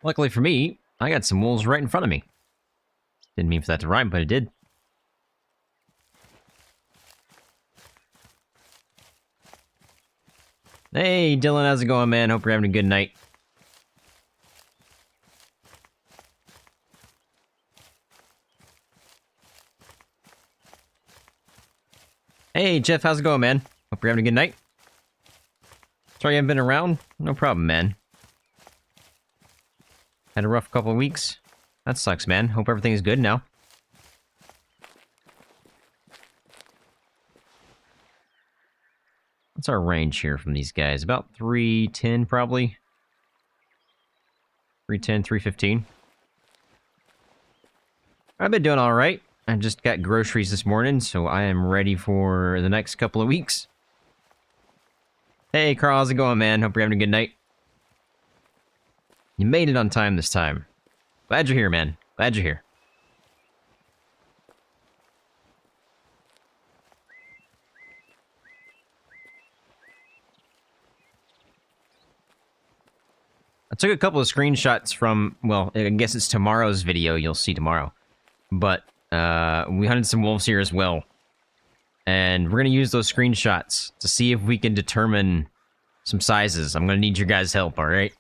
Luckily for me, I got some wolves right in front of me. Didn't mean for that to rhyme, but it did. Hey, Dylan, how's it going, man? Hope you're having a good night. Hey, Jeff, how's it going, man? Hope you're having a good night. Sorry you haven't been around. No problem, man. Had a rough couple of weeks. That sucks, man. Hope everything's good now. What's our range here from these guys? About 310, probably. 310, 315. I've been doing alright. I just got groceries this morning, so I am ready for the next couple of weeks. Hey, Carl, how's it going, man? Hope you're having a good night. You made it on time this time. Glad you're here, man. Glad you're here. I took a couple of screenshots from, well, I guess it's tomorrow's video you'll see tomorrow. But, we hunted some wolves here as well. And we're gonna use those screenshots to see if we can determine some sizes. I'm gonna need your guys' help, alright?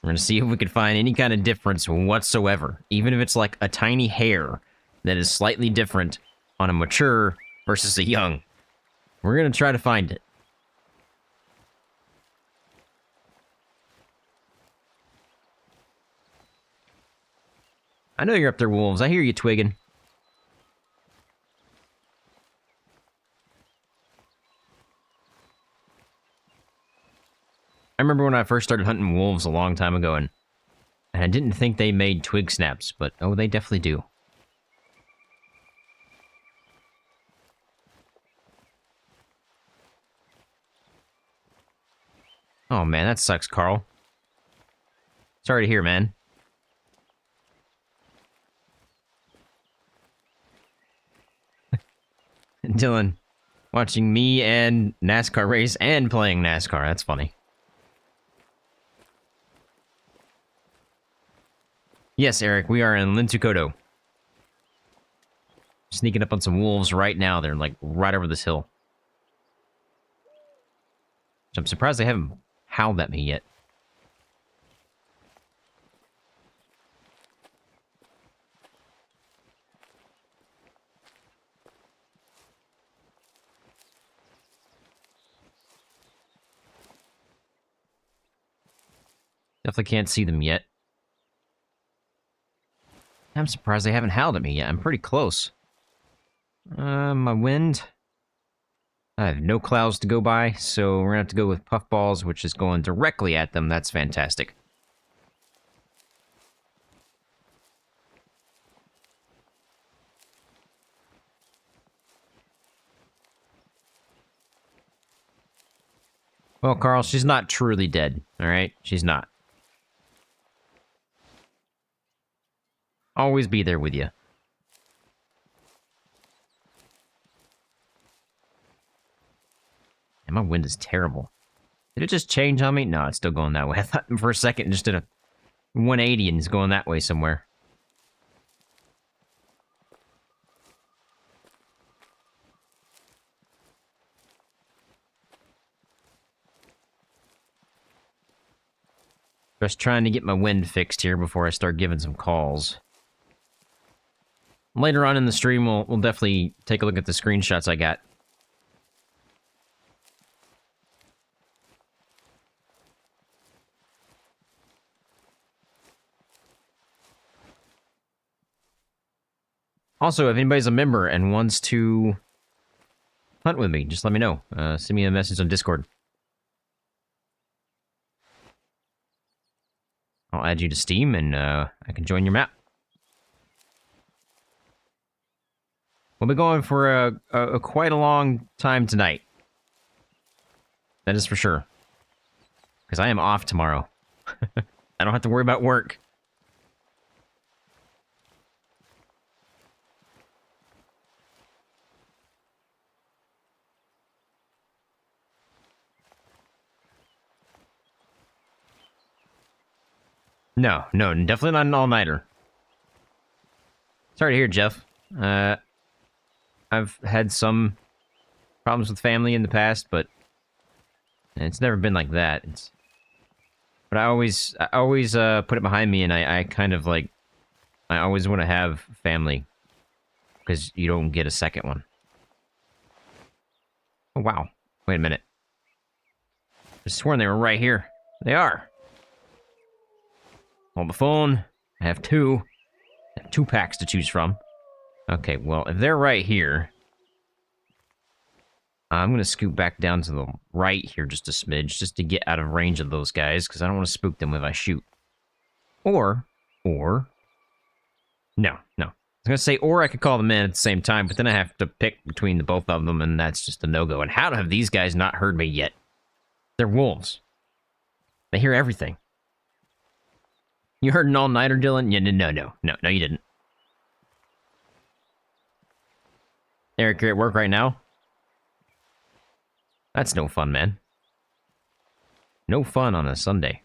We're gonna see if we can find any kind of difference whatsoever. Even if it's like a tiny hair that is slightly different on a mature versus a young. We're gonna try to find it. I know you're up there, wolves. I hear you twigging. I remember when I first started hunting wolves a long time ago, and I didn't think they made twig snaps, but oh, they definitely do. Oh man, that sucks, Carl. Sorry to hear, man. Dylan, watching me and NASCAR race and playing NASCAR. That's funny. Yes, Eric, we are in Lintukoto. Sneaking up on some wolves right now. They're like right over this hill. I'm surprised they haven't howled at me yet. Definitely can't see them yet. I'm surprised they haven't howled at me yet. I'm pretty close. My wind. I have no clouds to go by, so we're gonna have to go with puffballs, which is going directly at them. That's fantastic. Well, Carl, she's not truly dead, alright? She's not. Always be there with you. And my wind is terrible. Did it just change on me? No, it's still going that way. I thought for a second it just did a 180 and it's going that way somewhere. Just trying to get my wind fixed here before I start giving some calls. Later on in the stream, we'll definitely take a look at the screenshots I got. Also, if anybody's a member and wants to hunt with me, just let me know. Send me a message on Discord. I'll add you to Steam, and I can join your map. We'll be going for a quite a long time tonight. That is for sure. Because I am off tomorrow. I don't have to worry about work. No, no, definitely not an all-nighter. Sorry to hear, Jeff. I've had some problems with family in the past, but it's never been like that. But I always put it behind me, and I kind of like, I always want to have family, because you don't get a second one. Oh, wow. Wait a minute. I sworn they were right here. They are. Hold the phone. I have two. I have 2 packs to choose from. Okay, well, if they're right here, I'm going to scoot back down to the right here just a smidge, just to get out of range of those guys, because I don't want to spook them if I shoot. Or, no. I was going to say, or I could call them in at the same time, but then I have to pick between the both of them, and that's just a no-go. And how have these guys not heard me yet? They're wolves. They hear everything. You heard an all-nighter, Dylan? Yeah, no, you didn't. Eric, you're at work right now? That's no fun, man. No fun on a Sunday.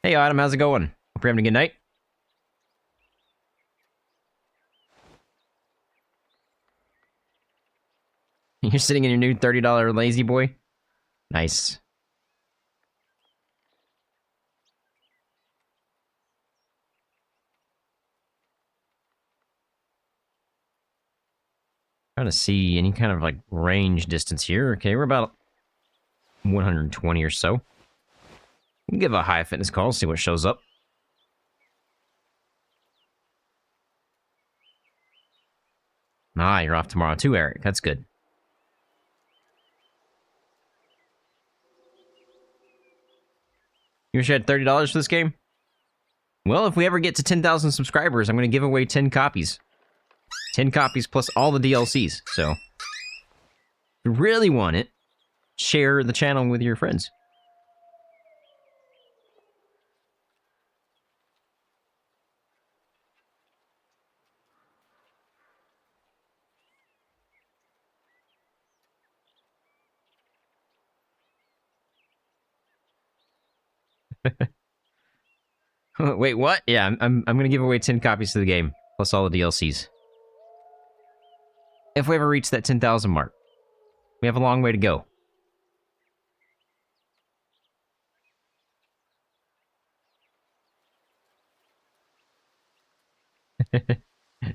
Hey, Adam, how's it going? Hope you're having a good night. You're sitting in your new $30 Lazy Boy? Nice. Trying to see any kind of, like, range distance here. Okay, we're about 120 or so. We can give a high fitness call, see what shows up. Ah, you're off tomorrow too, Eric. That's good. You wish you had $30 for this game? Well, if we ever get to 10,000 subscribers, I'm going to give away 10 copies. 10 copies plus all the DLCs, so... if you really want it, share the channel with your friends. Wait, what? Yeah, I'm gonna give away 10 copies to the game, plus all the DLCs. If we ever reach that 10,000 mark. We have a long way to go.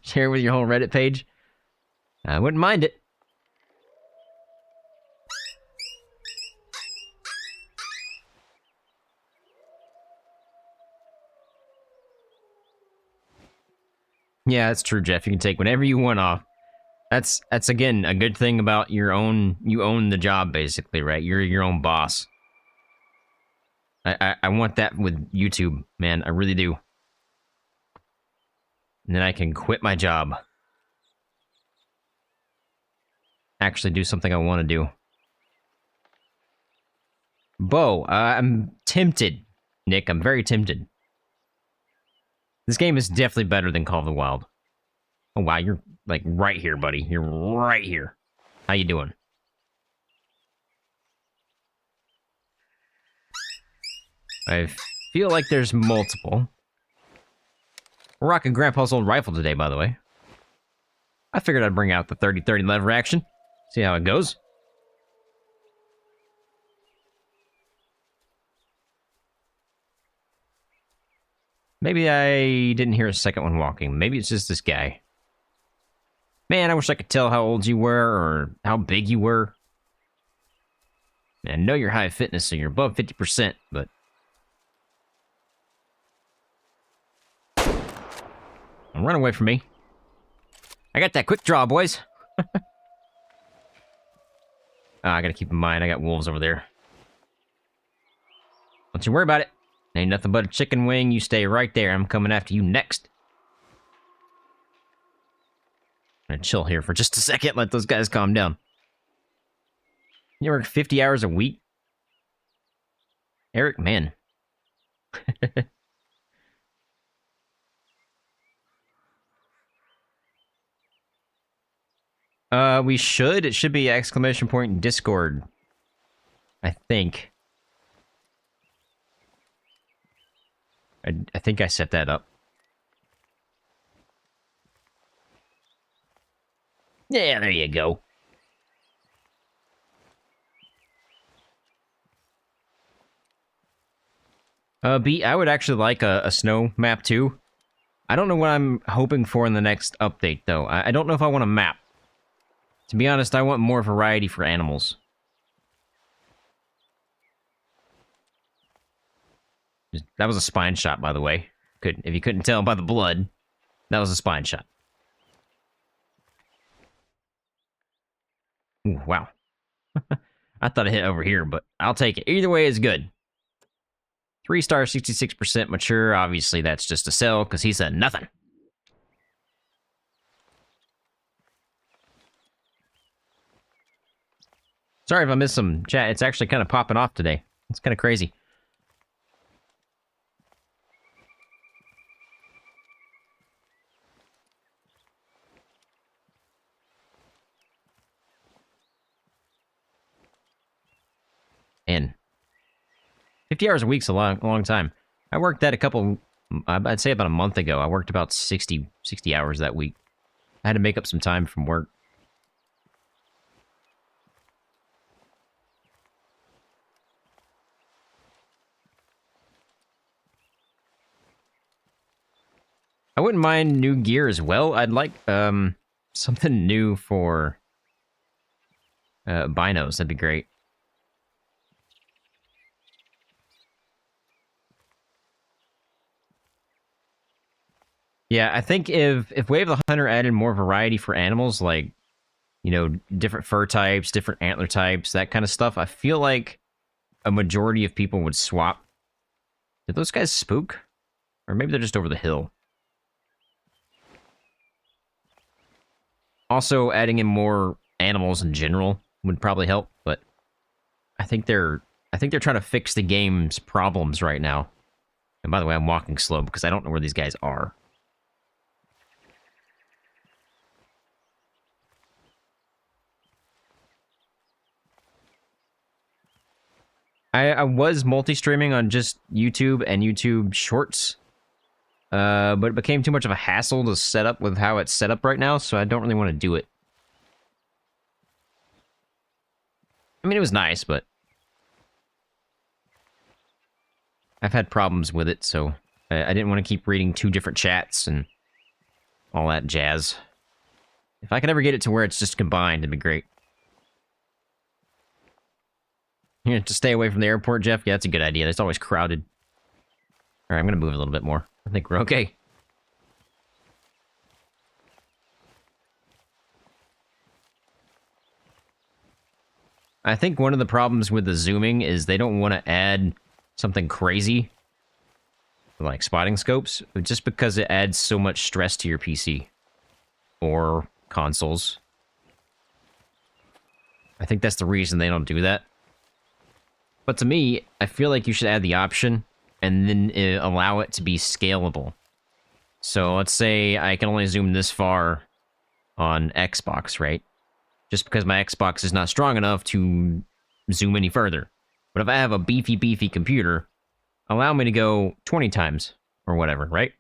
Share with your whole Reddit page? I wouldn't mind it. Yeah, that's true, Jeff. You can take whenever you want off. That's again a good thing about your own. You own the job, basically, right? You're your own boss. I want that with YouTube, man. I really do. And then I can quit my job. Actually do something I want to do. Bo, I'm tempted. Nick, I'm very tempted. This game is definitely better than Call of the Wild. Oh, wow, you're, like, right here, buddy. You're right here. How you doing? I feel like there's multiple. We're rocking Grandpa's old rifle today, by the way. I figured I'd bring out the 30-30 lever action. See how it goes. Maybe I didn't hear a second one walking. Maybe it's just this guy. Man, I wish I could tell how old you were or how big you were. I know you're high fitness, so you're above 50%, but... don't run away from me. I got that quick draw, boys. I gotta keep in mind, I got wolves over there. Don't you worry about it. Ain't nothing but a chicken wing. You stay right there. I'm coming after you next. I'm gonna chill here for just a second. Let those guys calm down. You work 50 hours a week? Eric, man. We should. It should be exclamation point in Discord. I think. I think I set that up. Yeah, there you go. B, I would actually like a snow map too. I don't know what I'm hoping for in the next update, though. I don't know if I want a map. To be honest, I want more variety for animals. That was a spine shot, by the way. If you couldn't tell by the blood, that was a spine shot. Ooh, wow. I thought I hit over here, but I'll take it. Either way is good. 3-star, 66% mature. Obviously, that's just a sell, because he said nothing. Sorry if I missed some chat. It's actually kind of popping off today. It's kind of crazy. And 50 hours a week's a long time. I worked that I'd say about a month ago. I worked about 60 hours that week. I had to make up some time from work. I wouldn't mind new gear as well. I'd like something new for binos. That'd be great. Yeah, I think if Wave of the Hunter added more variety for animals, like, you know, different fur types, different antler types, that kind of stuff, I feel like a majority of people would swap. Did those guys spook? Or maybe they're just over the hill. Also, adding in more animals in general would probably help, but I think they're trying to fix the game's problems right now. And by the way, I'm walking slow because I don't know where these guys are. I was multi-streaming on just YouTube and YouTube Shorts, but it became too much of a hassle to set up with how it's set up right now, so I don't really want to do it. I mean, it was nice, but I've had problems with it, so I didn't want to keep reading 2 different chats and all that jazz. If I could ever get it to where it's just combined, it'd be great. You know, to stay away from the airport, Jeff? Yeah, that's a good idea. It's always crowded. Alright, I'm gonna move a little bit more. I think we're okay. I think one of the problems with the zooming is they don't want to add something crazy, like spotting scopes, just because it adds so much stress to your PC. Or consoles. I think that's the reason they don't do that. But to me, I feel like you should add the option and then allow it to be scalable. So let's say I can only zoom this far on Xbox, right? Just because my Xbox is not strong enough to zoom any further. But if I have a beefy computer, allow me to go 20 times or whatever, right?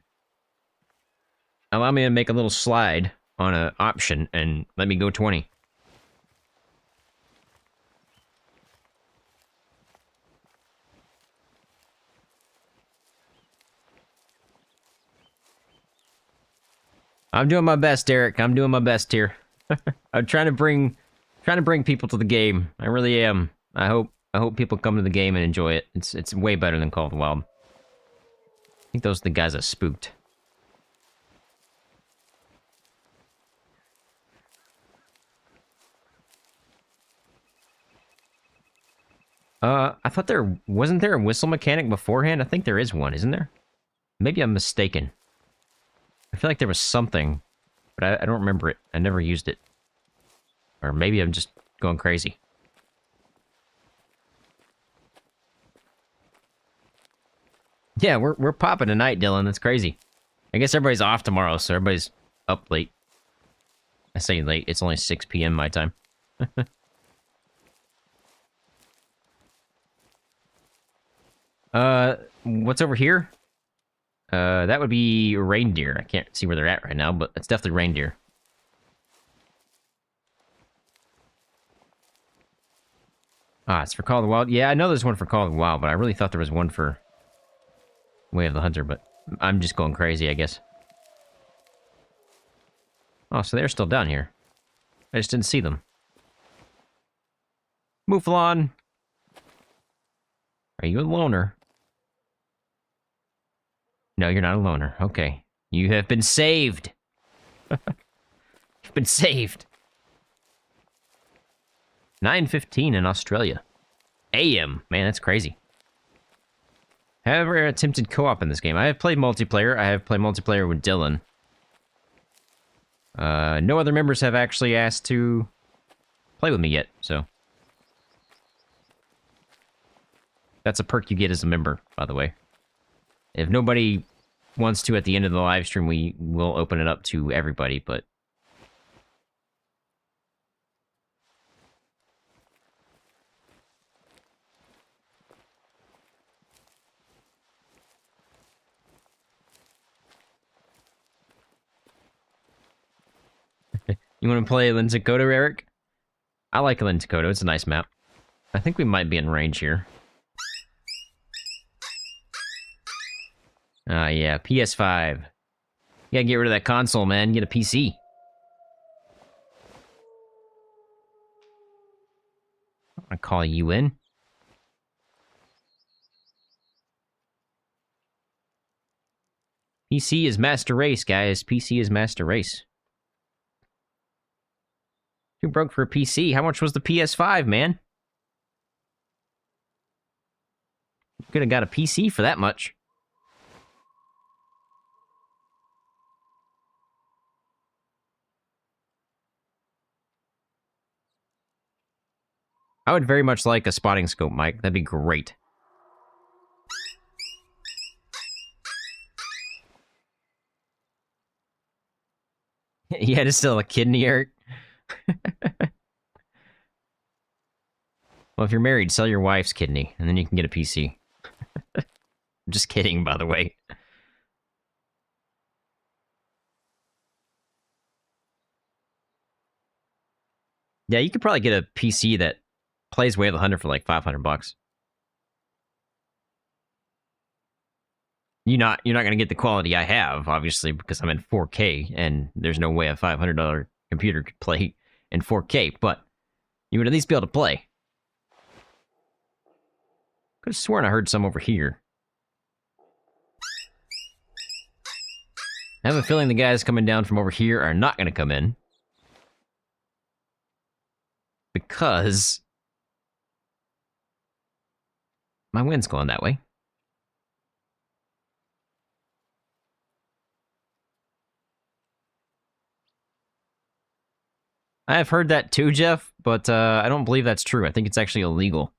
Allow me to make a little slide on an option and let me go 20. I'm doing my best, Derek. I'm doing my best here. I'm trying to bring people to the game. I really am. I hope people come to the game and enjoy it. It's way better than Call of the Wild. I think those are the guys that spooked. I thought wasn't there a whistle mechanic beforehand? I think there is one, isn't there? Maybe I'm mistaken. I feel like there was something, but I don't remember it. I never used it. Or maybe I'm just going crazy. Yeah, we're popping tonight, Dylan. That's crazy. I guess everybody's off tomorrow, so everybody's up late. I say late, it's only 6 p.m. my time. What's over here? That would be reindeer. I can't see where they're at right now, but it's definitely reindeer. Ah, it's for Call of the Wild. Yeah, I know there's one for Call of the Wild, but I really thought there was one for Way of the Hunter, but I'm just going crazy, I guess. Oh, so they're still down here. I just didn't see them. Mouflon! Are you a loner? No, you're not a loner. Okay. You have been saved! You've been saved! 9:15 in Australia. AM. Man, that's crazy. Have ever attempted co-op in this game? I have played multiplayer. I have played multiplayer with Dylan. No other members have actually asked to play with me yet, so. That's a perk you get as a member, by the way. If nobody wants to at the end of the live stream, we will open it up to everybody, but... You want to play Lintukoto, Eric? I like Lintukoto. It's a nice map. I think we might be in range here. Yeah, PS5. You gotta get rid of that console, man. Get a PC. I call you in. PC is master race, guys. PC is master race. Too broke for a PC. How much was the PS5, man? You could have got a PC for that much. I would very much like a spotting scope, Mike. That'd be great. You had to sell a kidney, Eric? Well, if you're married, sell your wife's kidney, and then you can get a PC. I'm just kidding, by the way. Yeah, you could probably get a PC that plays Way of the Hunter for like $500. You're not gonna get the quality I have, obviously, because I'm in 4K, and there's no way a $500 computer could play in 4K, but you would at least be able to play. Could have sworn I heard some over here. I have a feeling the guys coming down from over here are not gonna come in. Because my wind's going that way. I have heard that too, Jeff, but I don't believe that's true. I think it's actually illegal.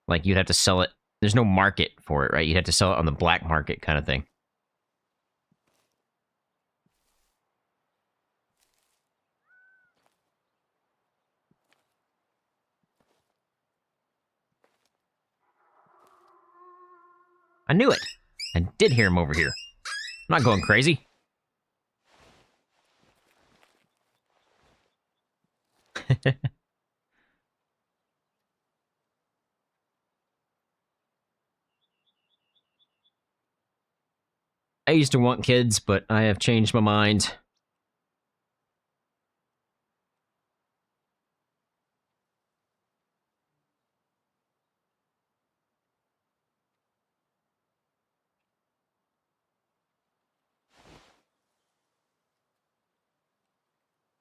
Like, you'd have to sell it. There's no market for it, right? You'd have to sell it on the black market kind of thing. I knew it. I did hear him over here. I'm not going crazy. I used to want kids, but I have changed my mind.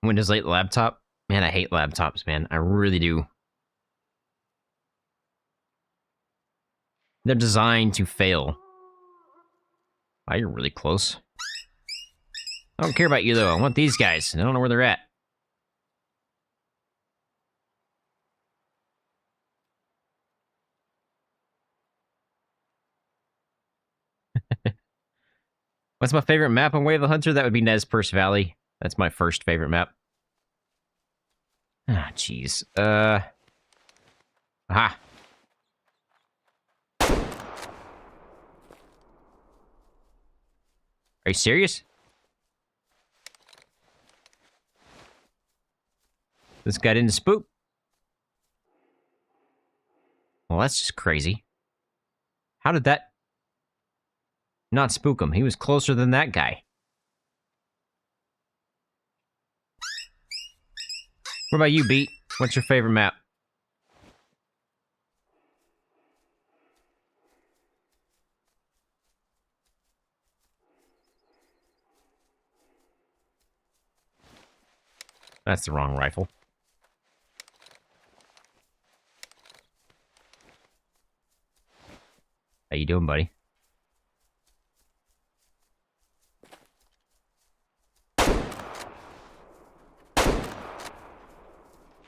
Windows 8 laptop? Man, I hate laptops, man. I really do. They're designed to fail. Wow, you're really close. I don't care about you, though. I want these guys. I don't know where they're at. What's my favorite map on Way of the Hunter? That would be Nez Perce Valley. That's my first favorite map. Ah, jeez. Aha. Are you serious? This guy didn't spook? Well, that's just crazy. How did that not spook him? He was closer than that guy. What about you, Beat? What's your favorite map? That's the wrong rifle. How you doing, buddy? I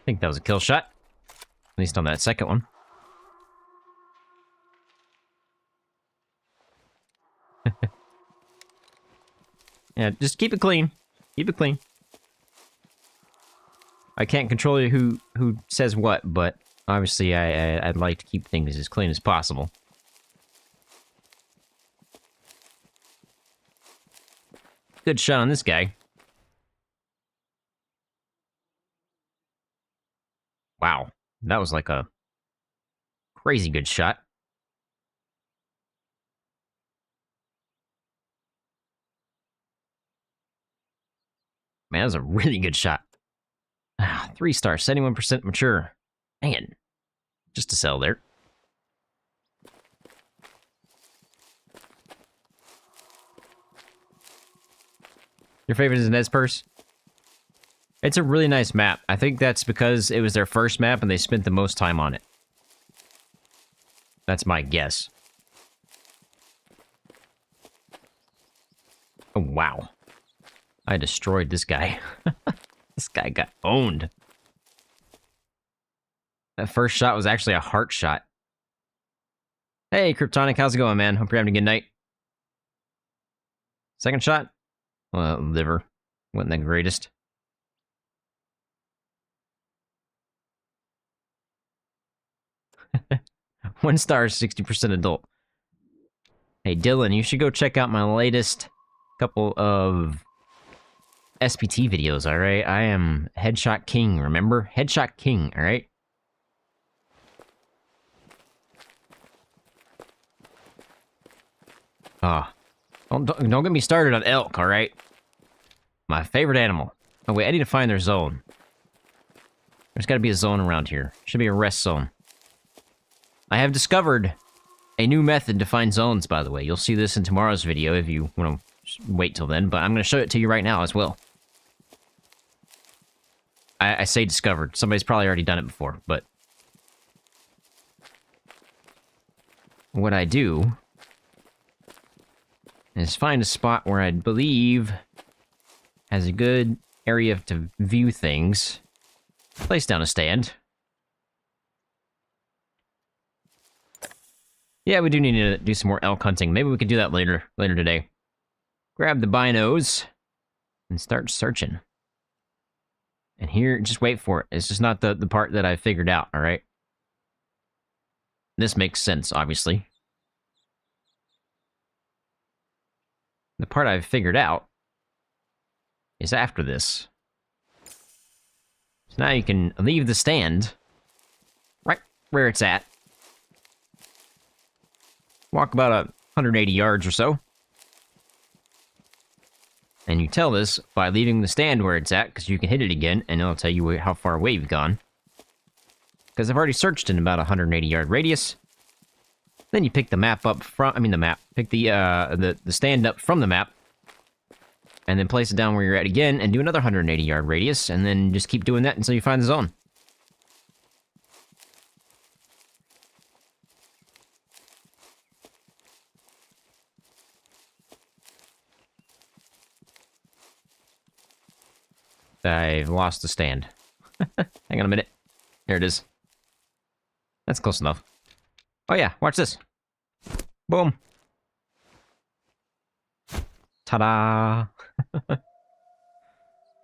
think that was a kill shot. At least on that second one. Yeah, just keep it clean. Keep it clean. I can't control who says what, but obviously I'd like to keep things as clean as possible. Good shot on this guy. Wow, that was like a crazy good shot. Man, that was a really good shot. 3 stars, 71% mature. Man, just to sell there. Your favorite is Nez Perce? It's a really nice map. I think that's because it was their first map and they spent the most time on it. That's my guess. Oh, wow. I destroyed this guy. This guy got owned. That first shot was actually a heart shot. Hey, Kryptonic, how's it going, man? Hope you're having a good night. Second shot? Well, liver. Wasn't the greatest. One star, 60% adult. Hey, Dylan, you should go check out my latest couple of SPT videos, alright? I am Headshot King, remember? Headshot King, alright? Ah. Don't get me started on elk, alright? My favorite animal. Oh wait, I need to find their zone. There's gotta be a zone around here. Should be a rest zone. I have discovered a new method to find zones, by the way. You'll see this in tomorrow's video if you want to wait till then, but I'm going to show it to you right now as well. I say discovered. Somebody's probably already done it before, but... what I do is find a spot where I believe has a good area to view things. Place down a stand. Yeah, we do need to do some more elk hunting. Maybe we could do that later today. Grab the binos and start searching. And here, just wait for it. It's just not the part that I figured out, alright? This makes sense, obviously. The part I've figured out is after this. So now you can leave the stand right where it's at. Walk about 180 yards or so. And you tell this by leaving the stand where it's at, because you can hit it again, and it'll tell you how far away you've gone. Because I've already searched in about 180 yard radius. Then you pick the map up from, pick the stand up from the map, and then place it down where you're at again, and do another 180 yard radius, and then just keep doing that until you find the zone. I've lost the stand. Hang on a minute. Here it is. That's close enough. Oh yeah, watch this. Boom. Ta-da!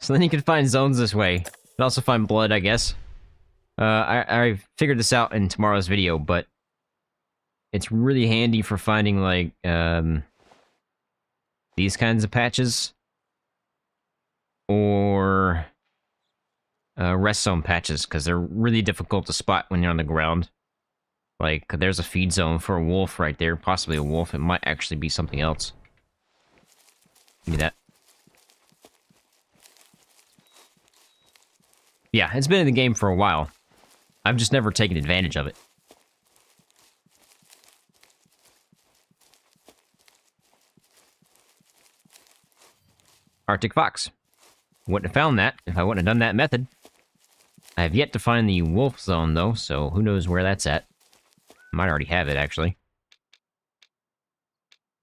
So then you can find zones this way. You can also find blood, I guess. I figured this out in tomorrow's video, but it's really handy for finding, like, these kinds of patches. Or rest zone patches, because they're really difficult to spot when you're on the ground. Like, there's a feed zone for a wolf right there. Possibly a wolf. It might actually be something else. Give me that. Yeah, it's been in the game for a while. I've just never taken advantage of it. Arctic fox. Wouldn't have found that if I wouldn't have done that method. I have yet to find the wolf zone, though, so who knows where that's at. Might already have it, actually.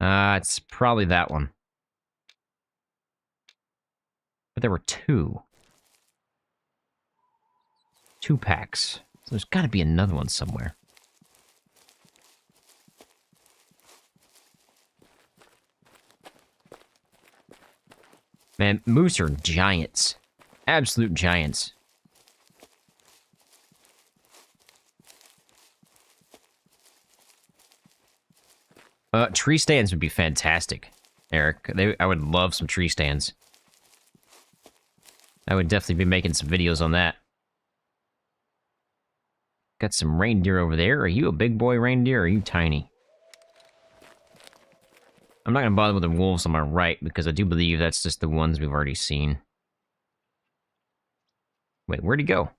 It's probably that one. But there were two. 2 packs. So there's got to be another one somewhere. Man, moose are giants. Absolute giants. Tree stands would be fantastic, Eric. I would love some tree stands. I would definitely be making some videos on that. Got some reindeer over there. Are you a big boy reindeer, or are you tiny? I'm not going to bother with the wolves on my right, because I do believe that's just the ones we've already seen. Wait, where'd he go?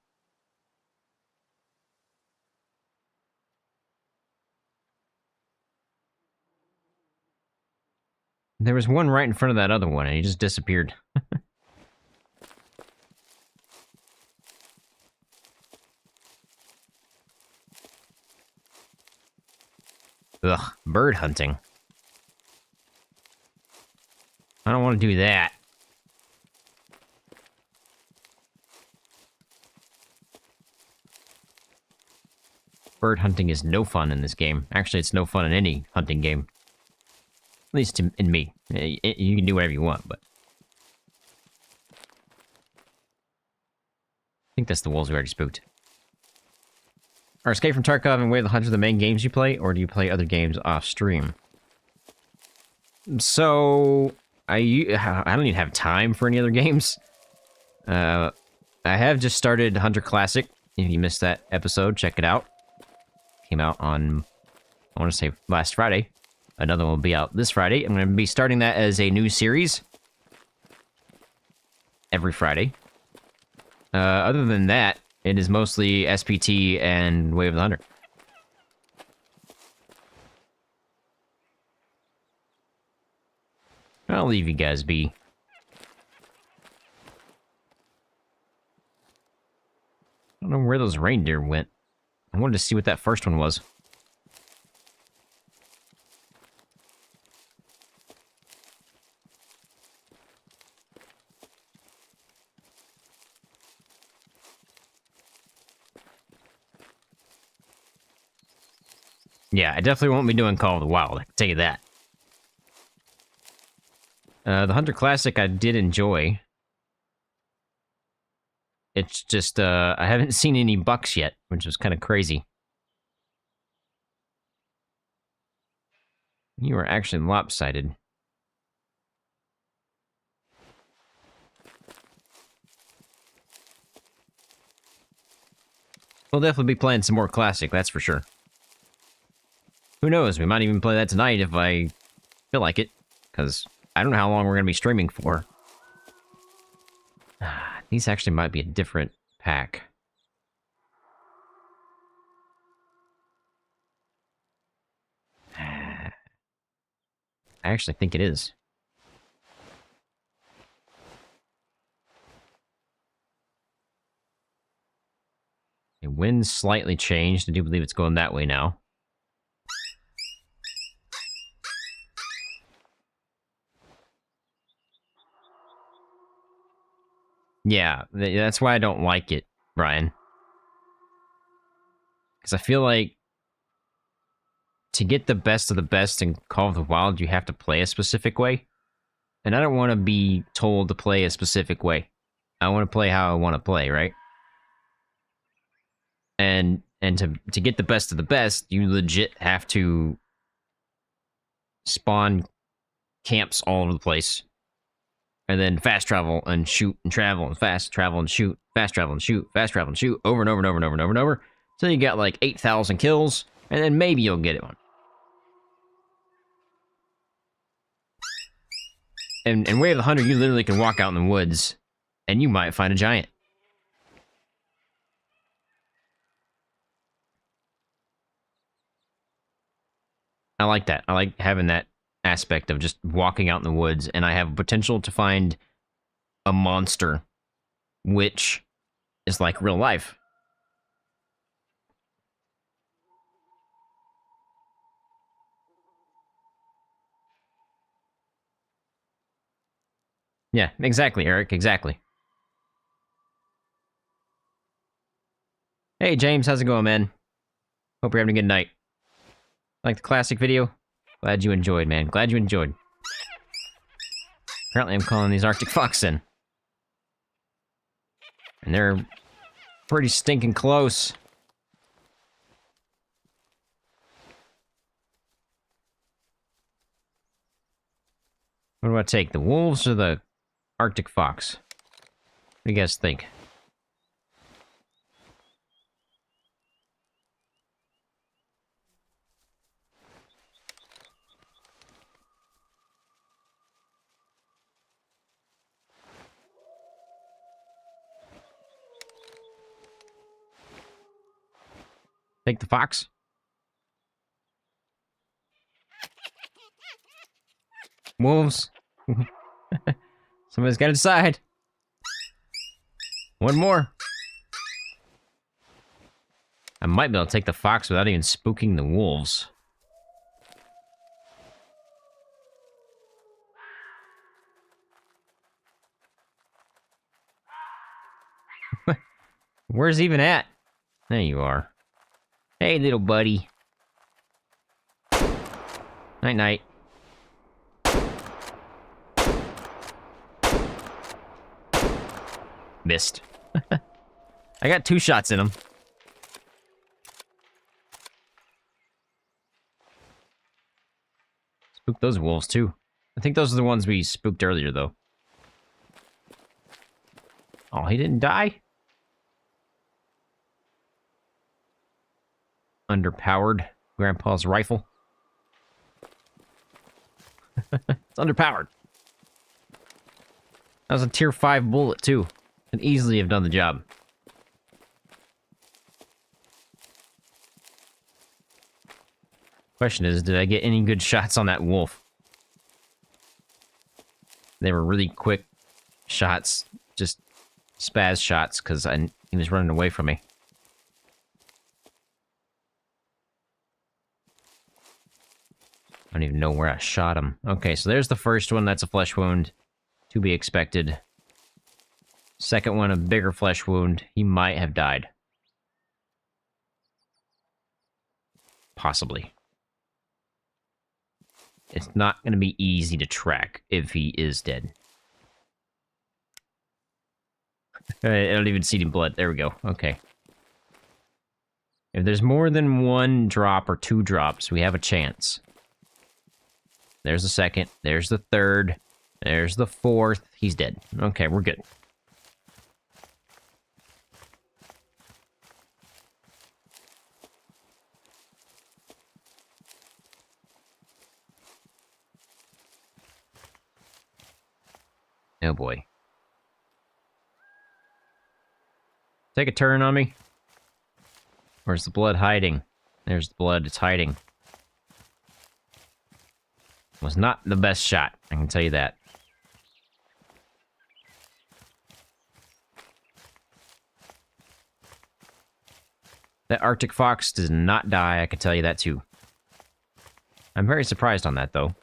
There was one right in front of that other one, and he just disappeared. Ugh, bird hunting. I don't want to do that. Bird hunting is no fun in this game. Actually, it's no fun in any hunting game. At least in me. You can do whatever you want, but... I think that's the wolves we already spooked. Are Escape from Tarkov and Way of the Hunter the main games you play, or do you play other games off stream? So... I don't even have time for any other games. I have just started Hunter Classic. If you missed that episode, check it out. Came out on, I want to say, last Friday. Another one will be out this Friday. I'm going to be starting that as a new series. Every Friday. Other than that, it is mostly SPT and Way of the Hunter. I'll leave you guys be. I don't know where those reindeer went. I wanted to see what that first one was. Yeah, I definitely won't be doing Call of the Wild, I can tell you that. The Hunter Classic I did enjoy. It's just, I haven't seen any bucks yet, which is kind of crazy. You are actually lopsided. We'll definitely be playing some more Classic, that's for sure. Who knows, we might even play that tonight if I feel like it, because I don't know how long we're going to be streaming for. These actually might be a different pack. I actually think it is. The wind's slightly changed. I do believe it's going that way now. Yeah, that's why I don't like it, Brian. Because I feel like to get the best of the best in Call of the Wild, you have to play a specific way. And I don't want to be told to play a specific way. I want to play how I want to play, right? And to get the best of the best, you legit have to spawn camps all over the place. And then fast travel and shoot and travel and fast travel and shoot, fast travel and shoot, fast travel and shoot, over and over and over and over and over and over. So you get like 8,000 kills, and then maybe you'll get it one. And Way of the Hunter, you literally can walk out in the woods, and you might find a giant. I like that. I like having that aspect of just walking out in the woods, and I have potential to find a monster, which is like real life. Yeah, exactly, Eric, exactly. Hey, James, how's it going, man? Hope you're having a good night. Like the classic video? Glad you enjoyed, man. Glad you enjoyed. Apparently I'm calling these Arctic fox in. And they're pretty stinking close. What do I take, the wolves or the Arctic fox? What do you guys think? Take the fox? Wolves? Somebody's got to decide. One more. I might be able to take the fox without even spooking the wolves. Where's he even at? There you are. Hey, little buddy. Night-night. Missed. I got 2 shots in him. Spooked those wolves, too. I think those are the ones we spooked earlier, though. Oh, he didn't die? Underpowered. Grandpa's rifle. It's underpowered. That was a tier 5 bullet, too. Could easily have done the job. Question is, did I get any good shots on that wolf? They were really quick shots. Just spaz shots, because he was running away from me. I don't even know where I shot him. Okay, so there's the first one. That's a flesh wound. To be expected. Second one, a bigger flesh wound. He might have died. Possibly. It's not going to be easy to track if he is dead. I don't even see any blood. There we go. Okay. If there's more than 1 drop or 2 drops, we have a chance. There's the second. There's the third. There's the 4th. He's dead. Okay, we're good. Oh boy. Take a turn on me. Where's the blood hiding? There's the blood. It's hiding. Was not the best shot, I can tell you that. That Arctic fox does not die, I can tell you that too. I'm very surprised on that, though.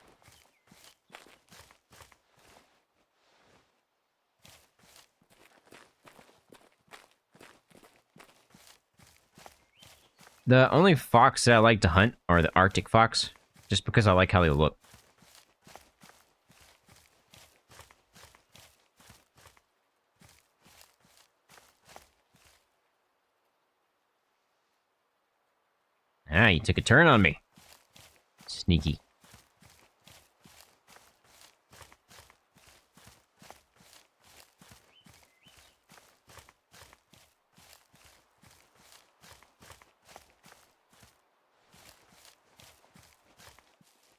The only fox that I like to hunt are the Arctic fox, just because I like how they look. Ah, you took a turn on me. Sneaky.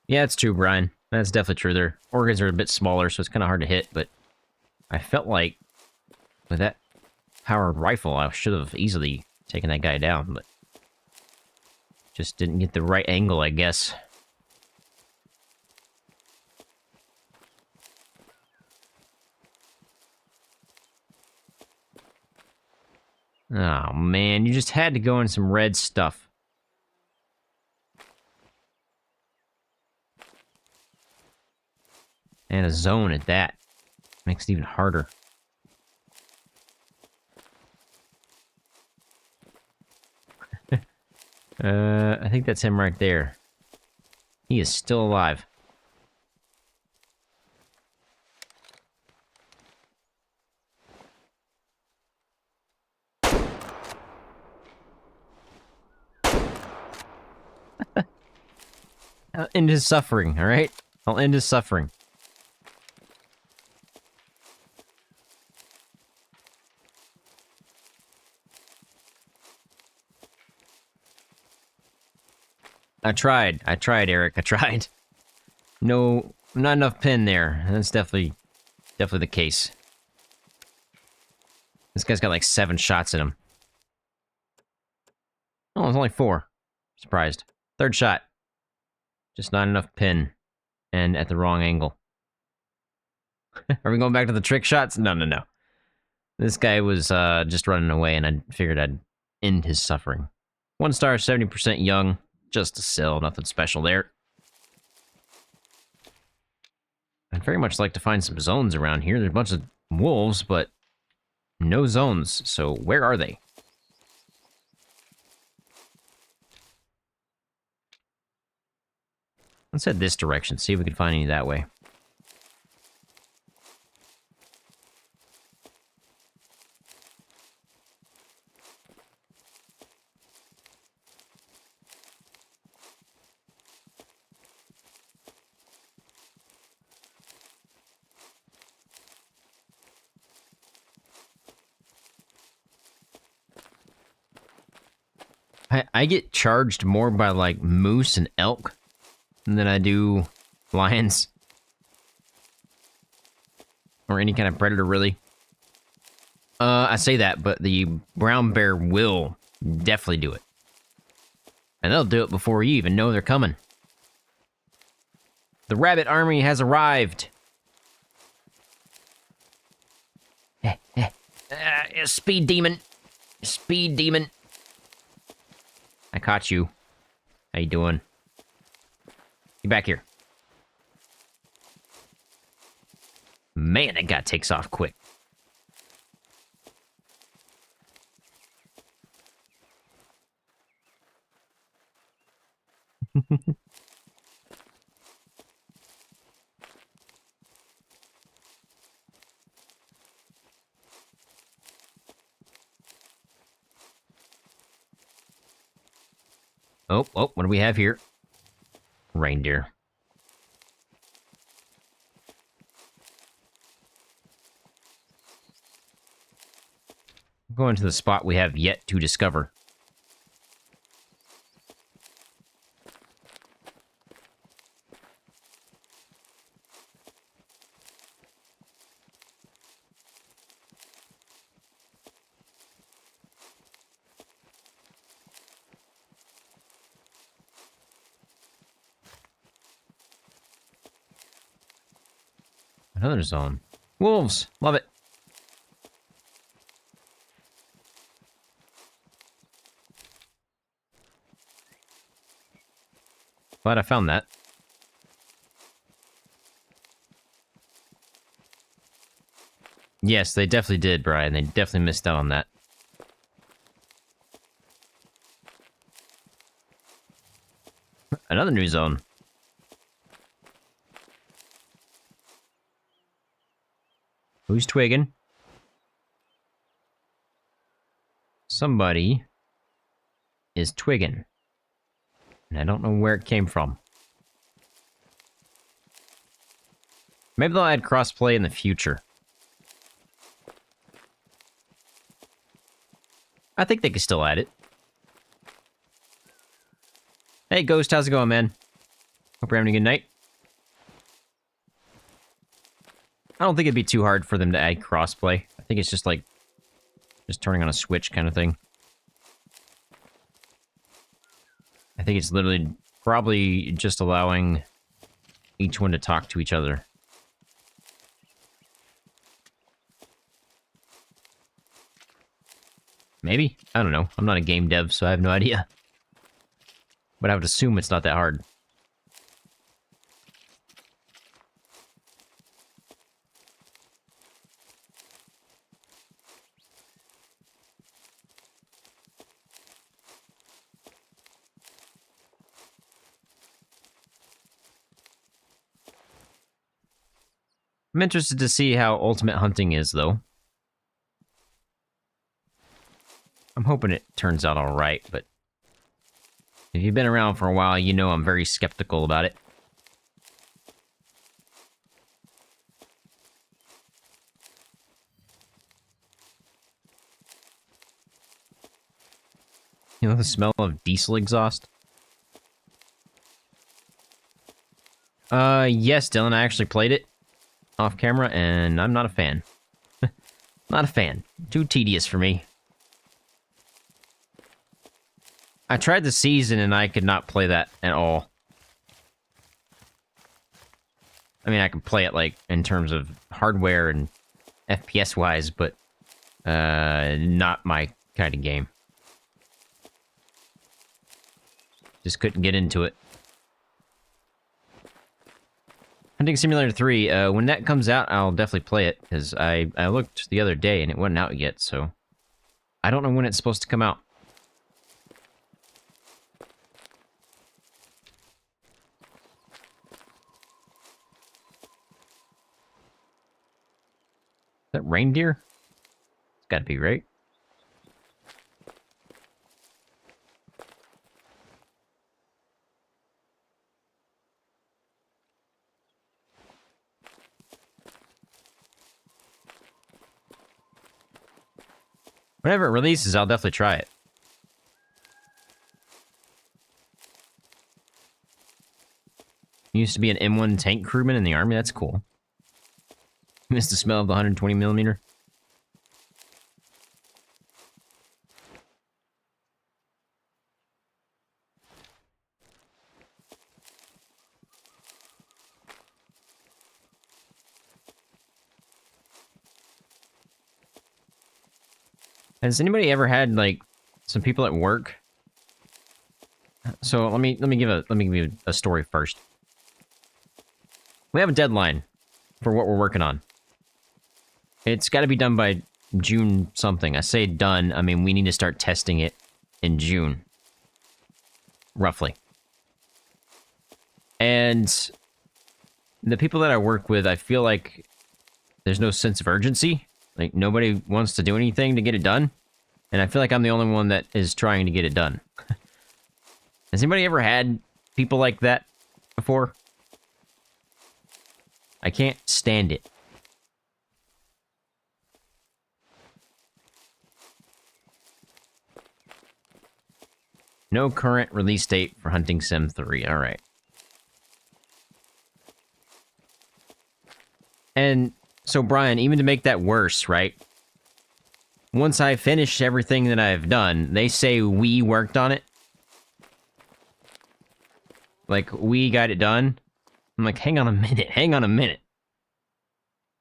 Yeah, it's true, Brian. That's definitely true. Their organs are a bit smaller, so it's kind of hard to hit, but I felt like with that powered rifle, I should have easily taken that guy down, but just didn't get the right angle, I guess. Oh, man, you just had to go in some red stuff. And a zone at that. Makes it even harder. I think that's him right there. He is still alive. I'll end his suffering, alright? I'll end his suffering. I tried, Eric, I tried. No, not enough pin there. That's definitely the case. This guy's got like 7 shots in him. Oh, it's only 4. Surprised. 3rd shot. Just not enough pin. And at the wrong angle. Are we going back to the trick shots? No. This guy was just running away, and I figured I'd end his suffering. 1 star, 70% young. Just a sill, nothing special there. I'd very much like to find some zones around here. There's a bunch of wolves, but no zones. So where are they? Let's head this direction, see if we can find any that way. I get charged more by, like, moose and elk than I do lions. Or any kind of predator, really. I say that, but the brown bear will definitely do it. And they'll do it before you even know they're coming. The rabbit army has arrived. Speed demon. Speed demon. I caught you. How you doing? Get back here. Man, that guy takes off quick. Oh, what do we have here? Reindeer. Going to the spot we have yet to discover. Another zone. Wolves! Love it. Glad I found that. Yes, they definitely did, Brian. They definitely missed out on that. Another new zone. Who's twigging? Somebody is twigging. And I don't know where it came from. Maybe they'll add crossplay in the future. I think they could still add it. Hey, Ghost, how's it going, man? Hope you're having a good night. I don't think it'd be too hard for them to add crossplay. I think it's just like, just turning on a switch kind of thing. I think it's literally probably just allowing each one to talk to each other. Maybe? I don't know. I'm not a game dev, so I have no idea. But I would assume it's not that hard. I'm interested to see how Ultimate Hunting is, though. I'm hoping it turns out alright, but if you've been around for a while, you know I'm very skeptical about it. You know the smell of diesel exhaust? Yes, Dylan, I actually played it off camera, and I'm not a fan. Not a fan. Too tedious for me. I tried the season, and I could not play that at all. I mean, I can play it, like, in terms of hardware and FPS-wise, but, not my kind of game. Just couldn't get into it. Hunting Simulator 3, when that comes out, I'll definitely play it, because I looked the other day, and it wasn't out yet, so I don't know when it's supposed to come out. Is that reindeer? It's gotta be, right? Whenever it releases, I'll definitely try it. Used to be an M1 tank crewman in the army. That's cool. Miss the smell of the 120mm. Has anybody ever had like some people at work? So let me give you a story first. We have a deadline for what we're working on. It's got to be done by June something. I say done, I mean we need to start testing it in June. Roughly. And the people that I work with, I feel like there's no sense of urgency. Like, nobody wants to do anything to get it done. And I feel like I'm the only one that is trying to get it done. Has anybody ever had people like that before? I can't stand it. No current release date for Hunting Sim 3. Alright. And so, Brian, even to make that worse, right? Once I finish everything that I've done, they say we worked on it. Like, we got it done. I'm like, hang on a minute, hang on a minute.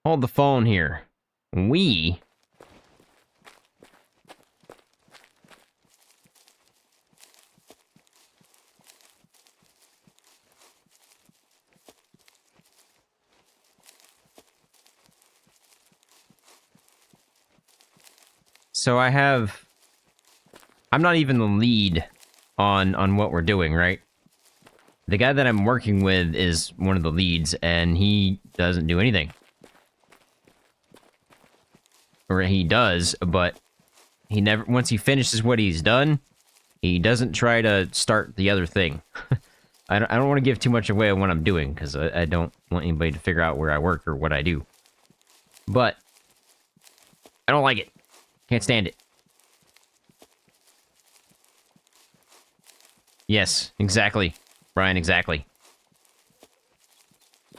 Hold the phone here. We? So I'm not even the lead on what we're doing, right? The guy that I'm working with is one of the leads, and he doesn't do anything. Or he does, but he never, once he finishes what he's done, He doesn't try to start the other thing. I don't want to give too much away on what I'm doing, because I don't want anybody to figure out where I work or what I do. But I don't like it. Can't stand it. Yes, exactly. Brian, exactly. I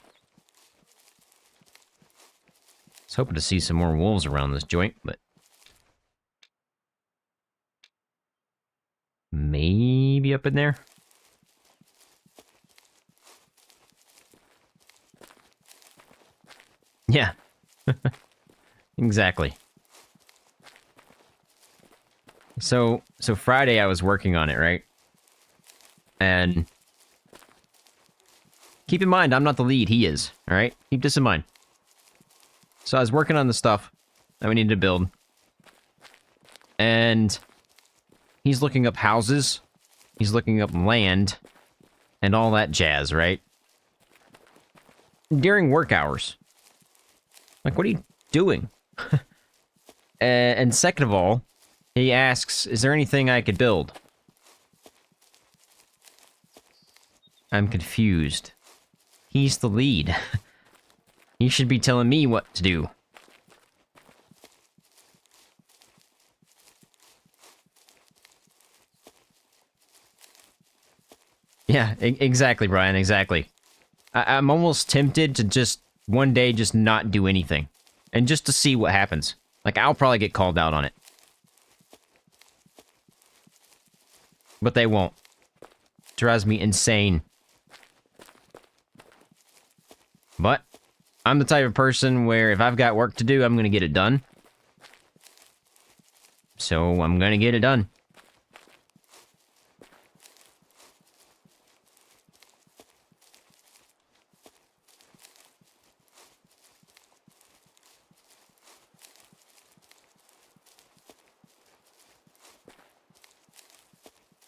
was hoping to see some more wolves around this joint, but... maybe up in there? Yeah. Exactly. So Friday I was working on it, right? And keep in mind, I'm not the lead, he is, alright? Keep this in mind. So I was working on the stuff that we needed to build. And he's looking up houses. He's looking up land. And all that jazz, right? During work hours. Like, what are you doing? And second of all, he asks, is there anything I could build? I'm confused. He's the lead. He should be telling me what to do. Yeah, exactly, Brian, exactly. I'm almost tempted to just one day just not do anything. And just to see what happens. Like, I'll probably get called out on it. But they won't. It drives me insane. But I'm the type of person where if I've got work to do, I'm going to get it done. So I'm going to get it done.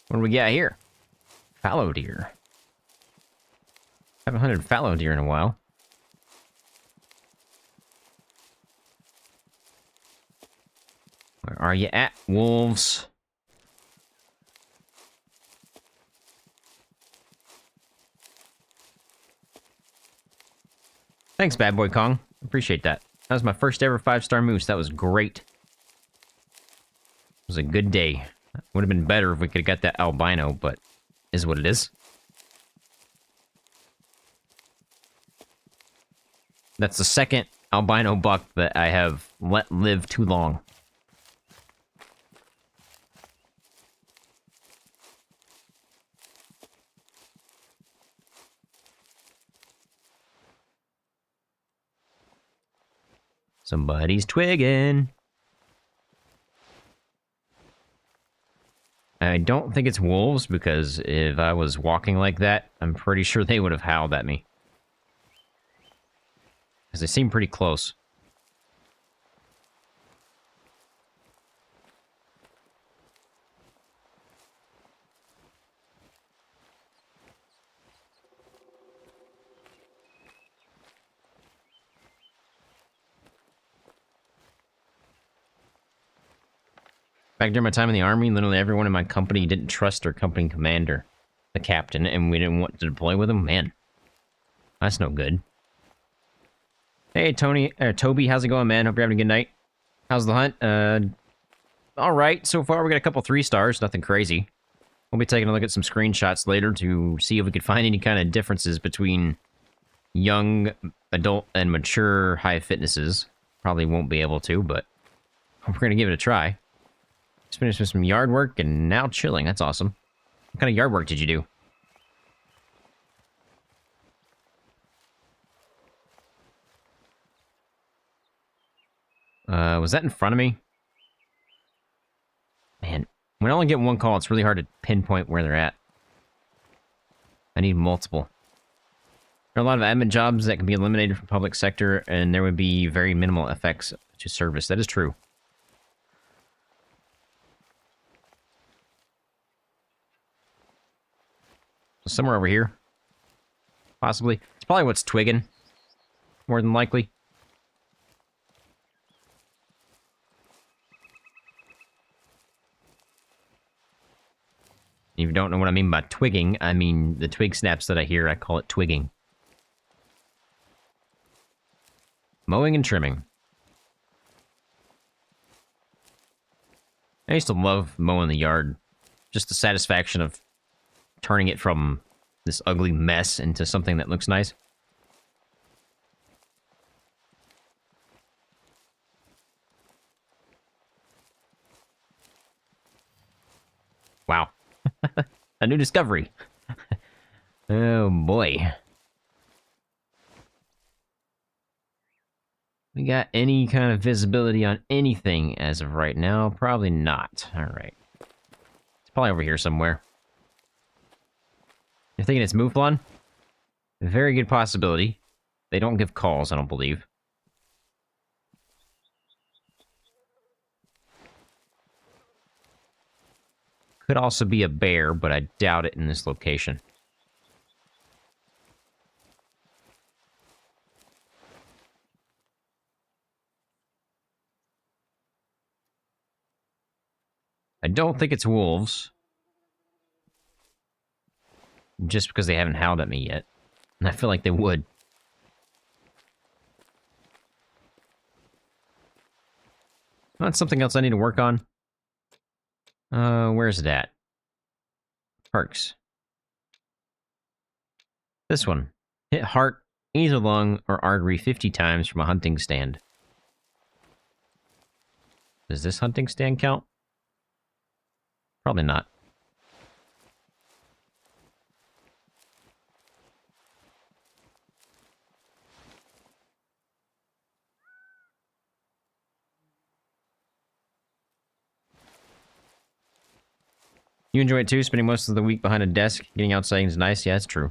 What do we got here? Fallow deer. Haven't hunted fallow deer in a while. Where are you at, wolves? Thanks, Bad Boy Kong. Appreciate that. That was my first ever 5-star moose. That was great. It was a good day. Would have been better if we could have got that albino, but is what it is. That's the second albino buck that I have let live too long. Somebody's twigging. I don't think it's wolves, because if I was walking like that, I'm pretty sure they would have howled at me. Because they seem pretty close. Back during my time in the army, literally everyone in my company didn't trust our company commander, the captain, and we didn't want to deploy with him. Man, that's no good. Hey, Toby, how's it going, man? Hope you're having a good night. How's the hunt? All right. So far, we got a couple 3 stars. Nothing crazy. We'll be taking a look at some screenshots later to see if we could find any kind of differences between young, adult, and mature high fitnesses. Probably won't be able to, but we're going to give it a try. Just finished with some yard work and now chilling. That's awesome. What kind of yard work did you do? Was that in front of me? Man, when I only get one call, it's really hard to pinpoint where they're at. I need multiple. There are a lot of admin jobs that can be eliminated from public sector, and there would be very minimal effects to service. That is true. Somewhere over here. Possibly. It's probably what's twigging. More than likely. If you don't know what I mean by twigging, I mean the twig snaps that I hear, I call it twigging. Mowing and trimming. I used to love mowing the yard. Just the satisfaction of turning it from this ugly mess into something that looks nice. Wow. A new discovery. Oh boy. We got any kind of visibility on anything as of right now? Probably not. Alright. It's probably over here somewhere. You're thinking it's Mouflon? Very good possibility. They don't give calls, I don't believe. Could also be a bear, but I doubt it in this location. I don't think it's wolves. Just because they haven't howled at me yet. And I feel like they would. That's something else I need to work on. Where's it at? Perks. This one. Hit heart, either lung, or artery 50 times from a hunting stand. Does this hunting stand count? Probably not. You enjoy it too, spending most of the week behind a desk, getting outside is nice. Yeah, that's true.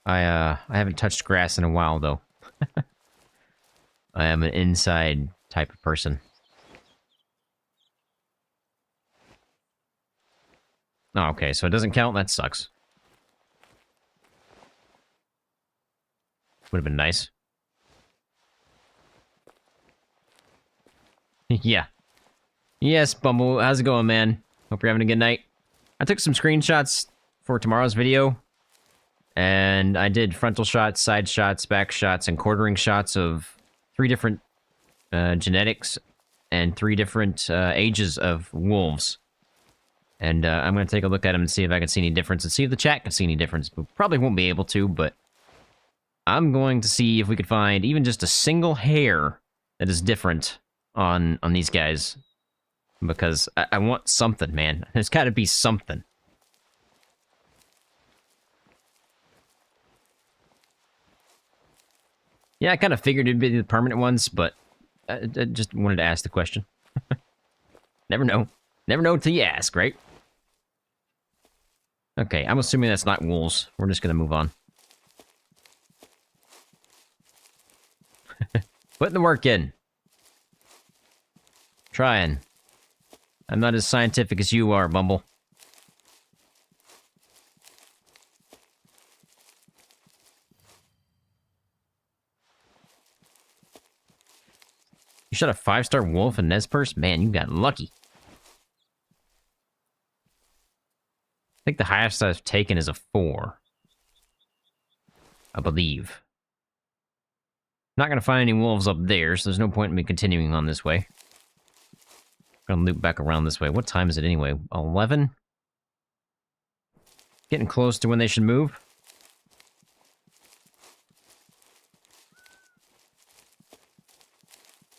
I haven't touched grass in a while, though. I am an inside type of person. Oh, okay, so it doesn't count? That sucks. Would have been nice. Yeah. Yes, Bumble, how's it going, man? Hope you're having a good night. I took some screenshots for tomorrow's video. And I did frontal shots, side shots, back shots, and quartering shots of 3 different genetics and 3 different ages of wolves. And I'm going to take a look at them and see if I can see any difference, and see if the chat can see any difference. We probably won't be able to, but I'm going to see if we could find even just a single hair that is different on these guys. Because I want something, man. There's got to be something. Yeah, I kind of figured it'd be the permanent ones, but I just wanted to ask the question. Never know. Never know until you ask, right? Okay, I'm assuming that's not wolves. We're just gonna move on. Putting the work in. Trying. I'm not as scientific as you are, Bumble. You shot a 5-star wolf in Nez Man, you got lucky. I think the highest I've taken is a 4. I believe. Not gonna find any wolves up there, so there's no point in me continuing on this way. I'm gonna loop back around this way. What time is it anyway? 11? Getting close to when they should move.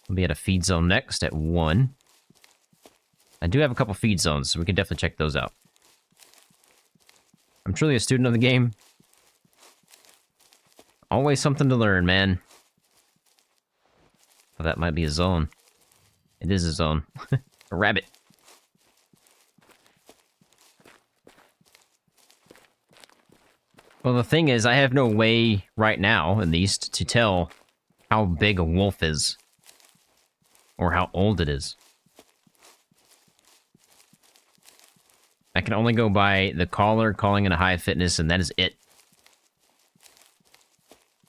We'll be at a feed zone next at 1. I do have a couple feed zones, so we can definitely check those out. I'm truly a student of the game. Always something to learn, man. Oh, that might be a zone. It is a zone. A rabbit. Well, the thing is, I have no way right now, at least, to tell how big a wolf is. Or how old it is. I can only go by the caller calling in a high fitness, and that is it.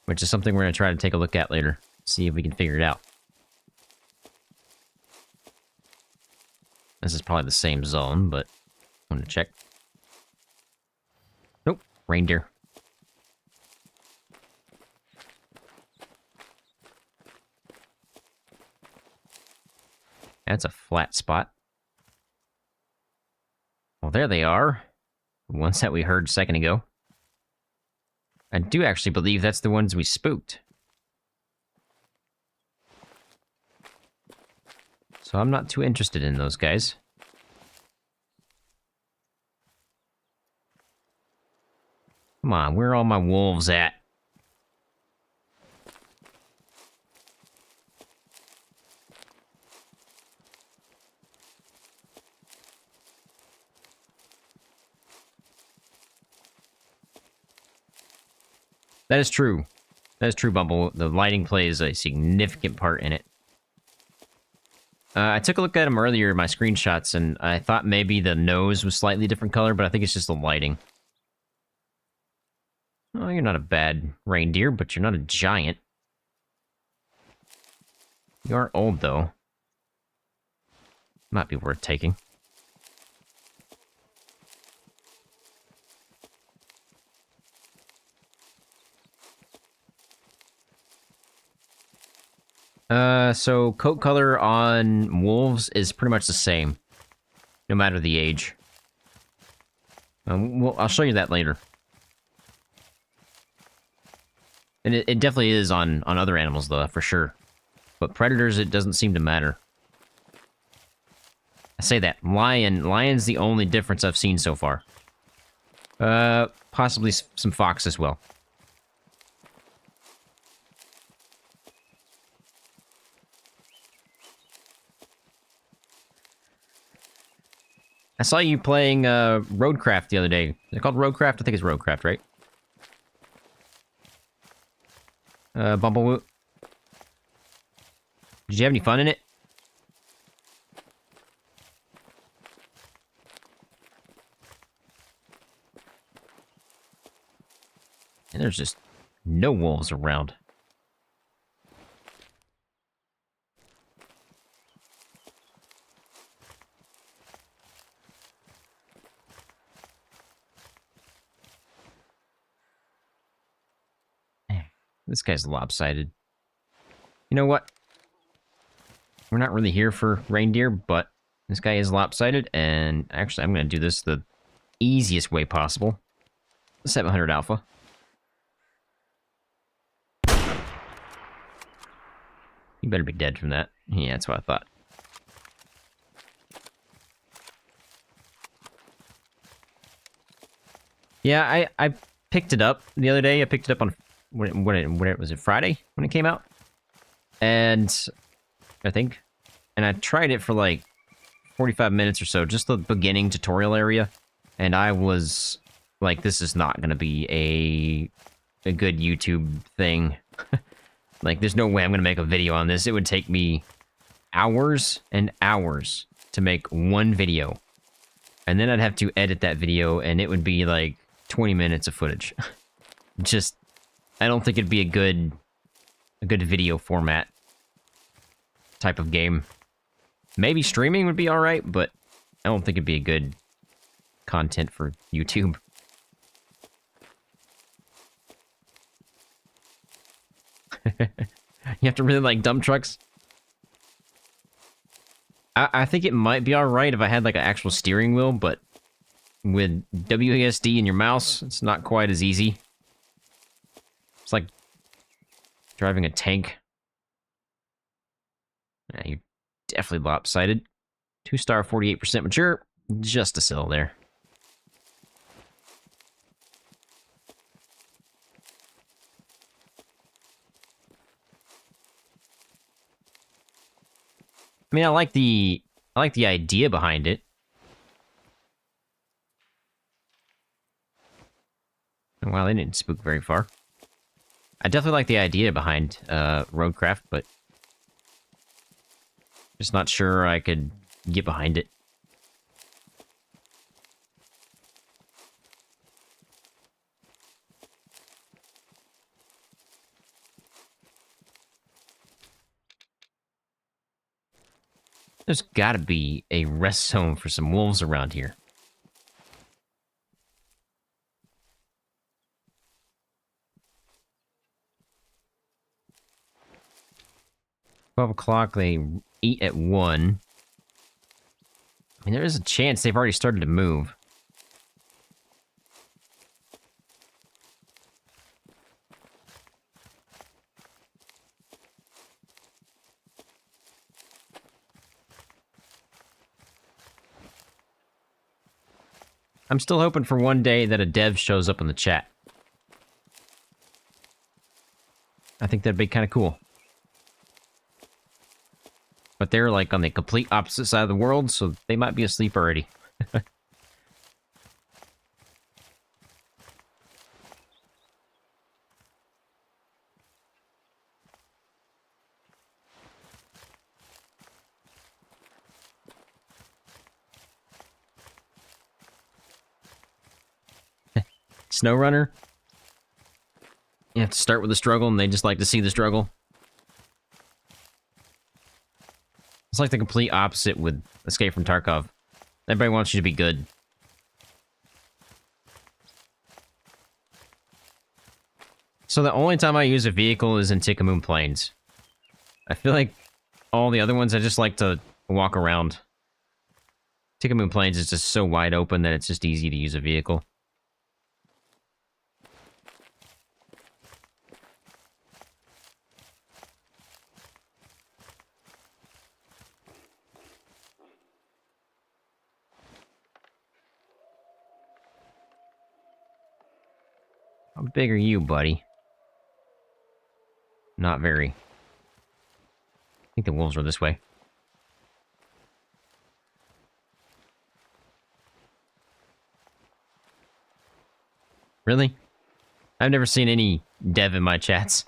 Which is something we're going to try to take a look at later. See if we can figure it out. This is probably the same zone, but I'm going to check. Reindeer. That's a flat spot. Well, there they are. The ones that we heard a second ago. I do actually believe that's the ones we spooked. So I'm not too interested in those guys. Come on, where are all my wolves at? That is true. That is true, Bumble. The lighting plays a significant part in it. I took a look at them earlier, my screenshots, and I thought maybe the nose was slightly different color, but I think it's just the lighting. Oh, you're not a bad reindeer, but you're not a giant. You are old, though. Might be worth taking. So coat color on wolves is pretty much the same, no matter the age. Well, I'll show you that later. And it definitely is on other animals, though, for sure. But predators, it doesn't seem to matter. I say that. Lion's the only difference I've seen so far. Possibly some fox as well. I saw you playing Roadcraft the other day. Is it called Roadcraft? I think it's Roadcraft, right? Bumblewoot. Did you have any fun in it? And there's just no wolves around. This guy's lopsided. You know what? We're not really here for reindeer, but this guy is lopsided, and actually I'm going to do this the easiest way possible. 700 alpha. You better be dead from that. Yeah, that's what I thought. Yeah, I picked it up the other day. I picked it up on... When was it Friday when it came out? And I think, and I tried it for like 45 minutes or so, just the beginning tutorial area, and I was like, this is not gonna be a good YouTube thing. Like, there's no way I'm gonna make a video on this. It would take me hours and hours to make one video, and then I'd have to edit that video, and it would be like 20 minutes of footage. Just, I don't think it'd be a good video format type of game. Maybe streaming would be alright, but I don't think it'd be a good content for YouTube. You have to really like dump trucks? I think it might be alright if I had like an actual steering wheel, but with WASD in your mouse, it's not quite as easy. It's like driving a tank. Yeah, you're definitely lopsided. 2-star, 48% mature. Just a sill there. I mean, I like the idea behind it. Wow, they didn't spook very far. I definitely like the idea behind Roadcraft, but just not sure I could get behind it. There's gotta be a rest zone for some wolves around here. 12 o'clock, they eat at 1. I mean, there is a chance they've already started to move. I'm still hoping for one day that a dev shows up in the chat. I think that'd be kind of cool. But they're like on the complete opposite side of the world, so they might be asleep already. SnowRunner? You have to start with the struggle, and they just like to see the struggle. It's like the complete opposite with Escape from Tarkov. Everybody wants you to be good. So the only time I use a vehicle is in Tikamoon Plains. I feel like all the other ones, I just like to walk around. Tikamoon Plains is just so wide open that it's just easy to use a vehicle. How big are you, buddy? Not very. I think the wolves are this way. Really? I've never seen any dev in my chats.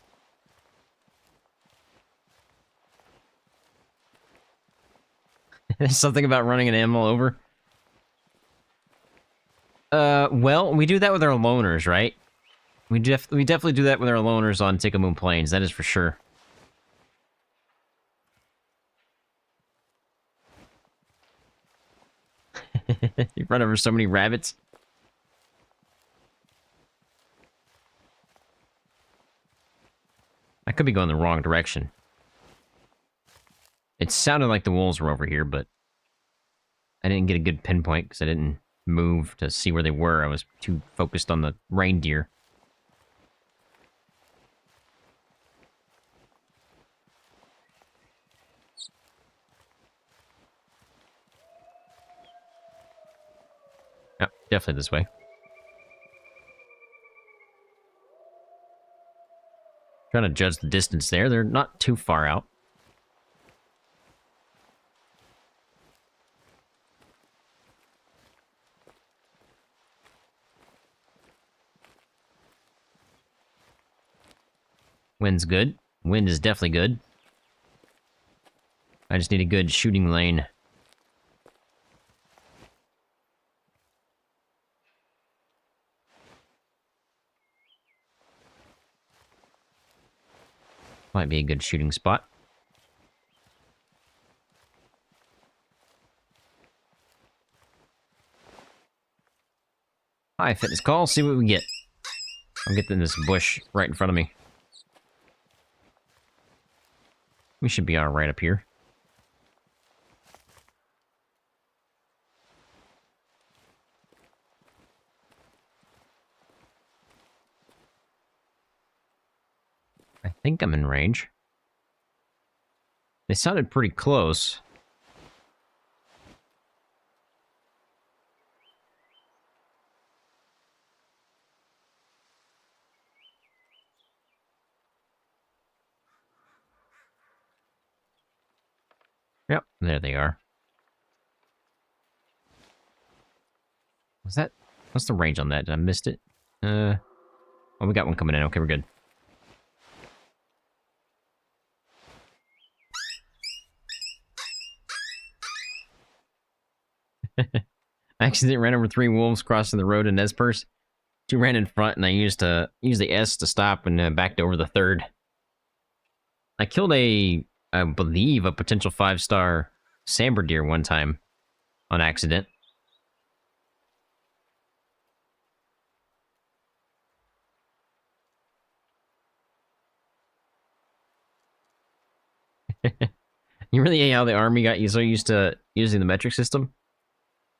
There's something about running an animal over. Well, we do that with our loners, right? We definitely do that with our loners on Tikamoon Plains, that is for sure. You run over so many rabbits. I could be going the wrong direction. It sounded like the wolves were over here, but I didn't get a good pinpoint because I didn't move to see where they were. I was too focused on the reindeer. Yep, definitely this way. Trying to judge the distance there. They're not too far out. Wind's good. Wind is definitely good. I just need a good shooting lane. Might be a good shooting spot. Hi, fitness call. See what we get. I'll get in this bush right in front of me. We should be alright up here. I think I'm in range. They sounded pretty close. Yep, there they are. Was that... What's the range on that? Did I missed it? Oh, we got one coming in. Okay, we're good. I accidentally ran over 3 wolves crossing the road in Nespers. 2 ran in front, and I used the S to stop and backed over the 3rd. I killed I believe, a potential 5-star sambar deer one time on accident. You really how the army got you so used to using the metric system?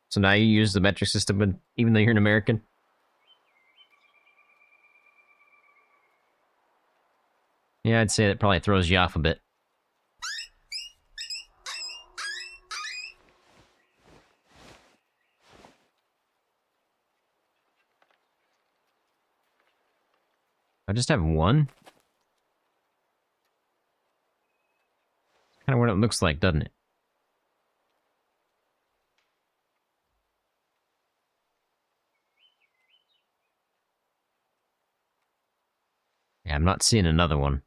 So now you use the metric system even though you're an American? Yeah, I'd say that probably throws you off a bit. I just have one? Kind of what it looks like, doesn't it? Yeah, I'm not seeing another one.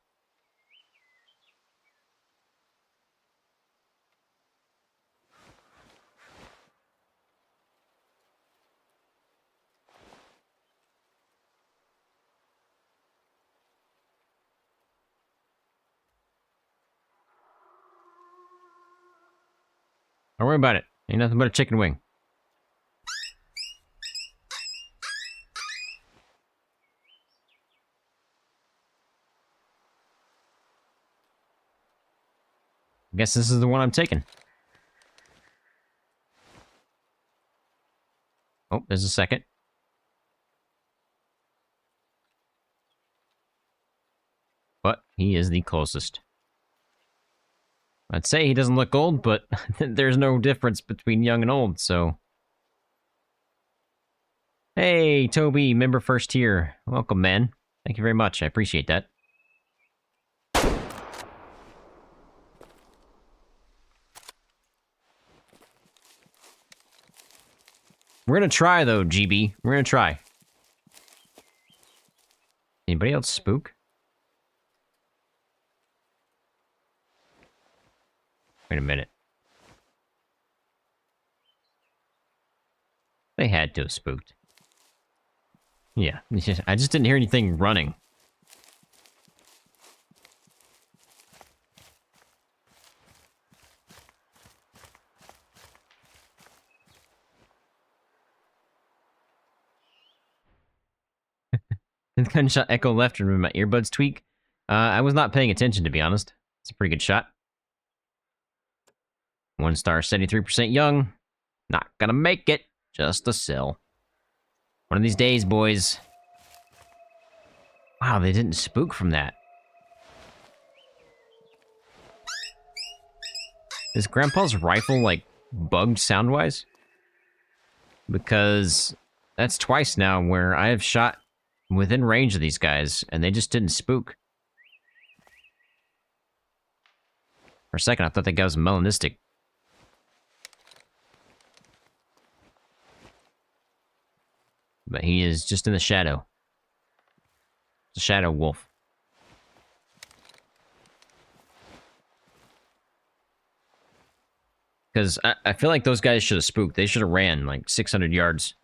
Don't worry about it. Ain't nothing but a chicken wing. I guess this is the one I'm taking. Oh, there's a second. But he is the closest. I'd say he doesn't look old, but there's no difference between young and old, so... Hey, Toby, member first tier. Welcome, man. Thank you very much. I appreciate that. We're gonna try, though, GB. We're gonna try. Anybody else spook? Wait a minute. They had to have spooked. Yeah, I just didn't hear anything running. The gunshot echo left and my earbuds tweak. I was not paying attention, to be honest. It's a pretty good shot. 1 star, 73% young. Not gonna make it. Just a sill. One of these days, boys. Wow, they didn't spook from that. Is Grandpa's rifle, like, bugged sound-wise? Because that's twice now where I have shot within range of these guys, and they just didn't spook. For a second, I thought that guy was melanistic. But he is just in the shadow. It's a shadow wolf. Because I feel like those guys should have spooked. They should have ran like 600 yards.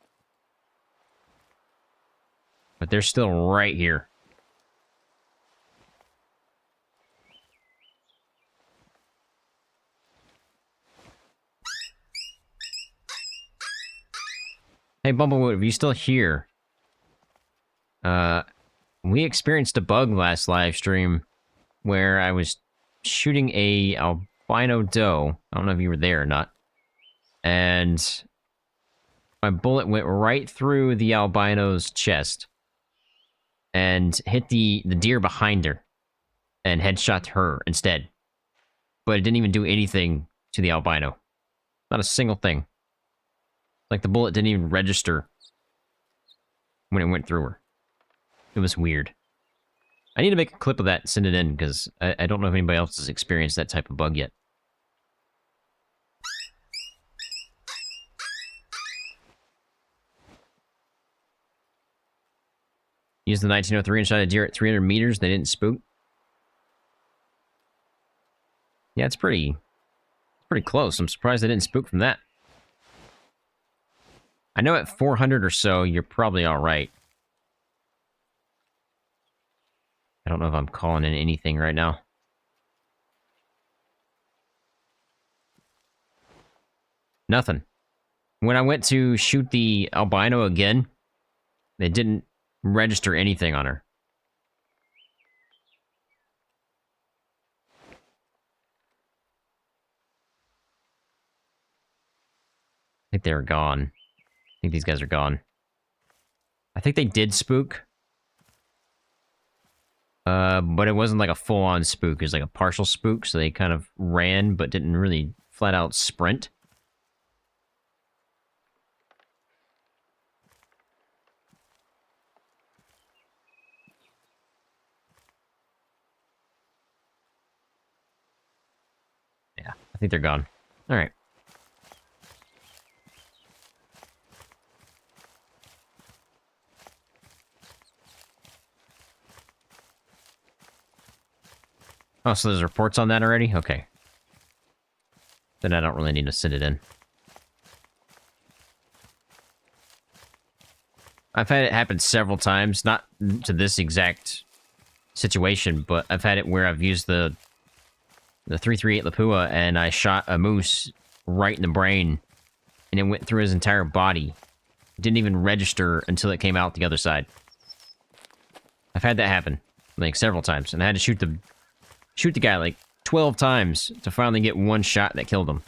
But they're still right here. Hey, Bumblewoot, if you still here, we experienced a bug last live stream where I was shooting a albino doe. I don't know if you were there or not. And my bullet went right through the albino's chest and hit the deer behind her and headshot her instead. But it didn't even do anything to the albino. Not a single thing. Like, the bullet didn't even register when it went through her. It was weird. I need to make a clip of that and send it in, because I don't know if anybody else has experienced that type of bug yet. Used the 1903 and shot a deer at 300 meters. They didn't spook. Yeah, it's pretty close. I'm surprised they didn't spook from that. I know at 400 or so, you're probably all right. I don't know if I'm calling in anything right now. Nothing. When I went to shoot the albino again, they didn't register anything on her. think they were gone. I think these guys are gone. I think they did spook. But it wasn't like a full-on spook. It was like a partial spook, so they kind of ran, but didn't really flat-out sprint. Yeah, I think they're gone. All right. Oh, so there's reports on that already? Okay. Then I don't really need to send it in. I've had it happen several times, not to this exact situation, but I've had it where I've used the 338 Lapua and I shot a moose right in the brain and it went through his entire body. It didn't even register until it came out the other side. I've had that happen, like, several times, and I had to shoot the guy like 12 times to finally get one shot that killed him.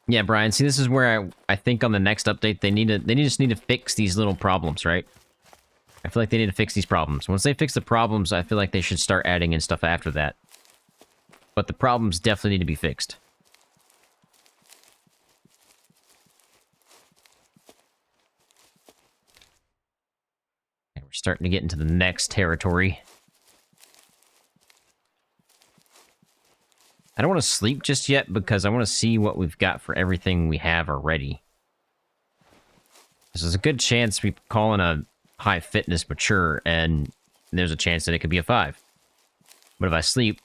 Yeah, Brian, see, this is where I think on the next update they just need to fix these little problems, right? I feel like they need to fix these problems. Once they fix the problems, I feel like they should start adding in stuff after that. But the problems definitely need to be fixed. Okay, we're starting to get into the next territory. I don't want to sleep just yet because I want to see what we've got for everything we have already. There's a good chance we call in a high fitness mature, and there's a chance that it could be a 5. But if I sleep,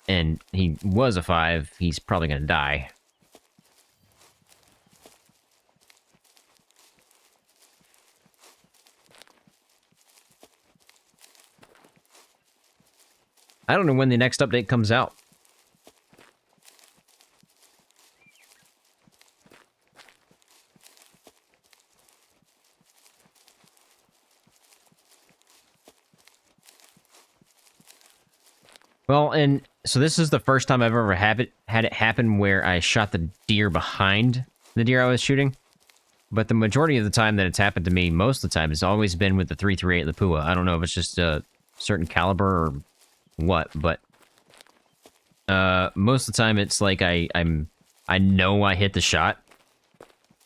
and he was a 5, he's probably going to die. I don't know when the next update comes out. Well, and so this is the first time I've ever had it happen where I shot the deer behind the deer I was shooting. But the majority of the time that it's happened to me, most of the time, has always been with the 338 Lapua. I don't know if it's just a certain caliber or what, but most of the time it's like I know I hit the shot,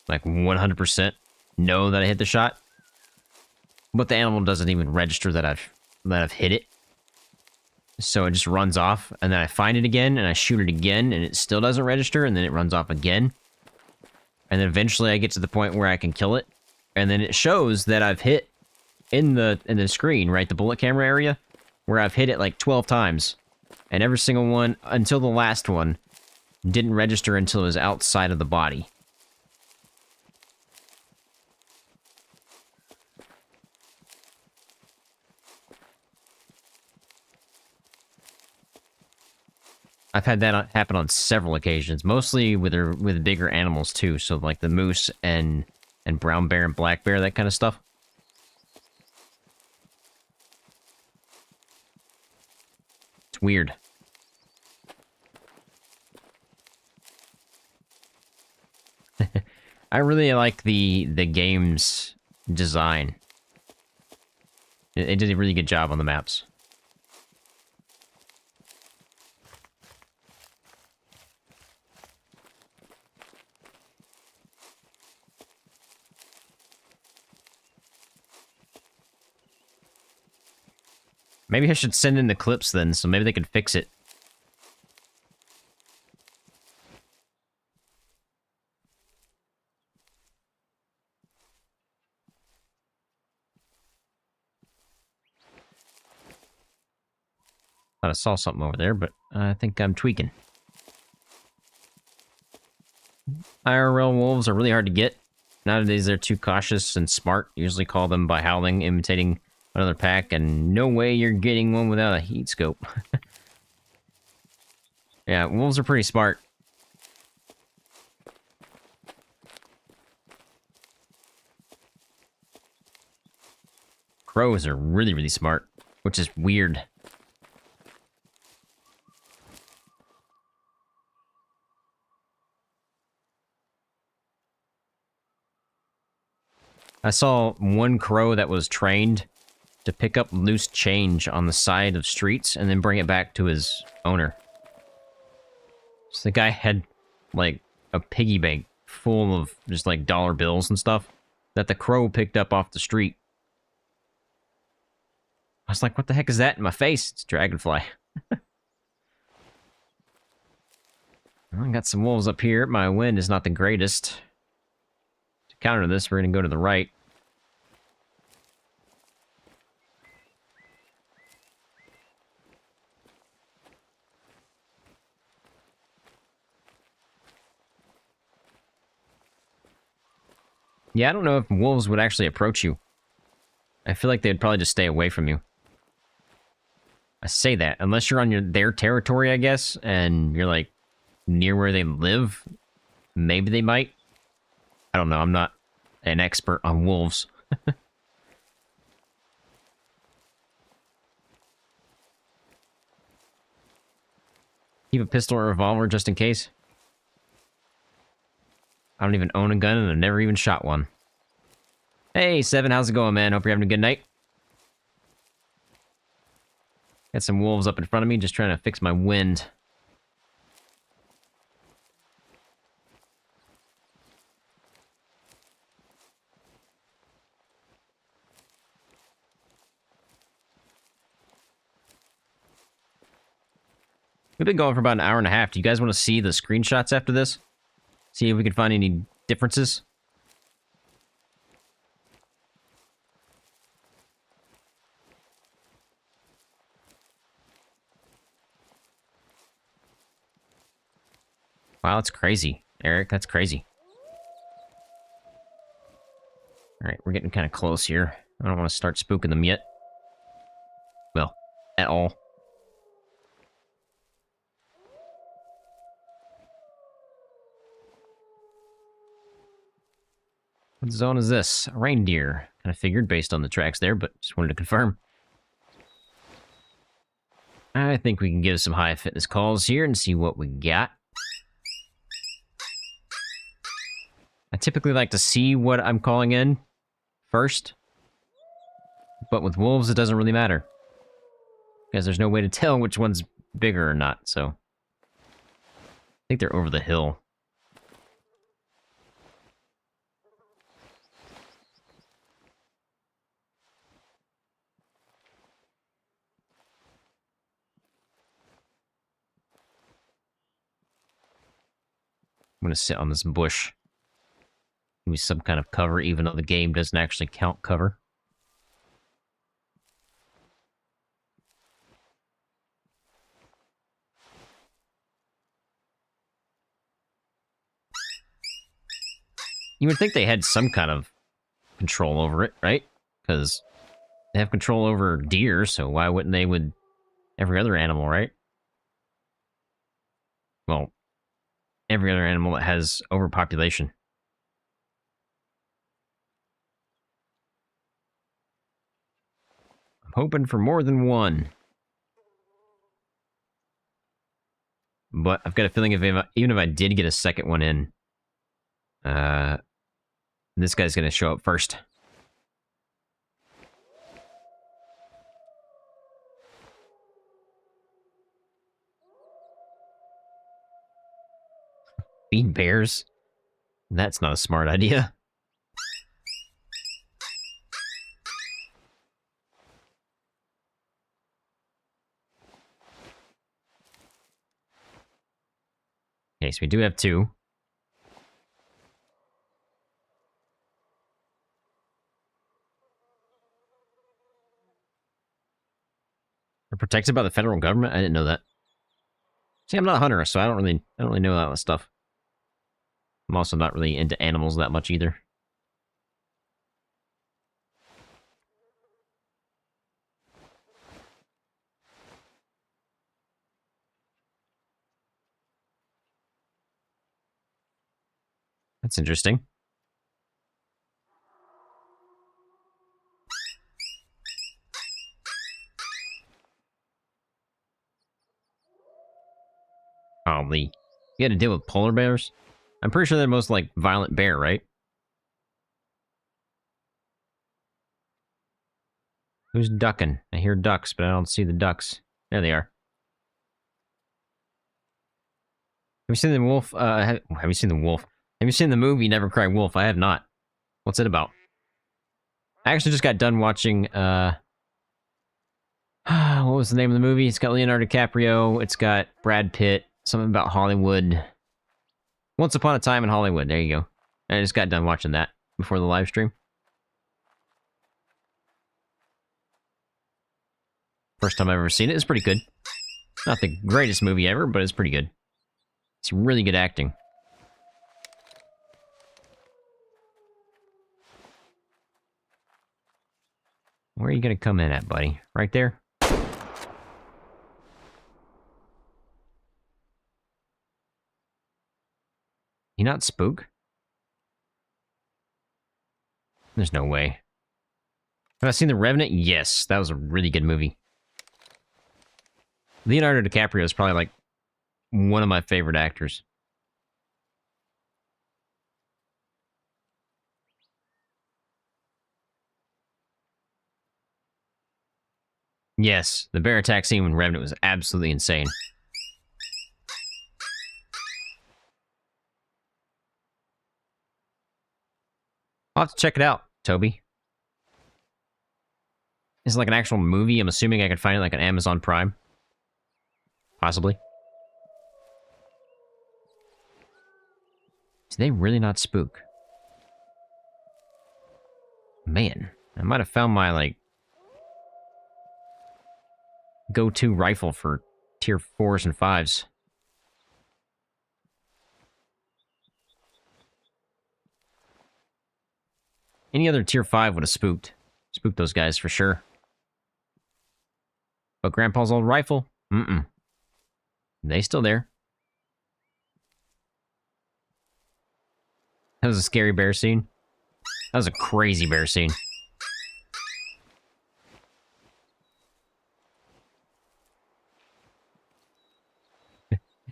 like 100% know that I hit the shot, but the animal doesn't even register that I've hit it. So it just runs off, and then I find it again, and I shoot it again, and it still doesn't register, and then it runs off again. And then eventually I get to the point where I can kill it, and then it shows that I've hit in the screen, right, the bullet camera area, where I've hit it like 12 times, and every single one, until the last one, didn't register until it was outside of the body. I've had that happen on several occasions, mostly with bigger animals too, so like the moose and brown bear and black bear, that kind of stuff. It's weird. I really like the game's design. It did a really good job on the maps. Maybe I should send in the clips then, so maybe they can fix it. Thought I saw something over there, but I think I'm tweaking. IRL wolves are really hard to get. Nowadays, they're too cautious and smart. Usually call them by howling, imitating another pack, and no way you're getting one without a heat scope. Yeah, wolves are pretty smart. Crows are really, really smart, which is weird. I saw one crow that was trained to pick up loose change on the side of streets and then bring it back to his owner. So the guy had, like, a piggy bank full of just, like, dollar bills and stuff that the crow picked up off the street. I was like, what the heck is that in my face? It's a dragonfly. Well, I got some wolves up here. My wind is not the greatest. To counter this, we're going to go to the right. Yeah, I don't know if wolves would actually approach you. I feel like they'd probably just stay away from you. I say that, unless you're on their territory, I guess, and you're, like, near where they live, maybe they might. I don't know, I'm not an expert on wolves. Keep a pistol or revolver just in case. I don't even own a gun, and I've never even shot one. Hey, Seven, how's it going, man? Hope you're having a good night. Got some wolves up in front of me, just trying to fix my wind. We've been going for about an hour and a half. Do you guys want to see the screenshots after this? See if we can find any differences? Wow, that's crazy. Eric, that's crazy. Alright, we're getting kind of close here. I don't want to start spooking them yet. Well, at all. What zone is this? A reindeer. Kind of figured based on the tracks there, but just wanted to confirm. I think we can give some high fitness calls here and see what we got. I typically like to see what I'm calling in first. But with wolves, it doesn't really matter. Because there's no way to tell which one's bigger or not, so. I think they're over the hill. I'm gonna sit on this bush. Give me some kind of cover, even though the game doesn't actually count cover. You would think they had some kind of control over it, right? Because they have control over deer, so why wouldn't they with every other animal, right? Well, every other animal that has overpopulation. I'm hoping for more than one. But I've got a feeling even if I did get a second one in, this guy's gonna show up first. Feed bears? That's not a smart idea. Okay, so we do have two. They're protected by the federal government? I didn't know that. See, I'm not a hunter, so I don't really know that stuff. I'm also not really into animals that much either. That's interesting. Probably. You had to deal with polar bears? I'm pretty sure they're the most, like, violent bear, right? Who's ducking? I hear ducks, but I don't see the ducks. There they are. Have you seen the wolf? Have you seen the wolf? Have you seen the movie Never Cry Wolf? I have not. What's it about? I actually just got done watching, what was the name of the movie? It's got Leonardo DiCaprio. It's got Brad Pitt. Something about Hollywood. Once Upon a Time in Hollywood. There you go. I just got done watching that before the live stream. First time I've ever seen it. It's pretty good. Not the greatest movie ever, but it's pretty good. It's really good acting. Where are you gonna come in at, buddy? Right there? You not spook? There's no way. Have I seen The Revenant? Yes, that was a really good movie. Leonardo DiCaprio is probably, like, one of my favorite actors. Yes, the bear attack scene in Revenant was absolutely insane. I'll have to check it out, Toby. Is it like an actual movie? I'm assuming I could find it like on Amazon Prime. Possibly. Do they really not spook? Man, I might have found my, like, go-to rifle for tier 4s and 5s. Any other tier 5 would have spooked. Spooked those guys for sure. But Grandpa's old rifle? Mm-mm. They still there. That was a scary bear scene. That was a crazy bear scene.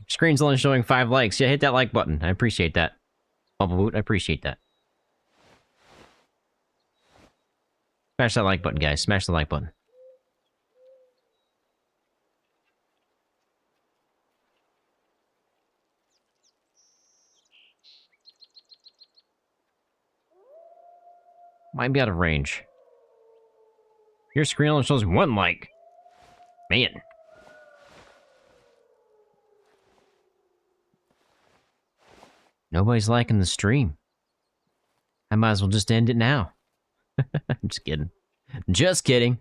Screen's only showing 5 likes. Yeah, hit that like button. I appreciate that. Bumblewoot, I appreciate that. Smash that like button, guys. Smash the like button. Might be out of range. Your screen only shows 1 like. Man. Nobody's liking the stream. I might as well just end it now. I'm just kidding. Just kidding.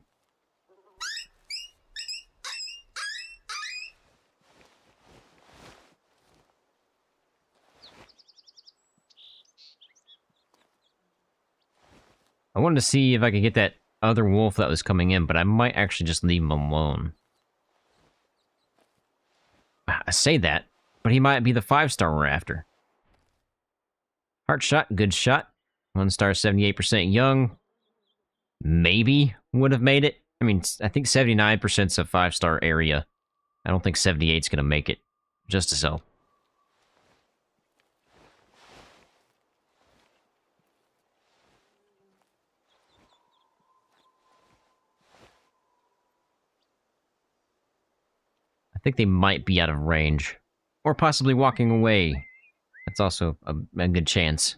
I wanted to see if I could get that other wolf that was coming in, but I might actually just leave him alone. I say that, but he might be the 5-star we're after. Heart shot, good shot. 1 star, 78% young. Maybe would have made it. I mean, I think 79%'s a 5-star area. I don't think 78's gonna make it. Just to sell. I think they might be out of range. Or possibly walking away. That's also a good chance.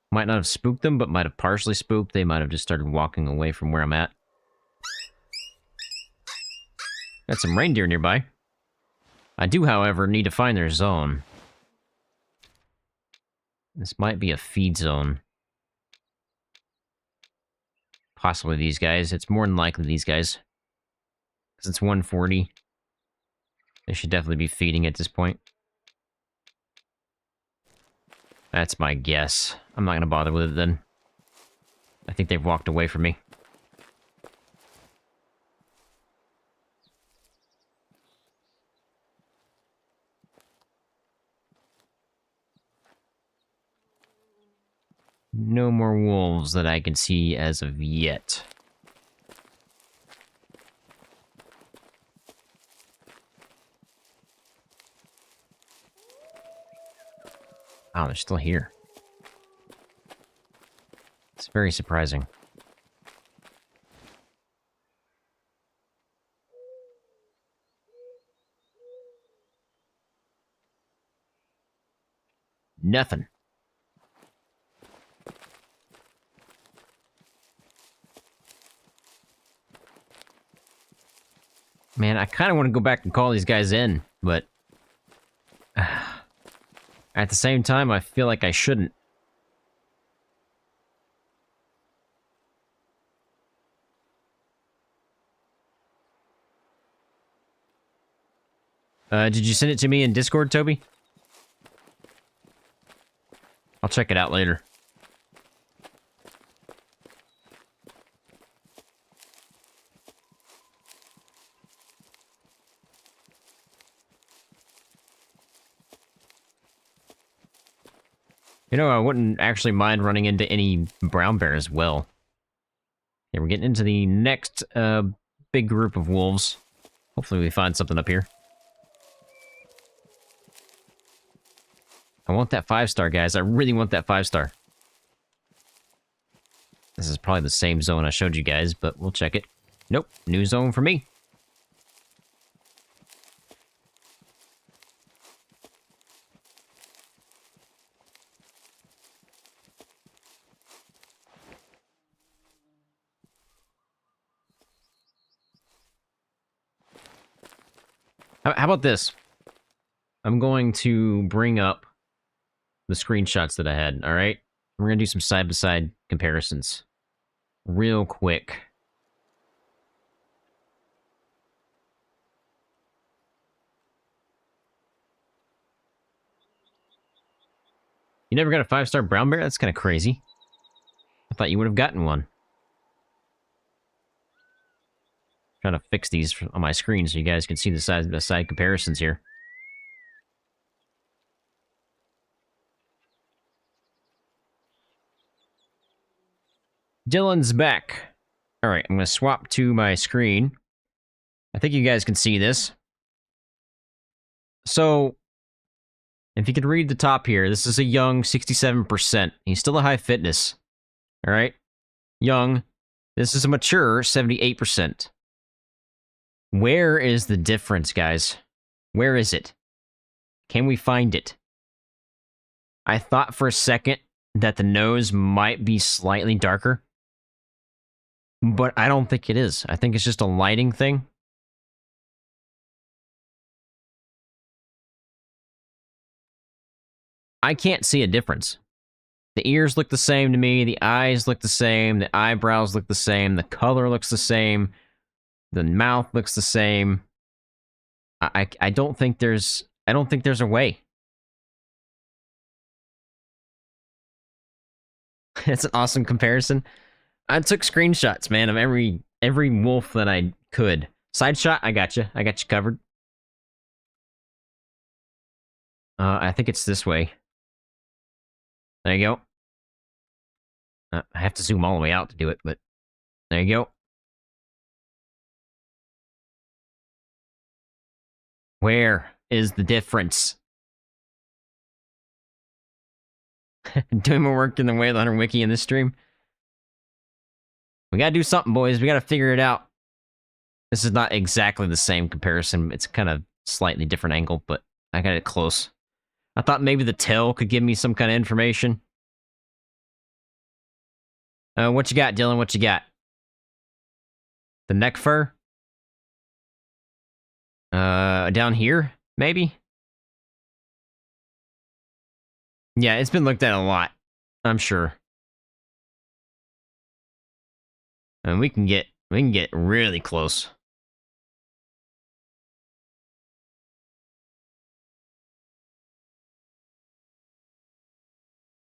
Might not have spooked them, but might have partially spooked. They might have just started walking away from where I'm at. Got some reindeer nearby. I do, however, need to find their zone. This might be a feed zone. Possibly these guys. It's more than likely these guys. Because it's 140. They should definitely be feeding at this point. That's my guess. I'm not going to bother with it then. I think they've walked away from me. No more wolves that I can see as of yet. Oh, they're still here. It's very surprising. Nothing. Man, I kind of want to go back and call these guys in, but at the same time, I feel like I shouldn't. Did you send it to me in Discord, Toby? I'll check it out later. You know, I wouldn't actually mind running into any brown bear as well. Yeah, we're getting into the next big group of wolves. Hopefully we find something up here. I want that 5-star, guys. I really want that 5-star. This is probably the same zone I showed you guys, but we'll check it. Nope, new zone for me. How about this? I'm going to bring up the screenshots that I had, all right? We're going to do some side-by-side comparisons. Real quick. You never got a 5-star brown bear? That's kind of crazy. I thought you would have gotten one. Trying to fix these on my screen so you guys can see the side-by-side comparisons here. Dylan's back. All right, I'm going to swap to my screen. I think you guys can see this. So, if you could read the top here, this is a young 67%. He's still a high fitness. All right? Young. This is a mature 78%. Where is the difference, guys? Where is it? Can we find it? I thought for a second that the nose might be slightly darker. But I don't think it is. I think it's just a lighting thing. I can't see a difference. The ears look the same to me. The eyes look the same. The eyebrows look the same. The color looks the same. The mouth looks the same. I don't think there's a way. It's an awesome comparison. I took screenshots, man, of every wolf that I could. Side shot, I got you. I got you covered. I think it's this way. There you go. I have to zoom all the way out to do it, but there you go. Where is the difference? Doing more work in the Whale Hunter Wiki in this stream. We gotta do something, boys. We gotta figure it out. This is not exactly the same comparison. It's kind of slightly different angle, but I got it close. I thought maybe the tail could give me some kind of information. What you got, Dylan? What you got? The neck fur? Down here, maybe? Yeah, it's been looked at a lot. I'm sure. And we can get really close.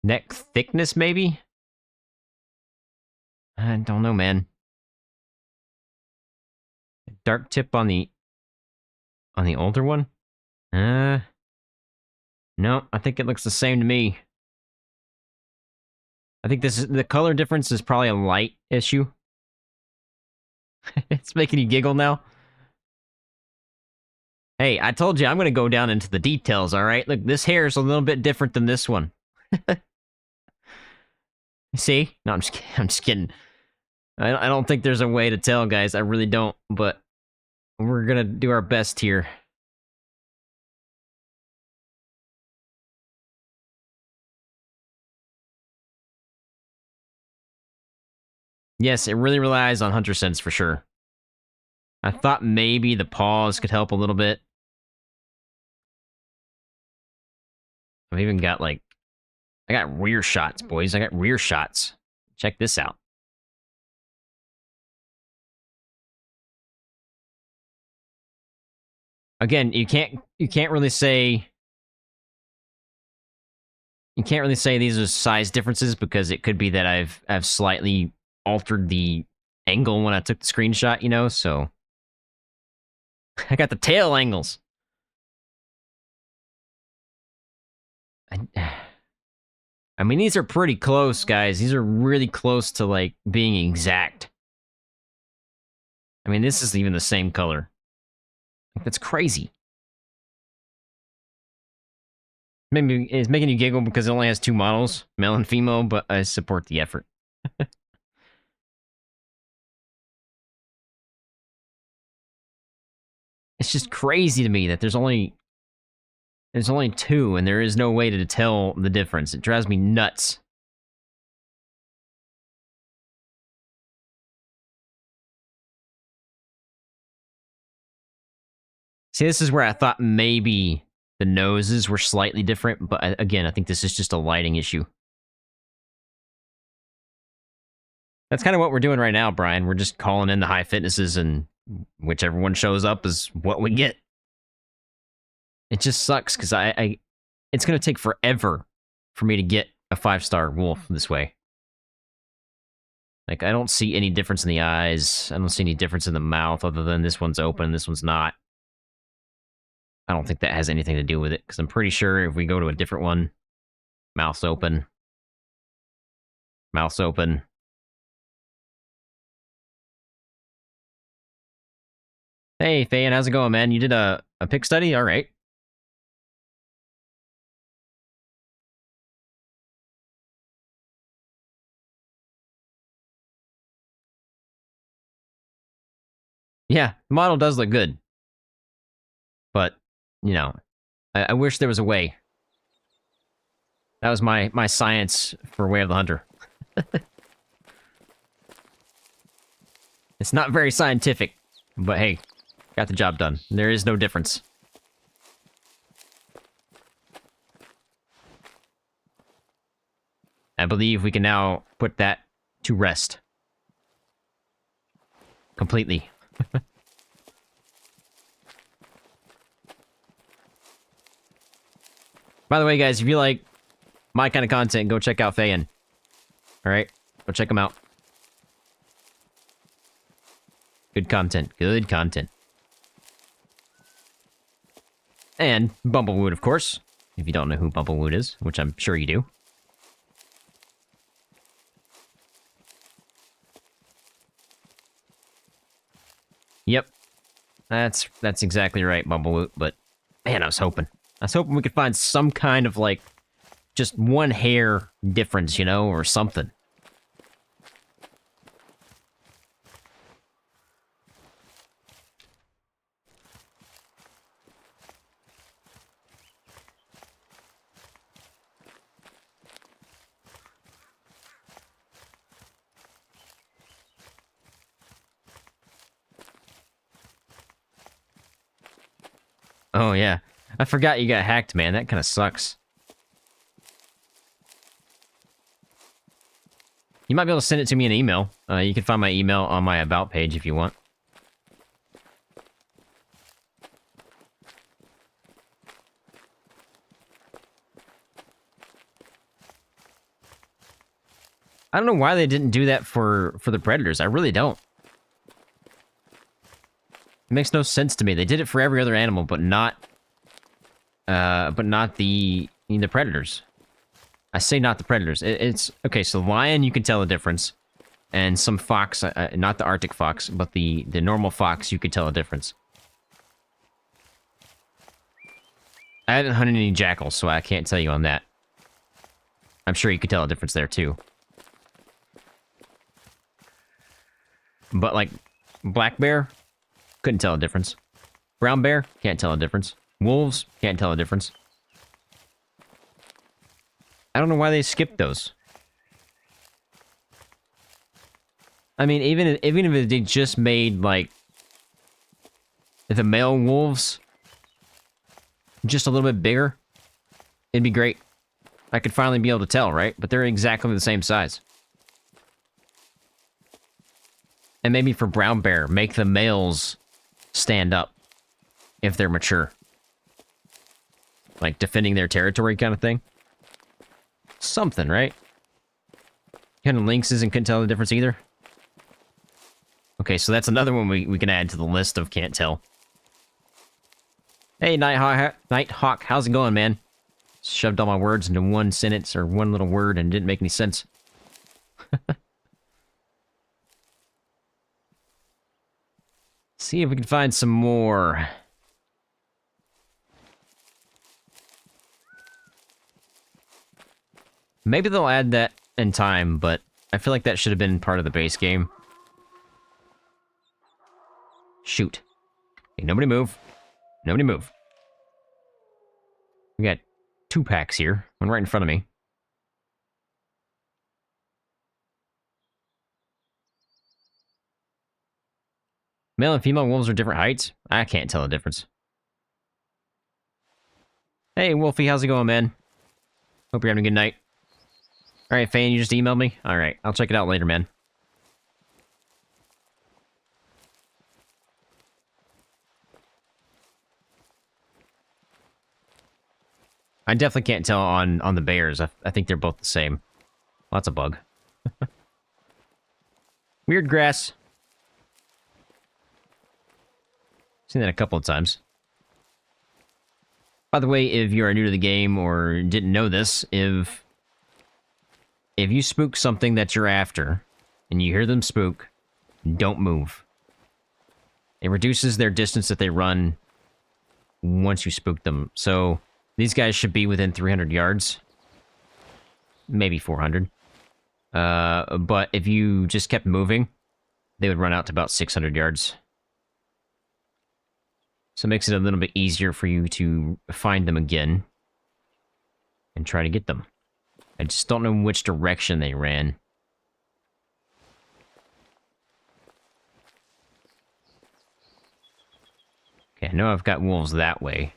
Neck thickness, maybe? I don't know, man. Dark tip on the older one? No, I think it looks the same to me. I think the color difference is probably a light issue. It's making you giggle now. Hey, I told you I'm gonna go down into the details, alright? Look, this hair is a little bit different than this one. See? No, I'm just kidding. I'm just kidding. I don't think there's a way to tell, guys. I really don't, but we're gonna do our best here. Yes, it really relies on hunter sense for sure. I thought maybe the paws could help a little bit. I've even got, like... I got rear shots, boys. I got rear shots. Check this out. Again, you can't really say... You can't really say these are size differences because it could be that I've slightly altered the angle when I took the screenshot, you know, so... I got the tail angles. I mean, these are pretty close, guys. These are really close to, like, being exact. I mean, this is even the same color. Like, that's crazy. Maybe it's making you giggle because it only has 2 models, male and female, but I support the effort. It's just crazy to me that there's only 2 and there is no way to tell the difference. It drives me nuts. See, this is where I thought maybe the noses were slightly different, but again, I think this is just a lighting issue. That's kind of what we're doing right now, Brian. We're just calling in the high fitnesses, and whichever one shows up is what we get. It just sucks, because it's going to take forever for me to get a 5-star wolf this way. Like, I don't see any difference in the eyes. I don't see any difference in the mouth, other than this one's open, this one's not. I don't think that has anything to do with it, because I'm pretty sure if we go to a different one, mouth's open. Mouth's open. Hey, Fayan, how's it going, man? You did a pick study? All right. Yeah, the model does look good. But, you know, I wish there was a way. That was my science for Way of the Hunter. It's not very scientific, but hey, got the job done. There is no difference. I believe we can now put that to rest. Completely. By the way, guys, if you like my kind of content, go check out Fayan. Alright? Go check him out. Good content. Good content. And Bumblewoot, of course. If you don't know who Bumblewoot is, which I'm sure you do. Yep. That's exactly right, Bumblewoot, but man, I was hoping we could find some kind of, like, just one hair difference, you know, or something. Oh, yeah. I forgot you got hacked, man. That kind of sucks. You might be able to send it to me in an email. You can find my email on my About page if you want. I don't know why they didn't do that for the Predators. I really don't. It makes no sense to me. They did it for every other animal, but not the Predators. I say not the Predators. It's okay. So lion, you can tell the difference, and some fox, not the Arctic fox, but the normal fox, you could tell a difference. I haven't hunted any jackals, so I can't tell you on that. I'm sure you could tell a difference there, too. But, like, black bear, couldn't tell a difference. Brown bear, can't tell a difference. Wolves, can't tell a difference. I don't know why they skipped those. I mean, even if they just made, like, the male wolves just a little bit bigger, it'd be great. I could finally be able to tell, right? But they're exactly the same size. And maybe for brown bear, make the males stand up if they're mature. Like defending their territory kind of thing. Something, right? Kind of lynxes and couldn't tell the difference either. Okay, so that's another one we can add to the list of can't tell. Hey, Nighthawk, how's it going, man? Shoved all my words into one sentence or one little word and didn't make any sense. See if we can find some more. Maybe they'll add that in time, but I feel like that should have been part of the base game. Shoot. Hey, nobody move. Nobody move. We got 2 packs here. One right in front of me. Male and female wolves are different heights? I can't tell the difference. Hey, Wolfie, how's it going, man? Hope you're having a good night. Alright, Fan, you just emailed me? Alright, I'll check it out later, man. I definitely can't tell on the bears. I think they're both the same. Well, that's a bug. Weird grass. Seen that a couple of times. By the way, if you are new to the game or didn't know this, if you spook something that you're after, and you hear them spook, don't move. It reduces their distance that they run once you spook them. So, these guys should be within 300 yards. Maybe 400. But if you just kept moving, they would run out to about 600 yards. So it makes it a little bit easier for you to find them again and try to get them. I just don't know which direction they ran. Okay, I know I've got wolves that way.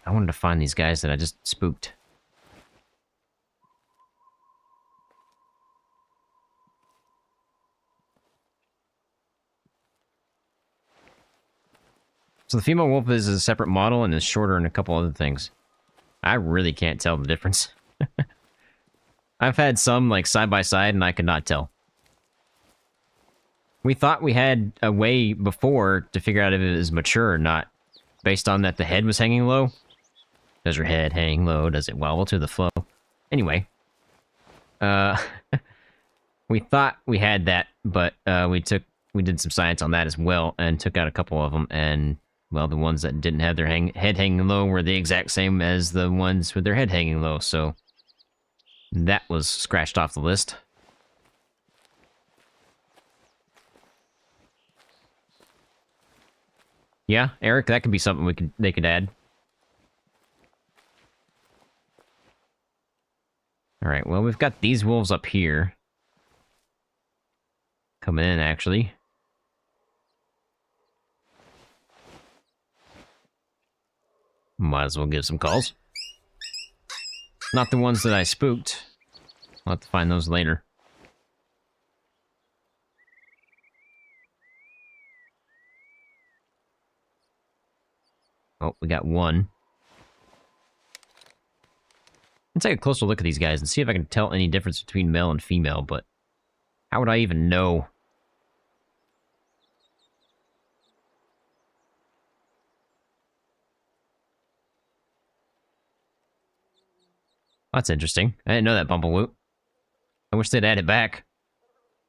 I wanted to find these guys that I just spooked. So the female wolf is a separate model and is shorter in a couple other things. I really can't tell the difference. I've had some, like, side by side, and I could not tell. We thought we had a way before to figure out if it was mature or not, based on that the head was hanging low. Does your head hang low? Does it wobble to the flow? Anyway. We thought we had that, but we did some science on that as well, and took out a couple of them, and... well, the ones that didn't have their head hanging low were the exact same as the ones with their head hanging low, so that was scratched off the list. Yeah, Eric, that could be something they could add. All right, well, we've got these wolves up here. Coming in, actually. Might as well give some calls. Not the ones that I spooked. I'll have to find those later. Oh, we got one. Let's take a closer look at these guys and see if I can tell any difference between male and female, but how would I even know? That's interesting. I didn't know that, Bumblewoot. I wish they'd add it back.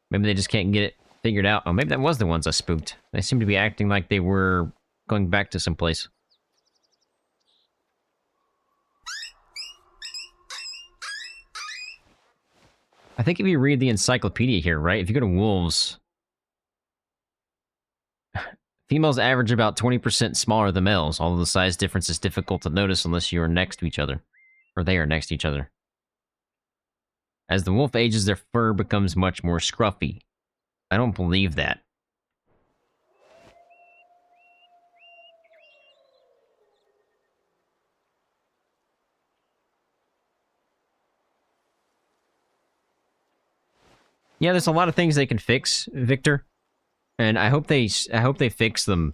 Maybe they just can't get it figured out. Oh, maybe that was the ones I spooked. They seem to be acting like they were going back to some place. I think if you read the encyclopedia here, right? If you go to wolves, females average about 20% smaller than males, although the size difference is difficult to notice unless you are next to each other. Or they are next to each other. As the wolf ages, their fur becomes much more scruffy. I don't believe that. Yeah, there's a lot of things they can fix, Victor, and I hope they fix them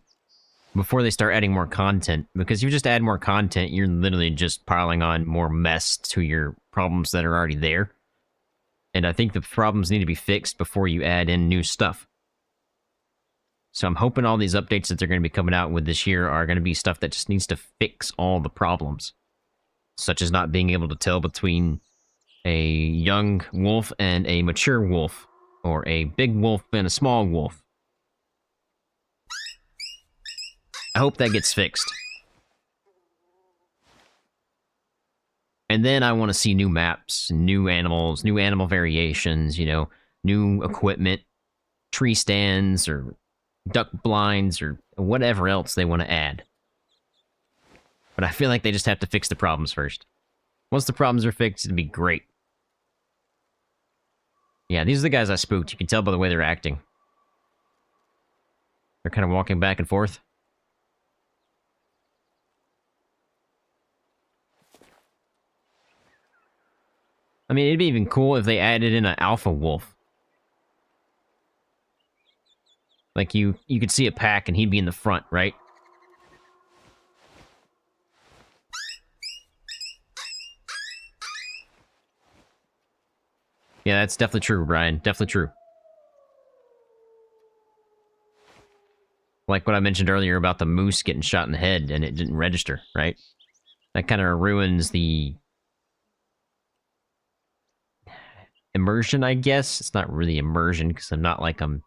before they start adding more content. Because if you just add more content, you're literally just piling on more mess to your problems that are already there. And I think the problems need to be fixed before you add in new stuff. So I'm hoping all these updates that they're going to be coming out with this year are going to be stuff that just needs to fix all the problems, such as not being able to tell between a young wolf and a mature wolf, or a big wolf and a small wolf. I hope that gets fixed. And then I want to see new maps, new animals, new animal variations, you know, new equipment, tree stands, or duck blinds, or whatever else they want to add. But I feel like they just have to fix the problems first. Once the problems are fixed, it'd be great. Yeah, these are the guys I spooked. You can tell by the way they're acting. They're kind of walking back and forth. I mean, it'd be even cool if they added in an alpha wolf. Like, you could see a pack and he'd be in the front, right? Yeah, that's definitely true, Brian. Definitely true. Like what I mentioned earlier about the moose getting shot in the head and it didn't register, right? That kind of ruins the immersion, I guess. It's not really immersion, because I'm not like I'm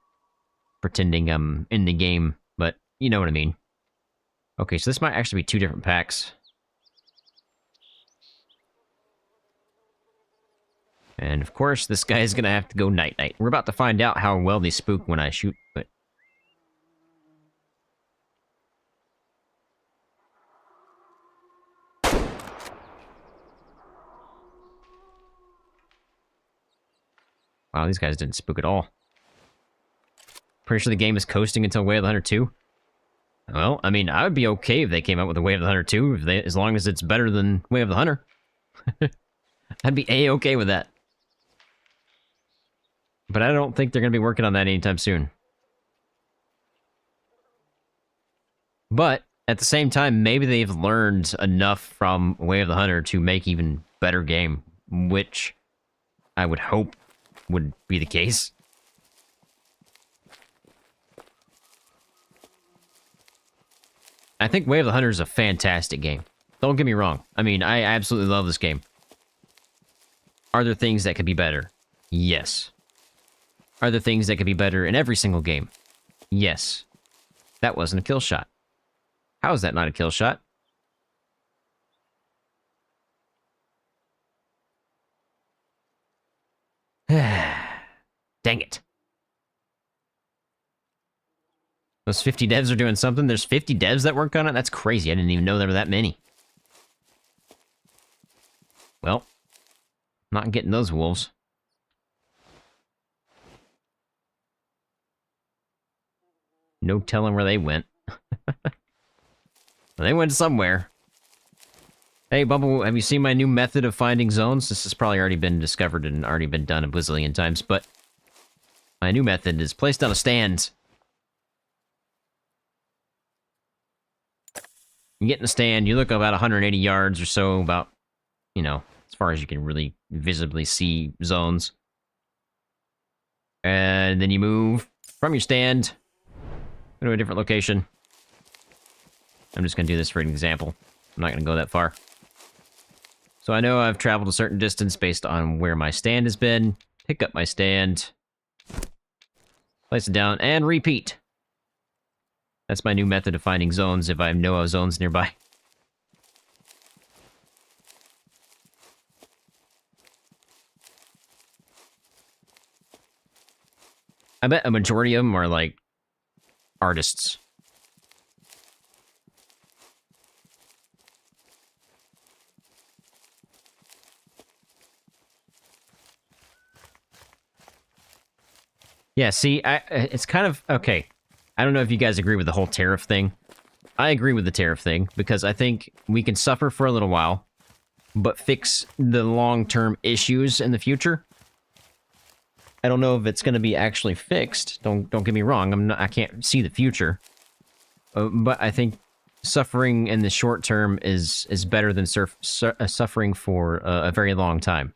pretending I'm in the game, but you know what I mean. Okay, so this might actually be two different packs. And of course, this guy is gonna have to go night-night. We're about to find out how well they spook when I shoot, but... Wow, these guys didn't spook at all. Pretty sure the game is coasting until Way of the Hunter 2. Well, I mean, I would be okay if they came out with a Way of the Hunter 2, as long as it's better than Way of the Hunter. I'd be A-okay with that. But I don't think they're going to be working on that anytime soon. But, at the same time, maybe they've learned enough from Way of the Hunter to make even better game, which I would hope would be the case. I think Way of the Hunter is a fantastic game. Don't get me wrong. I mean, I absolutely love this game. Are there things that could be better? Yes. Are there things that could be better in every single game? Yes. That wasn't a kill shot. How is that not a kill shot? Dang it. Those 50 devs are doing something? There's 50 devs that work on it? That's crazy. I didn't even know there were that many. Well, not getting those wolves. No telling where they went. They went somewhere. Hey, Bumblewoot, have you seen my new method of finding zones? This has probably already been discovered and already been done a bazillion times, but my new method is placed on a stand. You get in the stand, you look about 180 yards or so, about, you know, as far as you can really visibly see zones. And then you move from your stand, go to a different location. I'm just going to do this for an example. I'm not going to go that far. So I know I've traveled a certain distance based on where my stand has been. Pick up my stand. Place it down, and repeat. That's my new method of finding zones if I know of zones nearby. I bet a majority of them are, like, artists. Yeah, see, it's kind of... Okay, I don't know if you guys agree with the whole tariff thing. I agree with the tariff thing, because I think we can suffer for a little while, but fix the long-term issues in the future. I don't know if it's going to be actually fixed. Don't get me wrong. I can't see the future, but I think suffering in the short term is better than suffering for a very long time.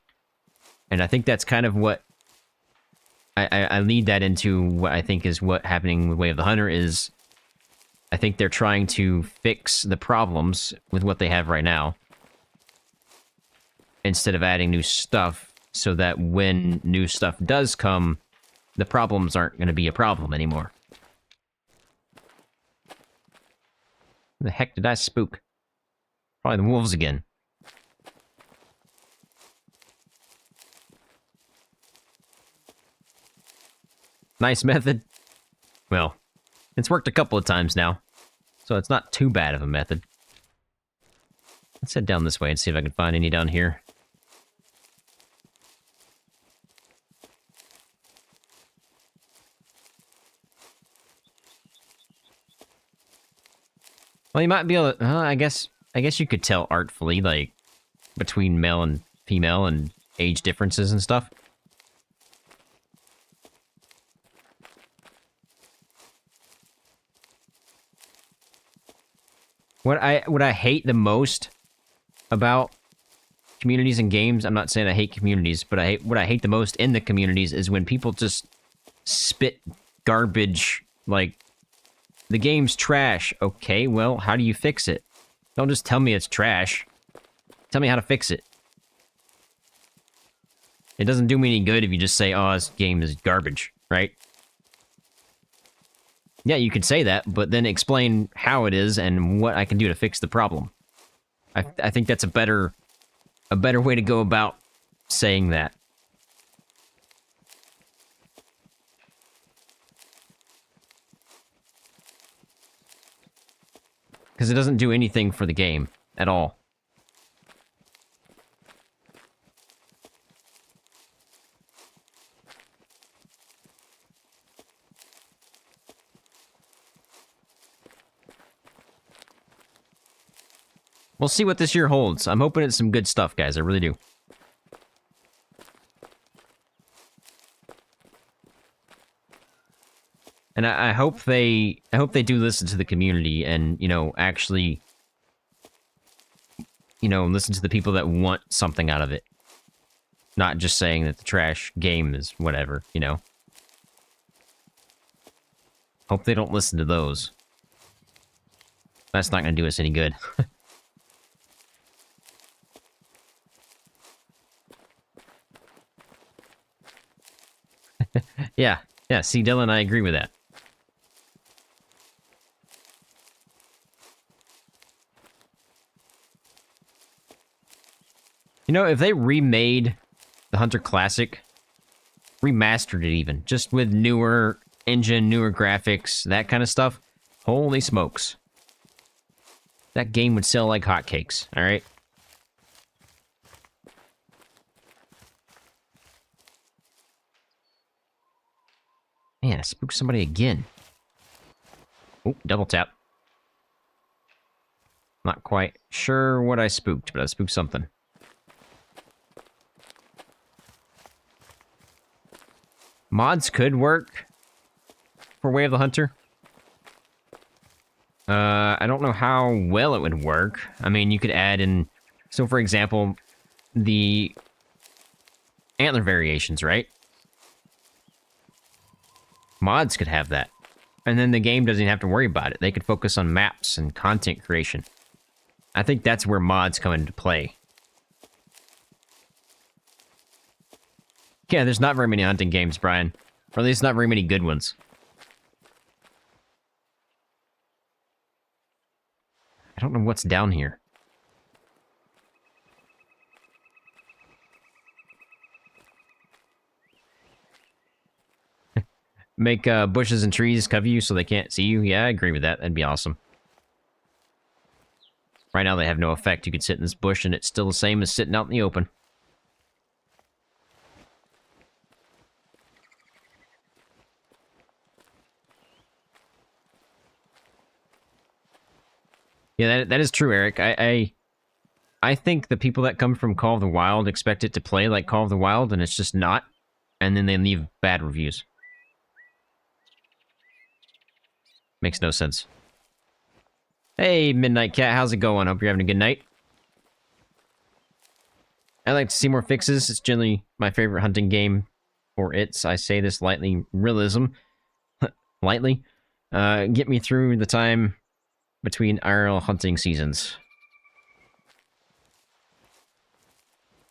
And I think that's kind of what I lead that into. What I think is what happening with Way of the Hunter is. I think they're trying to fix the problems with what they have right now, instead of adding new stuff, so that when new stuff does come, the problems aren't going to be a problem anymore. The heck did I spook? Probably the wolves again. Nice method. Well, it's worked a couple of times now, so it's not too bad of a method. Let's head down this way and see if I can find any down here. Well, you might be able to... I guess you could tell artfully, like, between male and female and age differences and stuff. What I hate the most about communities and games, I'm not saying I hate communities, but what I hate the most in the communities is when people just spit garbage, like, the game's trash. Okay, well, how do you fix it? Don't just tell me it's trash. Tell me how to fix it. It doesn't do me any good if you just say, oh, this game is garbage, right? Yeah, you could say that, but then explain how it is and what I can do to fix the problem. I think that's a better way to go about saying that. Because it doesn't do anything for the game at all. We'll see what this year holds. I'm hoping it's some good stuff, guys. I really do. And I hope they do listen to the community and, you know, actually, you know, listen to the people that want something out of it. Not just saying that the trash game is whatever, you know. Hope they don't listen to those. That's not going to do us any good. Yeah, see, Dylan, I agree with that. You know, if they remade the Hunter Classic, remastered it even, just with newer engine, newer graphics, that kind of stuff, holy smokes. That game would sell like hotcakes, alright? Man, I spooked somebody again. Oh, double tap. Not quite sure what I spooked, but I spooked something. Mods could work for Way of the Hunter. I don't know how well it would work. I mean, you could add in... So, for example, the antler variations, right? Mods could have that. And then the game doesn't have to worry about it. They could focus on maps and content creation. I think that's where mods come into play. Yeah, there's not very many hunting games, Brian. Or at least not very many good ones. I don't know what's down here. Make bushes and trees cover you so they can't see you. Yeah, I agree with that. That'd be awesome. Right now they have no effect. You could sit in this bush and it's still the same as sitting out in the open. Yeah, that is true, Eric. I think the people that come from Call of the Wild expect it to play like Call of the Wild, and it's just not. And then they leave bad reviews. Makes no sense. Hey, Midnight Cat, how's it going? Hope you're having a good night. I like to see more fixes. It's generally my favorite hunting game for its, I say this lightly, realism. Lightly. Get me through the time between IRL hunting seasons.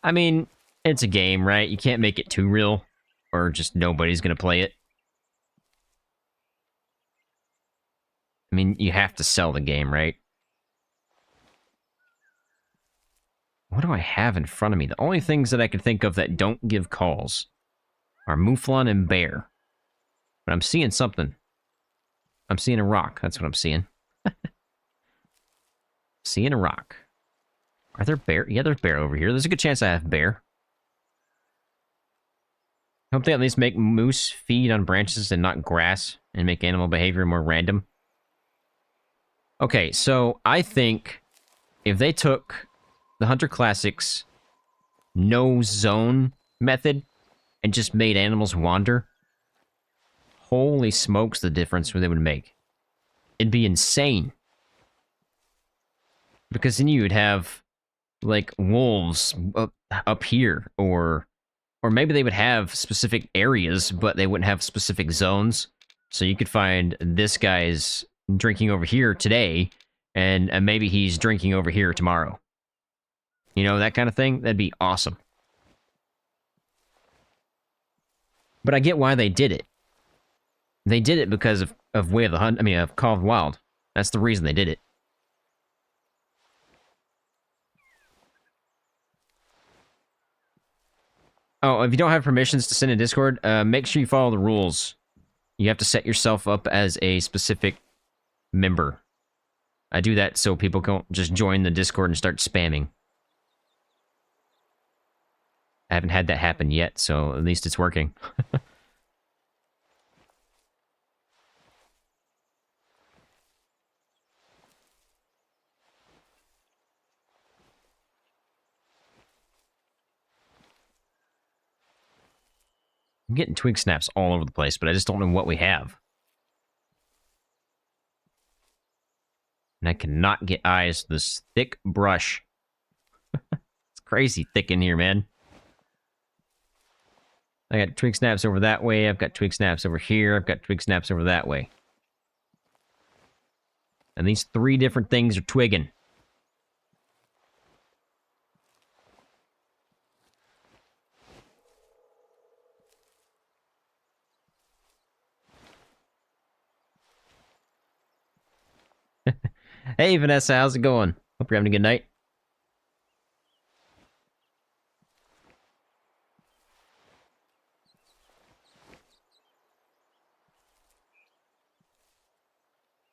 I mean, it's a game, right? You can't make it too real, or just nobody's gonna play it. I mean, you have to sell the game, right? What do I have in front of me? The only things that I can think of that don't give calls are Mouflon and Bear. But I'm seeing something. I'm seeing a rock. That's what I'm seeing. Seeing a rock. Are there bear? Yeah, there's bear over here. There's a good chance I have bear. Hope they at least make moose feed on branches and not grass and make animal behavior more random. Okay, so I think if they took the Hunter Classics no zone method and just made animals wander, holy smokes the difference they would make. It'd be insane. Because then you would have, like, wolves up here, or maybe they would have specific areas, but they wouldn't have specific zones. So you could find this guy's drinking over here today, and maybe he's drinking over here tomorrow. You know, that kind of thing? That'd be awesome. But I get why they did it. They did it because of Way of the Hunt, I mean, of Call of the Wild. That's the reason they did it. Oh, if you don't have permissions to send in Discord, make sure you follow the rules. You have to set yourself up as a specific member. I do that so people don't just join the Discord and start spamming. I haven't had that happen yet, so at least it's working. I'm getting twig snaps all over the place, but I just don't know what we have. And I cannot get eyes to this thick brush. It's crazy thick in here, man. I got twig snaps over that way. I've got twig snaps over here. I've got twig snaps over that way. And these three different things are twigging. Hey, Vanessa, how's it going? Hope you're having a good night.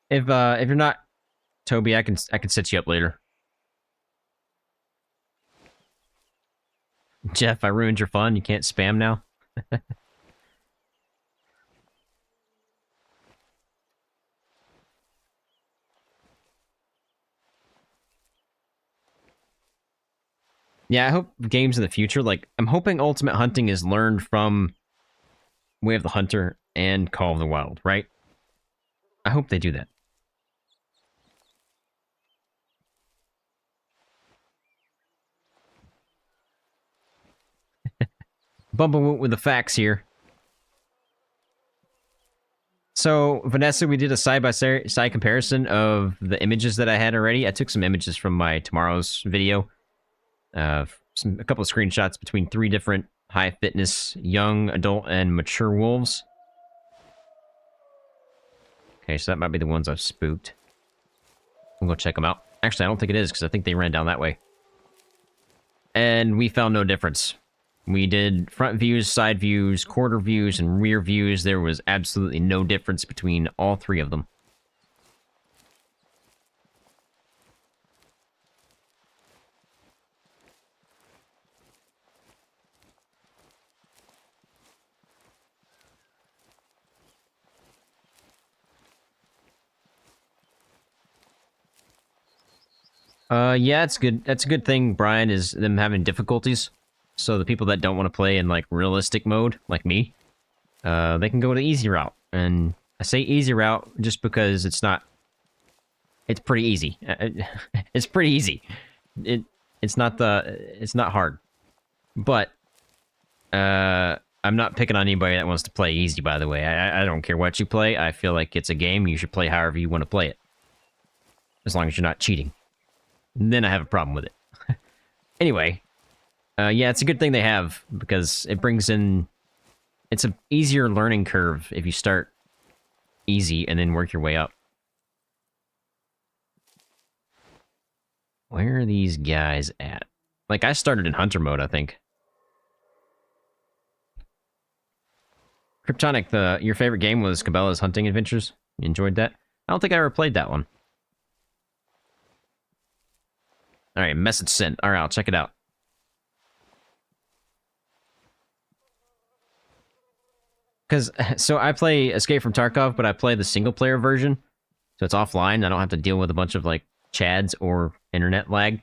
If you're not Toby, I can set you up later. Jeff, I ruined your fun. You can't spam now. Yeah, I hope games in the future, like, I'm hoping Ultimate Hunting is learned from Way of the Hunter and Call of the Wild, right? I hope they do that. Bumblewoot with the facts here. So, Vanessa, we did a side-by-side comparison of the images that I had already. I took some images from my tomorrow's video. A couple of screenshots between 3 different high-fitness, young, adult, and mature wolves. Okay, so that might be the ones I've spooked. We'll go check them out. Actually, I don't think it is, because I think they ran down that way. And we found no difference We did front views, side views, quarter views, and rear views. There was absolutely no difference between all three of them. Yeah, it's good. That's a good thing, Brian, is them having difficulties. So the people that don't want to play in, like, realistic mode, like me, they can go the easy route. And I say easy route just because it's not... It's pretty easy. It's pretty easy. It's not hard. But, I'm not picking on anybody that wants to play easy, by the way. I don't care what you play. I feel like it's a game. You should play however you want to play it. As long as you're not cheating. Then I have a problem with it. Anyway, yeah, it's a good thing they have, because it brings in... It's an easier learning curve if you start easy and then work your way up. Where are these guys at? Like, I started in hunter mode, I think. Kryptonic, your favorite game was Cabela's Hunting Adventures? You enjoyed that? I don't think I ever played that one. Alright, message sent. Alright, I'll check it out. Because, so I play Escape from Tarkov, but I play the single-player version. So it's offline. I don't have to deal with a bunch of, like, chads or internet lag.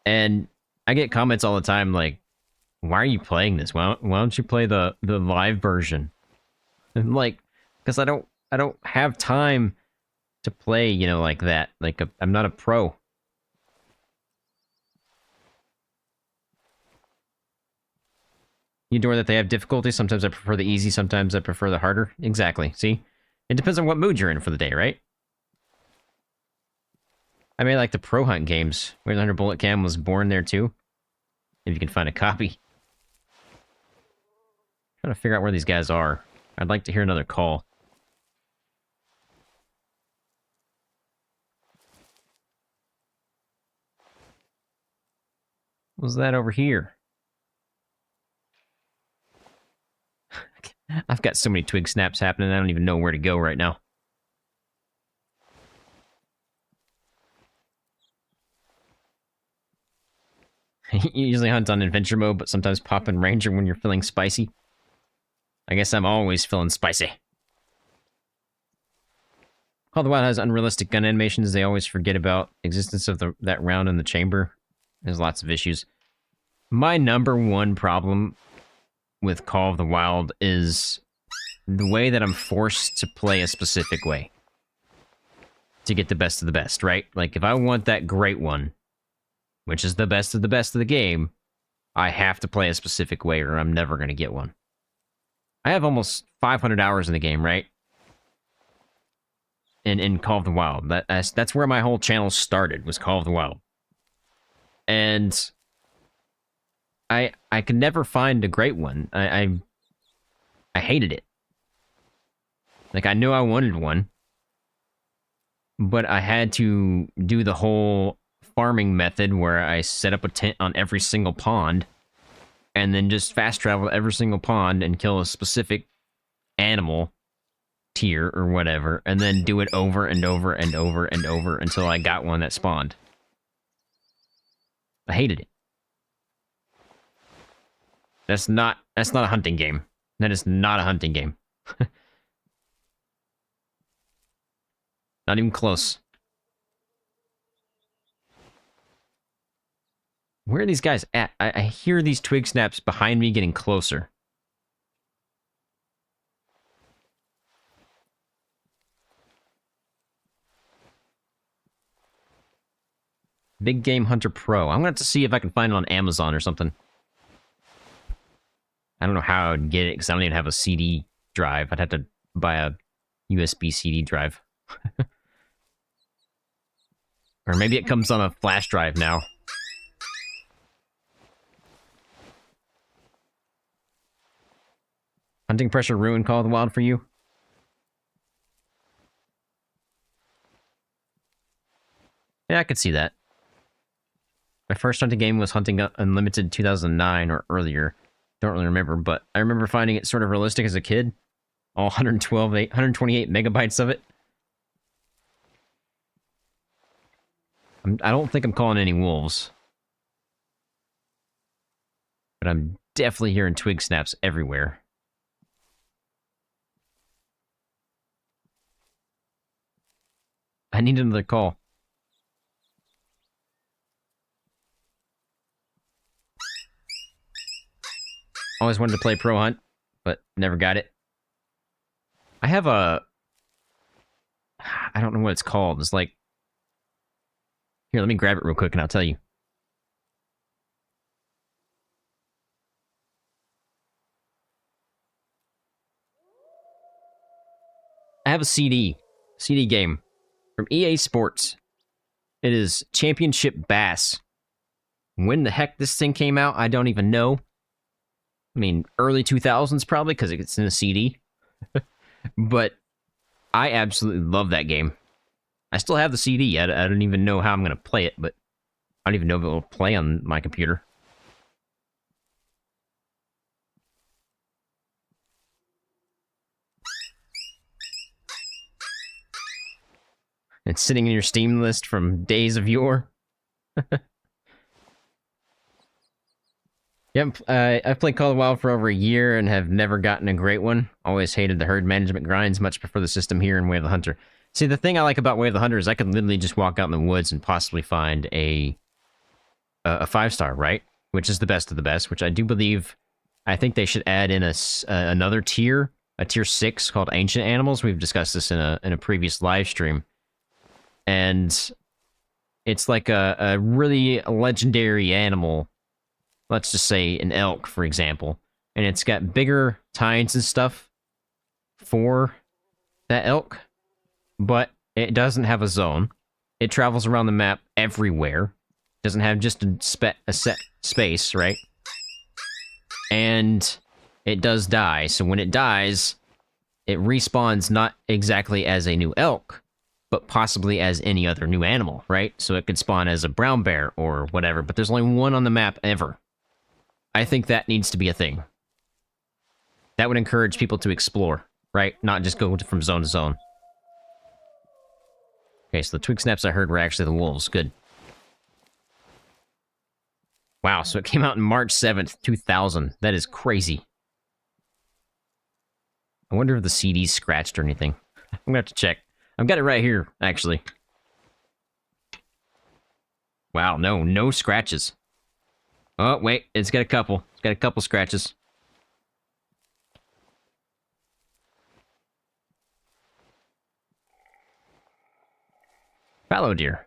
And I get comments all the time, like, why are you playing this? Why don't you play the live version? And I'm like, because I don't have time to play, you know, like that. Like, I'm not a pro. You adore that they have difficulty. Sometimes I prefer the easy, sometimes I prefer the harder. Exactly, see? It depends on what mood you're in for the day, right? I may like the pro hunt games. Where the 100 Bullet Cam was born there too. If you can find a copy. Trying to figure out where these guys are. I'd like to hear another call. What was that over here? I've got so many twig snaps happening, I don't even know where to go right now. You usually hunt on adventure mode, but sometimes pop in ranger when you're feeling spicy. I guess I'm always feeling spicy. Call of the Wild has unrealistic gun animations. They always forget about existence of that round in the chamber. There's lots of issues. My number one problem with Call of the Wild is the way that I'm forced to play a specific way to get the best of the best, right? Like, if I want that great one, which is the best of the game, I have to play a specific way or I'm never going to get one. I have almost 500 hours in the game, right? In Call of the Wild. That's where my whole channel started, was Call of the Wild. And I could never find a great one. I hated it. Like, I knew I wanted one, but I had to do the whole farming method where I set up a tent on every single pond and then just fast travel every single pond and kill a specific animal tier or whatever, and then do it over and over and over and over until I got one that spawned. I hated it. That's not a hunting game. That is not a hunting game. Not even close. Where are these guys at? I hear these twig snaps behind me getting closer. Big Game Hunter Pro. I'm gonna have to see if I can find it on Amazon or something. I don't know how I would get it, because I don't even have a CD drive. I'd have to buy a USB CD drive. Or maybe it comes on a flash drive now. Hunting pressure ruined Call of the Wild for you? Yeah, I could see that. My first hunting game was Hunting Unlimited 2009 or earlier. Don't really remember, but I remember finding it sort of realistic as a kid. All 128 megabytes of it. I don't think I'm calling any wolves. But I'm definitely hearing twig snaps everywhere. I need another call. Always wanted to play Pro Hunt, but never got it. I have a... I don't know what it's called. It's like... Here, let me grab it real quick and I'll tell you. I have a CD game from EA Sports. It is Championship Bass. When the heck this thing came out, I don't even know. I mean, early 2000s probably, because it's in a CD. But I absolutely love that game. I still have the CD. I don't even know how I'm going to play it, but I don't even know if it will play on my computer. It's sitting in your Steam list from days of yore. Yep, I've played Call of the Wild for over a year and have never gotten a great one. Always hated the herd management grinds, much prefer the system here in Way of the Hunter. See, the thing I like about Way of the Hunter is I could literally just walk out in the woods and possibly find a 5-star, right? Which is the best of the best, which I do believe... I think they should add in another tier, a tier 6 called Ancient Animals. We've discussed this in a previous live stream. And it's like a really legendary animal. Let's just say an elk, for example. And it's got bigger tines and stuff for that elk. But it doesn't have a zone. It travels around the map everywhere. Doesn't have just a set space, right? And it does die. So when it dies, it respawns not exactly as a new elk, but possibly as any other new animal, right? So it could spawn as a brown bear or whatever, but there's only one on the map ever. I think that needs to be a thing. That would encourage people to explore, right? Not just go from zone to zone. Okay, so the twig snaps I heard were actually the wolves. Good. Wow, so it came out on March 7th, 2000. That is crazy. I wonder if the CD's scratched or anything. I'm gonna have to check. I've got it right here, actually. Wow, no scratches. Oh, wait, it's got a couple. It's got a couple scratches. Fallow deer.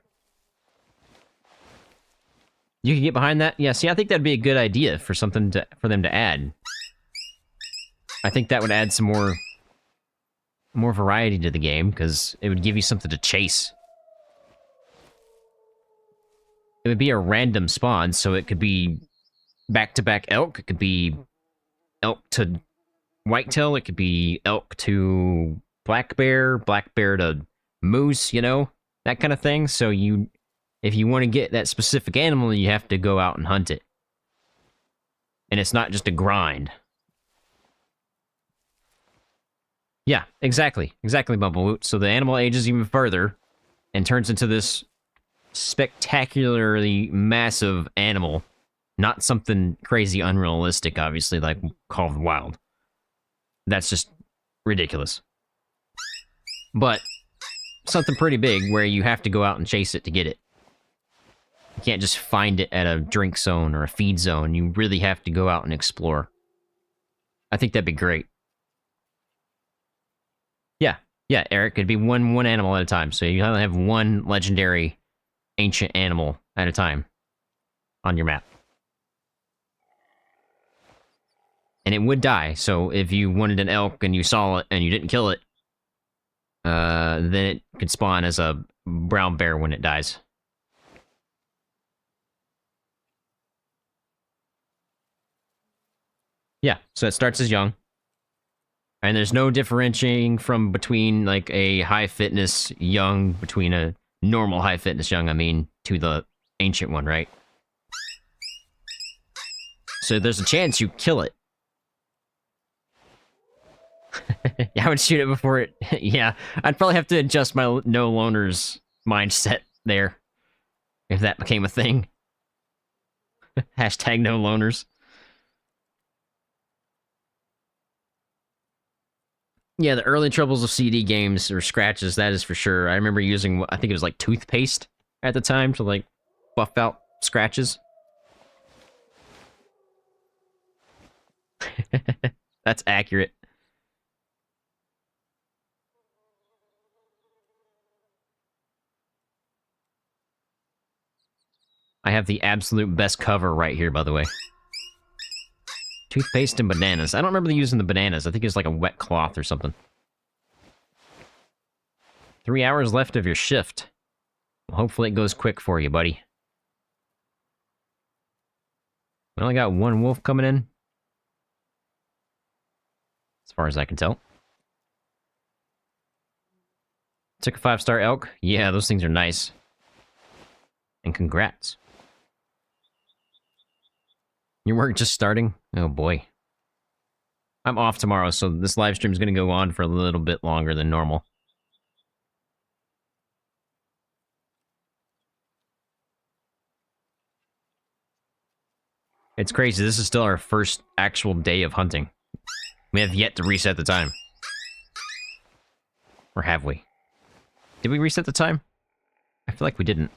You can get behind that? Yeah, see, I think that'd be a good idea for something for them to add. I think that would add some more variety to the game, because it would give you something to chase. It would be a random spawn, so it could be back-to-back elk, it could be elk to whitetail, it could be elk to black bear to moose, you know? That kind of thing. So if you want to get that specific animal, you have to go out and hunt it. And it's not just a grind. Yeah, exactly. Exactly, Bumblewoot. So the animal ages even further and turns into this spectacularly massive animal. Not something crazy unrealistic, obviously, like Call of the Wild. That's just ridiculous. But something pretty big where you have to go out and chase it to get it. You can't just find it at a drink zone or a feed zone. You really have to go out and explore. I think that'd be great. Yeah, Eric, it'd be one animal at a time. So you only have one legendary ancient animal at a time on your map. And it would die, so if you wanted an elk and you saw it and you didn't kill it, then it could spawn as a brown bear when it dies. Yeah, so it starts as young. And there's no differentiating from between, like, a high fitness young, between a normal high fitness young, I mean, to the ancient one, right? So there's a chance you kill it. Yeah, I would shoot it before it... Yeah, I'd probably have to adjust my no loners mindset there. If that became a thing. Hashtag no loners. Yeah, the early troubles of CD games or scratches, that is for sure. I remember using, I think it was like toothpaste at the time to like buff out scratches. That's accurate. I have the absolute best cover right here, by the way. Toothpaste and bananas. I don't remember using the bananas. I think it was like a wet cloth or something. 3 hours left of your shift. Well, hopefully it goes quick for you, buddy. We only got one wolf coming in. As far as I can tell. Took a 5-star elk. Yeah, those things are nice. And congrats. Your work just starting? Oh boy. I'm off tomorrow, so this live stream is going to go on for a little bit longer than normal. It's crazy. This is still our first actual day of hunting. We have yet to reset the time. Or have we? Did we reset the time? I feel like we didn't.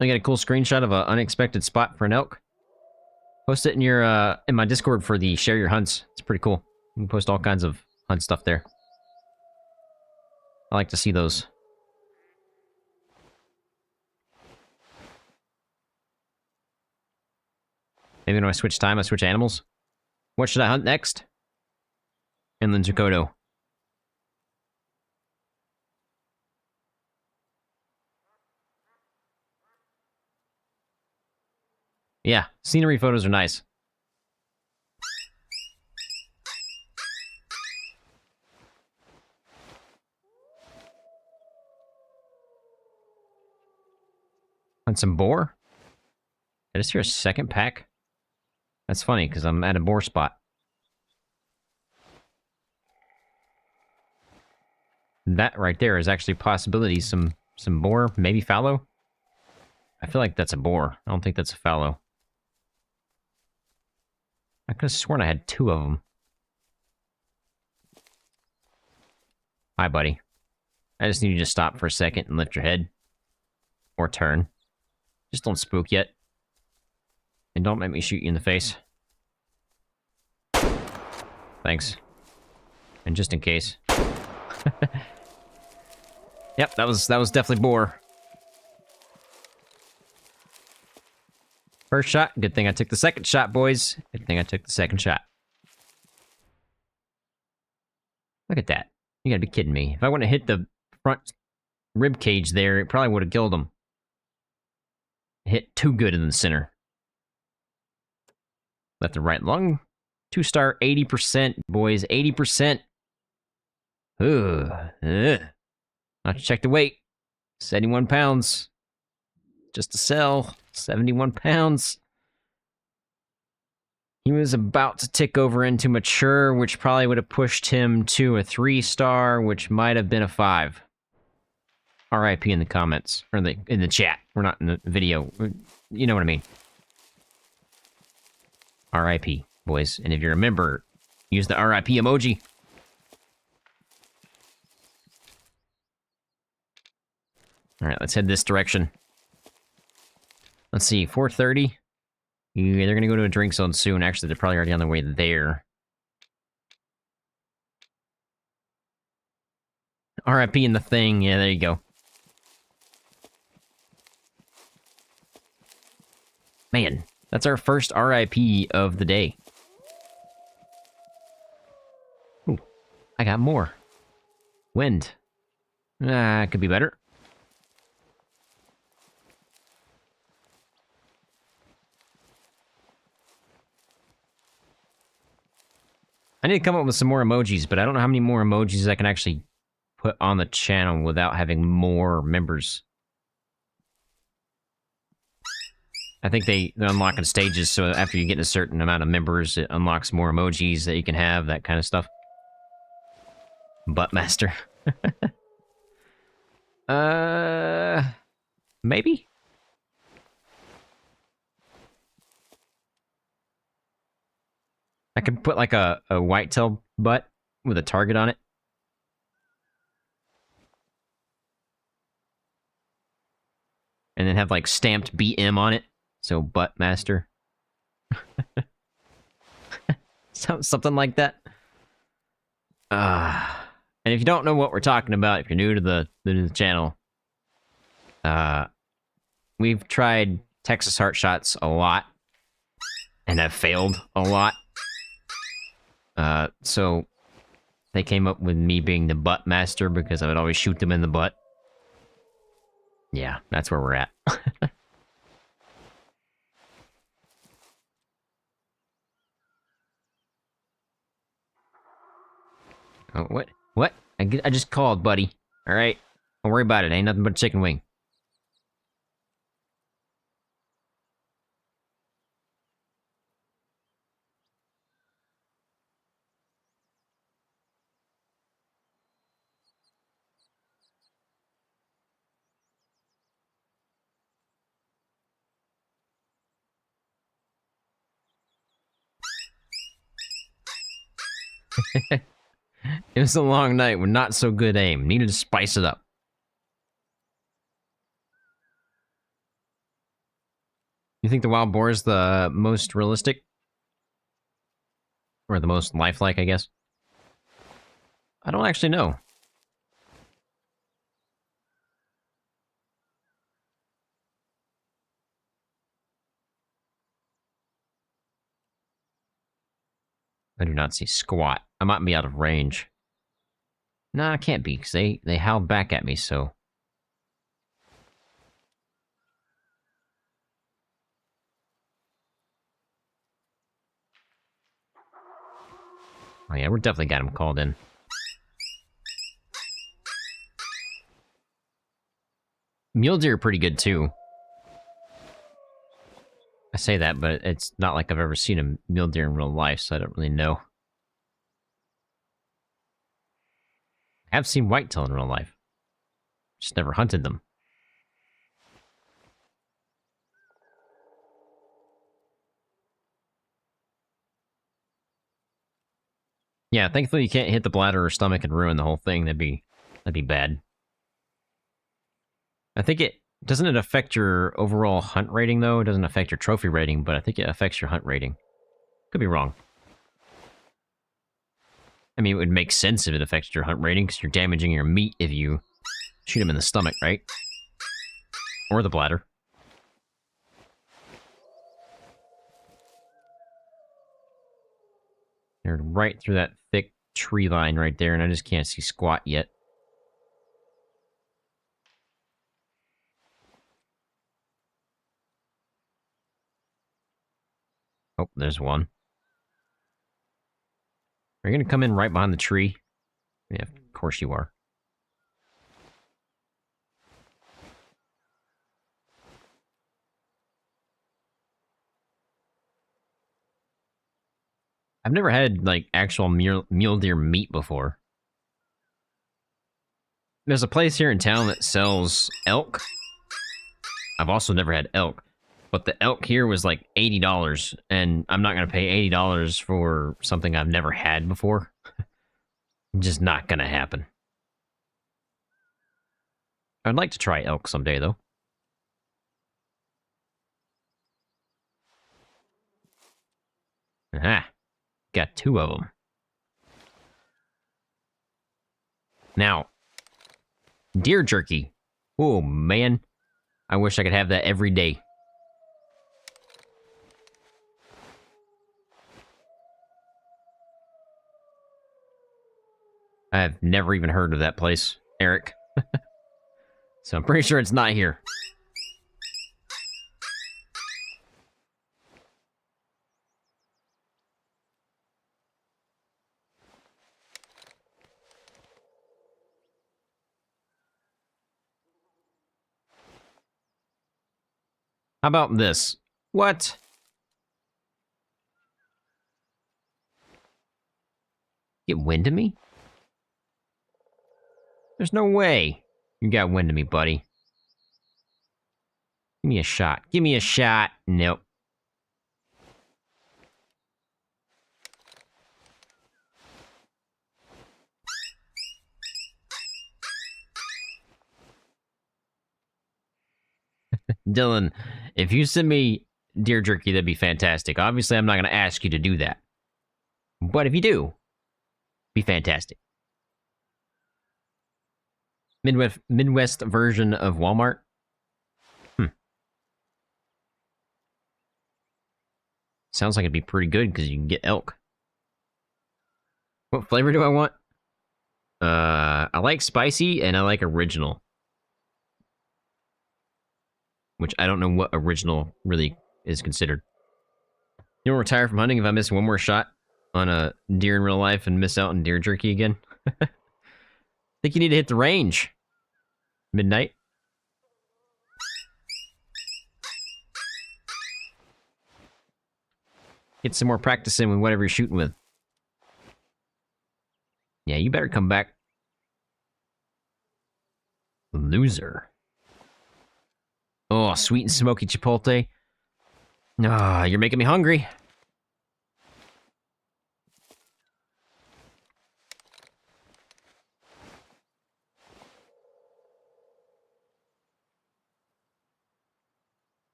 I got a cool screenshot of an unexpected spot for an elk. Post it in your in my Discord for the share your hunts. It's pretty cool. You can post all kinds of hunt stuff there. I like to see those. Maybe when I switch time, I switch animals. What should I hunt next? In Lintukoto. Yeah, scenery photos are nice. Hunt some boar? I just hear a second pack? That's funny, because I'm at a boar spot. That right there is actually a possibility. Some boar, maybe fallow? I feel like that's a boar. I don't think that's a fallow. I could have sworn I had 2 of them. Hi, buddy. I just need you to stop for a second and lift your head. Or turn. Just don't spook yet. And don't make me shoot you in the face. Thanks. And just in case. Yep, that was definitely boar. First shot, good thing I took the second shot, boys. Good thing I took the second shot. Look at that. You gotta be kidding me. If I wouldn't have hit the front rib cage there, it probably would have killed him. Hit too good in the center. Left and right lung. 2-star, 80%, boys. 80%. Ugh. I checked the weight. 71 pounds. Just to sell. 71 pounds. He was about to tick over into mature, which probably would have pushed him to a 3-star, which might have been a 5. RIP in the comments, or in the chat. We're not in the video. You know what I mean. RIP, boys. And if you're a member, use the RIP emoji. Alright, let's head this direction. Let's see, 4:30. Yeah, they're gonna go to a drink zone soon. Actually, they're probably already on their way there. RIP in the thing. Yeah, there you go. Man, that's our first RIP of the day. Ooh, I got more. Wind. It could be better. I need to come up with some more emojis, but I don't know how many more emojis I can actually put on the channel without having more members. I think they're unlocking stages, so after you get a certain amount of members, it unlocks more emojis that you can have, that kind of stuff. Buttmaster. Maybe? I could put like a whitetail butt with a target on it. And then have like stamped BM on it. So Buttmaster. Something like that. And if you don't know what we're talking about, if you're new to the channel, we've tried Texas Heart Shots a lot and have failed a lot. So they came up with me being the butt master because I would always shoot them in the butt. Yeah, that's where we're at. Oh, what? What? I just called, buddy. All right, don't worry about it. Ain't nothing but a chicken wing. It was a long night with not so good aim. Needed to spice it up. You think the wild boar is the most realistic? Or the most lifelike, I guess? I don't actually know. I do not see squat. I might be out of range. Nah, I can't be, because they howled back at me, so... Oh yeah, we're definitely got him called in. Mule deer are pretty good, too. I say that, but it's not like I've ever seen a mule deer in real life, so I don't really know. I have seen whitetail in real life. Just never hunted them. Yeah, thankfully you can't hit the bladder or stomach and ruin the whole thing. That'd be bad. I think doesn't it affect your overall hunt rating though? It doesn't affect your trophy rating, but I think it affects your hunt rating. Could be wrong. I mean, it would make sense if it affects your hunt rating because you're damaging your meat if you shoot him in the stomach, right? Or the bladder. They're right through that thick tree line right there, and I just can't see squat yet. Oh, there's one. Are you going to come in right behind the tree? Yeah, of course you are. I've never had, like, actual mule deer meat before. There's a place here in town that sells elk. I've also never had elk. But the elk here was like $80, and I'm not going to pay $80 for something I've never had before. Just not going to happen. I'd like to try elk someday, though. Aha. Got 2 of them. Now, deer jerky. Oh, man. I wish I could have that every day. I've never even heard of that place, Eric. So I'm pretty sure it's not here. How about this? What? Get wind of me? There's no way. You got wind of me, buddy. Give me a shot. Give me a shot. Nope. Dylan, if you send me deer jerky, that'd be fantastic. Obviously, I'm not going to ask you to do that. But if you do, be fantastic. Midwest version of Walmart? Sounds like it'd be pretty good because you can get elk. What flavor do I want? I like spicy and I like original. Which I don't know what original really is considered. You don't retire from hunting if I miss one more shot on a deer in real life and miss out on deer jerky again? I think you need to hit the range. Midnight. Get some more practice in with whatever you're shooting with. Yeah, you better come back. Loser. Oh, sweet and smoky chipotle. Ah, you're making me hungry.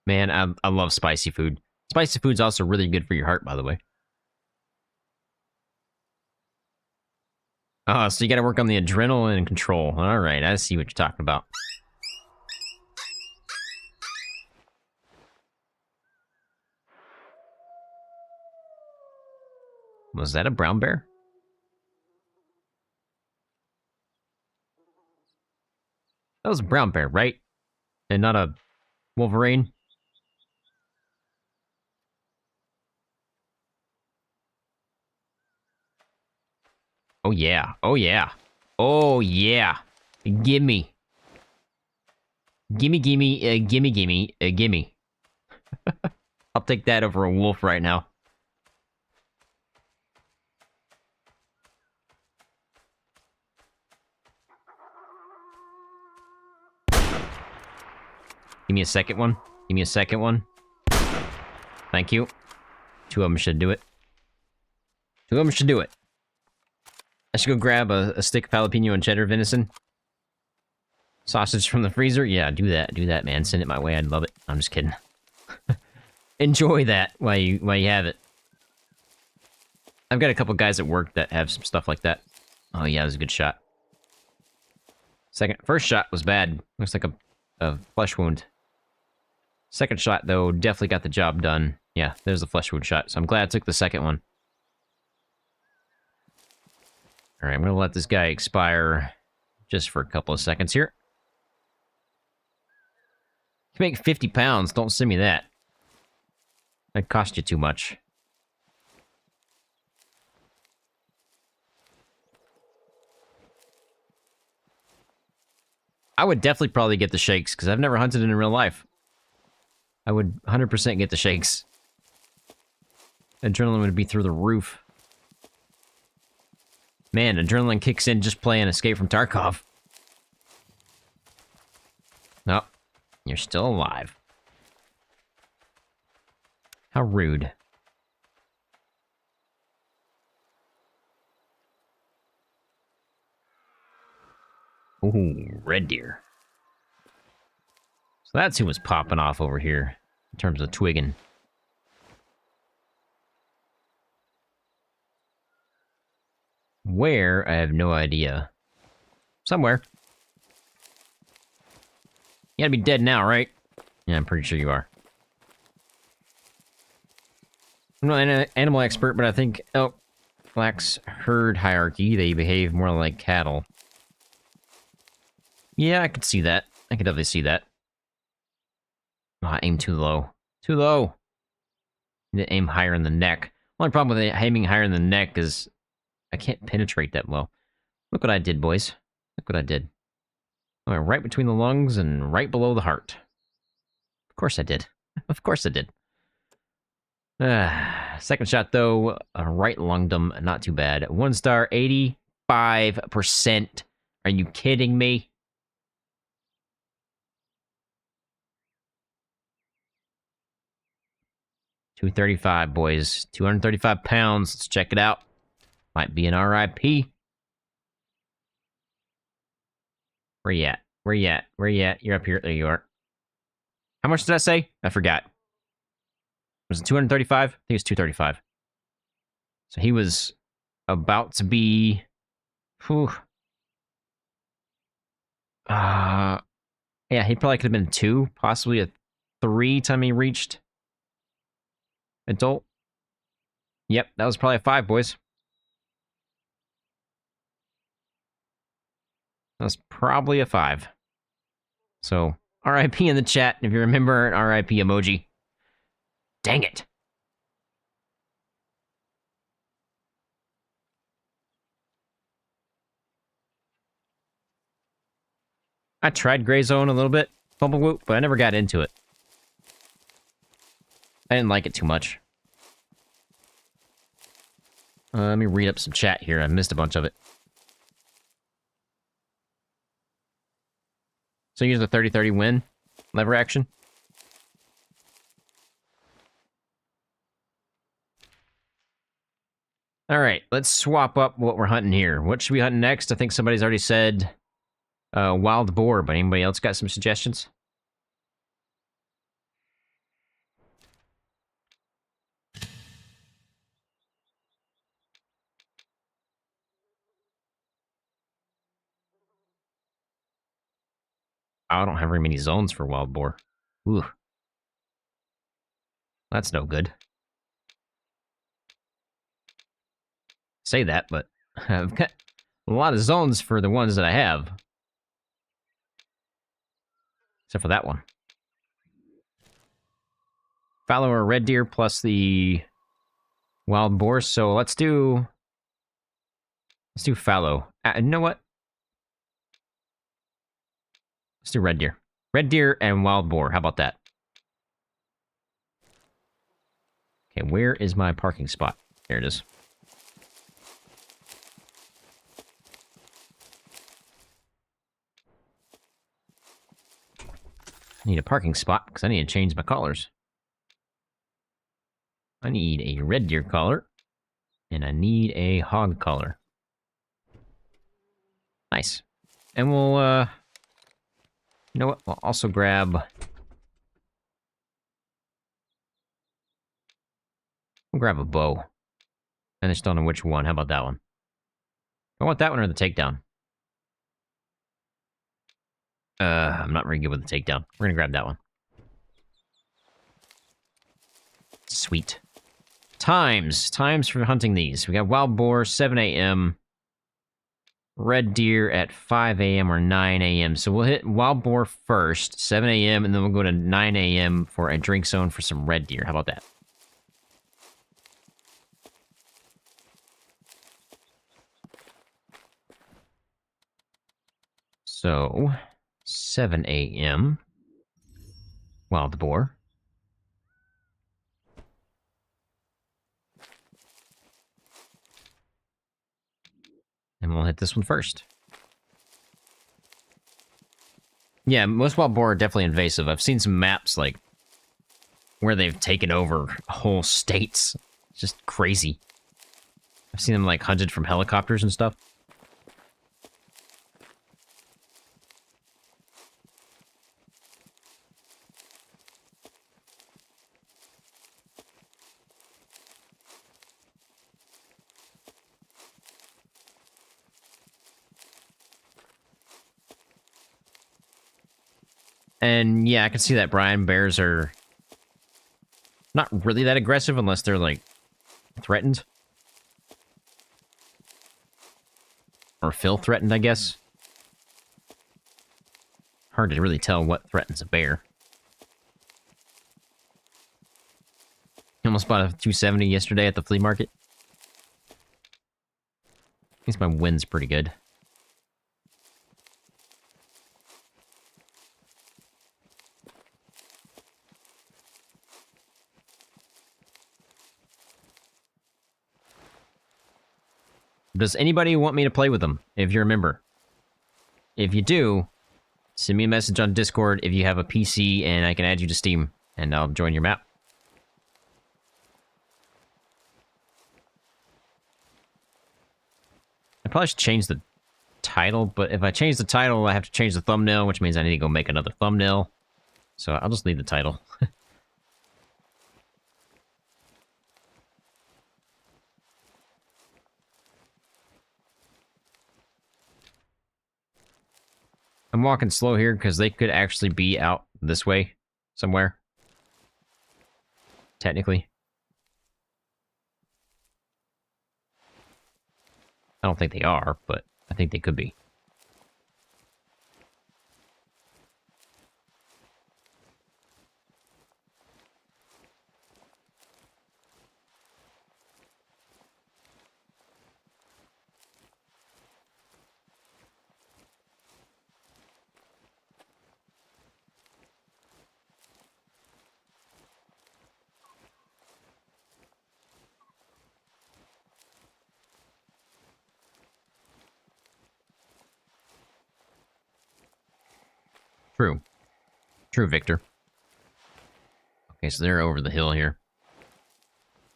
Man, I love spicy food. Spicy food's also really good for your heart, by the way. Oh, so you gotta work on the adrenaline control. Alright, I see what you're talking about. Was that a brown bear? That was a brown bear, right? And not a wolverine? Oh yeah, oh yeah. Oh yeah. Gimme. Gimme, gimme, gimme, gimme, gimme. I'll take that over a wolf right now. Give me a second one. Give me a second one. Thank you. Two of them should do it. Two of them should do it. I should go grab a stick of jalapeno and cheddar venison. Sausage from the freezer? Yeah, do that. Do that, man. Send it my way. I'd love it. I'm just kidding. Enjoy that while you have it. I've got a couple guys at work that have some stuff like that. Oh yeah, that was a good shot. First shot was bad. Looks like a flesh wound. Second shot, though, definitely got the job done. Yeah, there's the flesh wound shot. So I'm glad I took the second one. Alright, I'm gonna let this guy expire just for a couple of seconds here. You make 50 pounds, don't send me that. That cost you too much. I would definitely probably get the shakes, because I've never hunted in real life. I would 100% get the shakes. Adrenaline would be through the roof. Man, adrenaline kicks in just playing Escape from Tarkov. Oh, you're still alive. How rude. Ooh, red deer. So that's who was popping off over here, in terms of twigging. Where? I have no idea. Somewhere. You gotta be dead now, right? Yeah, I'm pretty sure you are. I'm not an animal expert, but I think elk lacks herd hierarchy. They behave more like cattle. Yeah, I could see that. I could definitely see that. Oh, I aimed too low. Too low! Need to aim higher in the neck. Only problem with aiming higher in the neck is I can't penetrate that well. Look what I did, boys. Look what I did. I went right between the lungs and right below the heart. Of course I did. Of course I did. Second shot, though, right lunged him. Not too bad. 1 star, 85%. Are you kidding me? $235, boys. 235 pounds. Let's check it out. Might be an RIP. Where you at? Where you at? Where you at? You're up here. There you are. How much did I say? I forgot. Was it 235? I think it was 235. So he was about to be... Whew. Yeah, he probably could have been 2, possibly a 3 time he reached adult. Yep, that was probably a 5, boys. That was probably a 5. So, RIP in the chat if you remember an RIP emoji. Dang it. I tried Gray Zone a little bit, Bumblewoot, but I never got into it. I didn't like it too much. Let me read up some chat here. I missed a bunch of it. So use the 30-30 win lever action. All right, let's swap up what we're hunting here. What should we hunt next? I think somebody's already said wild boar, but anybody else got some suggestions? I don't have very many zones for wild boar. Ooh. That's no good. Say that, but I've got a lot of zones for the ones that I have. Except for that one. Fallow or red deer plus the wild boar. So let's do fallow. You know what? Let's do red deer. Red deer and wild boar. How about that? Okay, where is my parking spot? There it is. I need a parking spot because I need to change my collars. I need a red deer collar, and I need a hog collar. Nice. And we'll, you know what? We'll also grab... We'll grab a bow. And I just don't know which one. How about that one? I want that one or the takedown. I'm not very good with the takedown. We're gonna grab that one. Sweet. Times for hunting these. We got wild boar, 7 a.m. Red deer at 5 a.m. or 9 a.m. So we'll hit wild boar first, 7 a.m., and then we'll go to 9 a.m. for a drink zone for some red deer. How about that? So, 7 a.m. wild boar. And we'll hit this one first. Yeah, most wild boar are definitely invasive. I've seen some maps, like, where they've taken over whole states. It's just crazy. I've seen them, like, hunted from helicopters and stuff. And yeah, I can see that, Brian. Bears are not really that aggressive unless they're, like, threatened. Or feel threatened, I guess. Hard to really tell what threatens a bear. Almost bought a 270 yesterday at the flea market. At least my wind's pretty good. Does anybody want me to play with them, if you're a member? If you do, send me a message on Discord if you have a PC, and I can add you to Steam, and I'll join your map. I probably should change the title, but if I change the title, I have to change the thumbnail, which means I need to go make another thumbnail. So I'll just leave the title. I'm walking slow here because they could actually be out this way somewhere. Technically. I don't think they are, but I think they could be. True. True, Victor. Okay, so they're over the hill here.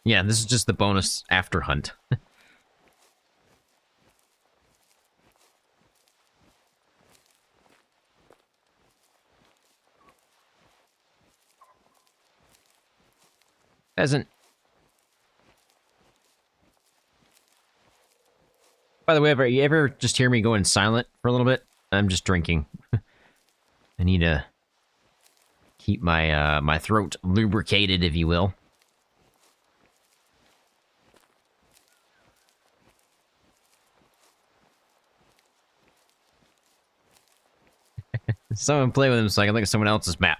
Yeah, this is just the bonus after hunt. Pheasant. By the way, ever you ever just hear me going silent for a little bit? I'm just drinking. I need to keep my my throat lubricated, if you will. Someone play with him so I can look at someone else's map.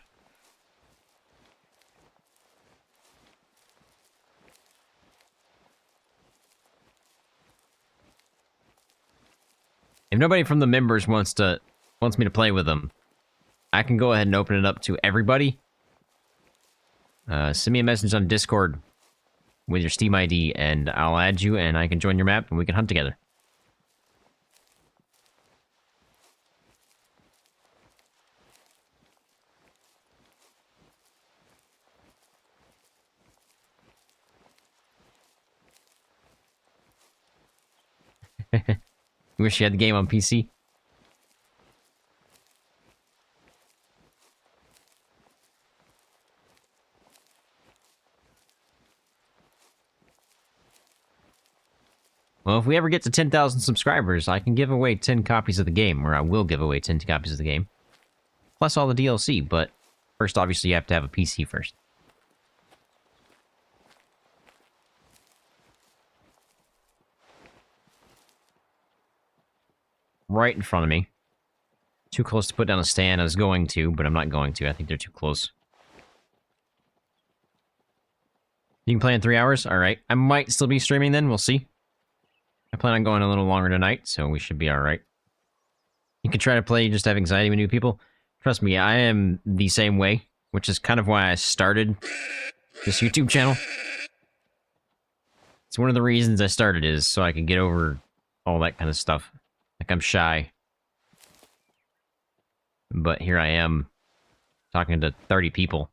If nobody from the members wants me to play with them, I can go ahead and open it up to everybody. Send me a message on Discord with your Steam ID, and I'll add you, and I can join your map, and we can hunt together. You wish you had the game on PC? Well, if we ever get to 10,000 subscribers, I can give away 10 copies of the game, or I will give away 10 copies of the game. Plus all the DLC, but first, obviously, you have to have a PC first. Right in front of me. Too close to put down a stand. I was going to, but I'm not going to. I think they're too close. You can play in 3 hours? Alright. I might still be streaming then. We'll see. I plan on going a little longer tonight, so we should be alright. You can try to play, you just have anxiety with new people. Trust me, I am the same way, which is kind of why I started this YouTube channel. It's one of the reasons I started is so I could get over all that kind of stuff. Like, I'm shy. But here I am, talking to 30 people.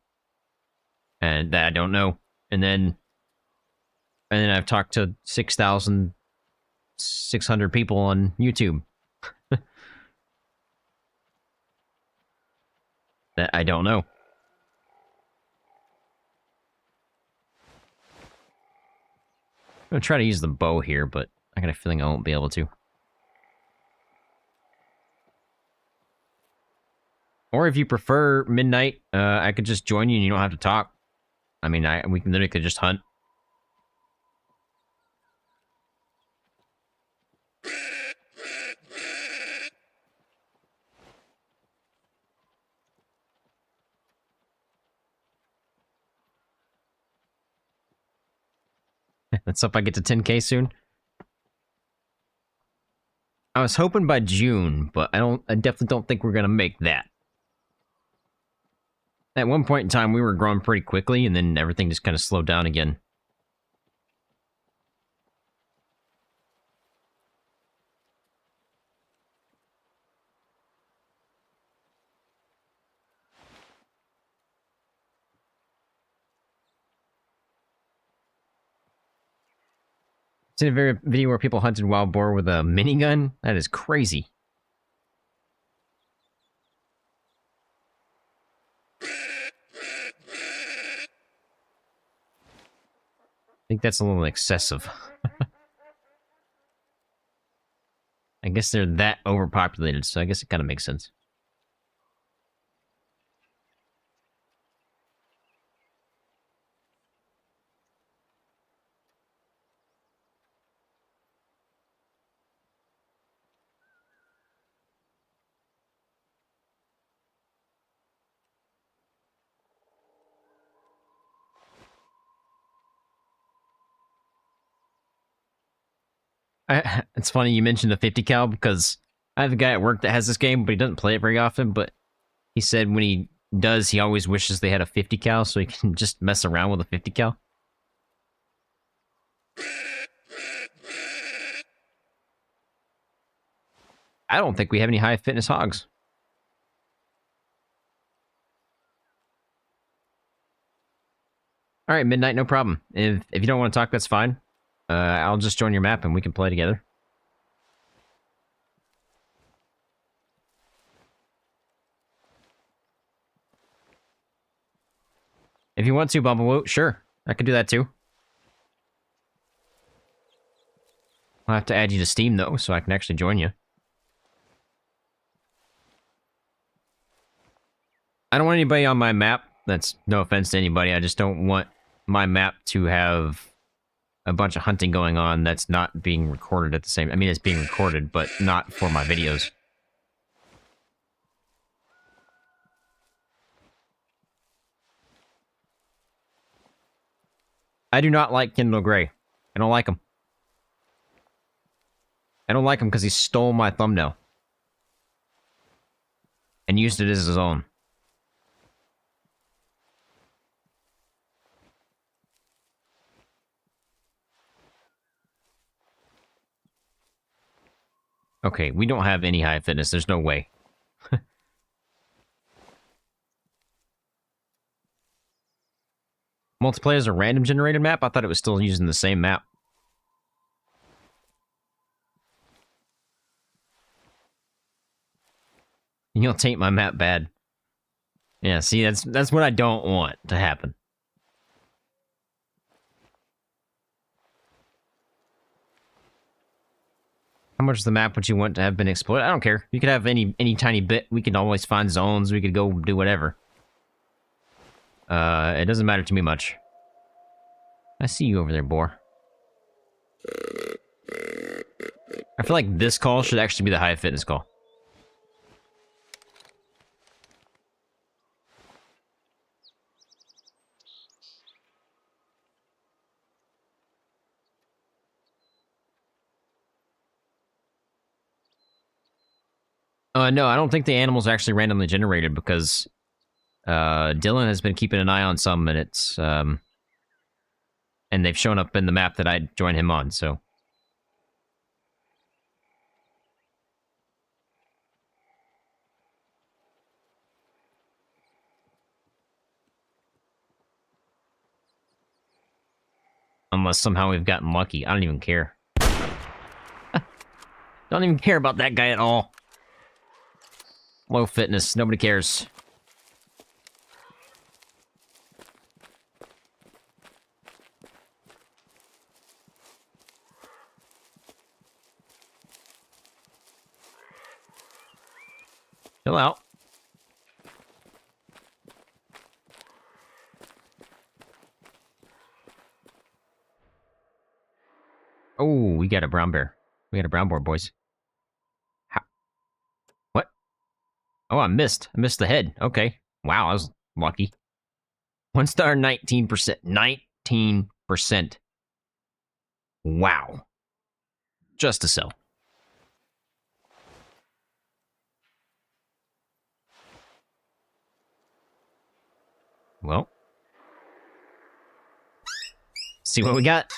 And that I don't know. And then I've talked to 6,600 people on YouTube. That I don't know. I'm gonna try to use the bow here, but I got a feeling I won't be able to. Or if you prefer midnight, I could just join you and you don't have to talk. I mean, we can literally just hunt. Let's hope I get to 10K soon. I was hoping by June, but I definitely don't think we're gonna make that. At one point in time, we were growing pretty quickly, and then everything just kind of slowed down again. Seen a video where people hunted wild boar with a minigun? That is crazy. I think that's a little excessive. I guess they're that overpopulated, so I guess it kind of makes sense. It's funny you mentioned the 50 cal because I have a guy at work that has this game, but he doesn't play it very often. But he said when he does, he always wishes they had a 50 cal so he can just mess around with a 50 cal. I don't think we have any high fitness hogs. All right, Midnight, no problem. If you don't want to talk, that's fine. I'll just join your map and we can play together. If you want to, Bumblewoot, sure. I can do that too. I'll have to add you to Steam, though, so I can actually join you. I don't want anybody on my map. That's no offense to anybody. I just don't want my map to have a bunch of hunting going on that's not being recorded at the same... I mean, it's being recorded, but not for my videos. I do not like Kendall Gray. I don't like him. I don't like him because he stole my thumbnail. And used it as his own. Okay, we don't have any high fitness. There's no way. Multiplayer is a random generated map? I thought it was still using the same map. You'll taint my map bad. Yeah, see, that's what I don't want to happen. How much of the map would you want to have been exploited? I don't care. You could have any tiny bit. We could always find zones. We could go do whatever. It doesn't matter to me much. I see you over there, boar. I feel like this call should actually be the high fitness call. No, I don't think the animal's actually randomly generated because Dylan has been keeping an eye on some, and it's and they've shown up in the map that I joined him on, so. Unless somehow we've gotten lucky. I don't even care. Don't even care about that guy at all. Low fitness, nobody cares. Chill out. Oh, we got a brown bear. We got a brown bear, boys. How? What? Oh, I missed. I missed the head. Okay. Wow, I was lucky. 1 star, 19%. 19%. Wow. Just to sell. Well. See what we got.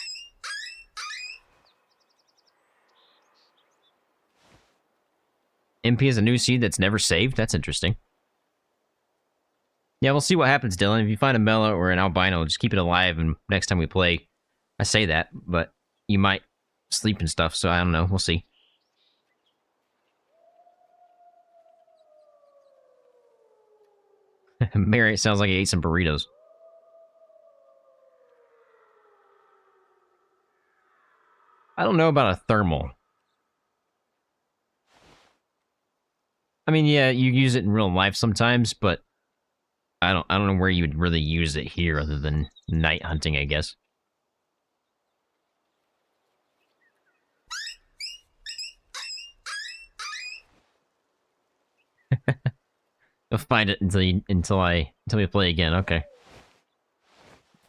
MP is a new seed that's never saved? That's interesting. Yeah, we'll see what happens, Dylan. If you find a Mellow or an albino, just keep it alive, and next time we play, I say that, but you might sleep and stuff, so I don't know. We'll see. Mary, it sounds like he ate some burritos. I don't know about a thermal. I mean, yeah, you use it in real life sometimes, but I don't know where you would really use it here other than night hunting, I guess. You'll find it until we play again. Okay.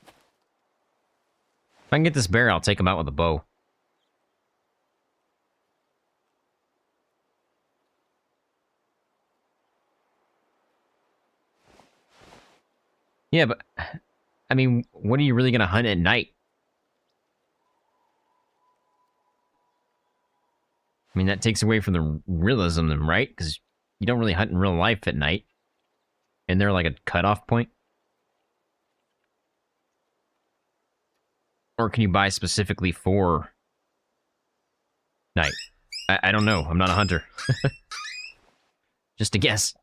If I can get this bear, I'll take him out with a bow. Yeah, but I mean, what are you really gonna hunt at night? I mean, that takes away from the realism, then, right? Because you don't really hunt in real life at night. Isn't there like a cutoff point? Or can you buy specifically for night? I don't know. I'm not a hunter. Just a guess.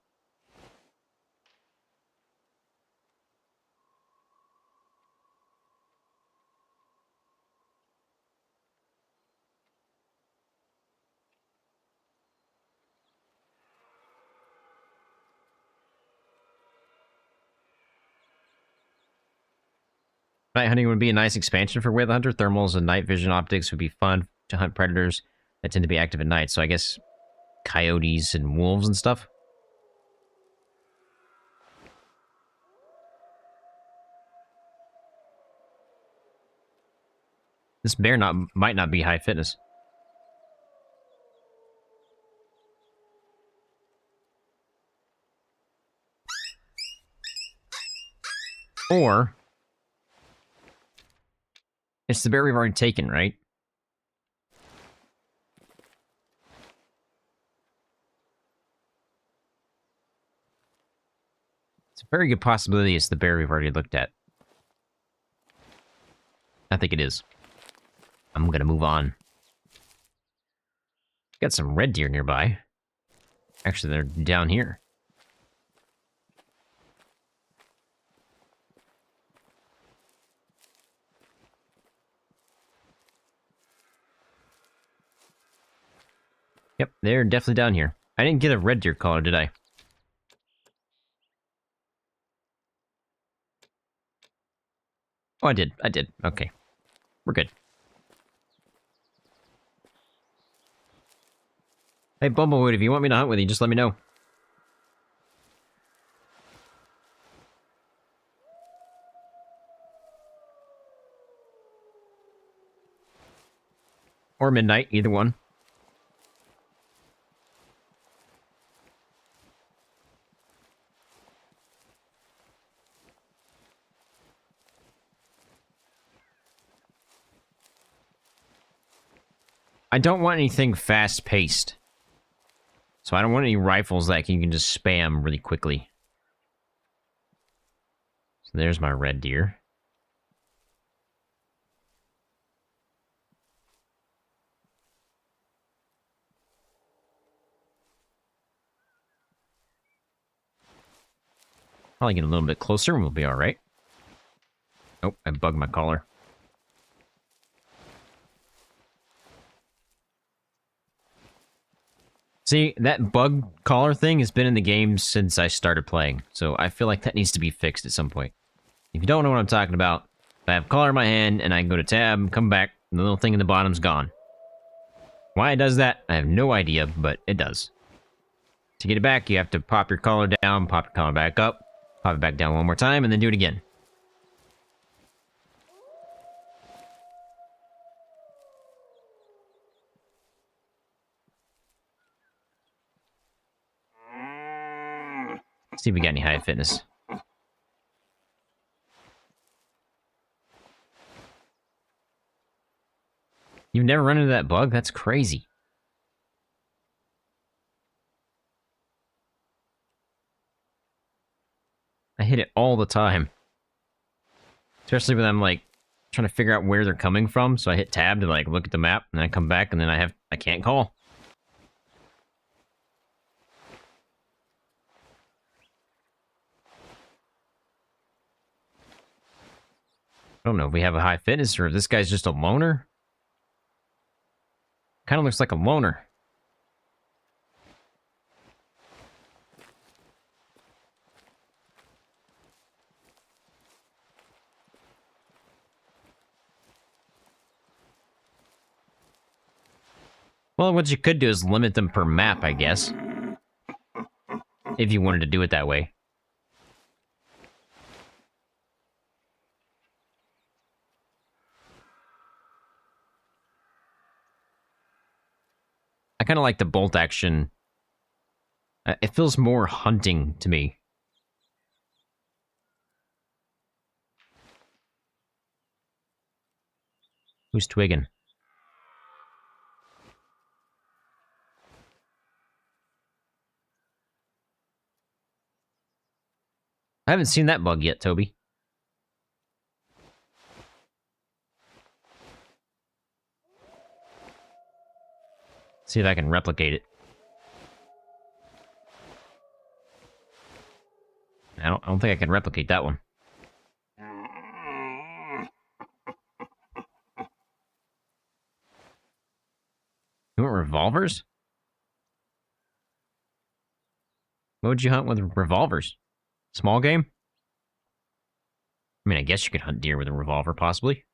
Night hunting would be a nice expansion for Way of the Hunter. Thermals and night vision optics would be fun to hunt predators that tend to be active at night. So I guess coyotes and wolves and stuff. This bear might not be high fitness. Or it's the bear we've already taken, right? It's a very good possibility it's the bear we've already looked at. I think it is. I'm gonna move on. Got some red deer nearby. Actually, they're down here. Yep, they're definitely down here. I didn't get a red deer collar, did I? Oh, I did. I did. Okay. We're good. Hey, Bumblewoot, if you want me to hunt with you, just let me know. Or midnight, either one. I don't want anything fast-paced. So I don't want any rifles that you can just spam really quickly. So there's my red deer. Probably get a little bit closer and we'll be alright. Oh, I bugged my collar. See, that bug collar thing has been in the game since I started playing, so I feel like that needs to be fixed at some point. If you don't know what I'm talking about, I have collar in my hand and I can go to tab, come back, and the little thing in the bottom's gone. Why it does that, I have no idea, but it does. To get it back, you have to pop your collar down, pop your collar back up, pop it back down one more time, and then do it again. Let's see if we got any high fitness. You've never run into that bug? That's crazy. I hit it all the time. Especially when I'm, like, trying to figure out where they're coming from, so I hit tab to like look at the map, and then I come back, and then I can't call. I don't know if we have a high fitness or if this guy's just a loner. Kind of looks like a loner. Well, what you could do is limit them per map, I guess. If you wanted to do it that way. I kind of like the bolt action. It feels more hunting to me. Who's twigging? I haven't seen that bug yet, Toby. See if I can replicate it. I don't think I can replicate that one. You want revolvers? What would you hunt with revolvers? Small game? I mean, I guess you could hunt deer with a revolver, possibly.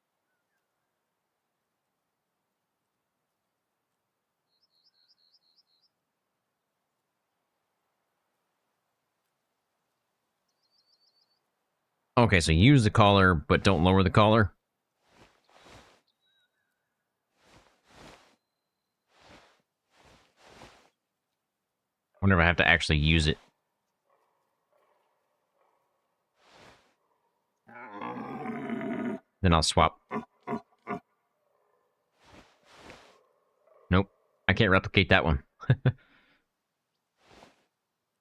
Okay, so use the collar, but don't lower the collar. Whenever I have to actually use it. Then I'll swap. Nope. I can't replicate that one.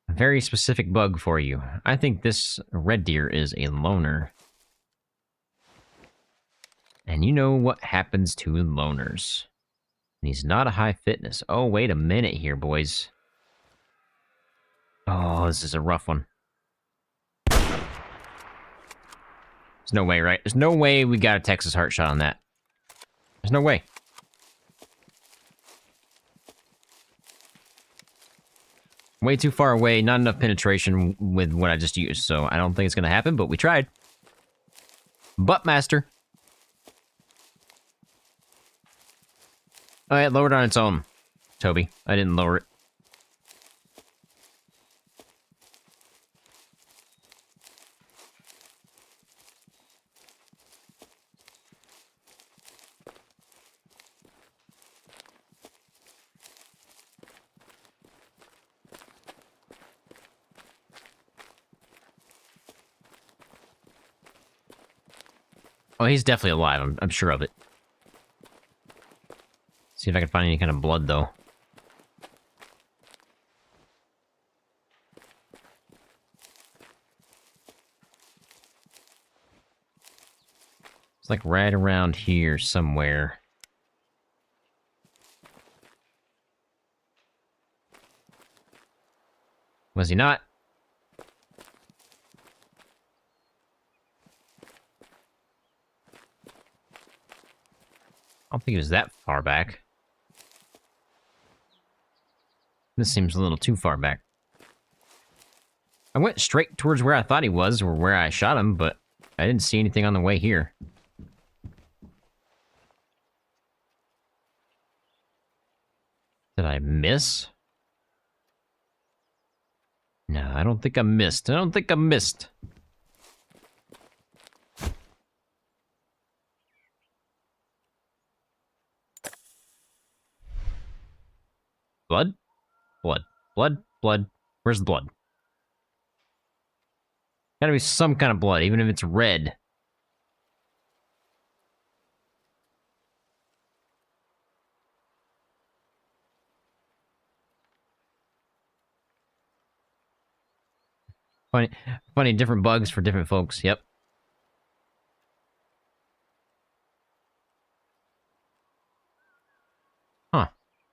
A very specific bug for you. I think this red deer is a loner. And you know what happens to loners. And he's not a high fitness. Oh, wait a minute here, boys. Oh, this is a rough one. There's no way, right? There's no way we got a Texas heart shot on that. There's no way. Way too far away, not enough penetration with what I just used, so I don't think it's gonna happen, but we tried. Buttmaster. Oh, it lowered on its own, Toby. I didn't lower it. Oh, he's definitely alive. I'm sure of it. See if I can find any kind of blood, though. It's like right around here somewhere. Was he not? I don't think he was that far back. This seems a little too far back. I went straight towards where I thought he was, or where I shot him, but I didn't see anything on the way here. Did I miss? No, I don't think I missed. I don't think I missed. Blood? Blood. Blood? Blood. Where's the blood? Gotta be some kind of blood, even if it's red. Funny, different bugs for different folks. Yep.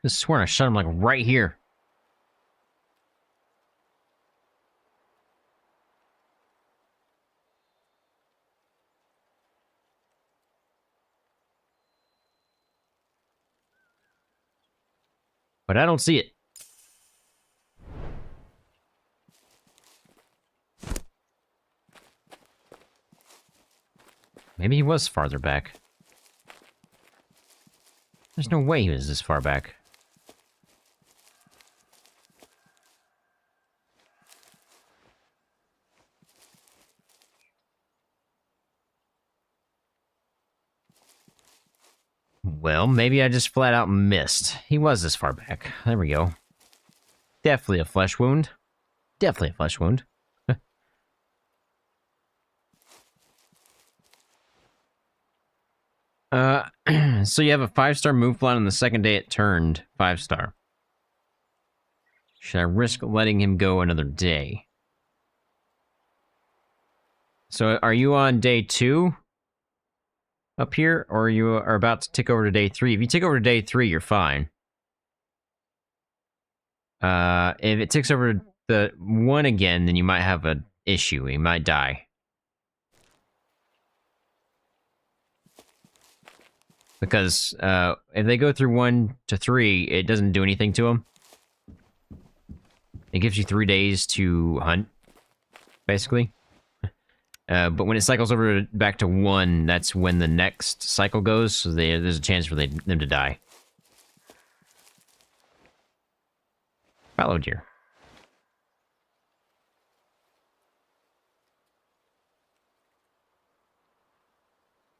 I swear I shot him like right here. But I don't see it. Maybe he was farther back. There's no way he was this far back. Well, maybe I just flat out missed. He was this far back. There we go. Definitely a flesh wound. Definitely a flesh wound. So you have a 5-star move flat on the second day it turned 5-star. Should I risk letting him go another day? So are you on day 2 up here, or you are about to tick over to day 3? If you tick over to day 3, you're fine. If it ticks over the 1 again, then you might have an issue. He might die. Because if they go through 1 to 3, it doesn't do anything to them. It gives you 3 days to hunt, basically. But when it cycles over back to 1, that's when the next cycle goes, so there's a chance for them to die. Fallow deer.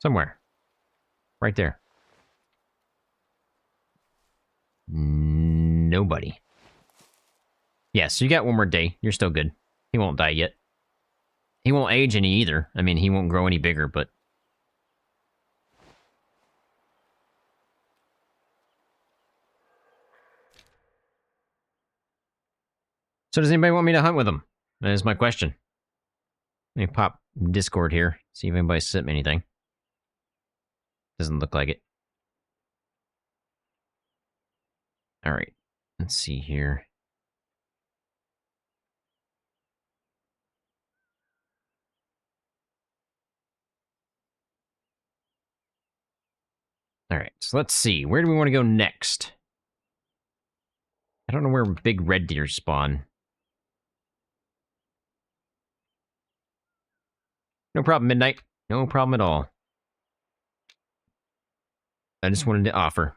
Somewhere. Right there. Nobody. Yeah, so you got 1 more day. You're still good. He won't die yet. He won't age any either. I mean, he won't grow any bigger, but... So does anybody want me to hunt with him? That is my question. Let me pop Discord here. See if anybody sent me anything. Doesn't look like it. Alright. Let's see here. Alright, so let's see. Where do we want to go next? I don't know where big red deer spawn. No problem, Midnight. No problem at all. I just wanted to offer.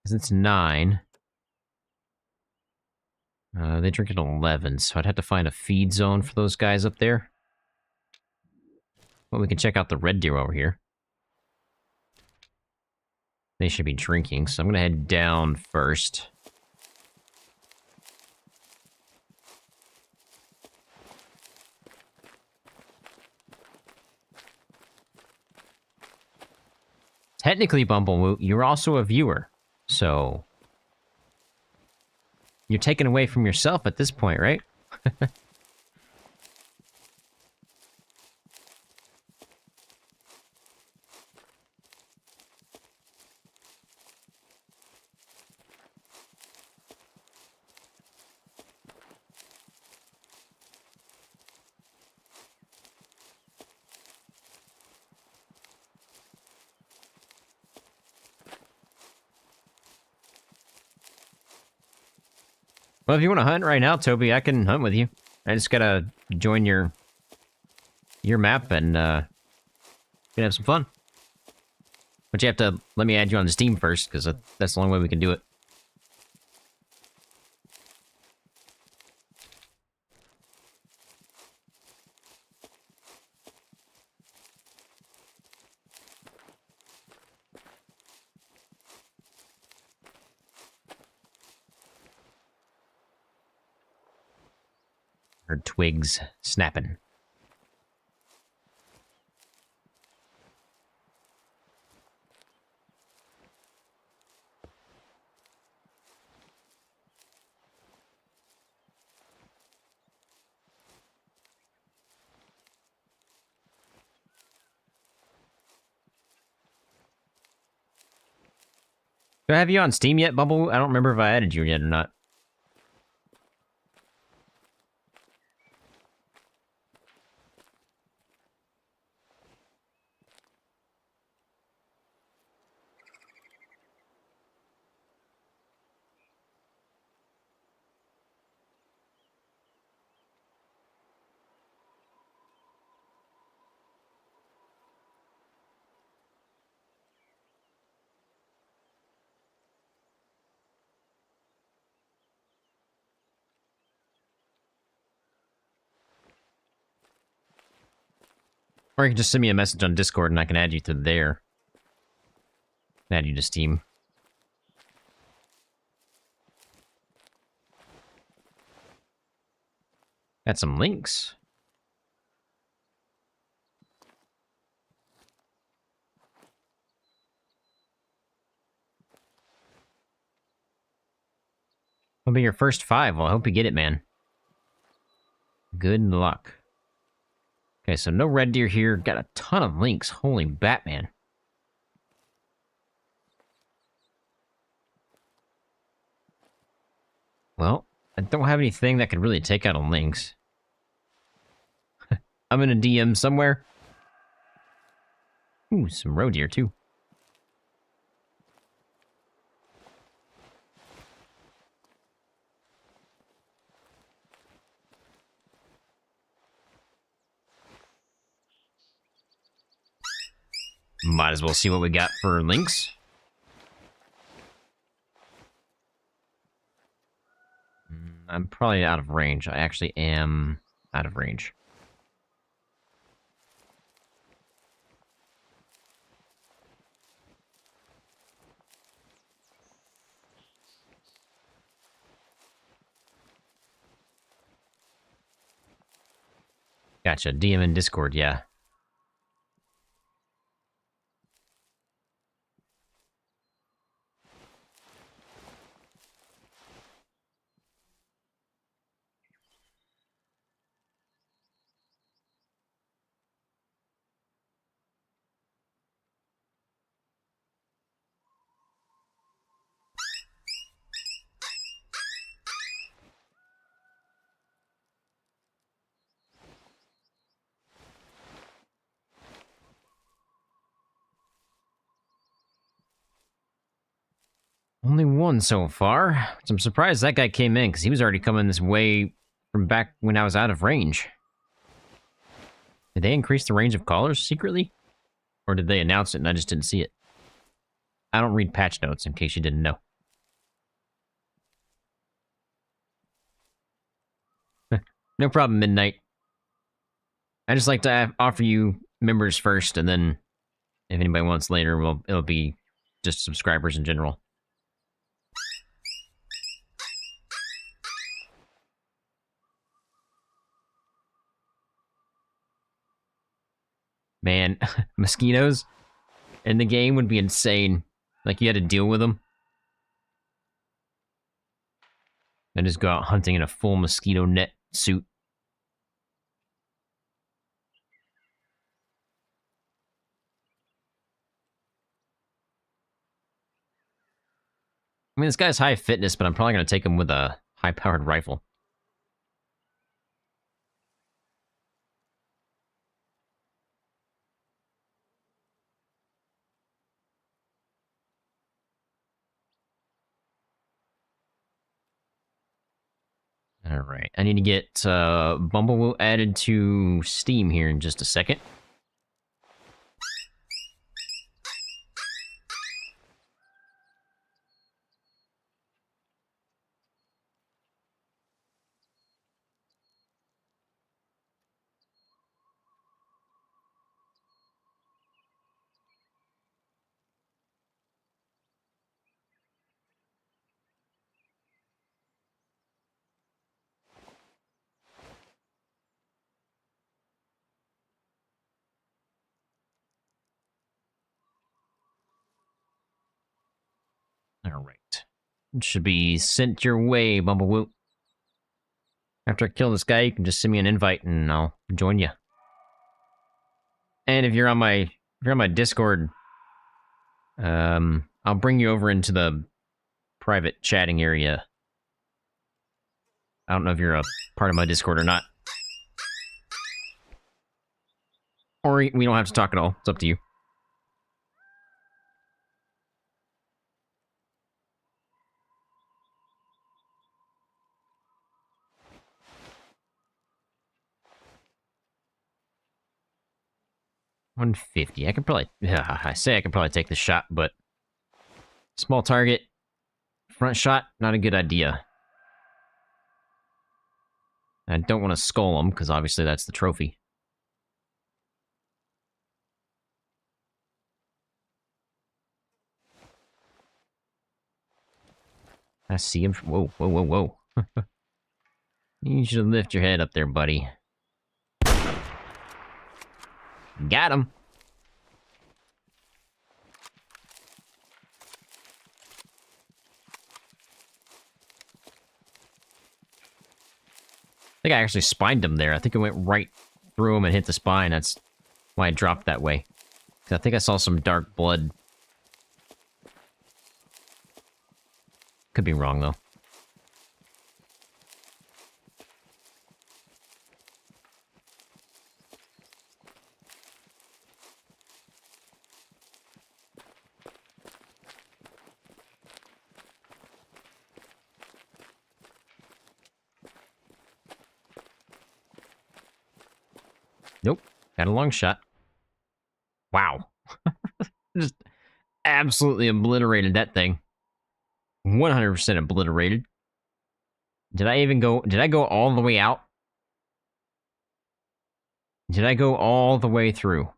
Because it's 9. They drink at 11, so I'd have to find a feed zone for those guys up there. Well, we can check out the red deer over here. They should be drinking, so I'm going to head down first. Technically, Bumblewoot, you're also a viewer, so... You're taken away from yourself at this point, right? Well, if you want to hunt right now, Toby, I can hunt with you. I just gotta join your map and can have some fun. But you have to let me add you on Steam first, because that's the only way we can do it. Heard twigs snapping. Do I have you on Steam yet, Bumblewoot? I don't remember if I added you yet or not. Or you can just send me a message on Discord and I can add you to there. Add you to Steam. Got some links. Will be your first 5. Well, I hope you get it, man. Good luck. Okay, so no red deer here. Got a ton of links. Holy Batman. Well, I don't have anything that could really take out on links. I'm in a DM somewhere. Ooh, some roe deer, too. Might as well see what we got for links. I'm probably out of range. I actually am out of range. Gotcha. DM in Discord, yeah. Only one so far. So I'm surprised that guy came in, because he was already coming this way from back when I was out of range. Did they increase the range of callers secretly? Or did they announce it and I just didn't see it? I don't read patch notes, in case you didn't know. No problem, Midnight. I just like to offer you members first, and then if anybody wants later, well, it'll be just subscribers in general. Man, mosquitoes in the game would be insane. Like, you had to deal with them. I just go out hunting in a full mosquito net suit. I mean, this guy's high fitness, but I'm probably going to take him with a high-powered rifle. Alright, I need to get Bumblewoot added to Steam here in just a second. Alright. It should be sent your way, Bumblewoot. After I kill this guy, you can just send me an invite and I'll join you. And if you're on my Discord, I'll I'll bring you over into the private chatting area. I don't know if you're a part of my Discord or not. Or we don't have to talk at all. It's up to you. $150. I could probably... Yeah, I say I could probably take the shot, but... Small target. Front shot, not a good idea. I don't want to skull him, because obviously that's the trophy. I see him. Whoa, whoa, whoa, whoa. You should lift your head up there, buddy. Got him. I think I actually spined him there. I think it went right through him and hit the spine. That's why I dropped that way. I think I saw some dark blood. Could be wrong, though. Nope. Got a long shot. Wow. Just absolutely obliterated that thing. 100% obliterated. Did I go all the way out? Did I go all the way through?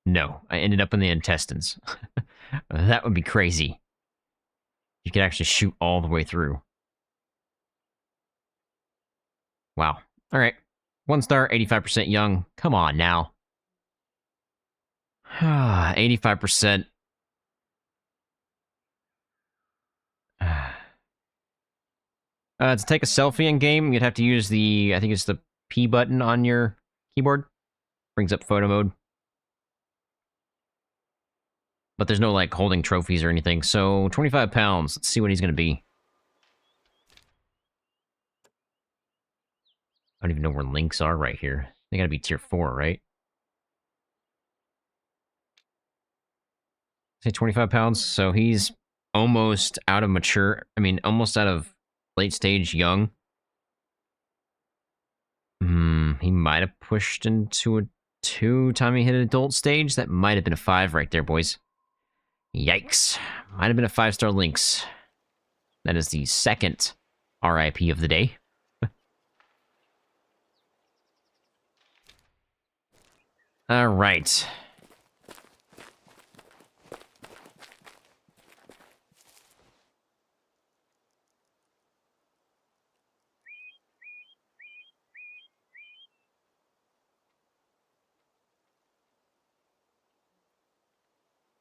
No, I ended up in the intestines. That would be crazy. You could actually shoot all the way through. Wow. All right. 1 star, 85% young. Come on now. 85%. To take a selfie in game, you'd have to use I think it's the P button on your keyboard. Brings up photo mode. But there's no, like, holding trophies or anything. So, 25 pounds. Let's see what he's going to be. I don't even know where links are right here. They got to be tier 4, right? Say 25 pounds. So, he's almost out of mature. I mean, almost out of late stage young. He might have pushed into a 2 time he hit adult stage. That might have been a 5 right there, boys. Yikes. Might have been a 5-star Lynx. That is the second RIP of the day. All right.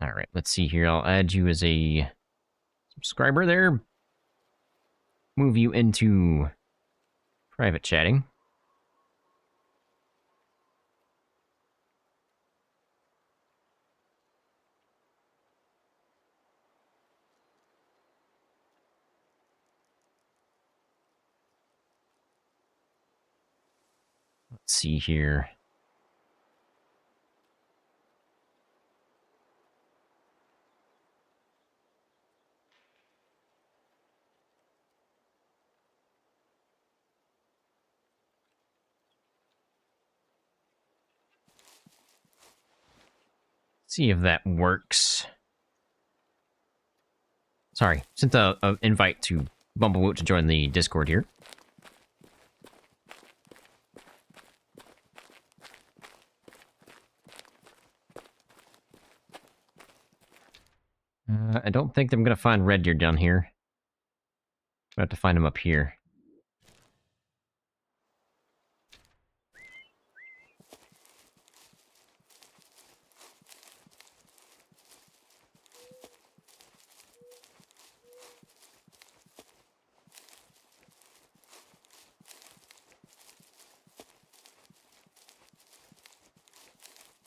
All right, let's see here. I'll add you as a subscriber there. Move you into private chatting. Let's see here. See if that works. Sorry, sent an invite to Bumblewoot to join the Discord here. I don't think I'm going to find Red Deer down here. I have to find him up here.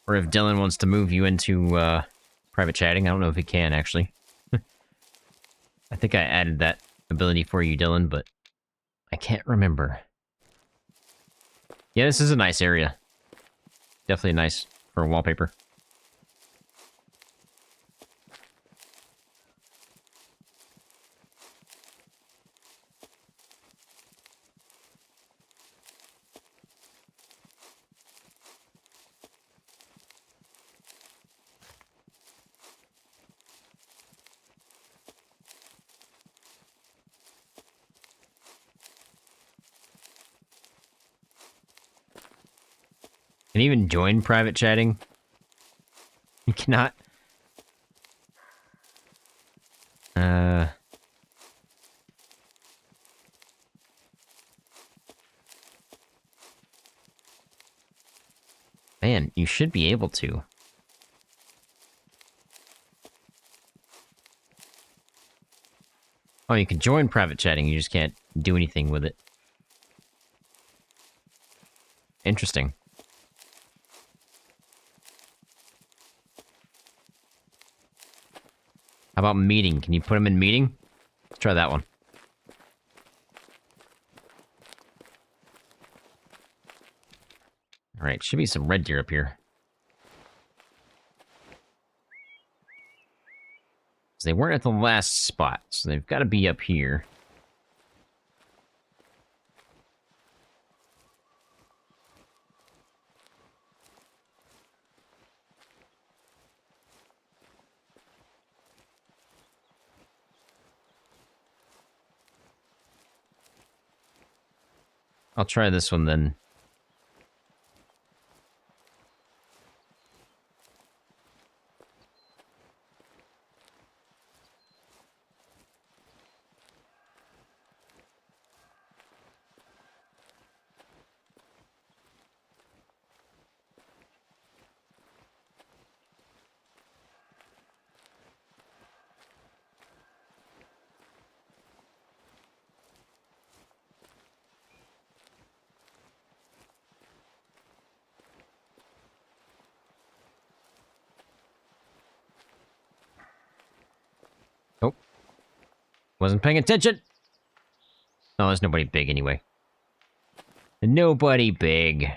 Or if Dylan wants to move you into private chatting. I don't know if he can, actually. I think I added that ability for you, Dylan, but I can't remember. Yeah, this is a nice area. Definitely nice for wallpaper. Can you even join private chatting? You cannot. Man, you should be able to. Oh, you can join private chatting, you just can't do anything with it. Interesting. How about meeting? Can you put them in meeting? Let's try that one. Alright, should be some red deer up here. They weren't at the last spot, so they've got to be up here. I'll try this one then. Oh. Wasn't paying attention! Oh, there's nobody big anyway. Nobody big.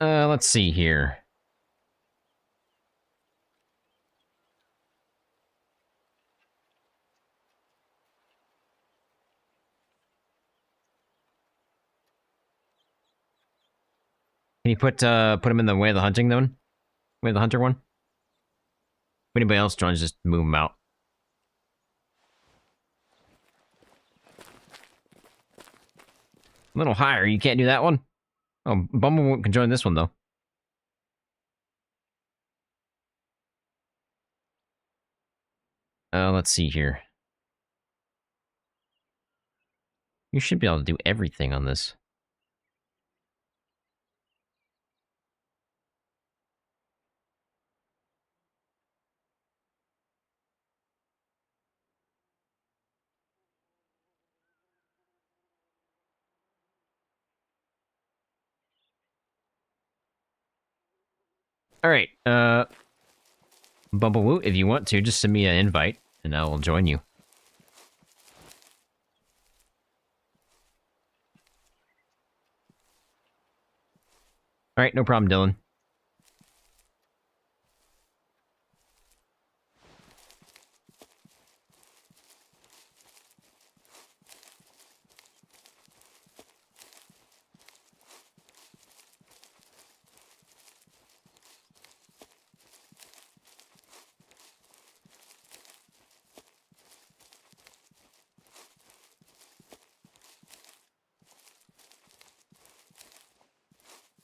Let's see here. Can you put him in the way of the hunting one? Way of the hunter one? If anybody else joins, just move him out. A little higher, you can't do that one? Oh, Bumblewoot can join this one, though. Let's see here. You should be able to do everything on this. Alright, Bumblewoot, if you want to, just send me an invite, and I will join you. Alright, no problem, Dylan.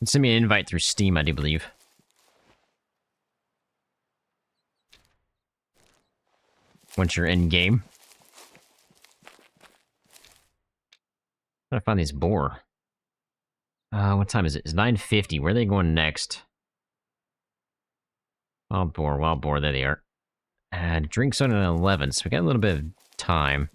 Send me an invite through Steam, I do believe. Once you're in game. How do I find these boar? What time is it? It's 9:50. Where are they going next? Wild boar, there they are. Drinks on at 11, so we got a little bit of time.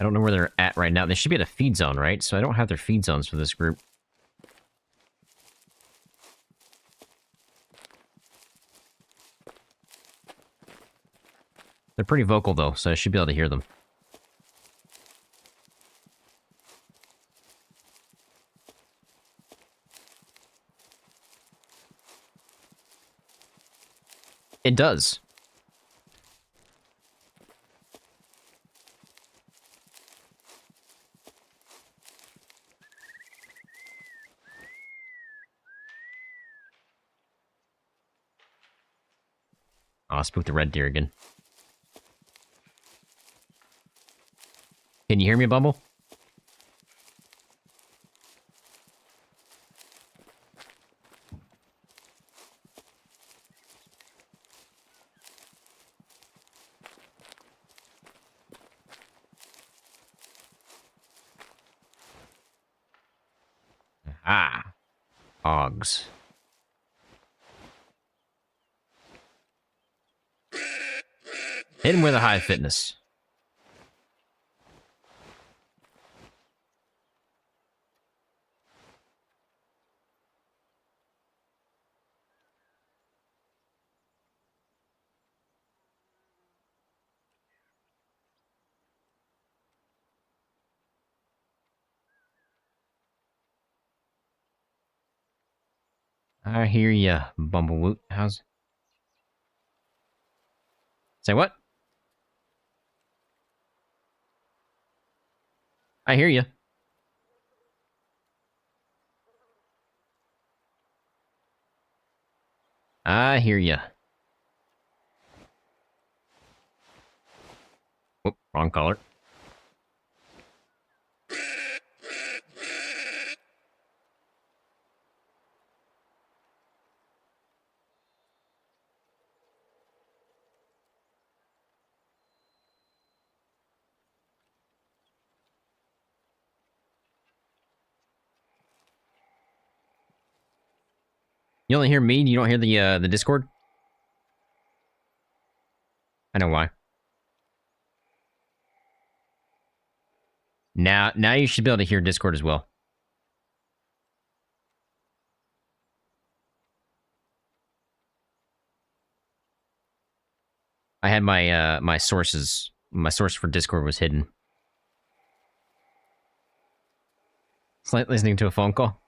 I don't know where they're at right now. They should be at a feed zone, right? So I don't have their feed zones for this group. They're pretty vocal, though, so I should be able to hear them. It does. Oh, I spooked the red deer again. Can you hear me, Bumble? Ah. Hogs. Hidden with a high fitness. I hear ya, Bumblewoot. How's... Say what? I hear ya. I hear ya. Whoop, wrong color. You only hear me? You don't hear the Discord? I know why. Now you should be able to hear Discord as well. I had my my sources. My source for Discord was hidden. It's like listening to a phone call.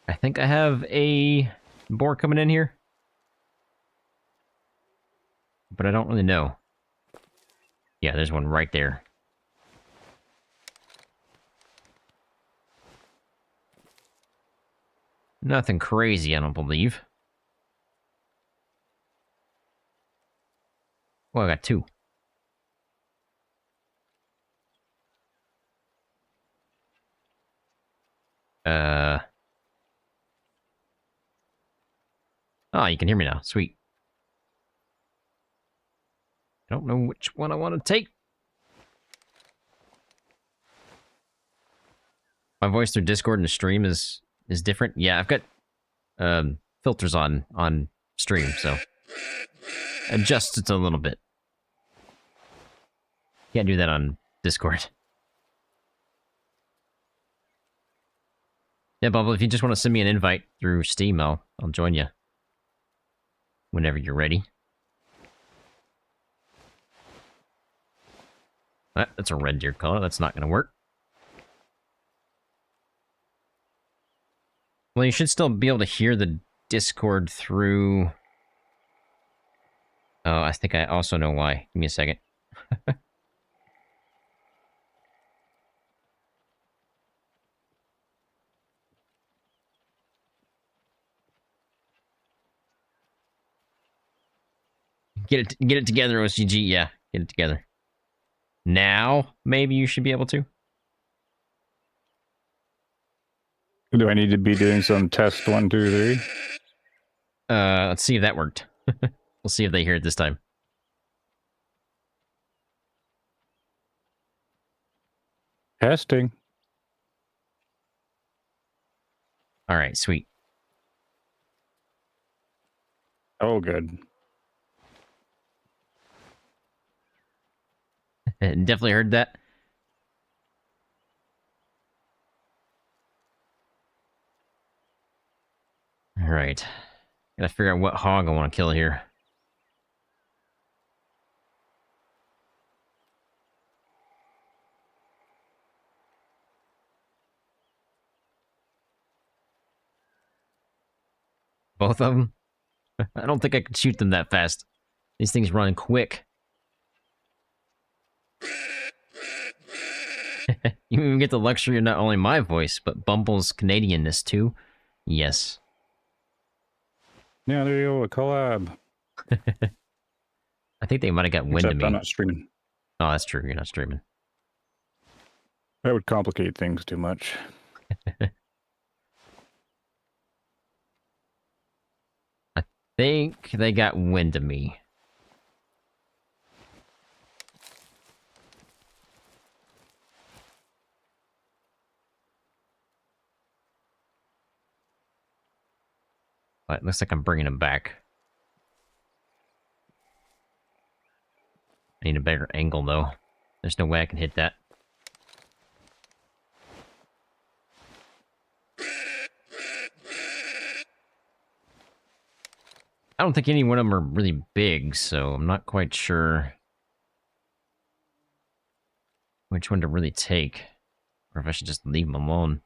I think I have a boar coming in here, but I don't really know. Yeah, there's one right there. Nothing crazy, I don't believe. Well, I got two. Oh, you can hear me now. Sweet. I don't know which one I want to take. My voice through Discord and the stream is different. Yeah, I've got filters on stream, so adjust it a little bit. Can't do that on Discord. Yeah, Bubble, if you just want to send me an invite through Steam, I'll join you whenever you're ready. That's a red deer color. That's not going to work. Well, you should still be able to hear the Discord through... Oh, I think I also know why. Give me a second. Get it together, OCG. Yeah, get it together. Now, maybe you should be able to. Do I need to be doing some test 1, 2, 3? Let's see if that worked. We'll see if they hear it this time. Testing. All right, sweet. Oh, good. Definitely heard that. Alright. Gotta figure out what hog I want to kill here. Both of them? I don't think I could shoot them that fast. These things run quick. You even get the luxury of not only my voice, but Bumble's Canadianness too. Yes. Yeah, there you go, a collab. I think they might have got wind of Except me. I'm not streaming. Oh, that's true. You're not streaming. That would complicate things too much. I think they got wind of me. But it looks like I'm bringing them back. I need a better angle, though. There's no way I can hit that. I don't think any one of them are really big, so I'm not quite sure which one to really take. Or if I should just leave them alone.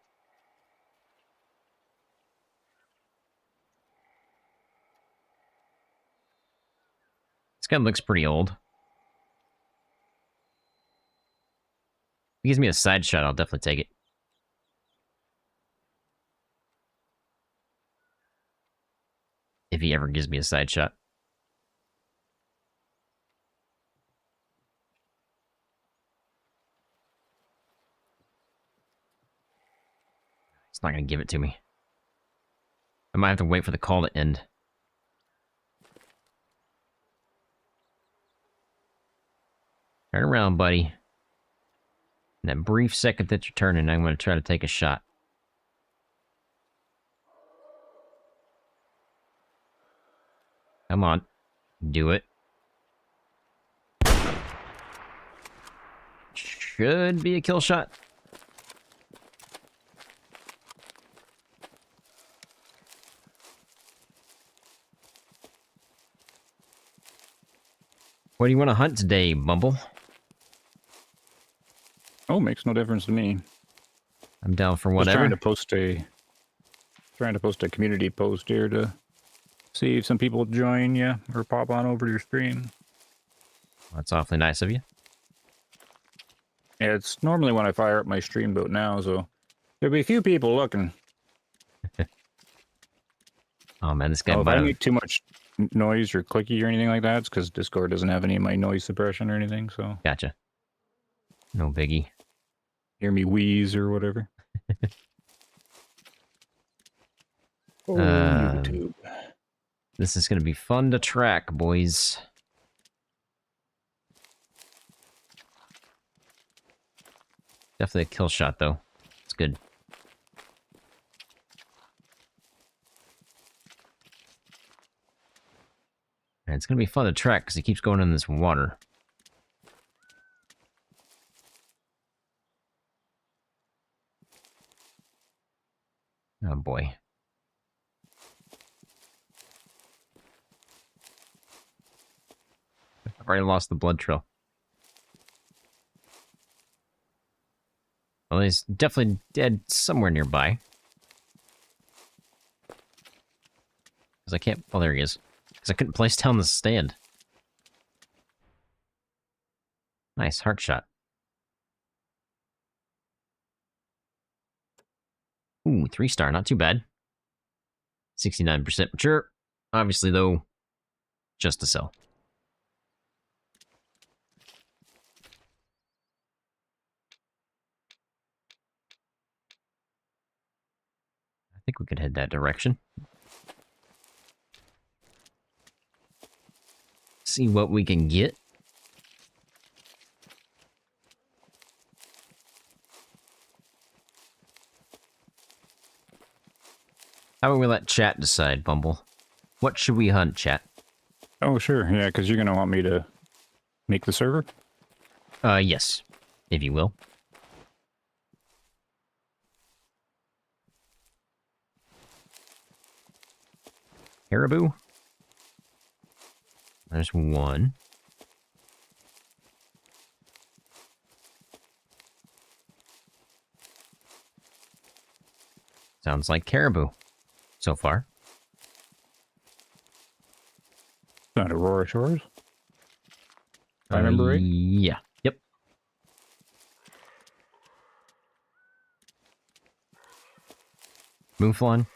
This gun looks pretty old. If he gives me a side shot, I'll definitely take it. If he ever gives me a side shot. It's not going to give it to me. I might have to wait for the call to end. Turn around, buddy. In that brief second that you're turning, I'm going to try to take a shot. Come on. Do it. Should be a kill shot. What do you want to hunt today, Bumble? Oh, makes no difference to me. I'm down for Just whatever. trying to post a community post here to see if some people join you or pop on over to your stream. That's awfully nice of you. Yeah, it's normally when I fire up my stream boat now, so there'll be a few people looking. Oh man, this guy Oh, if might I have... make too much noise or clicky or anything like that, it's because Discord doesn't have any of my noise suppression or anything, so Gotcha. No biggie. hear me wheeze or whatever. Oh, YouTube. This is going to be fun to track, boys. Definitely a kill shot, though. It's good. And it's going to be fun to track because he keeps going in this water. Oh, boy. I've already lost the blood trail. Well, he's definitely dead somewhere nearby. Because I can't... Oh, there he is. Because I couldn't place down the stand. Nice, heart shot. Ooh, 3-star, not too bad. 69% mature. Obviously, though, just to sell. I think we could head that direction. See what we can get. How about we let chat decide, Bumble? What should we hunt, chat? Oh, sure. Yeah, because you're going to want me to make the server? Yes, if you will. Caribou. There's one. Sounds like caribou so far. Not Aurora Shores. I remember right? Yeah. Yep. Mouflon.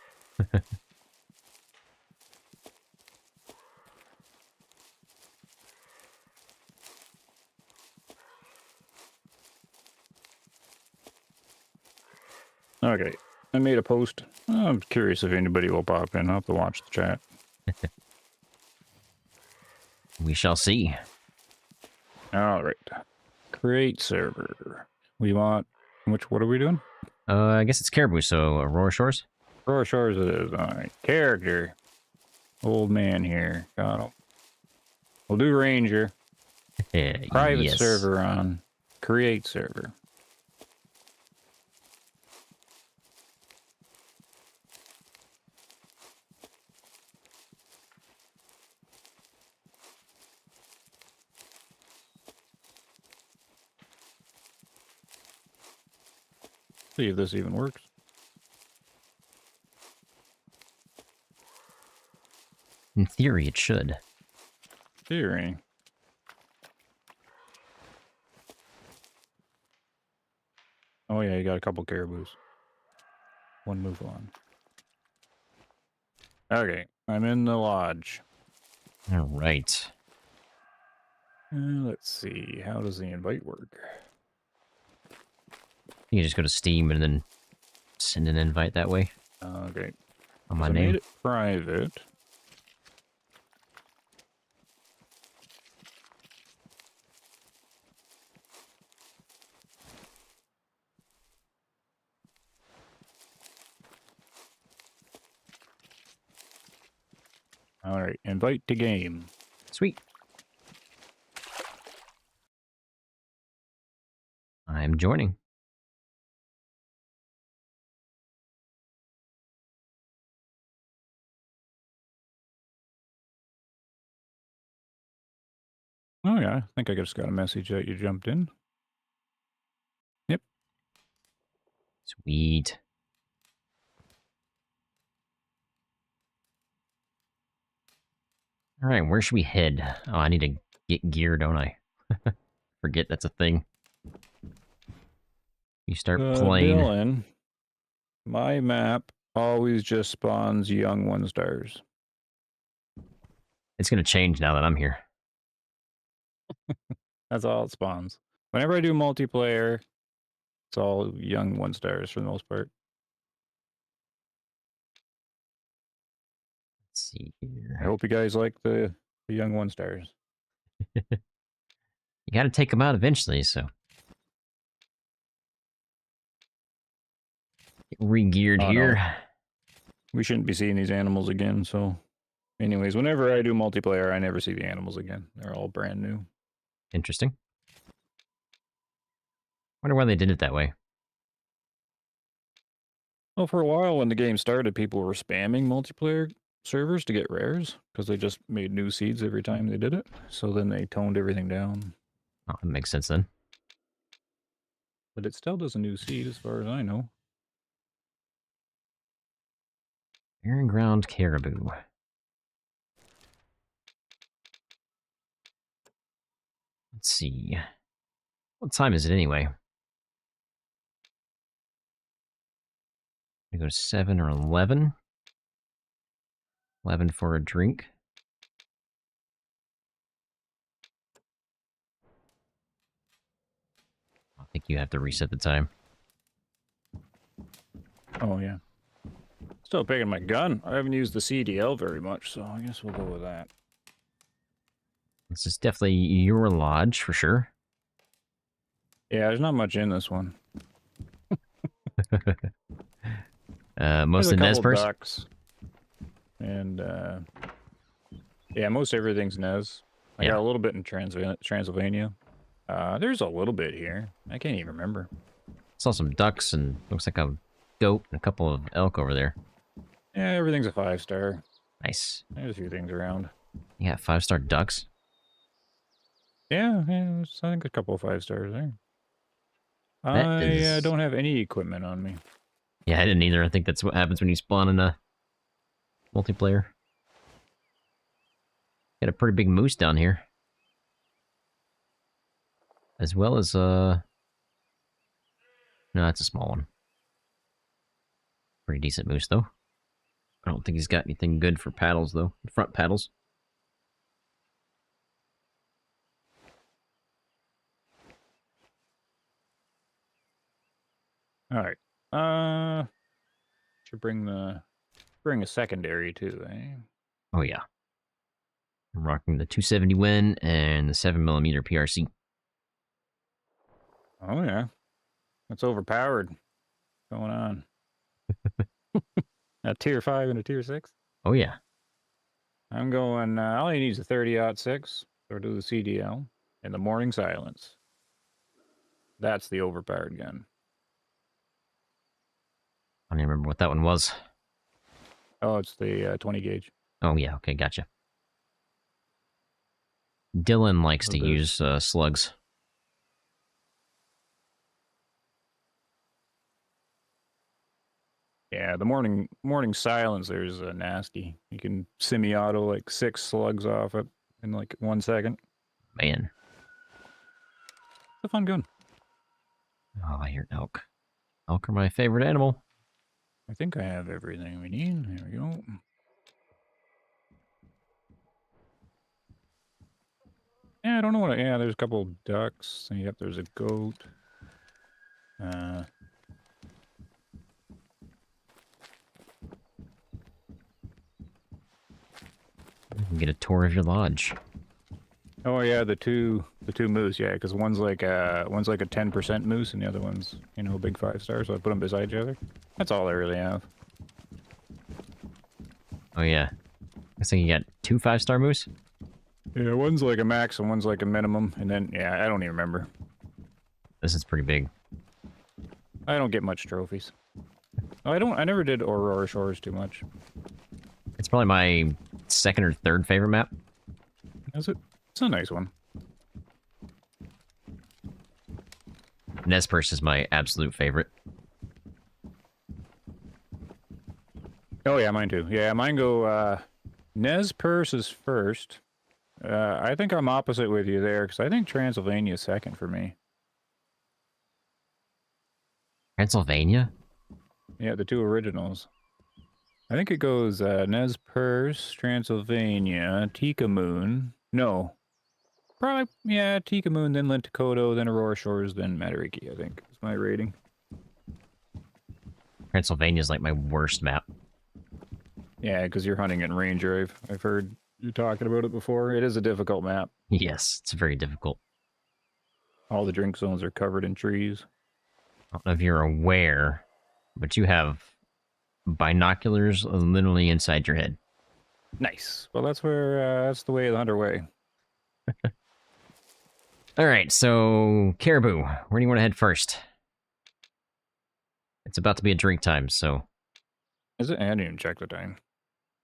Okay. I made a post. I'm curious if anybody will pop in. I'll have to watch the chat. We shall see. All right. Create server. We want... What are we doing? I guess it's caribou, so Aurora Shores. Aurora Shores it is. All right. Character. Old man here. Got him. We'll do Ranger. Private Yes. server on. Create server. See if this even works. In theory, it should. Theory. Oh yeah, you got a couple caribous. One move on. Okay, I'm in the lodge. All right. Let's see, how does the invite work? You can just go to Steam and then send an invite that way. Okay. On my I name. made it private. All right, invite to game. Sweet. I'm joining. Oh yeah, I think I just got a message that you jumped in. Yep. Sweet. All right, where should we head? Oh, I need to get gear, don't I? Forget that's a thing. You start playing. Dylan, my map always just spawns young 1-stars. It's going to change now that I'm here. That's all it spawns. Whenever I do multiplayer, it's all young 1-stars for the most part. Let's see I here. hope you guys like the young 1-stars. You got to take them out eventually, so. Get re-geared Oh, here. no. We shouldn't be seeing these animals again, so... Anyways, whenever I do multiplayer, I never see the animals again. They're all brand new. Interesting. Wonder why they did it that way. Well, for a while when the game started, people were spamming multiplayer servers to get rares because they just made new seeds every time they did it. So then they toned everything down. Oh, that makes sense then. But it still does a new seed as far as I know. Barren ground caribou. Let's see. What time is it anyway? I go to 7 or 11. 11 for a drink. I think you have to reset the time. Oh, yeah. Still picking my gun. I haven't used the CDL very much, so I guess we'll go with that. This is definitely your lodge for sure. Yeah, there's not much in this one. Mostly Nez Perce? ducks. And, yeah, most everything's Nez. I got a little bit in Transylvania. There's a little bit here. I can't even remember. Saw some ducks and looks like a goat and a couple of elk over there. Yeah, everything's a 5-star. Nice. There's a few things around. You got 5-star ducks? Yeah, there's, I think a couple of 5-stars there. That I is... don't have any equipment on me. Yeah, I didn't either. I think that's what happens when you spawn in a multiplayer. Got a pretty big moose down here. As well as, no, that's a small one. Pretty decent moose, though. I don't think he's got anything good for paddles, though. Front paddles. All right. Should bring a secondary too, eh? Oh, yeah. I'm rocking the 270 Win and the 7mm PRC. Oh yeah, that's overpowered. What's going on? A tier 5 and a tier 6. Oh, yeah. I'm going. All he needs is a 30-06 or do the CDL and the morning silence. That's the overpowered gun. I don't even remember what that one was. Oh, it's the 20 gauge. Oh, yeah. Okay, gotcha. Dylan likes to use slugs. Yeah, the morning silencer is nasty. You can semi-auto like 6 slugs off it in like 1 second. Man. It's a fun gun. Oh, I hear elk. Elk are my favorite animal. I think I have everything we need. There we go. Yeah, I don't know what. Yeah, there's a couple ducks. Yep, there's a goat. You can get a tour of your lodge. Oh yeah, the two moose. Yeah, because one's like a 10% moose, and the other one's a big 5-star. So I put them beside each other. That's all I really have. Oh yeah, I think you got 2 5-star moose. Yeah, one's like a max and one's like a minimum, and then yeah, I don't even remember. This is pretty big. I don't get much trophies. I never did Aurora Shores too much. It's probably my 2nd or 3rd favorite map. Is it? It's a nice one. Nez Perce is my absolute favorite. Oh yeah, mine too. Yeah, mine go. Nez Perce is first. I think I'm opposite with you there because I think Transylvania is second for me. Pennsylvania? Yeah, the 2 originals. I think it goes Nez Perce, Transylvania, Tika Moon. No. Probably, yeah, Tika Moon, then Lintukoto, then Aurora Shores, then Matariki, I think, is my rating. Pennsylvania's like my worst map. Yeah, because you're hunting in Ranger. I've heard you talking about it before. It is a difficult map. Yes, it's very difficult. All the drink zones are covered in trees. I don't know if you're aware, but you have binoculars literally inside your head. Nice. Well, that's the way of the Hunter way. All right, so Caribou, where do you want to head first? It's about to be a drink time, so... Is it? I didn't even check the time.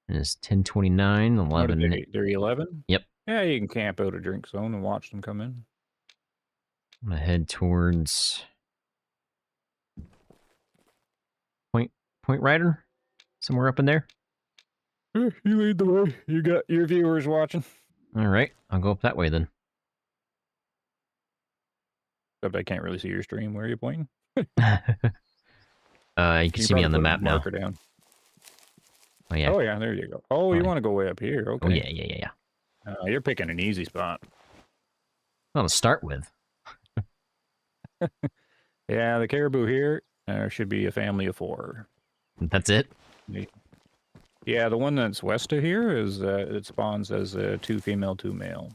It's 10:29, 11... They're 11? Yep. Yeah, you can camp out a drink zone and watch them come in. I'm gonna head towards... Point Rider? Somewhere up in there? You lead the way. You got your viewers watching. All right, I'll go up that way then. Except I can't really see your stream. Where are you pointing? You can see me on the map now. Down. Oh yeah. Oh yeah, there you go. Oh, you want to go way up here? Okay. Oh yeah. You're picking an easy spot. Well, to start with. Yeah, the caribou here should be a family of 4. That's it? Yeah, the one that's west of here is it spawns as 2 female, 2 male.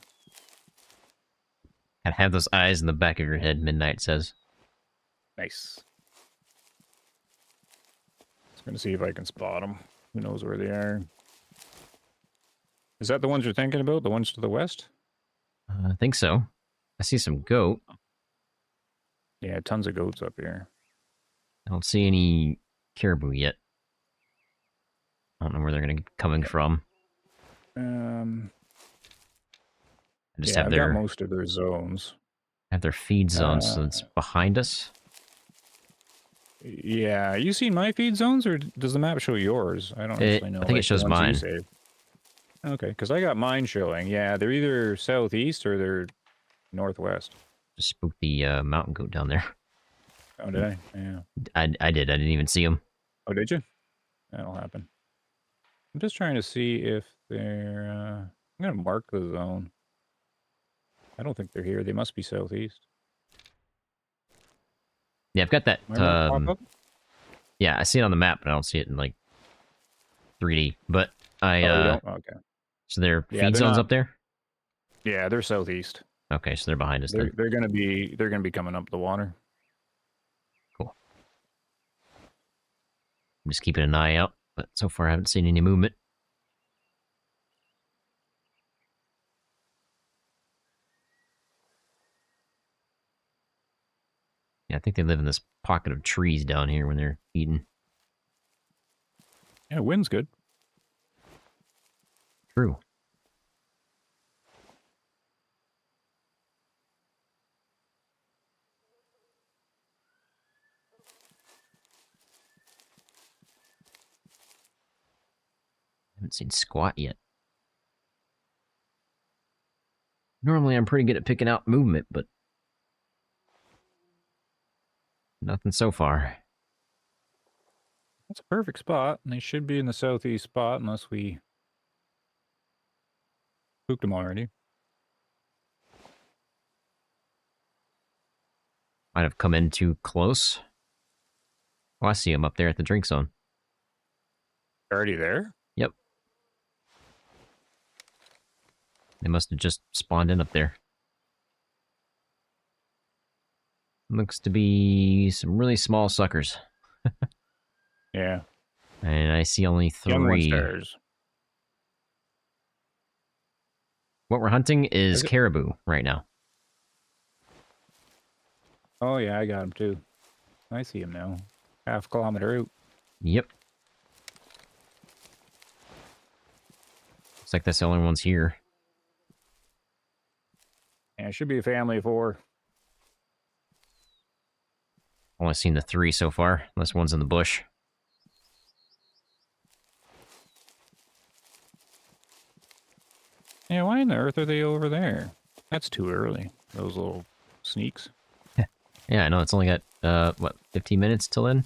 And have those eyes in the back of your head, Midnight says. Nice. Just gonna see if I can spot them. Who knows where they are? Is that the ones you're thinking about? The ones to the west? I think so. I see some goat. Yeah, tons of goats up here. I don't see any caribou yet. I don't know where they're gonna be coming from. I just Yeah, have I've got their most of their zones. feed zones, so it's behind us. Yeah, you seen my feed zones, or does the map show yours? I don't actually know. I think it Like the shows ones you mine. saved. Okay, because I got mine showing. Yeah, they're either southeast or they're northwest. Just spooked the mountain goat down there. Oh, did I? Yeah. I did. I didn't even see him. Oh, did you? That'll happen. I'm just trying to see if they're. I'm gonna mark the zone. I don't think they're here. They must be southeast. Yeah, I've got that. My mark pop up? Yeah, I see it on the map, but I don't see it in like 3D. But I. Oh, you don't? Okay. So there are Yeah, feed they're zones not- up there. Yeah, they're southeast. Okay, so they're behind us. They're Then. gonna be coming up the water. Cool. I'm just keeping an eye out, but so far I haven't seen any movement. Yeah, I think they live in this pocket of trees down here when they're eating. Yeah, wind's good. True. Haven't seen squat yet. Normally I'm pretty good at picking out movement, but nothing so far. That's a perfect spot, and they should be in the southeast spot unless we spooked them already. Might have come in too close. Oh, I see him up there at the drink zone. Already there? Yep. They must have just spawned in up there. Looks to be some really small suckers. Yeah. And I see only Young one 3. stars. What we're hunting is caribou right now. Oh, yeah, I got him too. I see him now. Half kilometer out. Yep. Looks like that's the only ones here. Yeah, it should be a family of 4. Only seen the 3 so far, unless one's in the bush. Yeah, why in the earth are they over there? That's too early. Those little sneaks. Yeah, I know. It's only got, what, 15 minutes till then?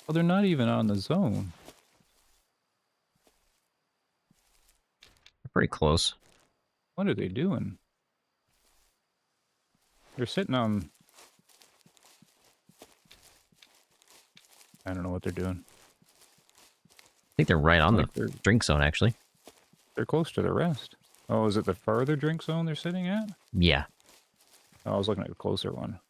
Well, they're not even on the zone. They're pretty close. What are they doing? They're sitting on... I don't know what they're doing. I think they're right on Like the drink zone, actually. They're close to the rest. Oh, is it the farther drink zone they're sitting at? Yeah. Oh, I was looking at the closer one.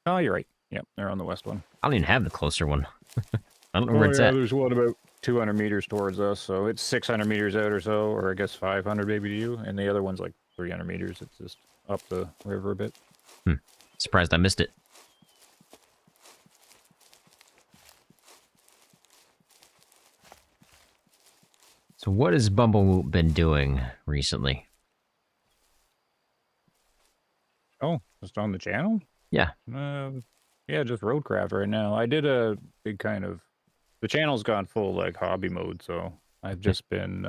Oh, you're right. Yep, they're on the west one. I don't even have the closer one. I don't know where it's at. There's one about 200 meters towards us, so it's 600 meters out or so, or I guess 500 maybe to you, and the other one's like 300 meters. It's just up the river a bit. Surprised I missed it. So what has Bumblewoot been doing recently? Oh, just on the channel? Yeah. Yeah, just roadcraft right now. I did a big kind of... The channel's gone full, like, hobby mode, so I've just been,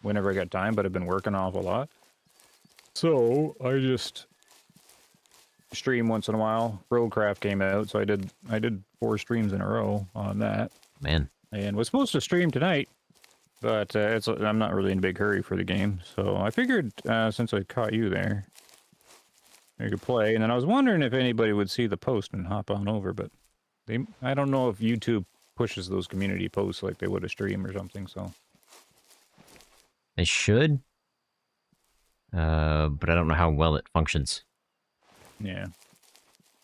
whenever I got time, but I've been working off a lot. So, I just stream once in a while. Roadcraft came out, so I did 4 streams in a row on that. Man. And was supposed to stream tonight, but I'm not really in a big hurry for the game. So I figured, since I caught you there, I could play. And then I was wondering if anybody would see the post and hop on over, but I don't know if YouTube pushes those community posts like they would a stream or something, so. They should. But I don't know how well it functions. Yeah.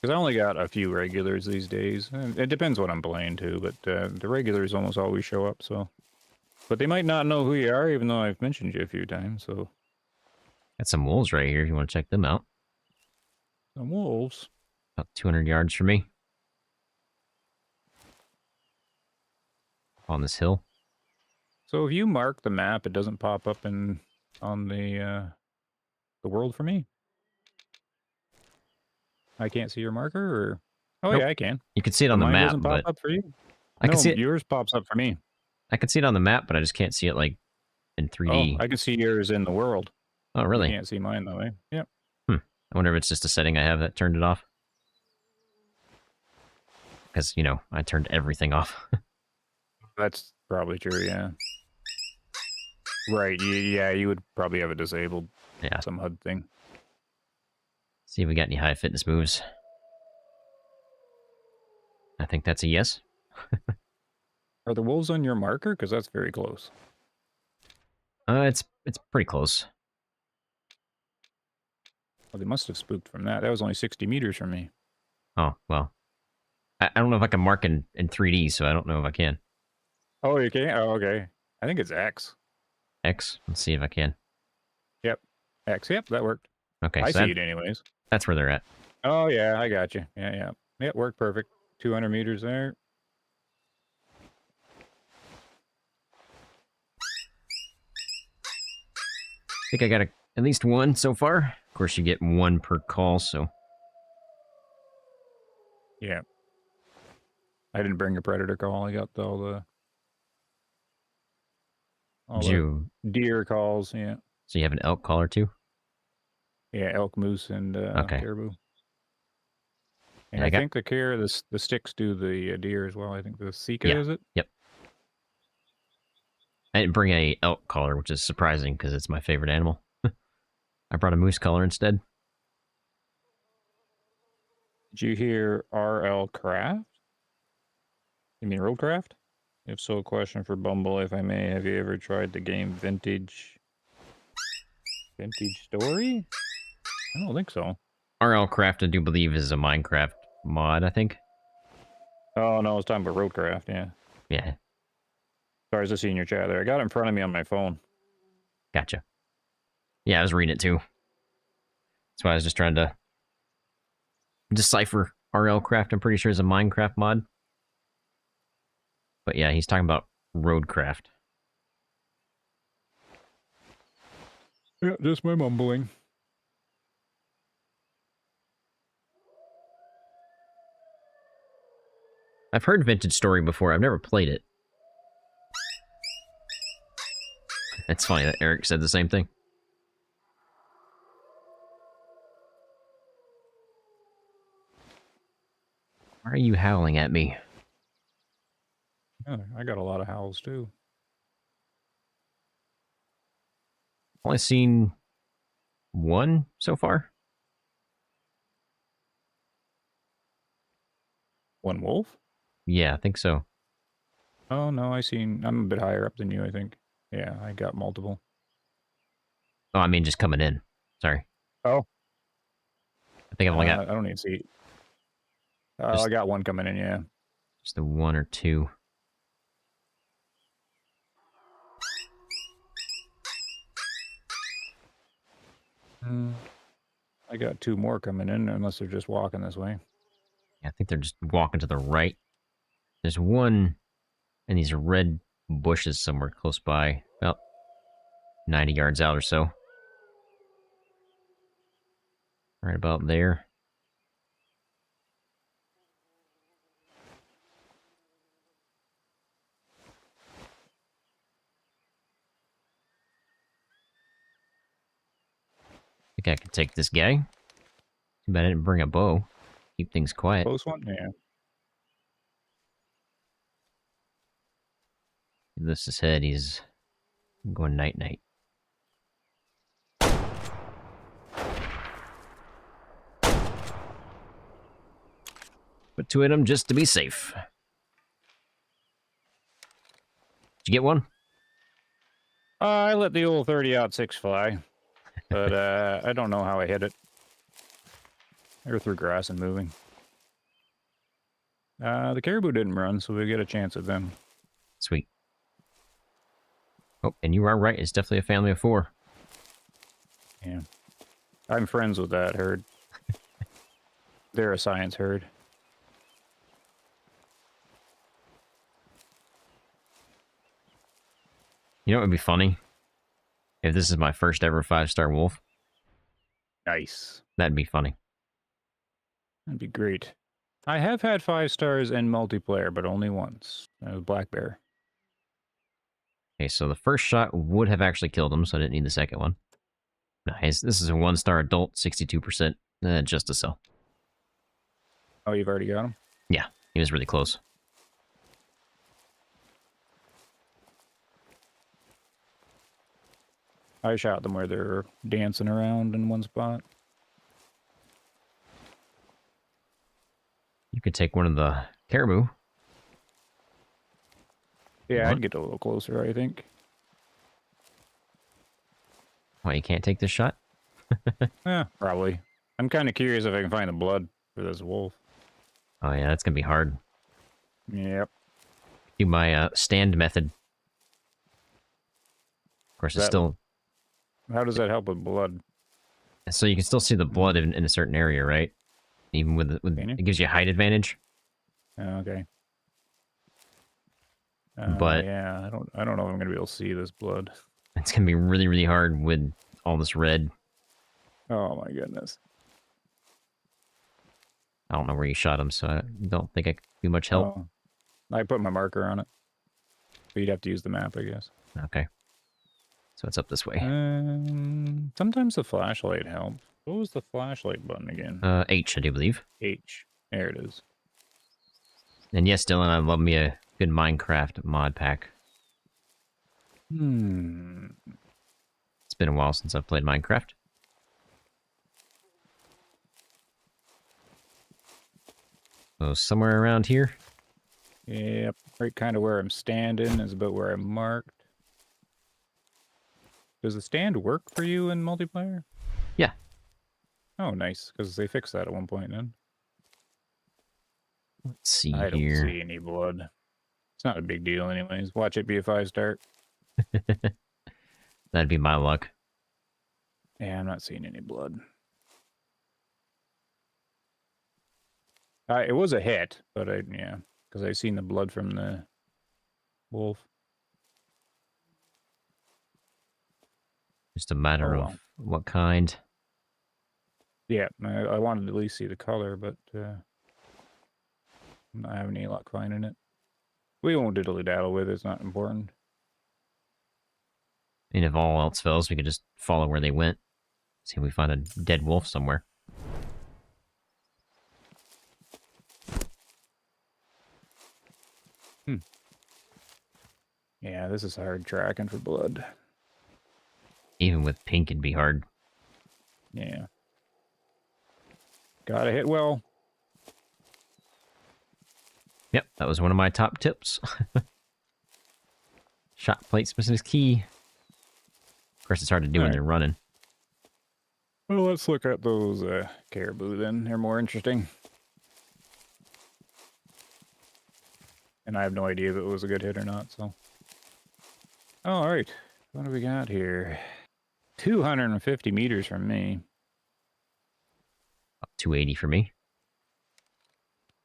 Because I only got a few regulars these days. And it depends what I'm playing too, but the regulars almost always show up, so. But they might not know who you are, even though I've mentioned you a few times, so. Got some wolves right here if you want to check them out. Some wolves. About 200 yards from me. On this hill. So if you mark the map, it doesn't pop up on the world for me? I can't see your marker, or... Oh, nope. yeah, I can. You can see it on But the mine map, doesn't pop but... up for you? I can see it. Yours pops up for me. I can see it on the map, but I just can't see it, like, in 3D. Oh, I can see yours in the world. Oh, really? You can't see mine, though, eh? Yep. I wonder if it's just a setting I have that turned it off. Because, you know, I turned everything off. That's probably true, yeah. Right, yeah, you would probably have it disabled. Yeah. Some HUD thing. See if we got any high fitness moves. I think that's a yes. Are the wolves on your marker? Because that's very close. It's pretty close. Well, they must have spooked from that. That was only 60 meters from me. Oh, well. I don't know if I can mark in 3D, so I don't know if I can. Oh, you can? Oh, okay. I think it's X. X? Let's see if I can. Yep. X. Yep, that worked. Okay, I so see it anyways. that's where they're at. Oh, yeah, I got you. Yeah. Yep, worked perfect. 200 meters there. I think I got at least one so far. Of course, you get one per call, so... Yeah. I didn't bring a predator call. I got all the deer calls, yeah. So you have an elk call or two? Yeah, elk, moose, and Okay. caribou. And Yeah, I think the sticks do the deer as well. I think the Sika, is it? Yep. I didn't bring a elk collar, which is surprising because it's my favorite animal. I brought a moose collar instead. Did you hear RL Craft? You mean Roadcraft? If so, question for Bumble, if I may. Have you ever tried the game Vintage Story? I don't think so. RL Craft, I do believe, is a Minecraft mod, I think. Oh, no, I was talking about Roadcraft, yeah. Yeah. Sorry, I was just seeing your chat there. I got it in front of me on my phone. Gotcha. Yeah, I was reading it too. That's why I was just trying to decipher RL Craft. I'm pretty sure is a Minecraft mod. But yeah, he's talking about Roadcraft. Yeah, just my mumbling. I've heard Vintage Story before. I've never played it. It's funny that Eric said the same thing. Why are you howling at me? Yeah, I got a lot of howls too. Only seen one so far. One wolf? Yeah, I think so. Oh, no, I'm a bit higher up than you, I think. Yeah, I got multiple. Oh, I mean, just coming in. Sorry. Oh. I think I've only got... I don't need to see. I got one coming in, yeah. Just the one or two. I got two more coming in, unless they're just walking this way. Yeah, I think they're just walking to the right. There's one in these red bushes somewhere close by. About 90 yards out or so. Right about there. I think I can take this guy. Too bad I didn't bring a bow. Keep things quiet. Close one? Yeah. He lifts his head. He's going night-night. Put two in him just to be safe. Did you get one? I let the old 30-06 fly, but I don't know how I hit it. They were through grass and moving. The caribou didn't run, so we get a chance at them. Sweet. Oh, and you are right. It's definitely a family of four. Yeah. I'm friends with that herd. They're a science herd. You know what would be funny? If this is my first ever 5-star wolf. Nice. That'd be funny. That'd be great. I have had 5 stars in multiplayer, but only once. That was Black Bear. Okay, so the first shot would have actually killed him, so I didn't need the second one. Nice. This is a 1-star adult, 62%. Just to sell. Oh, you've already got him? Yeah, he was really close. I shot them where they're dancing around in one spot. You could take one of the caribou. Yeah, What? I'd get a little closer, I think. Why, you can't take this shot? Yeah, probably. I'm kind of curious if I can find the blood for this wolf. Oh yeah, that's gonna be hard. Yep. Do my stand method. Of course, it's still... How does that help with blood? So you can still see the blood in a certain area, right? Even with it gives you a height advantage. Oh, okay. But yeah, I don't know if I'm gonna be able to see this blood. it's gonna be really, really hard with all this red. Oh my goodness. I don't know where you shot him, so I don't think I could do much help. Oh, I put my marker on it. But you'd have to use the map, I guess. Okay. So it's up this way. Sometimes the flashlight helps. What was the flashlight button again? H, I do believe. H. There it is. And yes, Dylan, I love me a good Minecraft mod pack. It's been a while since I've played Minecraft. So somewhere around here. Yep, right kind of where I'm standing is about where I'm marked. Does the stand work for you in multiplayer? Yeah. Oh, nice, because they fixed that at one point then. Let's see I don't here. see any blood. It's not a big deal anyways. Watch it be a 5-star. That'd be my luck. Yeah, I'm not seeing any blood. It was a hit, but yeah, because I seen the blood from the wolf. Just a matter of what kind. Yeah, I wanted to at least see the color, but I'm not having any luck finding it. We won't diddly-daddle with it, it's not important. And if all else fails, we could just follow where they went. See if we find a dead wolf somewhere. Yeah, this is hard tracking for blood. Even with pink, it'd be hard. Yeah. Gotta hit well. Yep, that was one of my top tips. Shot placement is key. Of course, it's hard to do when they're running. Well, let's look at those caribou then. They're more interesting. And I have no idea if it was a good hit or not, so. All right. What do we got here? 250 meters from me. 280 for me.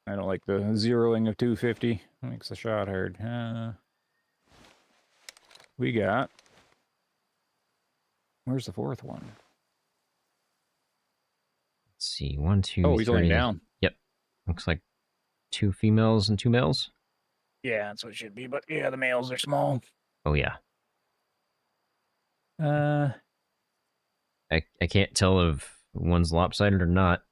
I don't like the zeroing of 250. Makes the shot hard. We got... Where's the fourth one? Let's see. 1, 2, Oh, he's 3. laying down. Yep. Looks like 2 females and 2 males. Yeah, that's what it should be. But yeah, the males are small. Oh, yeah. Uh, I can't tell if one's lopsided or not.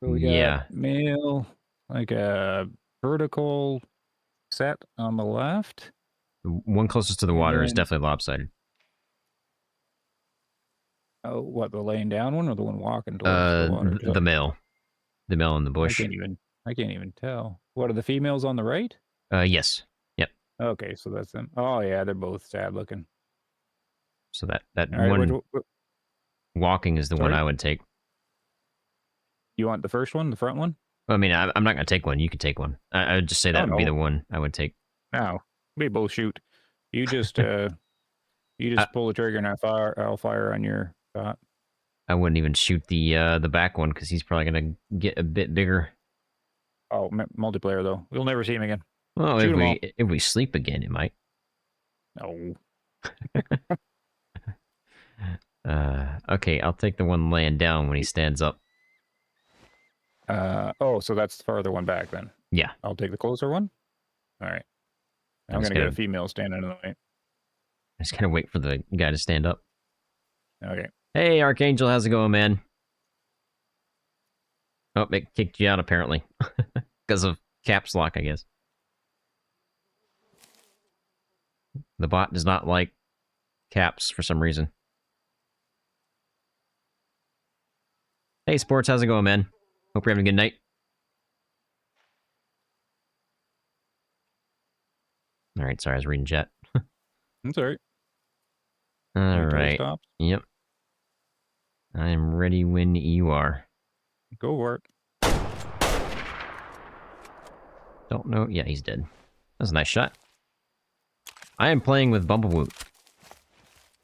so we got Yeah. male, like a vertical set on the left. The one closest to the water is then- definitely lopsided. Oh, what, the laying down one or the one walking towards the water? The male. The male in the bush. I can't even tell. What are the females on the right? Yes. Yep. Okay, so that's them. Oh yeah, they're both sad looking. So that All right, one walking is the one Sorry? I would take. You want the first one, the front one? I mean, I'm not going to take one. You could take one. I would just say that would be no. the one I would take. No, we both shoot. You just You just pull the trigger and I'll fire on your shot. I wouldn't even shoot the back one because he's probably gonna get a bit bigger. Oh, multiplayer though. We'll never see him again. Well, Shoot 'em all. if we sleep again, it might. No. Okay, I'll take the one laying down when he stands up. Oh, so that's the farther one back then. Yeah. I'll take the closer one. All right. I'm just gonna get gotta- a female standing in the way. I just gotta wait for the guy to stand up. Okay. Hey, Archangel, how's it going, man? Oh, it kicked you out apparently because of caps lock, I guess. The bot does not like caps for some reason. Hey, Sports, how's it going, man? Hope you're having a good night. All right, sorry, I was reading chat. That's all right. All right. Yep. I am ready when you are. Go for it. Don't know. Yeah, he's dead. That was a nice shot. I am playing with Bumblewoot.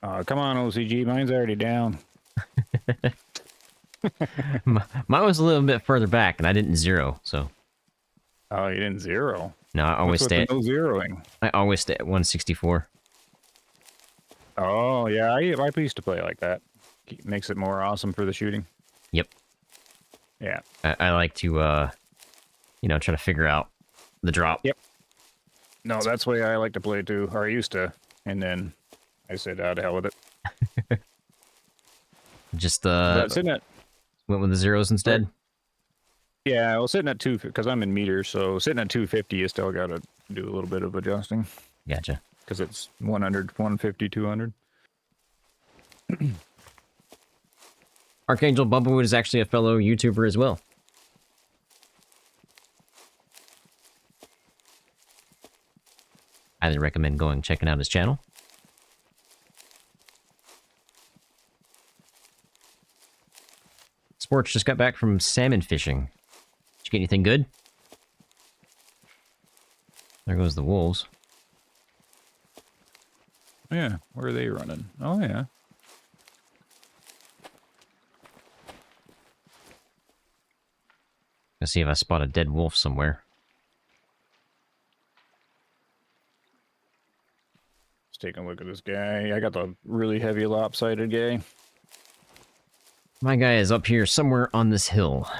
Come on, OCG. Mine's already down. Mine was a little bit further back, and I didn't zero, so. Oh, you didn't zero. No, I always stay at no zeroing. I always stay at 164. Oh yeah, I used to play like that. Makes it more awesome for the shooting. Yep. Yeah. I like to try to figure out the drop. Yep. No, that's the way I like to play too, or I used to, and then I said, "To hell with it." Just sitting at went with the zeros instead. Yeah, well, sitting at 2 because I'm in meters, so sitting at 250, you still got to do a little bit of adjusting. Gotcha. Because it's 100, 150, 200. Archangel Bumblewoot is actually a fellow YouTuber as well. Highly recommend going checking out his channel. Sports just got back from salmon fishing. Did you get anything good? There goes the wolves. Yeah, where are they running? Oh, yeah. Let's see if I spot a dead wolf somewhere. Let's take a look at this guy. I got the really heavy lopsided guy. My guy is up here somewhere on this hill.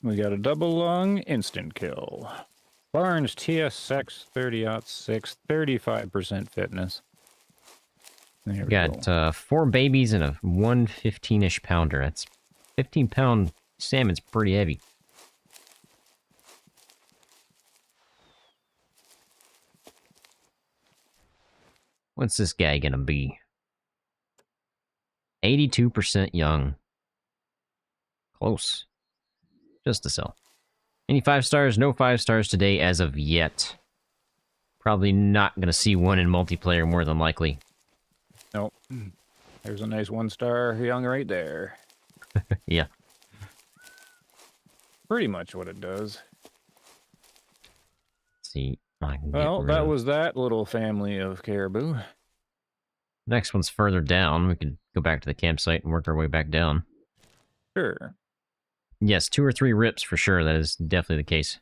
We got a double lung instant kill. Barnes TSX 30-06, 35% fitness. There we Got 4 babies and a 115-ish pounder. That's 15-pound salmon's pretty heavy. What's this guy gonna be? 82% young. Close. Just a sell. Any 5 stars? No 5 stars today as of yet. Probably not gonna see one in multiplayer more than likely. Nope. There's a nice 1-star young right there. Yeah. Pretty much what it does. Let's see. Well, that was that little family of caribou. Next one's further down. We could go back to the campsite and work our way back down. Sure. Yes, 2 or 3 rips for sure. That is definitely the case.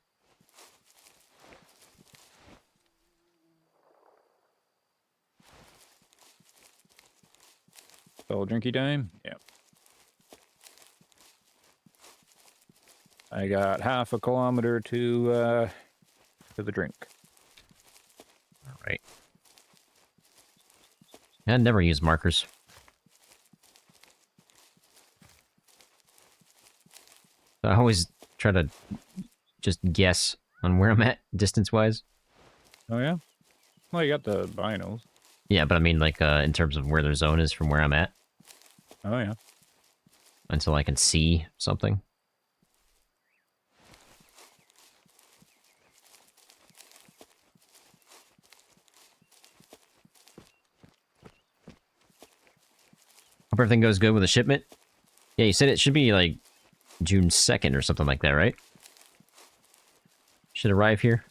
All drinky time? Yeah. I got half a kilometer to the drink. All right. I never use markers. I always try to just guess on where I'm at distance-wise. Oh, yeah? Well, you got the binos. Yeah, but I mean, like, in terms of where their zone is from where I'm at. Oh, yeah. Until I can see something. Hope everything goes good with the shipment. Yeah, you said it should be, like, June 2nd or something like that, right? should arrive here.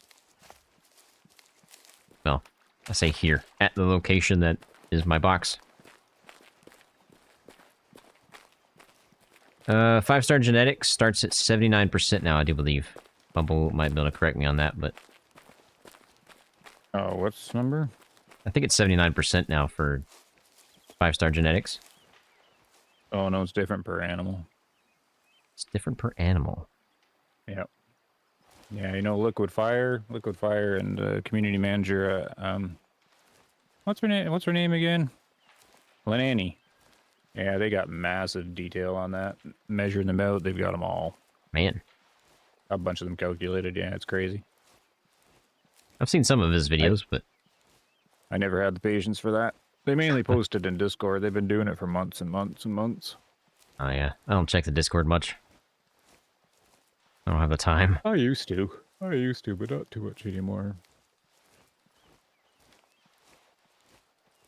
Well, I say here, at the location that is my box. 5-star genetics starts at 79% now, I do believe. Bumblewoot might be able to correct me on that, but... Oh, what's the number? I think it's 79% now for 5-star genetics. Oh, no, it's different per animal. It's different per animal. Yep. Yeah, you know, Liquid Fire, and community manager. What's her name? What's her name again? Lenani. Yeah, they got massive detail on that. Measuring them out, they've got them all. Man. A bunch of them calculated. Yeah, it's crazy. I've seen some of his videos, but... I never had the patience for that. They mainly posted in Discord. They've been doing it for months and months and months. Oh, yeah. I don't check the Discord much. I don't have the time. I used to, but not too much anymore.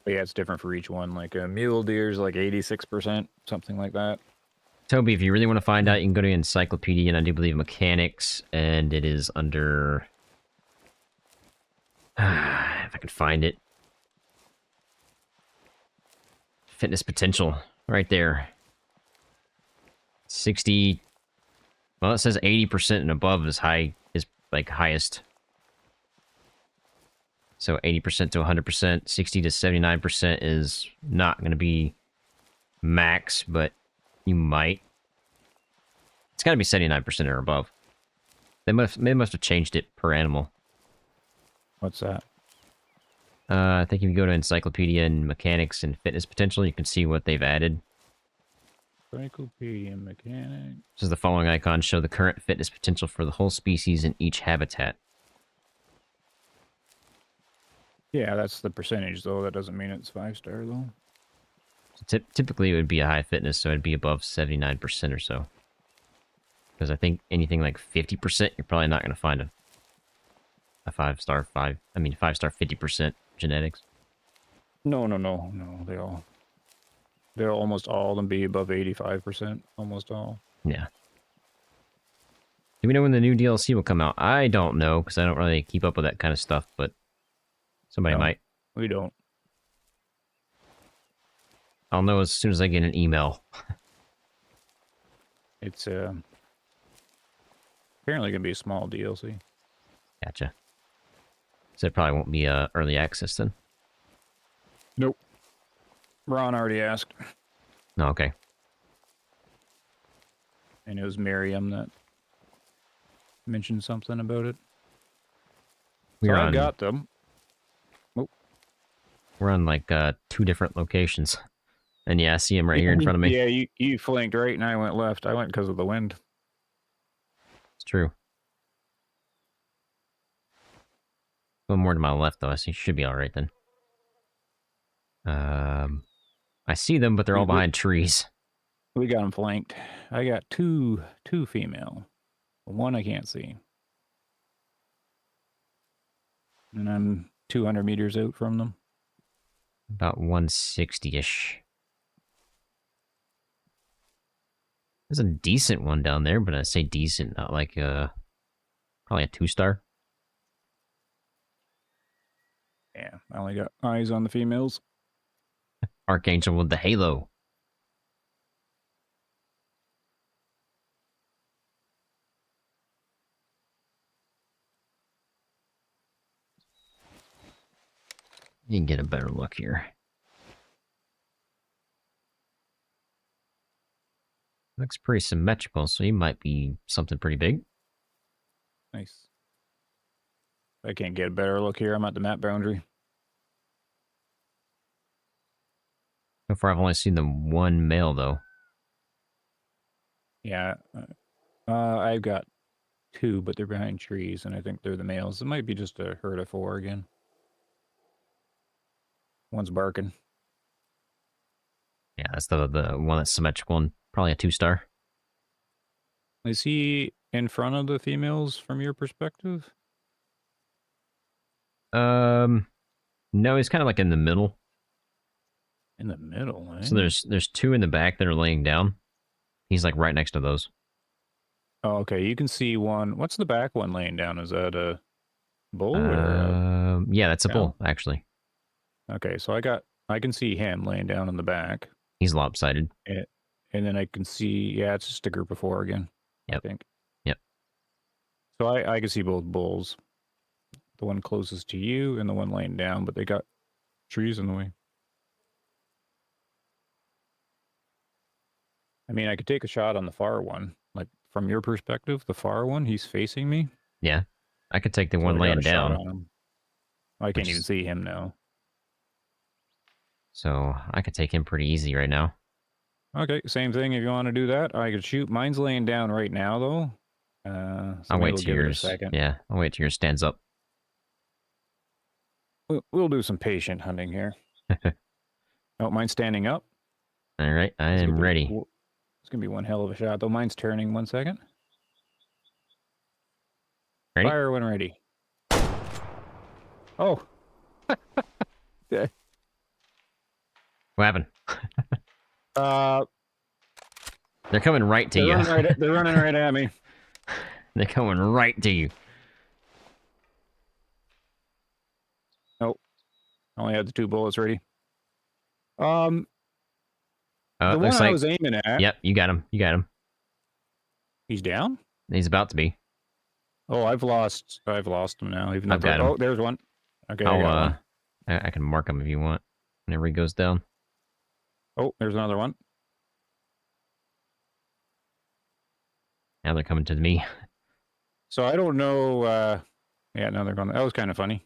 But yeah, it's different for each one. Like a mule deer's like 86%, something like that. Toby, if you really want to find out, you can go to Encyclopedia, and I do believe Mechanics, and it is under... if I can find it. Fitness potential, right there. 60... Well, it says 80% and above is like highest. So 80% to 100%, 60 to 79% is not going to be max, but you might. It's got to be 79% or above. They must have changed it per animal. What's that? I think if you go to Encyclopedia and Mechanics and Fitness Potential, you can see what they've added. Encyclopedia Mechanics. Says the following icons show the current fitness potential for the whole species in each habitat. Yeah, that's the percentage, though. That doesn't mean it's 5-star, though. Typically, it would be a high fitness, so it'd be above 79% or so. Because I think anything like 50%, you're probably not going to find a 5-star 5-star 50% genetics. No. They'll almost all of them be above 85%. Almost all. Yeah. Do we know when the new DLC will come out? I don't know, because I don't really keep up with that kind of stuff, but somebody might. We don't. I'll know as soon as I get an email. It's apparently going to be a small DLC. Gotcha. So it probably won't be early access then. Nope. Ron already asked. No, okay. And it was Miriam that mentioned something about it. We're I got them. Oh. We're on like 2 different locations. And yeah, I see him right here in front of me. Yeah, you flanked right and I went left. I went because of the wind. It's true. A little more to my left, though. I see should be all right then. I see them, but they're all behind trees. We got them flanked. I got two female. One I can't see. And I'm 200 meters out from them. About 160-ish. There's a decent one down there, but I say decent, not like probably a 2-star. Yeah, I only got eyes on the females. Archangel with the halo. You can get a better look here. Looks pretty symmetrical, so he might be something pretty big. Nice. I can't get a better look here. I'm at the map boundary. So far, I've only seen the one male, though. Yeah. I've got 2, but they're behind trees, and I think they're the males. It might be just a herd of 4 again. One's barking. Yeah, that's the one that's symmetrical and probably a 2-star. Is he in front of the females from your perspective? No, he's kind of like in the middle. In the middle, eh? So there's 2 in the back that are laying down. He's like right next to those. Oh, okay. You can see one. What's the back one laying down? Is that a bull or a Yeah, that's a cow? bull, actually. Okay, so I can see him laying down in the back. He's lopsided. And, and then I can see, yeah, it's just a group of 4 again, I Yep. think. Yep. So I can see both bulls. The one closest to you and the one laying down, but they got trees in the way. I mean, I could take a shot on the far one. Like, from your perspective, the far one, he's facing me. Yeah. I could take the So one I got laying a shot down. on him. I can't even see him now. So I could take him pretty easy right now. Okay, same thing if you want to do that. I could shoot. Mine's laying down right now, though. So I'll maybe wait we'll till give it a yours. second. Yeah, I'll wait till yours stands up. We'll do some patient hunting here. Oh, mine's standing up. All right, I am ready. It's going to be one hell of a shot, though. Mine's turning. 1 second. Ready? Fire when ready. Oh. Yeah. What happened? Uh, They're coming right to you. They're running right at me. They're coming right to you. Nope. I only had the 2 bullets ready. The one looks I like, was aiming at. Yep, you got him. You got him. He's down? He's about to be. Oh, I've lost him now. Even though I've got him. Oh, there's one. Okay, I got one. I can mark him if you want. Whenever he goes down. Oh, there's another one. Now they're coming to me. So I don't know. Yeah, now they're going. That was kind of funny.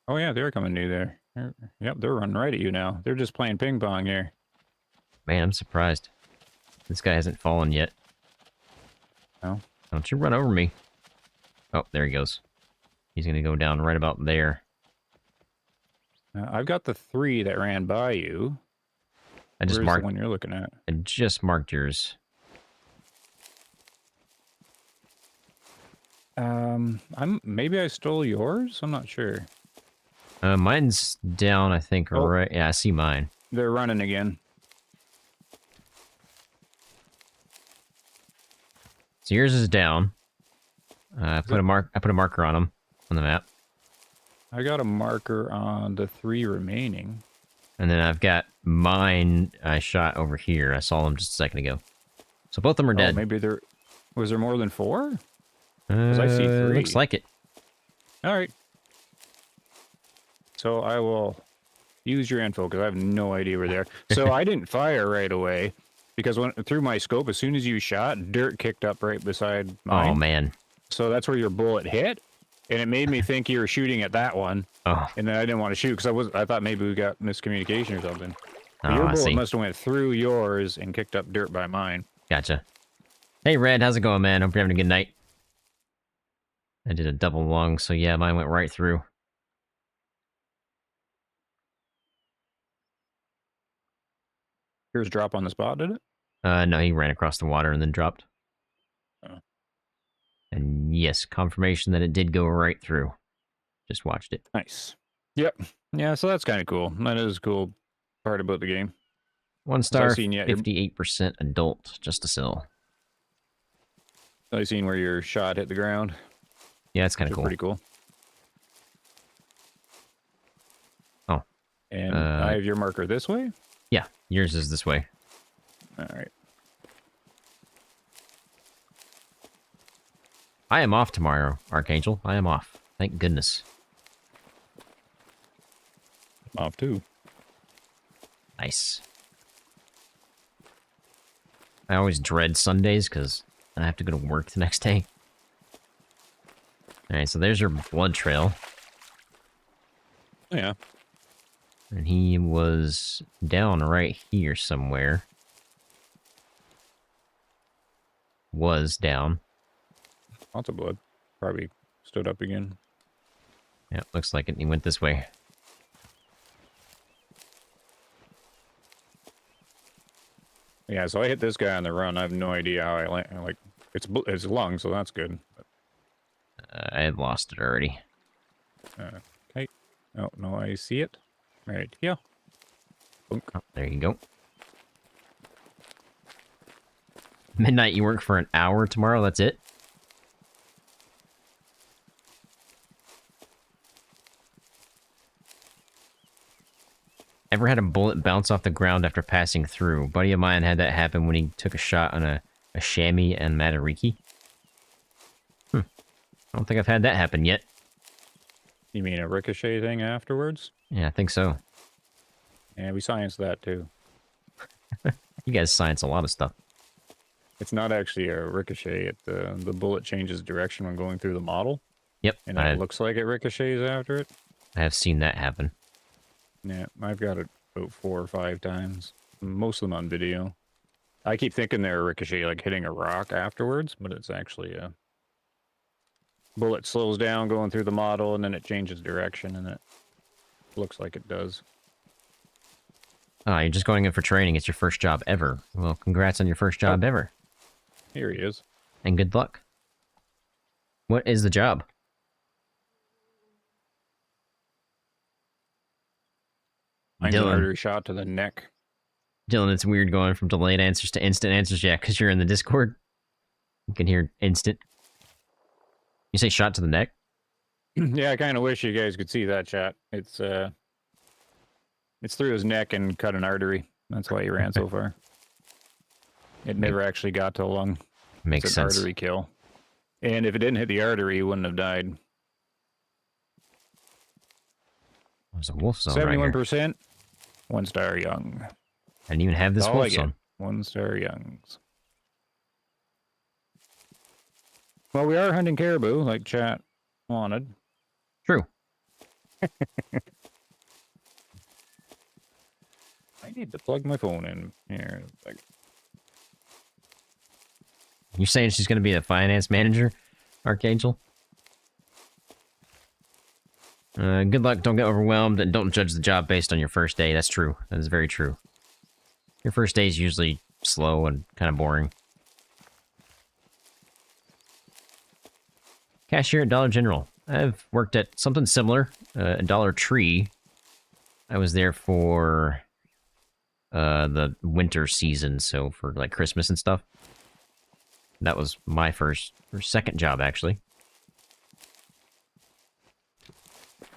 Oh yeah, they're coming to you there. Yep, they're running right at you now. They're just playing ping pong here. Man, I'm surprised. This guy hasn't fallen yet. No. Don't you run over me. Oh, there he goes. He's going to go down right about there. I've got the 3 that ran by you. I just Where's marked the one you're looking at. I just marked yours. Maybe I stole yours. I'm not sure. Mine's down, I think, Oh. right. Yeah, I see mine. They're running again. So yours is down. I put a marker on him on the map. I got a marker on the 3 remaining. And then I've got mine I shot over here. I saw them just a second ago. So both of them are dead. Maybe there... Was there more than 4? 'Cause I see 3. Looks like it. All right. So I will use your info because I have no idea where they are. So I didn't fire right away because through my scope, as soon as you shot, dirt kicked up right beside mine. Oh, man. So that's where your bullet hit. And it made me think you were shooting at that one. Oh. And then I didn't want to shoot because I thought maybe we got miscommunication or something. But Oh, your I bullet see. must have went through yours and kicked up dirt by mine. Gotcha. Hey, Red, how's it going, man? Hope you're having a good night. I did a double lung, so yeah, mine went right through. Yours drop on the spot, did it? No, he ran across the water and then dropped. Oh. And yes, confirmation that it did go right through. Just watched it. Nice. Yep. Yeah, so that's kind of cool. That is a cool part about the game. 1 star, seen yet, 58% adult, just a sill. I've seen where your shot hit the ground. Yeah, it's kind of cool. Pretty cool. Oh. And I have your marker this way? Yeah, yours is this way. All right. I am off tomorrow, Archangel. I am off. Thank goodness. I'm off too. Nice. I always dread Sundays because I have to go to work the next day. Alright, so there's your blood trail. Yeah. And he was down right here somewhere. Was down. Lots of blood. Probably stood up again. Yeah, looks like it. He went this way. Yeah, so I hit this guy on the run. I have no idea how I land. Like, it's lung, so that's good. I had lost it already. Okay. Oh, no, I see it. Right here. Oh, there you go. Midnight, you work for an hour tomorrow, that's it? Ever had a bullet bounce off the ground after passing through? A buddy of mine had that happen when he took a shot on a chamois and Matariki. I don't think I've had that happen yet. You mean a ricochet thing afterwards? Yeah, I think so. Yeah, we scienced that too. You guys science a lot of stuff. It's not actually a ricochet. The bullet changes direction when going through the model. Yep. And it looks like it ricochets after it. I have seen that happen. Yeah, I've got it about 4 or 5 times. Most of them on video. I keep thinking they're a ricochet, like hitting a rock afterwards, but it's actually a bullet slows down going through the model, and then it changes direction, and it looks like it does. Oh, you're just going in for training. It's your first job ever. Well, congrats on your first job ever. Here he is. And good luck. What is the job? Mine's an artery shot to the neck. Dylan, it's weird going from delayed answers to instant answers. Yeah, because you're in the Discord. You can hear instant. You say shot to the neck? Yeah, I kind of wish you guys could see that chat. It's through his neck and cut an artery. That's why he ran so far. It never actually got to the lung. Makes it's an sense. artery kill. And if it didn't hit the artery, he wouldn't have died. There's a wolf zone right here. 71%, 1-star young. I didn't even have this wolf zone. 1-star youngs. Well, we are hunting caribou, like chat wanted. True. I need to plug my phone in here. You're saying she's going to be a finance manager, Archangel? Good luck, don't get overwhelmed, and don't judge the job based on your first day. That's true. That is very true. Your first day is usually slow and kind of boring. Cashier at Dollar General. I've worked at something similar, Dollar Tree. I was there for the winter season, so for like Christmas and stuff. That was my first or second job, actually.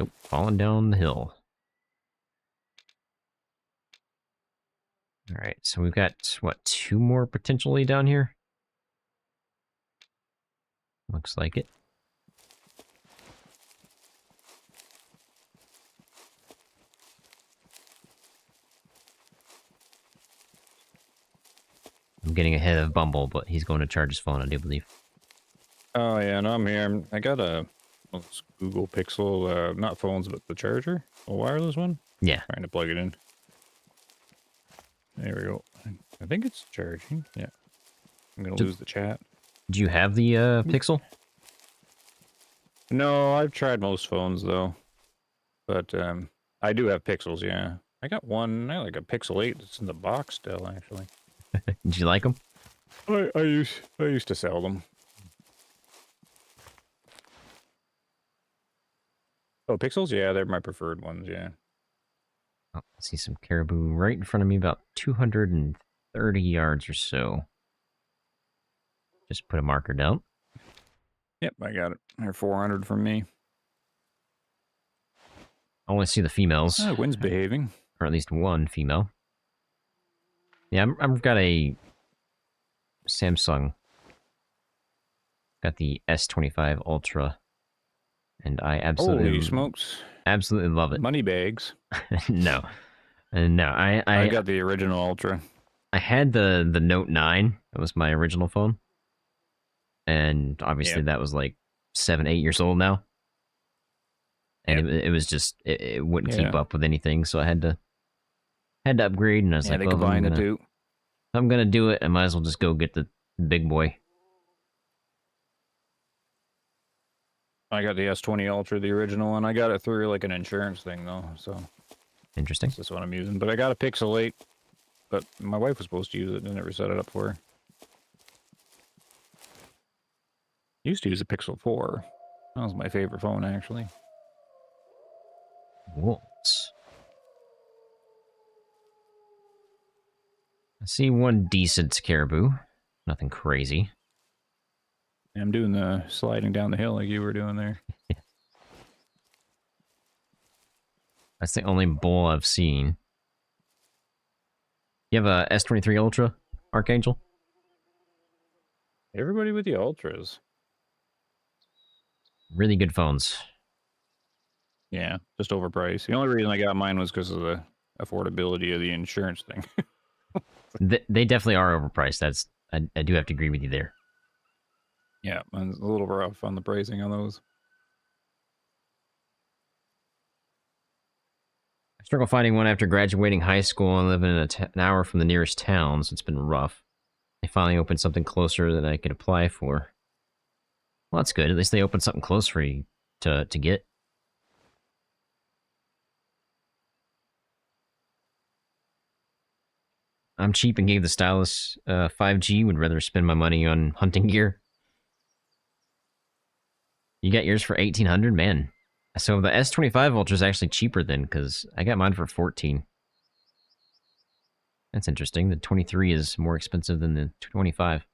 Oh, falling down the hill. Alright, so we've got, what, 2 more potentially down here? Looks like it. I'm getting ahead of Bumble, but he's going to charge his phone, I do believe. Oh, yeah, no, I'm here. I got a Google Pixel, not phones, but the charger. A wireless one. Yeah. Trying to plug it in. There we go. I think it's charging. Yeah. I'm going to lose the chat. Do you have the Pixel? No, I've tried most phones, though. But I do have Pixels, yeah. I got one, I like a Pixel 8 that's in the box still, actually. Did you like them? I used to sell them. Oh, Pixels? Yeah, they're my preferred ones, yeah. Oh, I see some caribou right in front of me, about 230 yards or so. Just put a marker down. Yep, I got it. They're 400 from me. I only see the females. Oh, wind's behaving. Or at least one female. Yeah, I've got a Samsung. Got the S25 Ultra. And I absolutely... Holy smokes. Absolutely love it. Money bags. No. No, I got the original Ultra. I had the Note 9. That was my original phone. And obviously that was like 7, 8 years old now. And it was just, it wouldn't keep up with anything. So I had to upgrade. And I was like, they well, combine the two. If I'm going to do it, I might as well just go get the big boy. I got the S20 Ultra, the original one. I got it through like an insurance thing though, so. Interesting. That's what I'm using. But I got a Pixel 8, but my wife was supposed to use it and I never set it up for her. Used to use a Pixel 4. That was my favorite phone, actually. Wolves. I see one decent caribou. Nothing crazy. I'm doing the sliding down the hill like you were doing there. That's the only bull I've seen. You have a S23 Ultra, Archangel? Everybody with the Ultras. Really good phones. Yeah, just overpriced. The only reason I got mine was because of the affordability of the insurance thing. They definitely are overpriced. That's I do have to agree with you there. Yeah, it's a little rough on the pricing on those. I struggle finding one after graduating high school and living in an hour from the nearest town, so it's been rough. They finally opened something closer that I could apply for. Well, that's good. At least they opened something close for you to get. I'm cheap and gave the stylus 5G. Would rather spend my money on hunting gear. You got yours for 1,800, man. So the S25 Ultra is actually cheaper then, because I got mine for 14. That's interesting. The 23 is more expensive than the 25.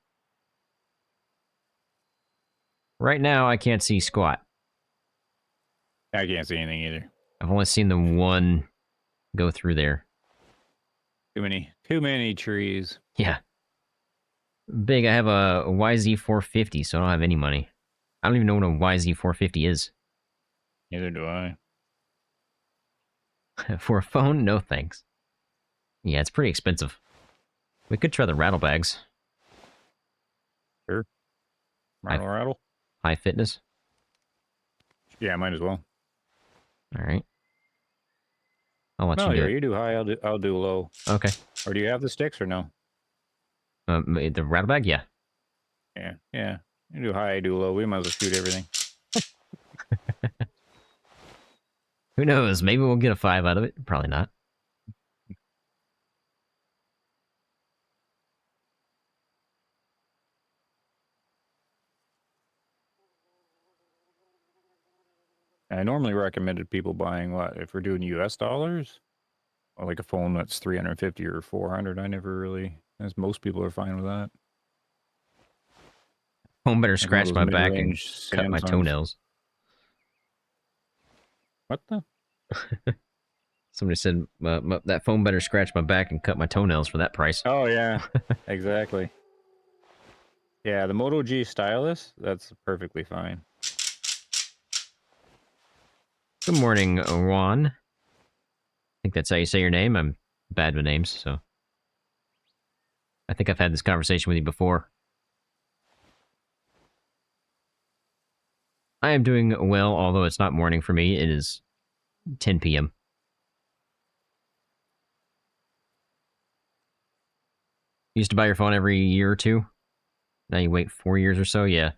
Right now, I can't see squat. I can't see anything either. I've only seen the one go through there. Too many trees. Yeah. Big, I have a YZ450, so I don't have any money. I don't even know what a YZ450 is. Neither do I. For a phone, no thanks. Yeah, it's pretty expensive. We could try the rattle bags. Sure. Rattle. High fitness. Yeah, might as well. All right. I'll let No, you do it. you do high. I'll do low. Okay. Or do you have the sticks or no? The rattle bag, yeah. Yeah. You do high, I do low. We might as well shoot everything. Who knows? Maybe we'll get a 5 out of it. Probably not. I normally recommended people buying what if we're doing US dollars, or like a phone that's 350 or 400. I never really, as most people are fine with that. Phone better Like one of scratch those my back and mid-range cut my Samsungs. toenails. What the? Somebody said that phone better scratch my back and cut my toenails for that price. Oh yeah, exactly. Yeah, the Moto G stylus, that's perfectly fine. Good morning, Juan. I think that's how you say your name. I'm bad with names, so. I think I've had this conversation with you before. I am doing well, although it's not morning for me. It is 10 p.m. You used to buy your phone every year or two? Now you wait 4 years or so? Yeah.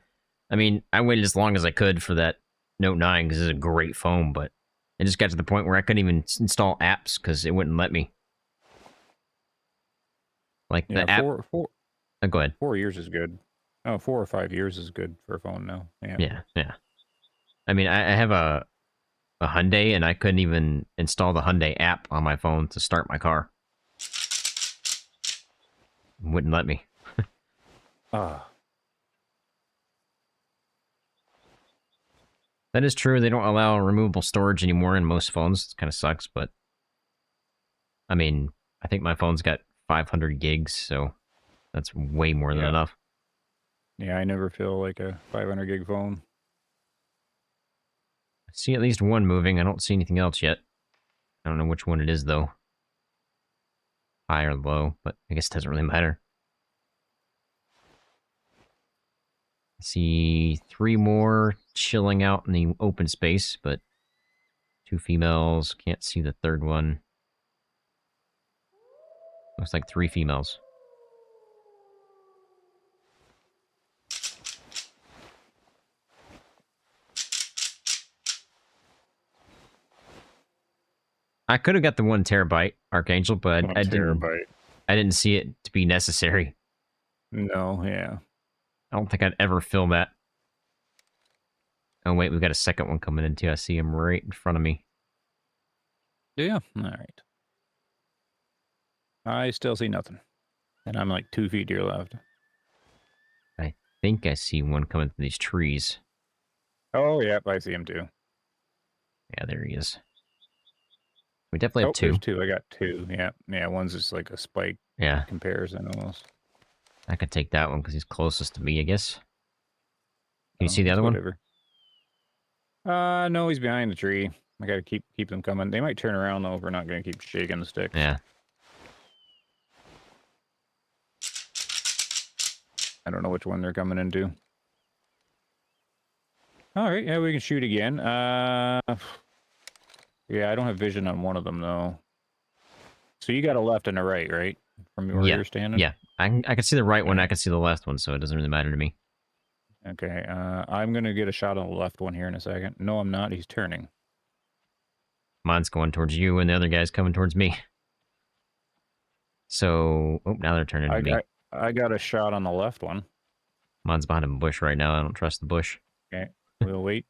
I mean, I waited as long as I could for that Note 9 because it's a great phone, but it just got to the point where I couldn't even install apps because it wouldn't let me. Like the app. Oh, go ahead. 4 years is good. Oh, 4 or 5 years is good for a phone now. Yeah. I mean, I have a Hyundai, and I couldn't even install the Hyundai app on my phone to start my car. Wouldn't let me. Ah. That is true. They don't allow removable storage anymore in most phones. It kind of sucks, but I mean, I think my phone's got 500 gigs, so that's way more than enough. Yeah, I never feel like a 500 gig phone. I see at least one moving. I don't see anything else yet. I don't know which one it is, though. High or low, but I guess it doesn't really matter. I see 3 more chilling out in the open space, but 2 females. Can't see the third one. Looks like 3 females. I could have got the 1 terabyte Archangel, but I didn't see it to be necessary. No, yeah. I don't think I'd ever fill that. Oh wait, we've got a second one coming in too. I see him right in front of me. Yeah, all right. I still see nothing. And I'm like 2 feet to your left. think I see one coming through these trees. Oh, yep, I see him too. Yeah, there he is. We definitely have Oh, two. there's two. I got two. Yeah, yeah. One's just like a spike Yeah, comparison almost. I could take that one because he's closest to me, I guess. Can you see the It's other one? whatever. No, he's behind the tree. I gotta keep them coming. They might turn around though if we're not gonna keep shaking the sticks. Yeah. I don't know which one they're coming into. All right, yeah, we can shoot again. Yeah, I don't have vision on one of them though. So you got a left and a right, right? From where you're standing? Yeah. I can see the right one, Okay. I can see the left one, so it doesn't really matter to me. Okay, I'm gonna get a shot on the left one here in a second. No, I'm not. He's turning. Mine's going towards you, and the other guy's coming towards me. So, oh, now they're turning to me. I got a shot on the left one. Mine's behind a bush right now. I don't trust the bush. Okay, we'll wait.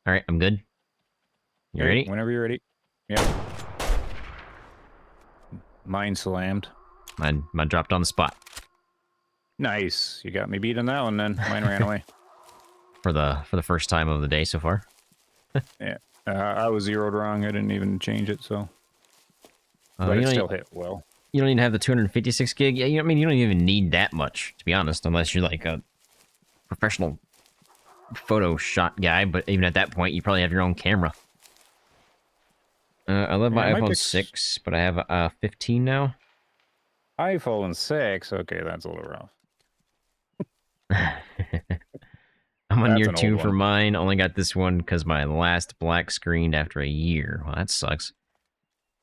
All right, I'm good. You Okay, ready? Whenever you're ready. Yeah. Mine slammed. Mine dropped on the spot Nice. You got me beat on that one then. Mine ran away. for the first time of the day so far. Yeah. I was zeroed wrong. I didn't even change it, so. But you it don't still e- hit well. You don't even have the 256 gig. Yeah, you don't even need that much, to be honest, unless you're like a professional photo shot guy. But even at that point, you probably have your own camera. I love my iPhone 6, but I have a 15 now. iPhone 6? Okay, that's a little rough. I'm on That's year an 2 old for one. mine. Only got this one because my last black screened after a year. Well, that sucks.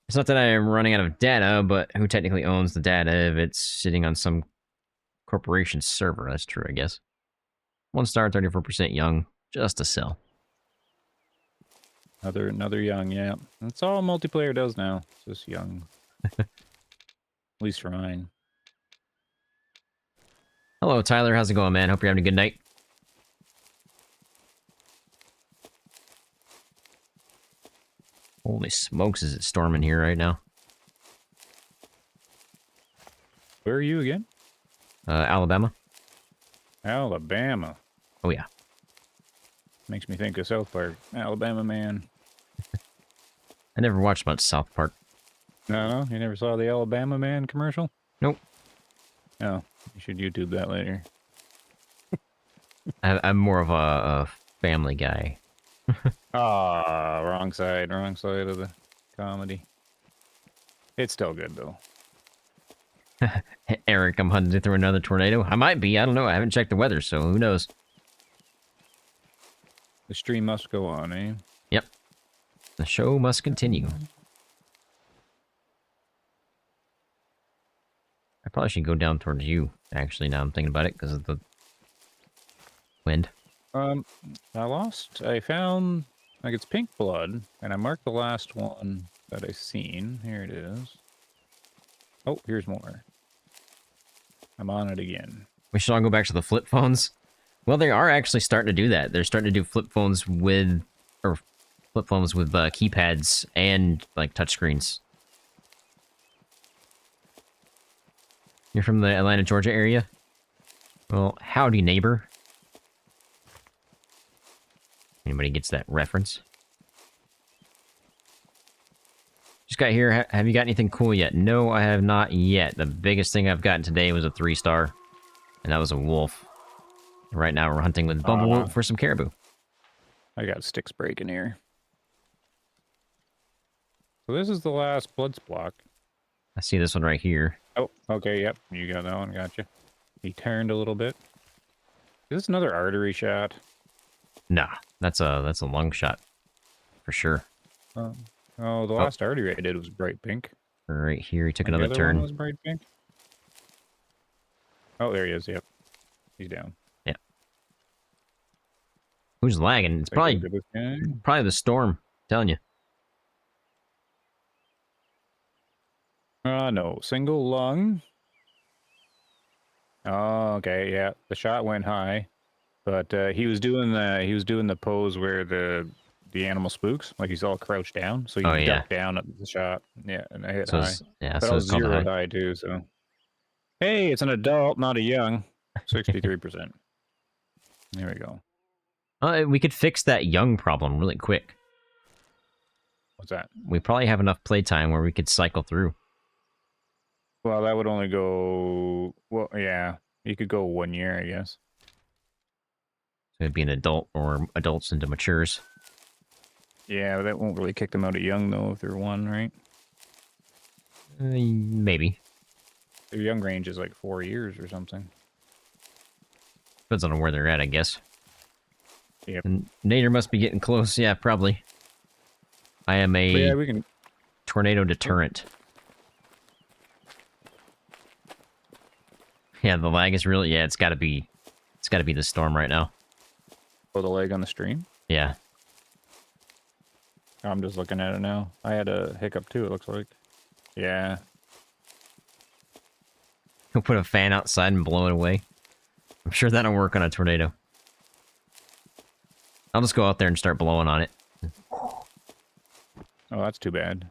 It's not that I am running out of data, but who technically owns the data if it's sitting on some corporation server? That's true, I guess. 1 star, 34% young, just to sell. Another young, yeah. That's all multiplayer does now. It's just young. At least for mine. Hello, Tyler. How's it going, man? Hope you're having a good night. Holy smokes, is it storming here right now? Where are you again? Alabama. Alabama. Oh, yeah. Makes me think of South Park. Alabama man. I never watched much South Park. No, you never saw the Alabama man commercial? Nope. Oh, you should YouTube that later. I'm more of a family guy. Ah, wrong side of the comedy. It's still good though. Eric, I'm hunting through another tornado. I might be. I don't know. I haven't checked the weather, so who knows? The stream must go on, eh? Yep. The show must continue. I probably should go down towards you, actually, now I'm thinking about it, because of the wind. I found, like, it's pink blood, and I marked the last one that I seen. Here it is. Oh, here's more. I'm on it again. We should all go back to the flip phones. Well, they are actually starting to do that. They're starting to do flip phones with keypads and, like, touchscreens. You're from the Atlanta, Georgia area? Well, howdy, neighbor. Anybody gets that reference? Just got here. Have you got anything cool yet? No, I have not yet. The biggest thing I've gotten today was a 3-star, and that was a wolf. Right now, we're hunting with Bumblewoot for some caribou. I got sticks breaking here. So this is the last blood block. I see this one right here. Oh, okay, yep. You got that one, gotcha. He turned a little bit. Is this another artery shot? Nah, that's a lung shot. For sure. Oh, the last artery I did was bright pink. Right here, he took And another the other turn. one was bright pink. Oh, there he is, yep. He's down. Yeah. Who's lagging? It's probably the storm. I'm telling you. No, single lung. Oh, okay, yeah. The shot went high, but he was doing the pose where the animal spooks, like he's all crouched down, so you duck down at the shot. Yeah, and I hit high. But I was zeroed high too. So, hey, it's an adult, not a young. 63%. There we go. We could fix that young problem really quick. What's that? We probably have enough playtime where we could cycle through. Well, that would only go... Well, yeah. You could go 1 year, I guess. So it'd be an adult or adults into matures. Yeah, but that won't really kick them out of young, though, if they're 1, right? Maybe. Their young range is like 4 years or something. Depends on where they're at, I guess. Yep. And Nader must be getting close. Yeah, probably. I am a Yeah, we can... tornado deterrent. Yeah, the lag is really... Yeah, it's got to be... It's got to be the storm right now. Oh, the lag on the stream? Yeah. I'm just looking at it now. I had a hiccup, too, it looks like. Yeah. We'll put a fan outside and blow it away. I'm sure that'll work on a tornado. I'll just go out there and start blowing on it. Oh, that's too bad.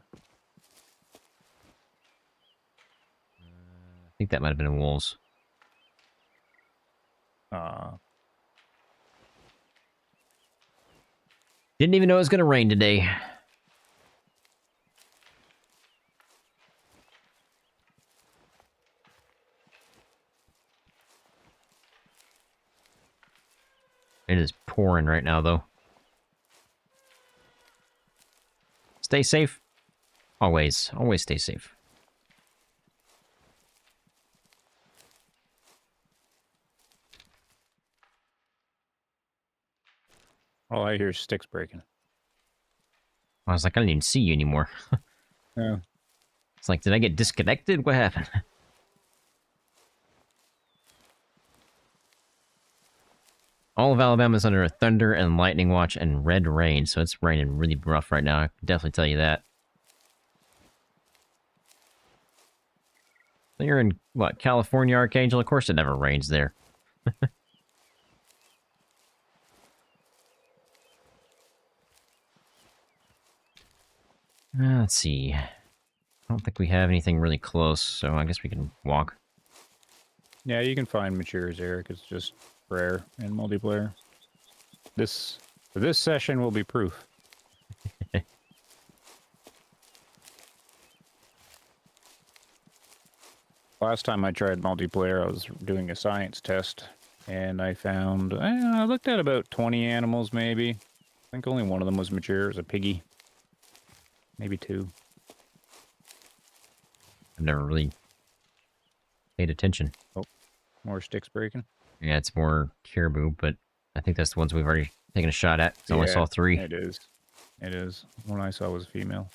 I think that might have been wolves. Didn't even know it was going to rain today. It is pouring right now, though. Stay safe. Always. Always stay safe. All I hear is sticks breaking. I was like, I don't even see you anymore. Yeah. It's like, did I get disconnected? What happened? All of Alabama's under a thunder and lightning watch and red rain, so it's raining really rough right now. I can definitely tell you that. So you're in, what, California, Archangel? Of course it never rains there. Let's see. I don't think we have anything really close, so I guess we can walk. Yeah, you can find matures, Eric. It's just rare in multiplayer. This session will be proof. Last time I tried multiplayer, I was doing a science test, and I found... I looked at about 20 animals, maybe. I think only one of them was mature. It was a piggy. Maybe 2. I've never really paid attention. Oh, more sticks breaking. Yeah, it's more caribou, but I think that's the ones we've already taken a shot at. I only saw 3. It is. It is. One I saw was female.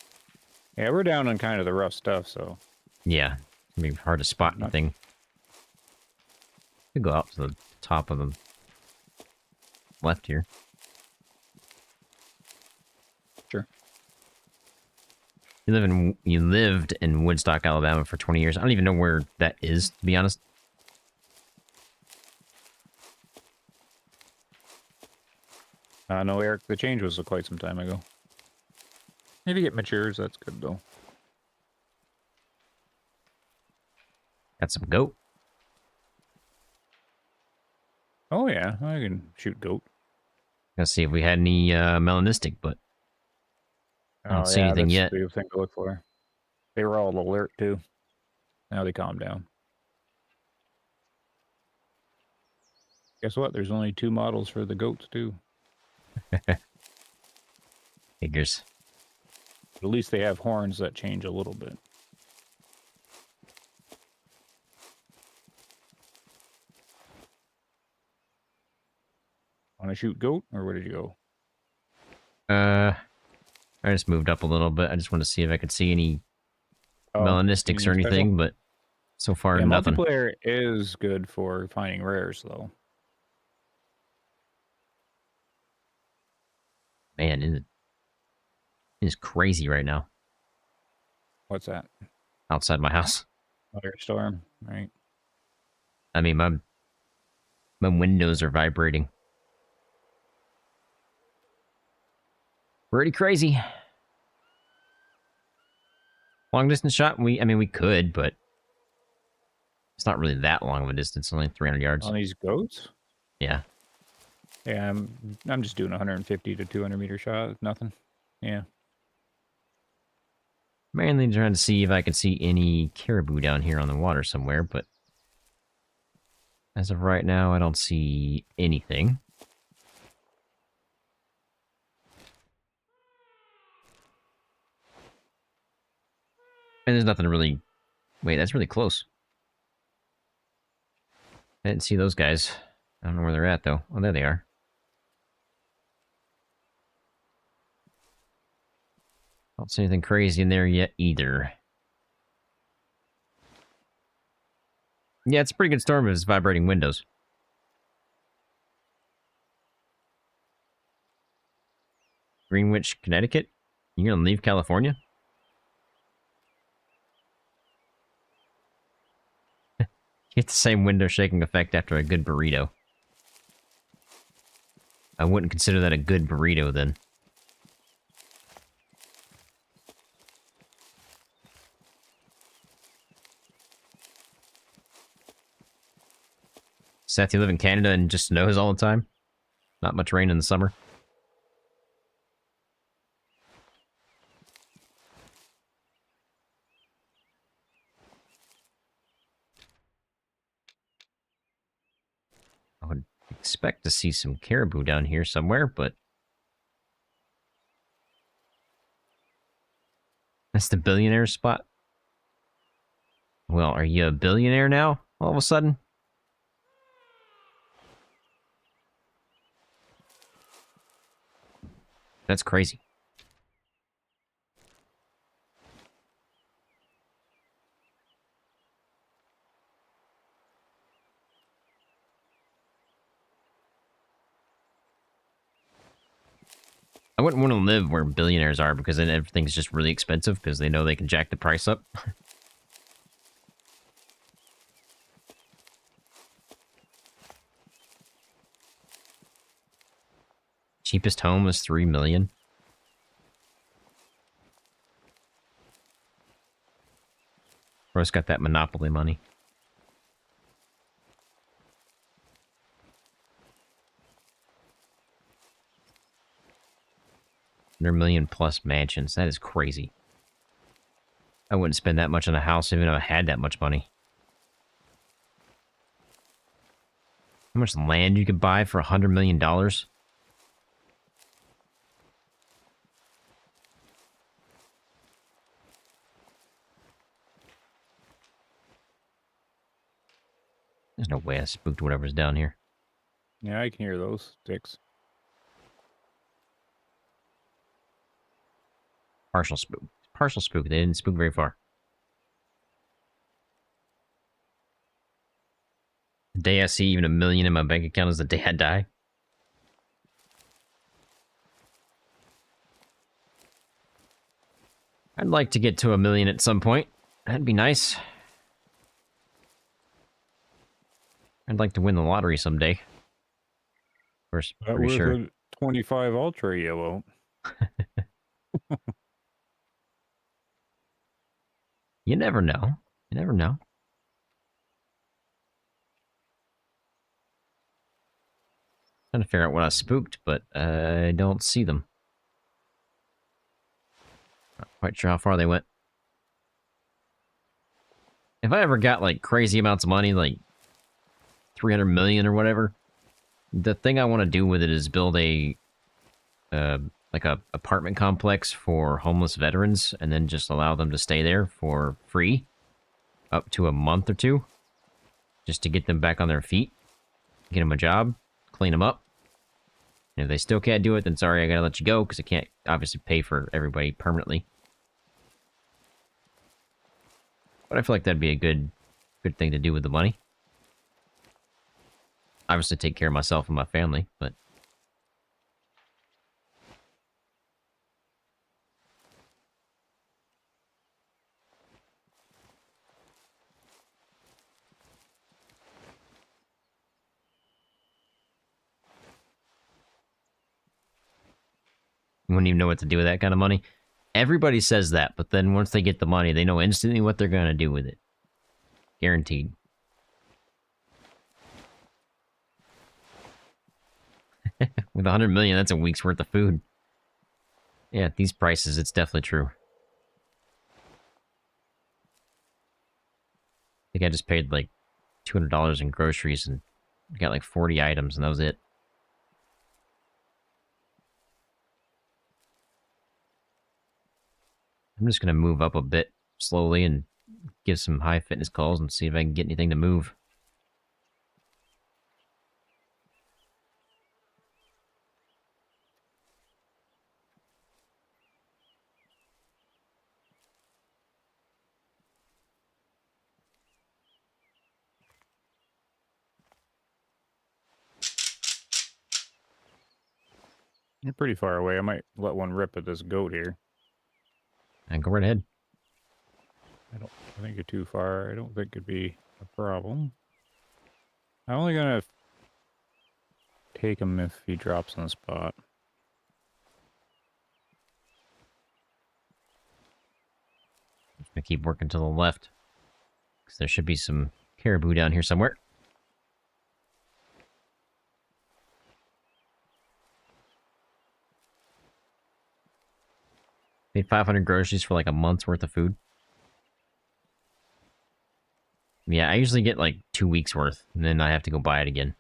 Yeah, we're down on kind of the rough stuff, so... Yeah, it's gonna be hard to spot anything. Could go up to the top of the left here. Sure. You lived in Woodstock, Alabama for 20 years. I don't even know where that is, to be honest. No, Eric, the change was quite some time ago. Maybe it matures, that's good though. Got some goat. Oh yeah, I can shoot goat. Let's see if we had any melanistic, but I don't see anything yet. That's the thing to look for. They were all alert too. Now they calm down. Guess what? There's only 2 models for the goats too. Figures. At least they have horns that change a little bit. Want to shoot goat, or where did you go? I just moved up a little bit. I just wanted to see if I could see any melanistics or anything, but so far nothing. Multiplayer is good for finding rares, though. Man, it is crazy right now. What's that? Outside my house. Another storm, right? I mean, my windows are vibrating. Pretty crazy. Long distance shot? I mean, we could, but it's not really that long of a distance. Only 300 yards. On these goats? Yeah. Yeah, I'm just doing 150 to 200 meter shot. Nothing. Yeah. Mainly trying to see if I can see any caribou down here on the water somewhere, but as of right now, I don't see anything. And there's nothing really... Wait, that's really close. I didn't see those guys. I don't know where they're at, though. Oh, there they are. Don't see anything crazy in there yet, either. Yeah, it's a pretty good storm if it's vibrating windows. Greenwich, Connecticut? You gonna leave California? You get the same window shaking effect after a good burrito. I wouldn't consider that a good burrito, then. Seth, you live in Canada and just snows all the time? Not much rain in the summer? I would expect to see some caribou down here somewhere, but... That's the billionaire spot? Well, are you a billionaire now, all of a sudden? That's crazy. I wouldn't want to live where billionaires are, because then everything's just really expensive, because they know they can jack the price up. Cheapest home is $3 million. Bro's got that monopoly money. $100 million plus mansions. That is crazy. I wouldn't spend that much on a house even if I had that much money. How much land you could buy for $100 million? There's no way I spooked whatever's down here. Yeah, I can hear those sticks. Partial spook. Partial spook. They didn't spook very far. The day I see even $1 million in my bank account is the day I die. I'd like to get to $1 million at some point. That'd be nice. I'd like to win the lottery someday. Of course, pretty sure. A 25 Ultra, you won't. You never know. You never know. Trying to figure out what I spooked, but I don't see them. Not quite sure how far they went. If I ever got like crazy amounts of money, like 300 million or whatever, the thing I want to do with it is build a like a apartment complex for homeless veterans, and then just allow them to stay there for free up to a month or two, just to get them back on their feet, get them a job, clean them up. And if they still can't do it, then sorry, I gotta let you go, because I can't obviously pay for everybody permanently. But I feel like that'd be a good thing to do with the money. Obviously take care of myself and my family, but... You wouldn't even know what to do with that kind of money. Everybody says that, but then once they get the money, they know instantly what they're going to do with it. Guaranteed. With 100 million, that's a week's worth of food. Yeah, at these prices, it's definitely true. I think I just paid like $200 in groceries and got like 40 items, and that was it. I'm just going to move up a bit slowly and give some high fitness calls and see if I can get anything to move. You're pretty far away. I might let one rip at this goat here. And go right ahead. I think you're too far. I don't think it'd be a problem. I'm only gonna take him if he drops on the spot. I'm just going to keep working to the left. Because there should be some caribou down here somewhere. Paid 500 groceries for like a month's worth of food. Yeah, I usually get like 2 weeks worth, and then I have to go buy it again.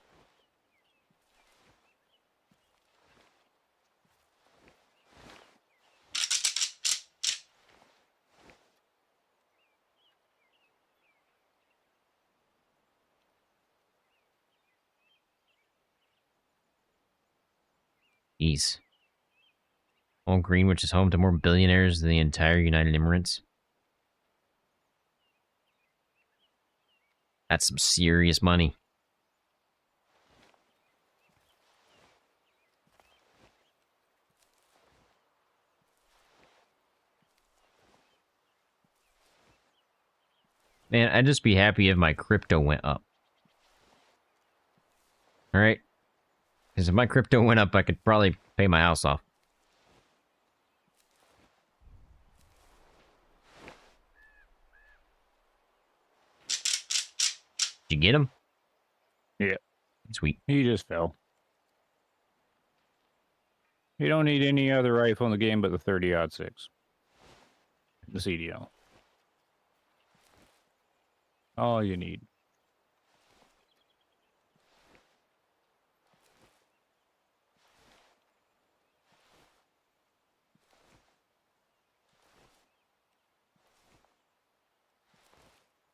Jeez. Old Greenwich is home to more billionaires than the entire United Emirates. That's some serious money. Man, I'd just be happy if my crypto went up. Alright? Because if my crypto went up, I could probably pay my house off. Did you get him? Yeah. Sweet. He just fell. You don't need any other rifle in the game but the 30-06. The CDL. All you need.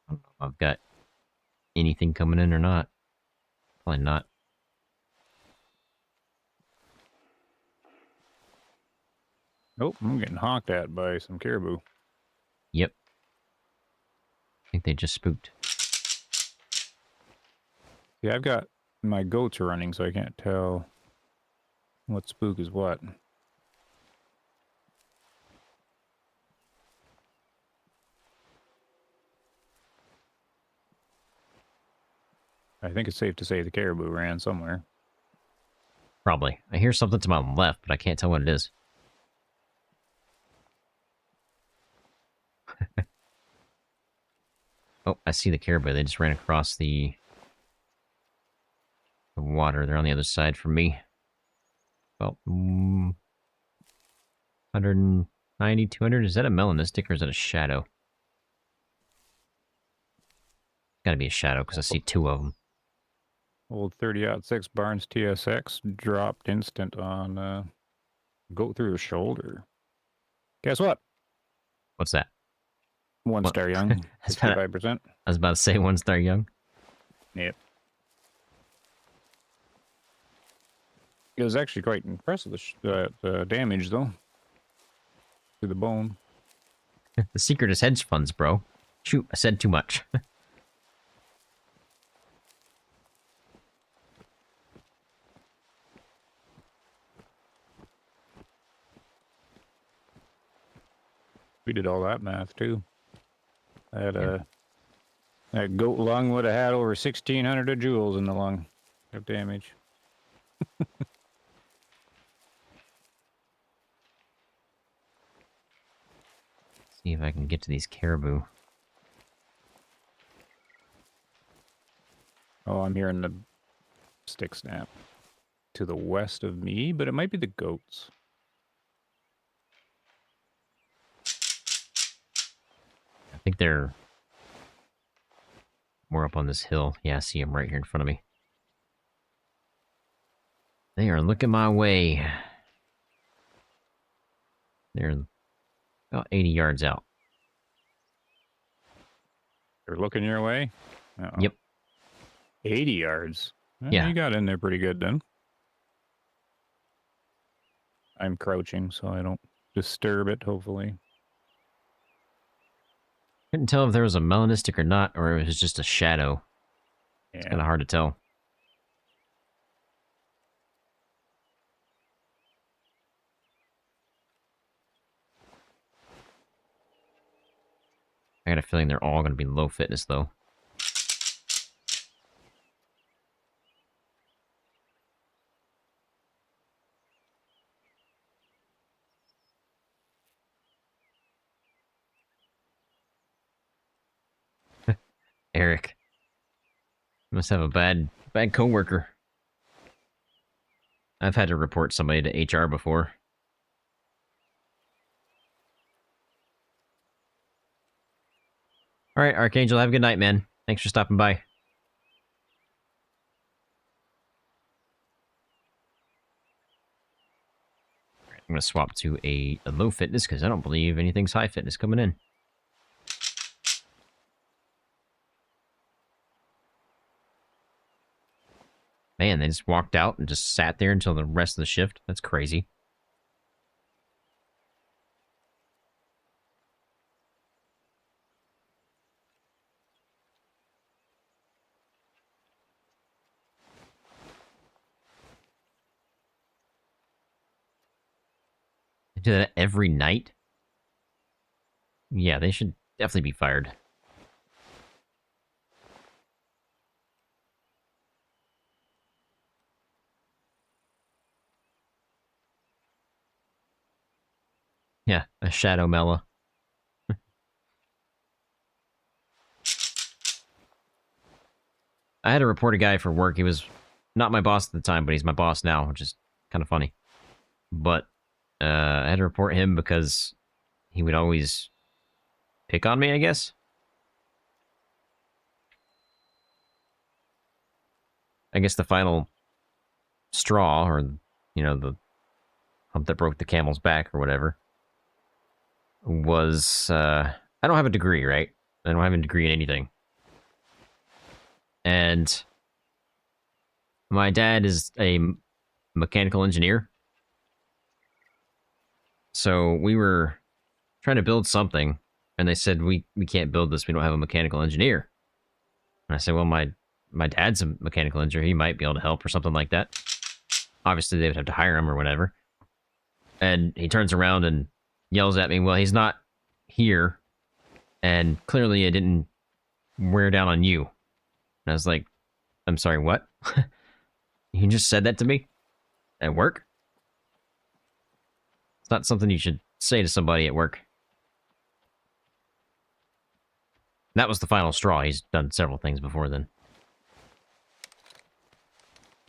I don't know if I've got anything coming in or not. Probably not. Nope, I'm getting honked at by some caribou. Yep. I think they just spooked. Yeah, I've got my goats are running, so I can't tell what spook is what. I think it's safe to say the caribou ran somewhere. Probably. I hear something to my left, but I can't tell what it is. Oh, I see the caribou. They just ran across the water. They're on the other side from me. Well, 190, 200. Is that a melanistic or is that a shadow? Gotta be a shadow because I see two of them. Old 30-06 Barnes TSX dropped instant on goat through the shoulder. Guess what? What's that? One star young, 65%. I was about to say 1-star young. Yep. It was actually quite impressive, the damage, though. To the bone. The secret is hedge funds, bro. Shoot, I said too much. We did all that math, too. That goat lung would have had over 1,600 joules in the lung of damage. See if I can get to these caribou. Oh, I'm hearing the stick snap. to the west of me, but it might be the goats. I think they're more up on this hill. Yeah, I see them right here in front of me. They are looking my way. They're about 80 yards out. They're looking your way? Uh-oh. Yep. 80 yards. Yeah. You got in there pretty good then. I'm crouching so I don't disturb it, hopefully. Couldn't tell if there was a melanistic or not, or it was just a shadow. Yeah. It's kind of hard to tell. I got a feeling they're all going to be low fitness, though. Eric. You must have a bad coworker. I've had to report somebody to HR before. All right, Archangel, have a good night, man. Thanks for stopping by. I'm going to swap to a low fitness because I don't believe anything's high fitness coming in. Man, they just walked out and just sat there until the rest of the shift. That's crazy. They do that every night? Yeah, they should definitely be fired. Yeah, a shadow Mela. I had to report a guy for work. He was not my boss at the time, but he's my boss now, which is kind of funny. But I had to report him because he would always pick on me, I guess. I guess the final straw, or, you know, the hump that broke the camel's back or whatever, was, I don't have a degree, right? I don't have a degree in anything. And my dad is a mechanical engineer. So we were trying to build something, and they said, we can't build this, we don't have a mechanical engineer. And I said, well, my dad's a mechanical engineer, he might be able to help or something like that. Obviously, they would have to hire him or whatever. And he turns around and yells at me, well, he's not here, and clearly it didn't wear down on you. And I was like, I'm sorry, what? You just said that to me? At work? It's not something you should say to somebody at work. That was the final straw. He's done several things before then.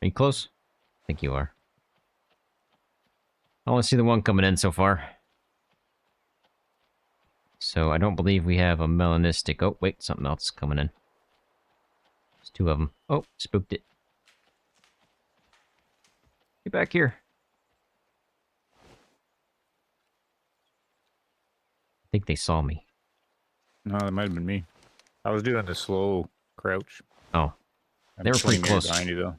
Are you close? I think you are. I only see the one coming in so far. So I don't believe we have a melanistic. Oh, wait, something else is coming in. There's two of them. Oh, spooked it. Get back here. I think they saw me. No, that might have been me. I was doing the slow crouch. Oh. I'm They were pretty 20 meters close. behind you, though.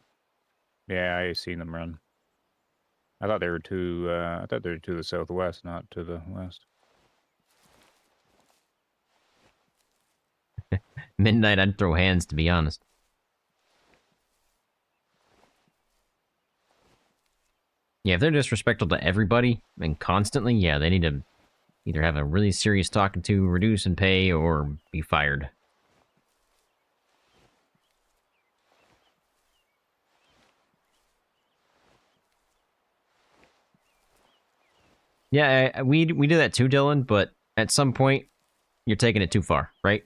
Yeah, I seen them run. I thought they were to the southwest, not to the west. Midnight, I'd throw hands, to be honest. Yeah, if they're disrespectful to everybody and constantly, yeah, they need to either have a really serious talking to, reduce in pay, or be fired. Yeah, we do that too, Dylan, but at some point, you're taking it too far, right?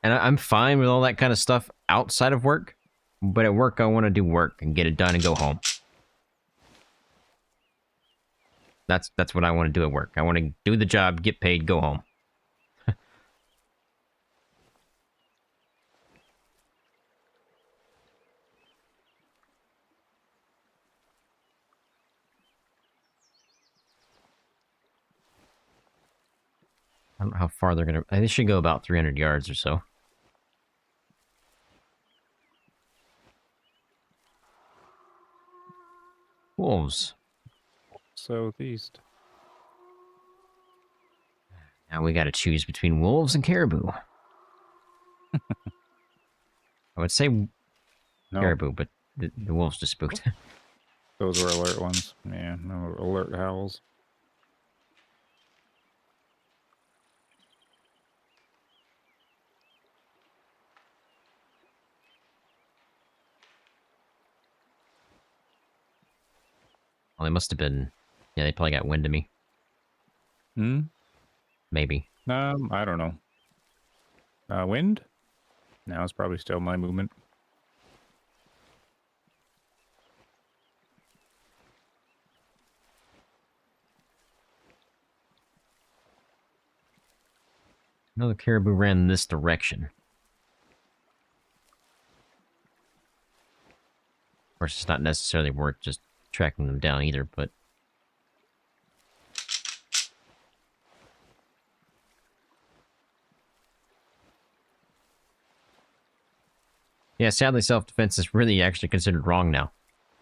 And I'm fine with all that kind of stuff outside of work. But at work, I want to do work and get it done and go home. That's what I want to do at work. I want to do the job, get paid, go home. I don't know how far they're going to... They should go about 300 yards or so. Wolves. Southeast. Now we got to choose between wolves and caribou. I would say No, caribou, but the wolves just spooked. those were alert ones. Yeah, no alert howls. Well, they must have been... Yeah, they probably got wind of me. Hmm? Maybe. I don't know. Wind? No, it's probably still my movement. Another caribou ran in this direction. Of course, it's not necessarily worth just tracking them down either, but... Yeah, sadly, self-defense is really actually considered wrong now,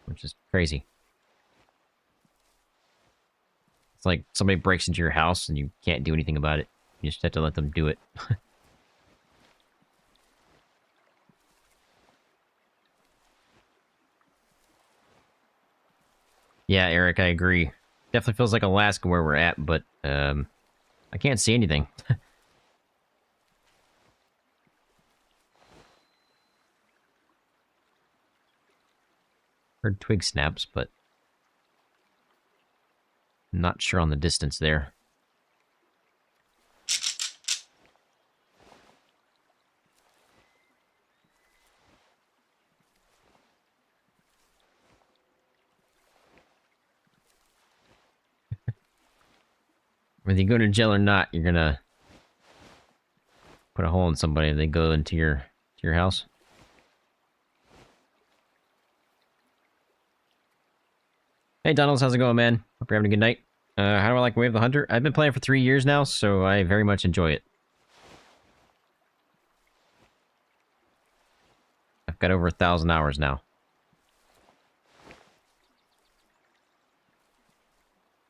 which is crazy. It's like somebody breaks into your house and you can't do anything about it. You just have to let them do it. Yeah, Eric, I agree. Definitely feels like Alaska where we're at, but I can't see anything. Heard twig snaps, but not sure on the distance there. Whether you go to jail or not, you're gonna put a hole in somebody if they go into your house. Hey, Donalds, how's it going, man? Hope you're having a good night. How do I like Wave the Hunter? I've been playing for 3 years now, so I very much enjoy it. I've got over 1,000 hours now.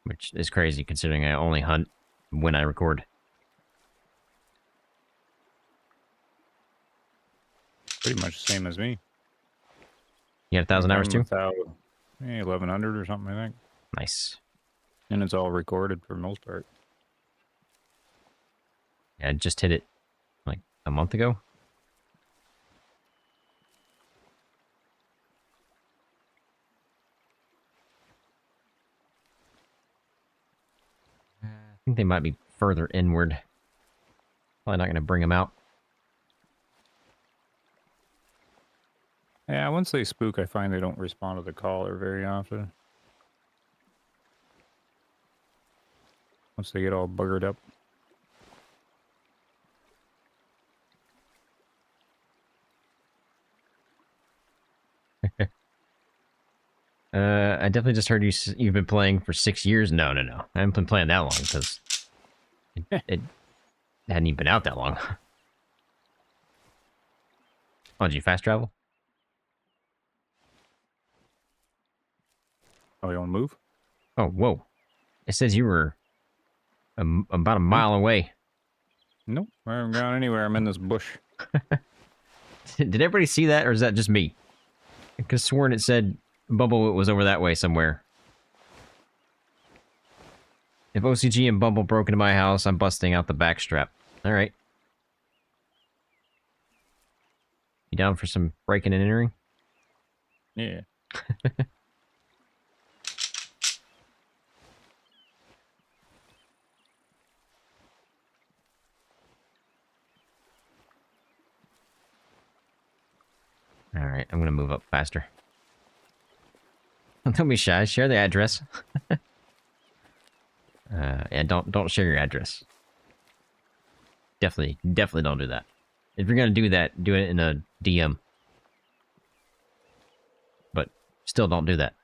Which is crazy, considering I only hunt when I record. Pretty much the same as me. You got 1,000 hours too? 1,100 or something, I think. Nice. And it's all recorded for the most part. Yeah, I just hit it like a month ago. I think they might be further inward. Probably not going to bring them out. Yeah, once they spook, I find they don't respond to the caller very often. Once they get all buggered up. I definitely just heard you've been playing for 6 years. No. I haven't been playing that long because it hadn't even been out that long. Oh, did you fast travel? Oh, you want to move? Oh, whoa. It says you were about a mile away. Nope, I haven't gone anywhere. I'm in this bush. Did everybody see that, or is that just me? I could have sworn it said Bumblewoot was over that way somewhere. If OCG and Bumble broke into my house, I'm busting out the backstrap. Alright. You down for some breaking and entering? Yeah. All right, I'm gonna move up faster. Don't be shy. Share the address. Yeah, don't share your address. Definitely don't do that. If you're gonna do that, do it in a DM. But still, don't do that.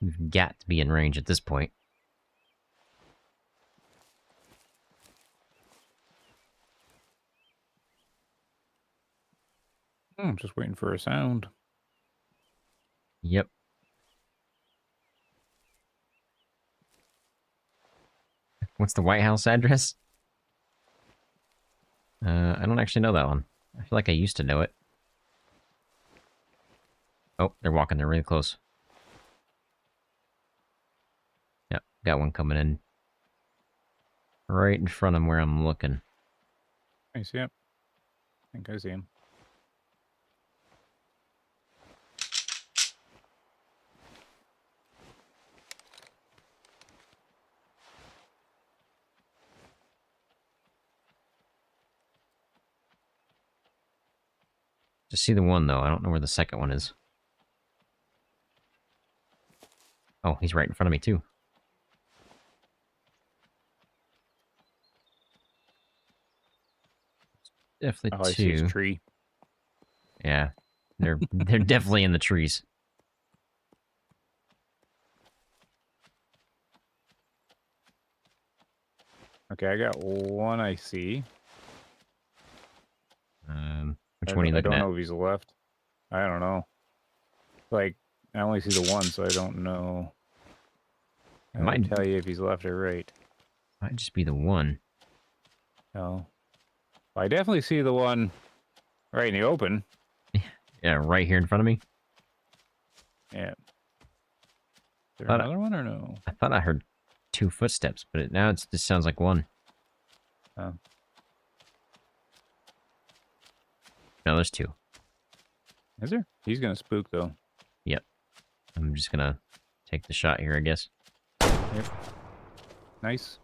You've got to be in range at this point. I'm just waiting for a sound. Yep. What's the White House address? I don't actually know that one. I feel like I used to know it. Oh, they're walking. They're really close. Yep, got one coming in. Right in front of where I'm looking. I see him. I think I see him. Just see the one, though. I don't know where the second one is. Oh, he's right in front of me, too. Definitely Oh, I see his two. tree. Yeah. They're definitely in the trees. Okay, I got one I see. Which one are you I looking don't at? know if he's left. I don't know. Like, I only see the one, so I don't know. It I might tell you if he's left or right. just be the one. No. I definitely see the one right in the open. Yeah, right here in front of me. Yeah. Is there Thought another one or no? I thought I heard two footsteps, but now it just sounds like one. Oh. No, there's two. Is there? He's gonna spook though. Yep. I'm just gonna take the shot here, I guess. Yep. Nice.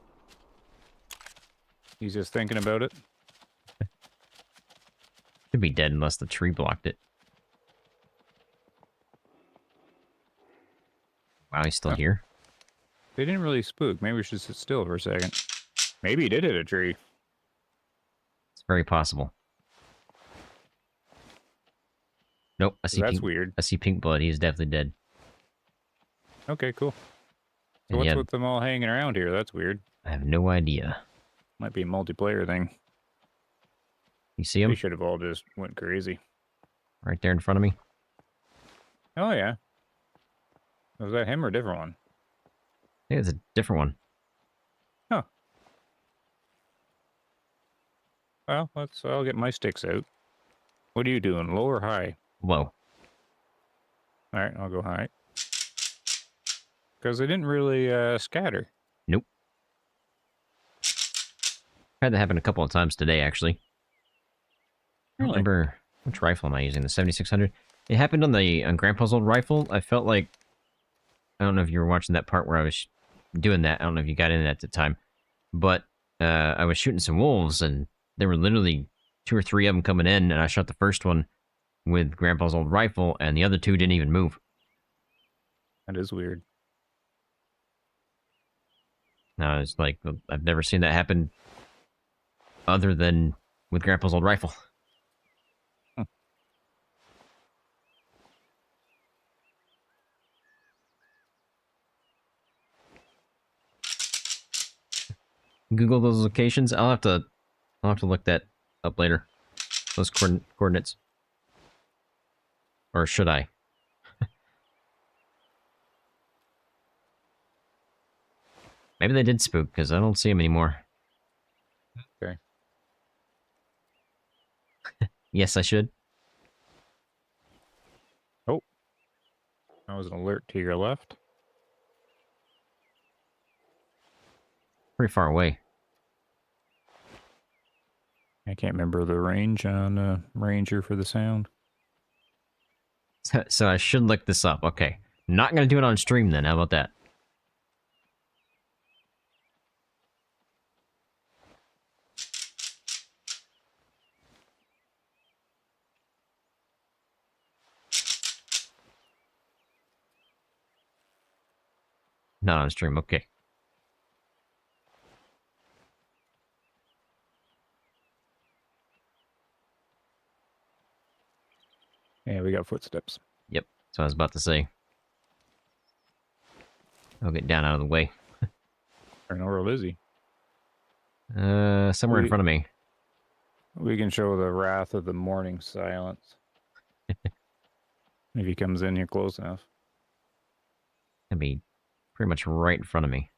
He's just thinking about it. Could be dead unless the tree blocked it. Wow, he's still here. They didn't really spook. Maybe we should sit still for a second. Maybe he did hit a tree. It's very possible. Nope, I see That's pink. weird. I see pink blood. He's definitely dead. Okay, cool. So And what's yeah, with them all hanging around here? That's weird. I have no idea. Might be a multiplayer thing. You see They him should have all just went crazy. right there in front of me? Oh yeah. Was that him or a different one? I think it's a different one. Huh. Well, I'll get my sticks out. What are you doing? Low or high? Low. Alright, I'll go high. Because they didn't really scatter. Nope. Had that happen a couple of times today, actually. I don't Really? remember which rifle am I using. The 7600. It happened on Grandpa's old rifle. I felt like I don't know if you were watching that part where I was doing that. I don't know if you got in at the time, but I was shooting some wolves, and there were literally 2 or 3 of them coming in, and I shot the first one with Grandpa's old rifle, and the other 2 didn't even move. That is weird. Now it's like I've never seen that happen other than with Grandpa's old rifle. Google those locations. I'll have to look that up later. Those coordinates. Or should I? Maybe they did spook because I don't see them anymore. Okay. Yes, I should. Oh. That was an alert to your left. Pretty far away. I can't remember the range on Ranger for the sound. So I should look this up. Okay. Not gonna do it on stream then. How about that? Not on stream. Okay. Yeah, we got footsteps. Yep. So I was about to say. I'll get down out of the way. I know where is he? Somewhere in front of me. We can show the wrath of the morning silence. If he comes in here close enough. Gonna be pretty much right in front of me.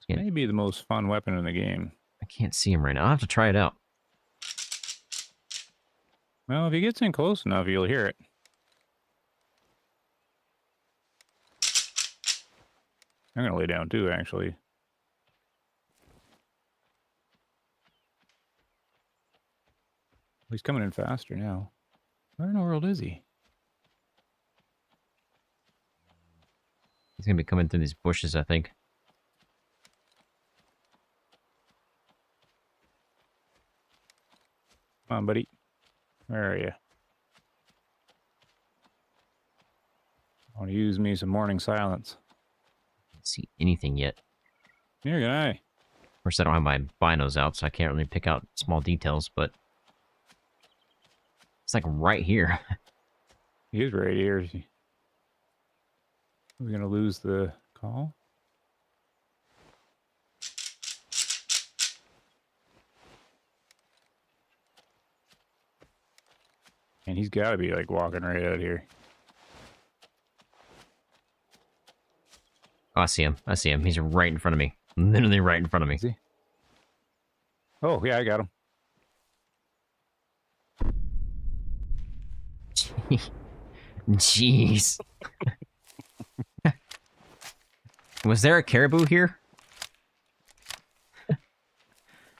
Maybe the most fun weapon in the game. I can't see him right now. I'll have to try it out. Well, if he gets in close enough, you'll hear it. I'm going to lay down too, actually. He's coming in faster now. Where in the world is he? He's gonna be coming through these bushes, I think. Come on, buddy. Where are you? I want to use me some morning silence. Can't see anything yet. Neither can I. Of course, I don't have my binos out, so I can't really pick out small details, but it's like right here. He is right here. We're going to lose the call. And he's got to be like walking right out here. Oh, I see him. I see him. He's right in front of me. Literally right in front of me. Is he? Oh, yeah, I got him. Jeez. Was there a caribou here?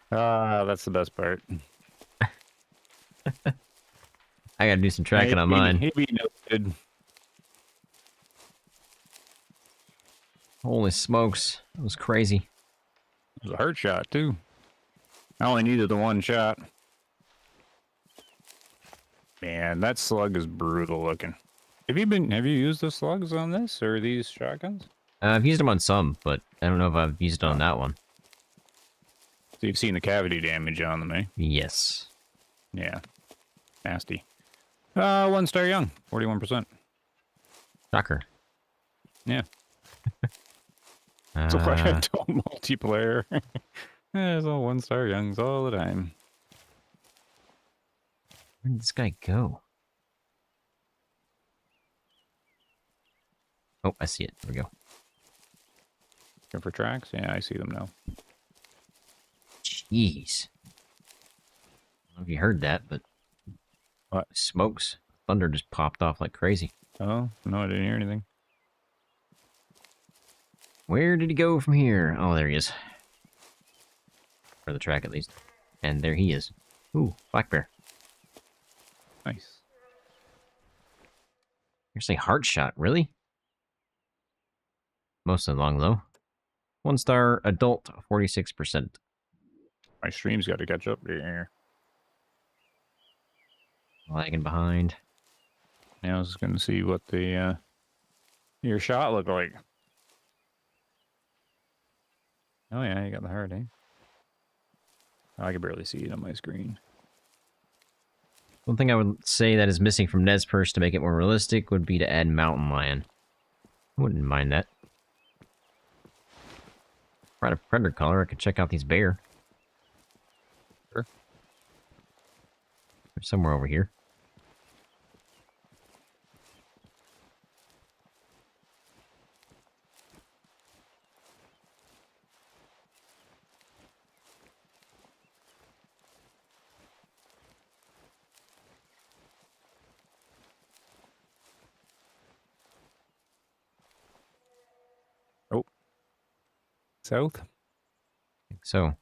That's the best part. I gotta do some tracking on mine. He'd be noted. Holy smokes. That was crazy. It was a hurt shot, too. I only needed the one shot. Man, that slug is brutal looking. Have you used the slugs on this or these shotguns? I've used them on some, but I don't know if I've used it on that one. So you've seen the cavity damage on them, eh? Yes. Yeah. Nasty. 1-star young, 41%. Shocker. Yeah. So why I don't multiplayer. Yeah, it's all 1-star youngs all the time. Where did this guy go? Oh, I see it. There we go. Looking for tracks? Yeah, I see them now. Jeez. I don't know if you heard that, but... What? Smokes. Thunder just popped off like crazy. Oh, no, I didn't hear anything. Where did he go from here? Oh, there he is. For the track, at least. And there he is. Ooh, black bear. Nice. You're saying heart shot, really? Mostly long, though. 1-star adult, 46%. My stream's got to catch up here. Lagging behind. Yeah, I was just going to see what the your shot looked like. Oh, yeah, you got the heart, eh? I can barely see it on my screen. One thing I would say that is missing from Ned's purse to make it more realistic would be to add mountain lion. I wouldn't mind that. Right, a predator color, I could check out these bear. Sure. They're somewhere over here. Oh. South? I think so.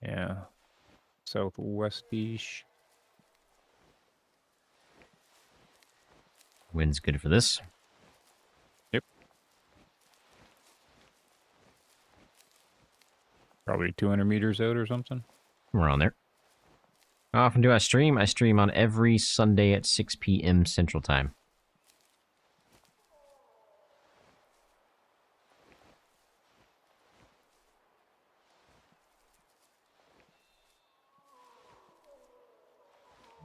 Yeah. Southwestish. Wind's good for this. Yep. Probably 200 meters out or something. We're on there. How often do I stream? I stream on every Sunday at 6 p.m. Central Time.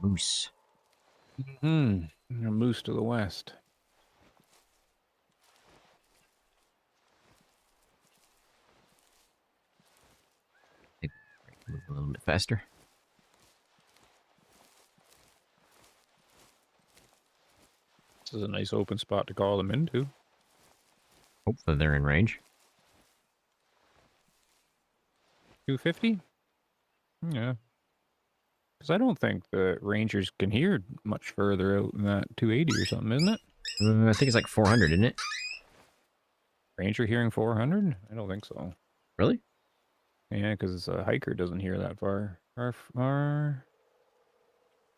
Moose. Hmm. A moose to the west. Move a little bit faster. This is a nice open spot to call them into. Hopefully they're in range. 250? Yeah. Because I don't think the Rangers can hear much further out than that 280 or something, isn't it? I think it's like 400, isn't it? Ranger hearing 400? I don't think so. Really? Yeah, because a hiker doesn't hear that far. I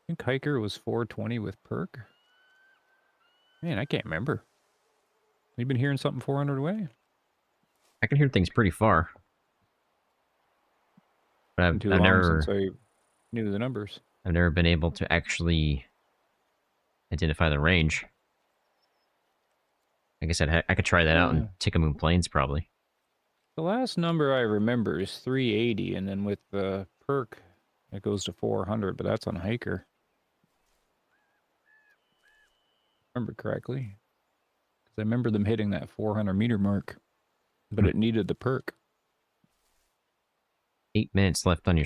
think hiker was 420 with perk. Man, I can't remember. You been hearing something 400 away? I can hear things pretty far. But Been too long since I knew the numbers. I've never been able to actually identify the range. I guess I could try that out in Tickamoon Plains, probably. The last number I remember is 380, and then with the perk, it goes to 400, but that's on hiker. Remember correctly? Because I remember them hitting that 400 meter mark, but it needed the perk. 8 minutes left on your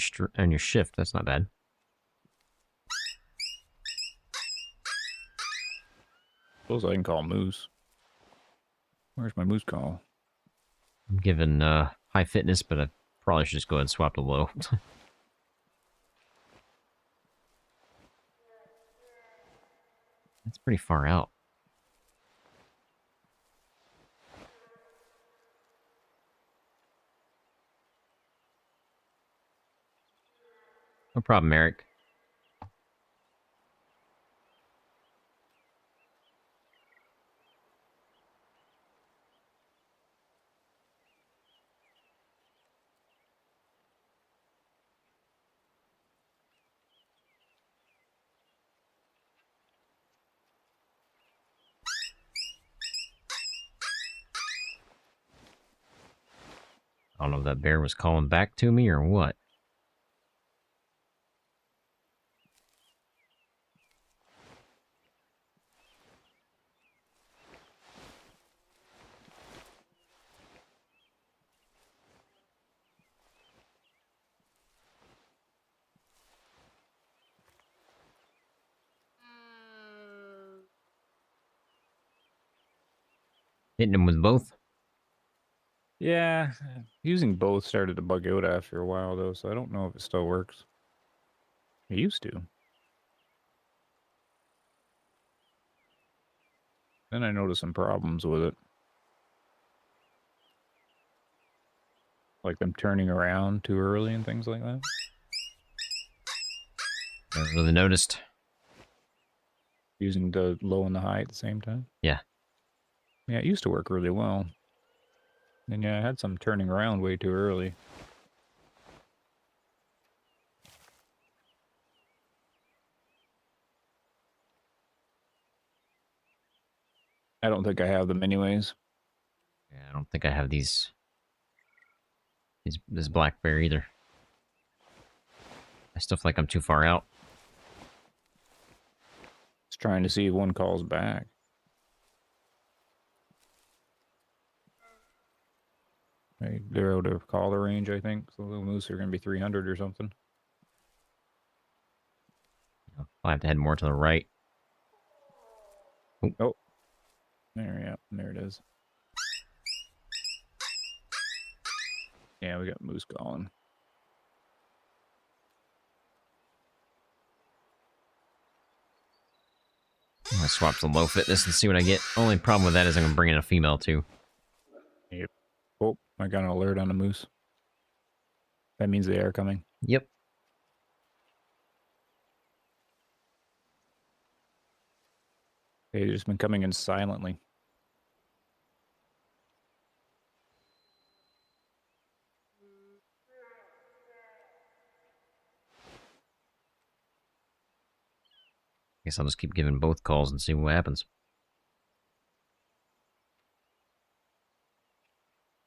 shift. That's not bad. Suppose I can call moose. Where's my moose call? I'm given high fitness, but I probably should just go ahead and swap to low. That's pretty far out. No problem, Eric. I don't know if that bear was calling back to me or what. Hitting him with both? Yeah, using both started to bug out after a while, though, so I don't know if it still works. It used to. Then I noticed some problems with it. Like them turning around too early and things like that. Never really noticed. Using the low and the high at the same time. Yeah. Yeah, it used to work really well. And yeah, I had some turning around way too early. I don't think I have them anyways. Yeah, I don't think I have this black bear either. I still feel like I'm too far out. Just trying to see if one calls back. They're out of caller range, I think. So the moose are going to be 300 or something. I'll have to head more to the right. Oh. There it is. Yeah, we got moose calling. I'm gonna swap to low fitness and see what I get. Only problem with that is I'm gonna bring in a female too. Yep. Oh, I got an alert on the moose. That means they are coming. Yep. They've just been coming in silently. Guess I'll just keep giving both calls and see what happens.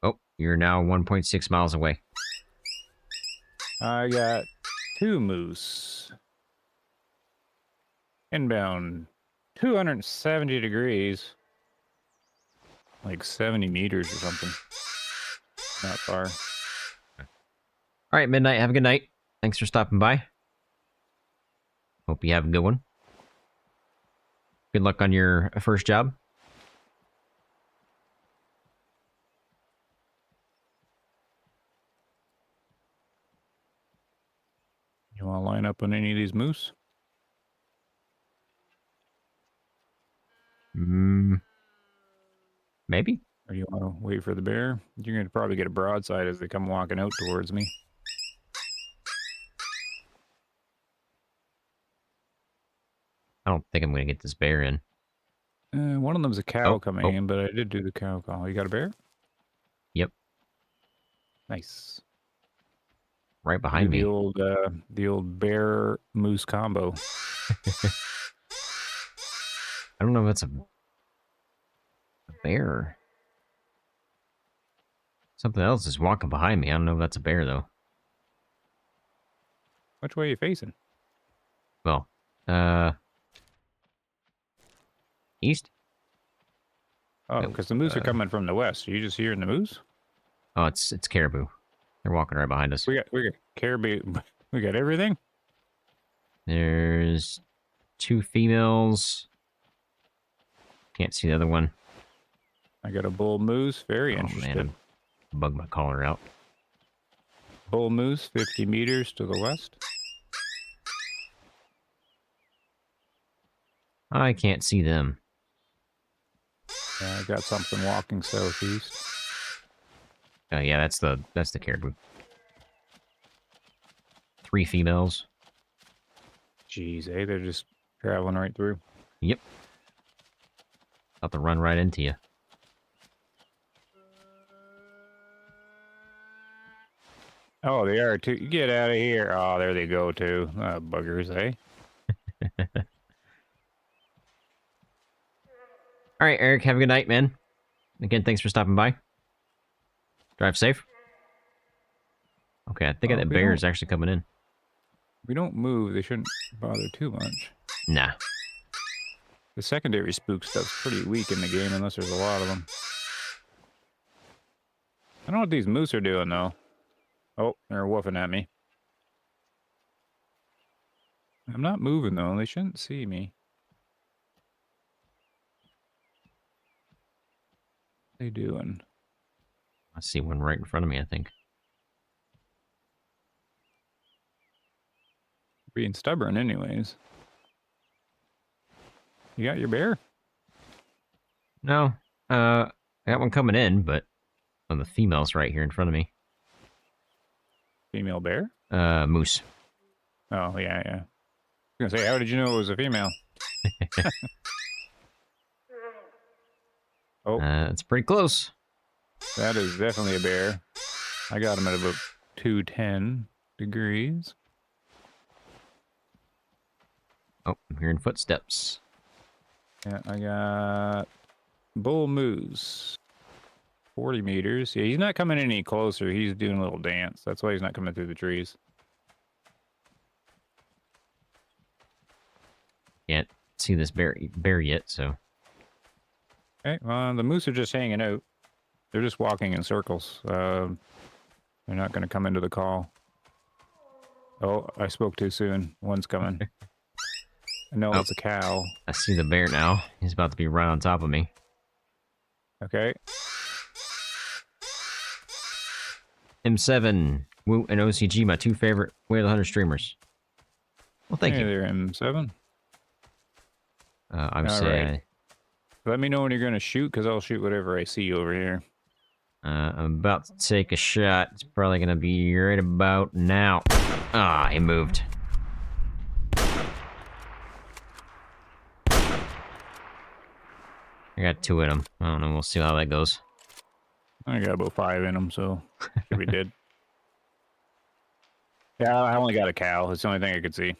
Oh, you're now 1.6 miles away. I got 2 moose. Inbound 270 degrees. Like 70 meters or something. Not far. All right, Midnight, have a good night. Thanks for stopping by. Hope you have a good one. Good luck on your first job. You want to line up on any of these moose? Maybe. Or do you want to wait for the bear? You're going to probably get a broadside as they come walking out towards me. I don't think I'm going to get this bear in. One of them's a cow Oh, coming in, but I did do the cow call. You got a bear? Yep. Nice. Right behind me. The old bear moose combo. I don't know if that's a bear. Something else is walking behind me. I don't know if that's a bear, though. Which way are you facing? Well, east? Oh, because the moose are coming from the west. Are you just hearing the moose? Oh, it's caribou. They're walking right behind us. We got caribou. We got everything. There's 2 females. Can't see the other one. I got a bull moose. Very Oh, interested. man, I bugged my collar out. Bull moose, 50 meters to the west. I can't see them. Yeah, I got something walking southeast. Oh yeah, that's the caribou. 3 females. Jeez, they're just traveling right through. Yep. About to run right into you. Oh, they are too. Get out of here. Oh, there they go too. Buggers, eh? All right, Eric, have a good night, man. Again, thanks for stopping by. Drive safe. Okay, I think that bear is actually coming in. If we don't move, they shouldn't bother too much. Nah. The secondary spook stuff's pretty weak in the game unless there's a lot of them. I don't know what these moose are doing, though. Oh, they're woofing at me. I'm not moving, though. They shouldn't see me. What are they doing? I see one right in front of me, I think. Being stubborn, anyways. You got your bear? No. I got one coming in, but the female's right here in front of me. Female bear? Moose. Oh, yeah, yeah. I was gonna say, how did you know it was a female? Oh, it's pretty close. that is definitely a bear. I got him at about 210 degrees. Oh, I'm hearing footsteps. Yeah, I got bull moose. 40 meters. Yeah, he's not coming any closer. He's doing a little dance. That's why he's not coming through the trees. Can't see this bear yet, so. Okay, well, the moose are just hanging out. They're just walking in circles. They're not going to come into the call. Oh, I spoke too soon. One's coming. No, it's a cow. I see the bear now. He's about to be right on top of me. Okay. M7, Woot, and OCG, my 2 favorite Way of the Hunter streamers. Well, thank you. Hey there, M7. I'm All saying. right. Let me know when you're going to shoot, because I'll shoot whatever I see over here. I'm about to take a shot. It's probably going to be right about now. Ah, he moved. I got 2 in him. I don't know. We'll see how that goes. I got about 5 in them, so should be dead. Yeah, I only got a cow. That's the only thing I could see.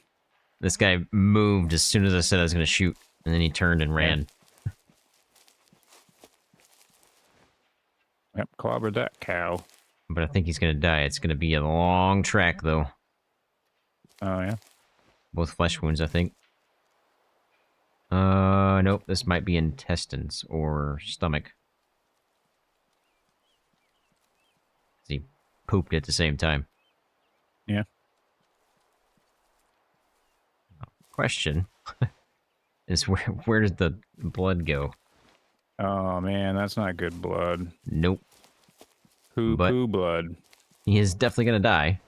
This guy moved as soon as I said I was going to shoot, and then he turned and ran. Yep, clobbered that cow. But I think he's going to die. It's going to be a long track, though. Oh, yeah? Both flesh wounds, I think. Nope. This might be intestines or stomach. He pooped at the same time. Yeah. Question is where did the blood go? Oh, man, that's not good blood. Nope. Poo blood. He is definitely going to die.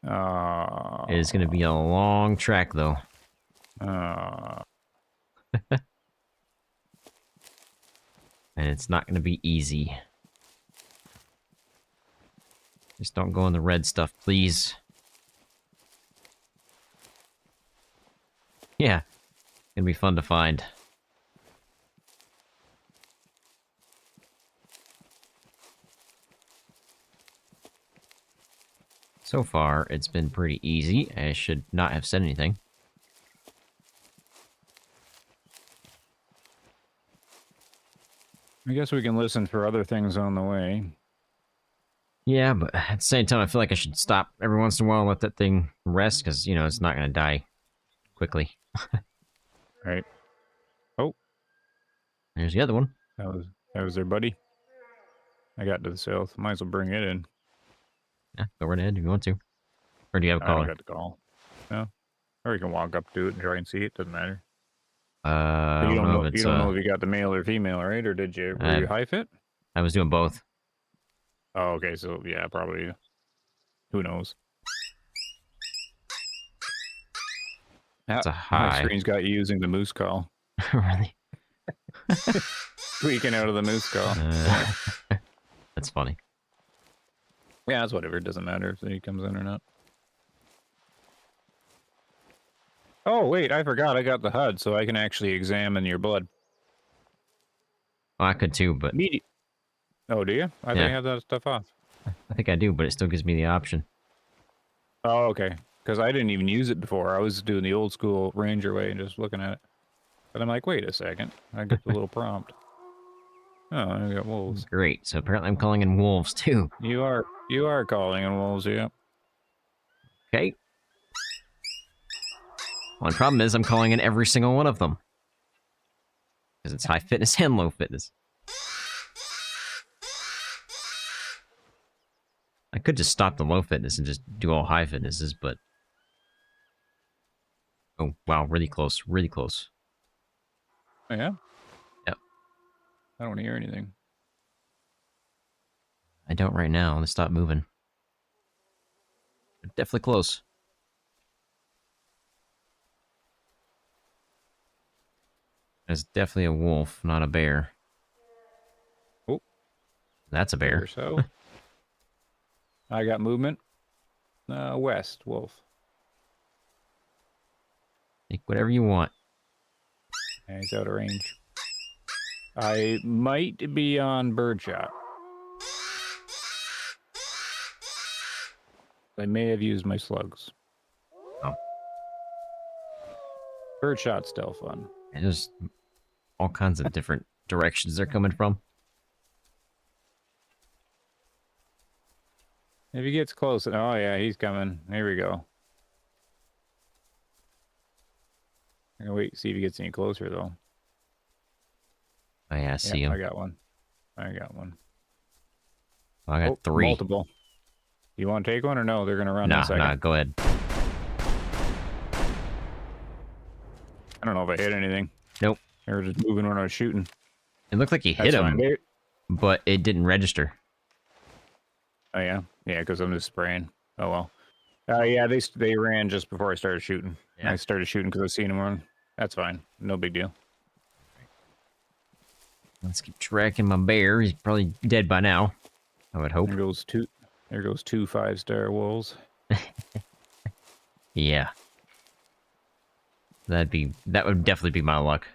Oh. It is going to be a long track, though. Oh. And it's not going to be easy. Just don't go in the red stuff, please. Yeah. It's going to be fun to find. So far, it's been pretty easy. I should not have said anything. I guess we can listen for other things on the way. Yeah, but at the same time, I feel like I should stop every once in a while and let that thing rest, because, you know, it's not going to die quickly. Right. Oh. There's the other one. That was their buddy. I got to the south. Might as well bring it in. Yeah, go right ahead if you want to. Or do you have a I don't caller? got the call. No. Or you can walk up to it and try and see it. Doesn't matter. I You don't know if it's, you don't know if you got the male or female, right? Or did you? Were you high fit? I was doing both. Oh, okay. So yeah, probably. Who knows? That's a My high. screen's got you using the moose call. Really? Tweaking out of the moose call. That's funny. Yeah, it's whatever. It doesn't matter if he comes in or not. Oh, wait. I forgot. I got the HUD, so I can actually examine your blood. Well, I could too, but Oh, do you? I think I have that stuff off. I think I do, but it still gives me the option. Oh, okay. Because I didn't even use it before. I was doing the old school Ranger way and just looking at it. But I'm like, wait a second. I get the little prompt. Oh, I got wolves. Great. So apparently I'm calling in wolves too. You are calling in wolves, yeah. Okay. One problem is I'm calling in every single one of them. Because it's high fitness and low fitness. I could just stop the low fitness and just do all high fitnesses, but... Oh, wow, really close, really close. Oh, yeah? Yep. I don't hear anything. I don't right now. Let's stop moving. But definitely close. That's definitely a wolf, not a bear. Oh. That's a bear. So. I got movement. West, wolf. Take whatever you want. Yeah, he's out of range. I might be on birdshot. I may have used my slugs. Oh. Birdshot's still fun. And there's all kinds of different directions they're coming from. If he gets close, oh yeah, he's coming. Here we go. I'm gonna wait, see if he gets any closer though. Oh yeah, I see him. I got one. I got one. Oh, I got 3. Multiple. You want to take one or no? They're gonna run in a second. Nah, go ahead. I don't know if I hit anything. Nope. They were just moving when I was shooting. It looked like you hit him, but it didn't register. Oh yeah, yeah, because I'm just spraying. Oh well. Yeah, they ran just before I started shooting. Yeah. I started shooting because I seen them run. That's fine. No big deal. Let's keep tracking my bear. He's probably dead by now, I would hope. There goes two 5-star wolves. Yeah. That would definitely be my luck.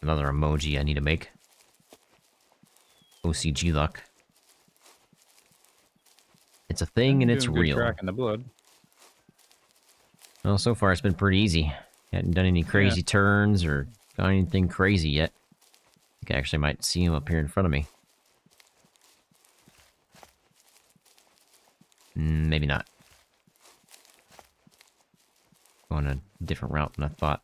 Another emoji I need to make. OCG luck. It's a thing and it's Doing good real. track in the blood. Well, so far it's been pretty easy. Hadn't done any crazy turns or got anything crazy yet. I think I actually might see him up here in front of me. Maybe not. Going a different route than I thought.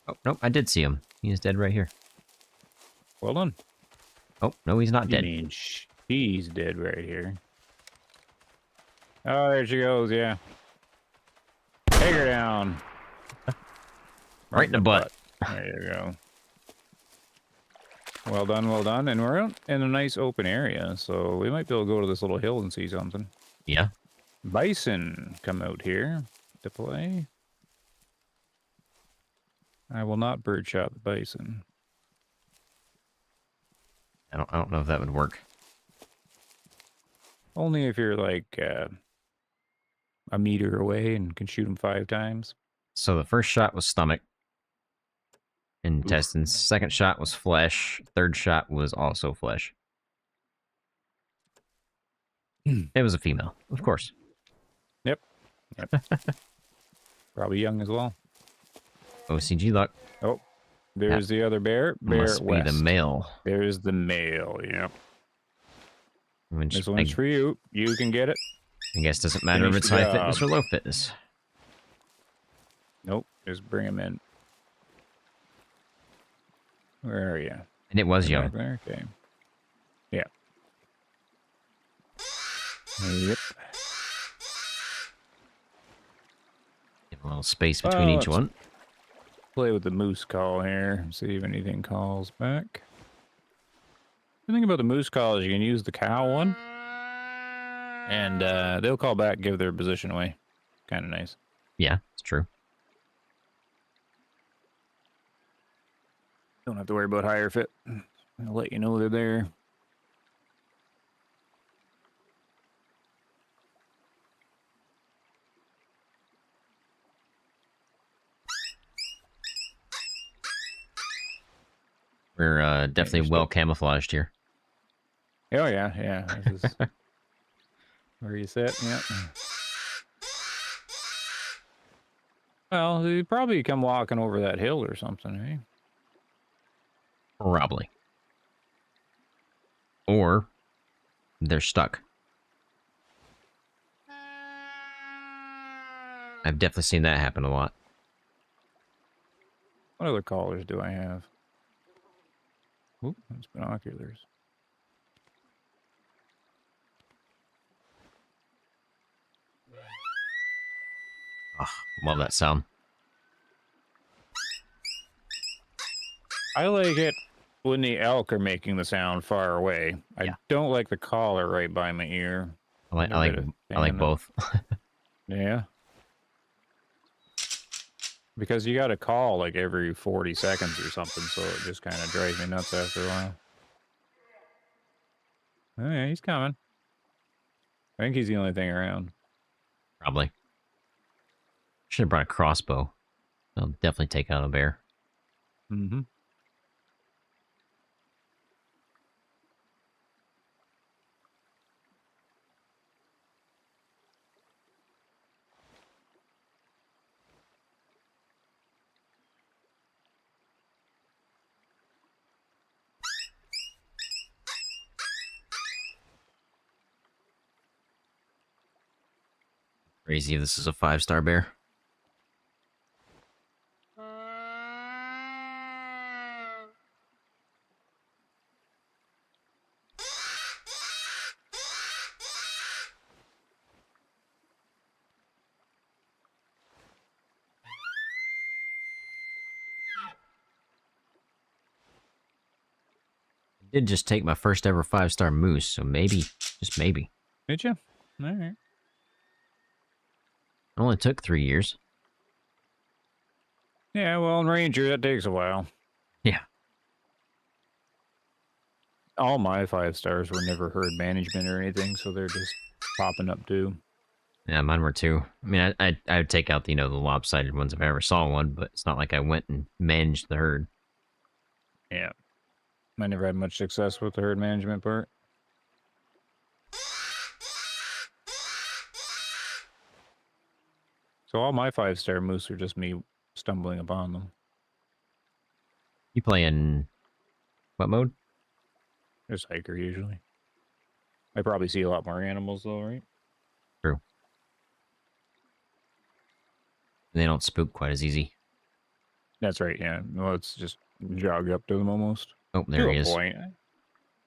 Oh, nope, I did see him. He is dead right here. Well done. Oh, no, he's not dead. You mean she's dead right here? Oh, there she goes, yeah. Take her down. Right in the butt. There you go. Well done, well done. And we're out in a nice open area, so we might be able to go to this little hill and see something. Yeah. Bison come out here to play. I will not birdshot the bison. I don't know if that would work. Only if you're like a meter away and can shoot them 5 times. So the first shot was stomach. Intestines. Second shot was flesh. Third shot was also flesh. It was a female, of course. Yep. Probably young as well. OCG luck. Oh, there's the other bear. Bear Must west. be the male. There's the male, yep. Which This one's for you. You can get it. I guess doesn't matter if Finish it's the high job. fitness or low fitness. Nope, just bring him in. Where are you? And it was You're young. back there? Okay. Yeah. Yep. Give a little space between each let's one. Play with the moose call here. See if anything calls back. The thing about the moose call is you can use the cow one. And they'll call back, give their position away. Kind of nice. Yeah, it's true. Don't have to worry about higher fit. I'll let you know they're there. We're definitely well camouflaged here. Oh, yeah, yeah. This is where you sit, yeah. Well, you'd probably come walking over that hill or something, eh? Probably. Or they're stuck. I've definitely seen that happen a lot. What other callers do I have? Oop, that's binoculars. Oh, love that sound. I like it when the elk are making the sound far away. I don't like the caller right by my ear. I like both. Yeah. Because you got to call like every 40 seconds or something, so it just kind of drives me nuts after a while. Oh, yeah, he's coming. I think he's the only thing around. Probably. Should have brought a crossbow. That'll definitely take out a bear. Mm-hmm. Crazy if this is a 5-star bear. I did just take my first ever 5-star moose, so maybe, just maybe. Did you? All right. only took 3 years. Yeah, well, in Ranger, that takes a while. Yeah. All my 5 stars were never herd management or anything, so they're just popping up too. Yeah, mine were too. I mean, I would take out the, the lopsided ones if I ever saw one, but it's not like I went and managed the herd. Yeah. I never had much success with the herd management part. So all my 5-star moose are just me stumbling upon them. You play in what mode? Just hiker usually. I probably see a lot more animals though, right? True. They don't spook quite as easy. That's right, yeah. Well, it's just jog up to them almost. Oh, there to he a is. Point.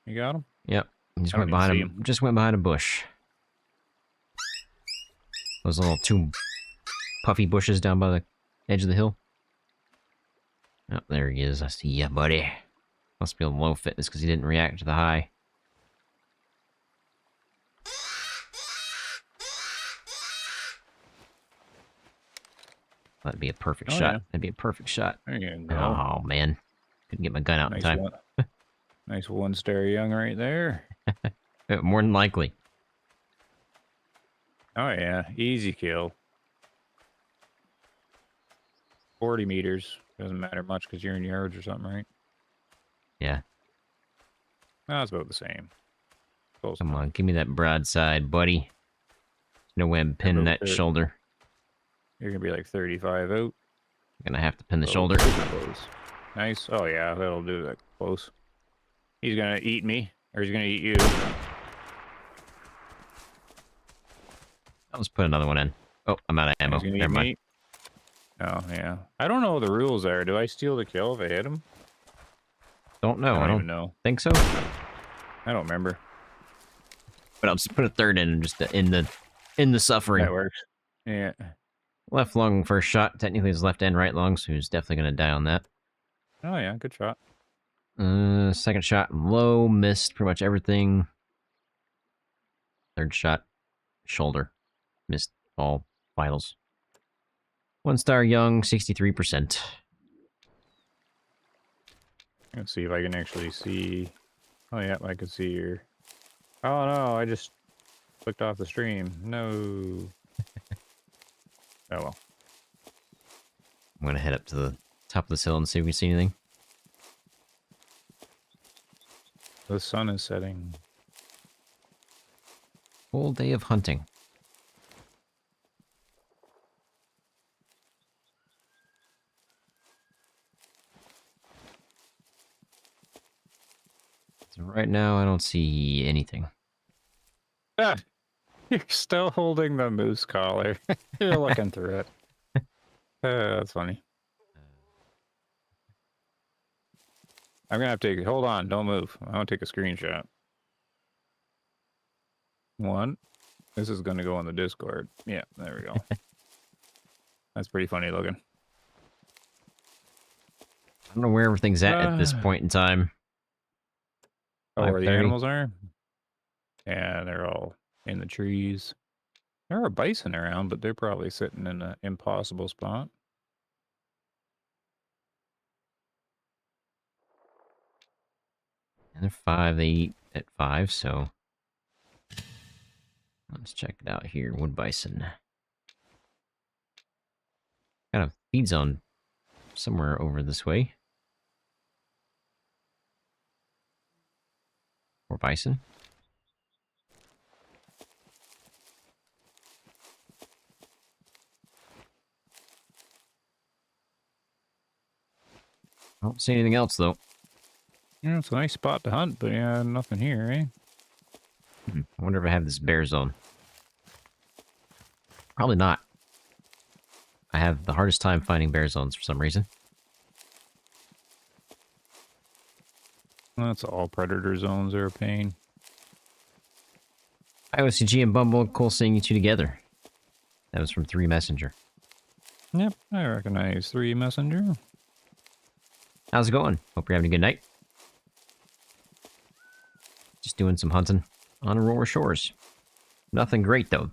You got him? Yep. He just I went don't even behind see him. Just went behind a bush. Those little 2 puffy bushes down by the edge of the hill. Oh, there he is. I see ya, buddy. Must be a low fitness because he didn't react to the high. That'd be a perfect shot. Yeah. That'd be a perfect shot. There you go. Oh, man. Couldn't get my gun out in time. Nice 1-star young right there. More than likely. Oh, yeah. Easy kill. 40 meters. Doesn't matter much because you're in yards or something, right? Yeah. That's about the same. Close Come enough. on, give me that broadside, buddy. No way I'm pinning that shoulder. You're going to be like 35 out. Gonna have to pin the shoulder. Close. Nice. Oh, yeah. That'll do that close. He's going to eat me. Or he's going to eat you. I'll just put another one in. Oh, I'm out of ammo. Never mind. Me. Oh, yeah. I don't know what the rules are. Do I steal the kill if I hit him? Don't know. I don't even know. think so. I don't remember. But I'll just put a third in, just to end the suffering. That works. Yeah. Left lung first shot. Technically, it's left and right lung, so he's definitely gonna die on that. Oh yeah, good shot. Second shot, low, missed pretty much everything. Third shot, shoulder, missed all vitals. 1-star young, 63%. Let's see if I can actually see. Oh yeah, I can see your. Oh no, I just clicked off the stream. No. Oh well. I'm gonna head up to the top of this hill and see if we see anything. The sun is setting. Full day of hunting. So right now, I don't see anything. Ah, you're still holding the moose collar. You're looking through it. That's funny. I'm gonna have to take. Hold on, don't move. I want to take a screenshot. One. This is gonna go on the Discord. Yeah, there we go. That's pretty funny looking. I don't know where everything's at this point in time. Oh, where the 5:30. animals are? Yeah, they're all in the trees. There are bison around, but they're probably sitting in an impossible spot. And they're 5, they eat at 5, so... Let's check it out here, wood bison. Got a feed zone somewhere over this way. Or bison. I don't see anything else, though. Yeah, it's a nice spot to hunt, but yeah, nothing here, eh? I wonder if I have this bear zone. Probably not. I have the hardest time finding bear zones for some reason. That's all predator zones are a pain. IOCG and Bumble, cool seeing you two together. That was from 3 Messenger. Yep, I recognize 3 Messenger. How's it going? Hope you're having a good night. Just doing some hunting on Aurora Shores. Nothing great, though.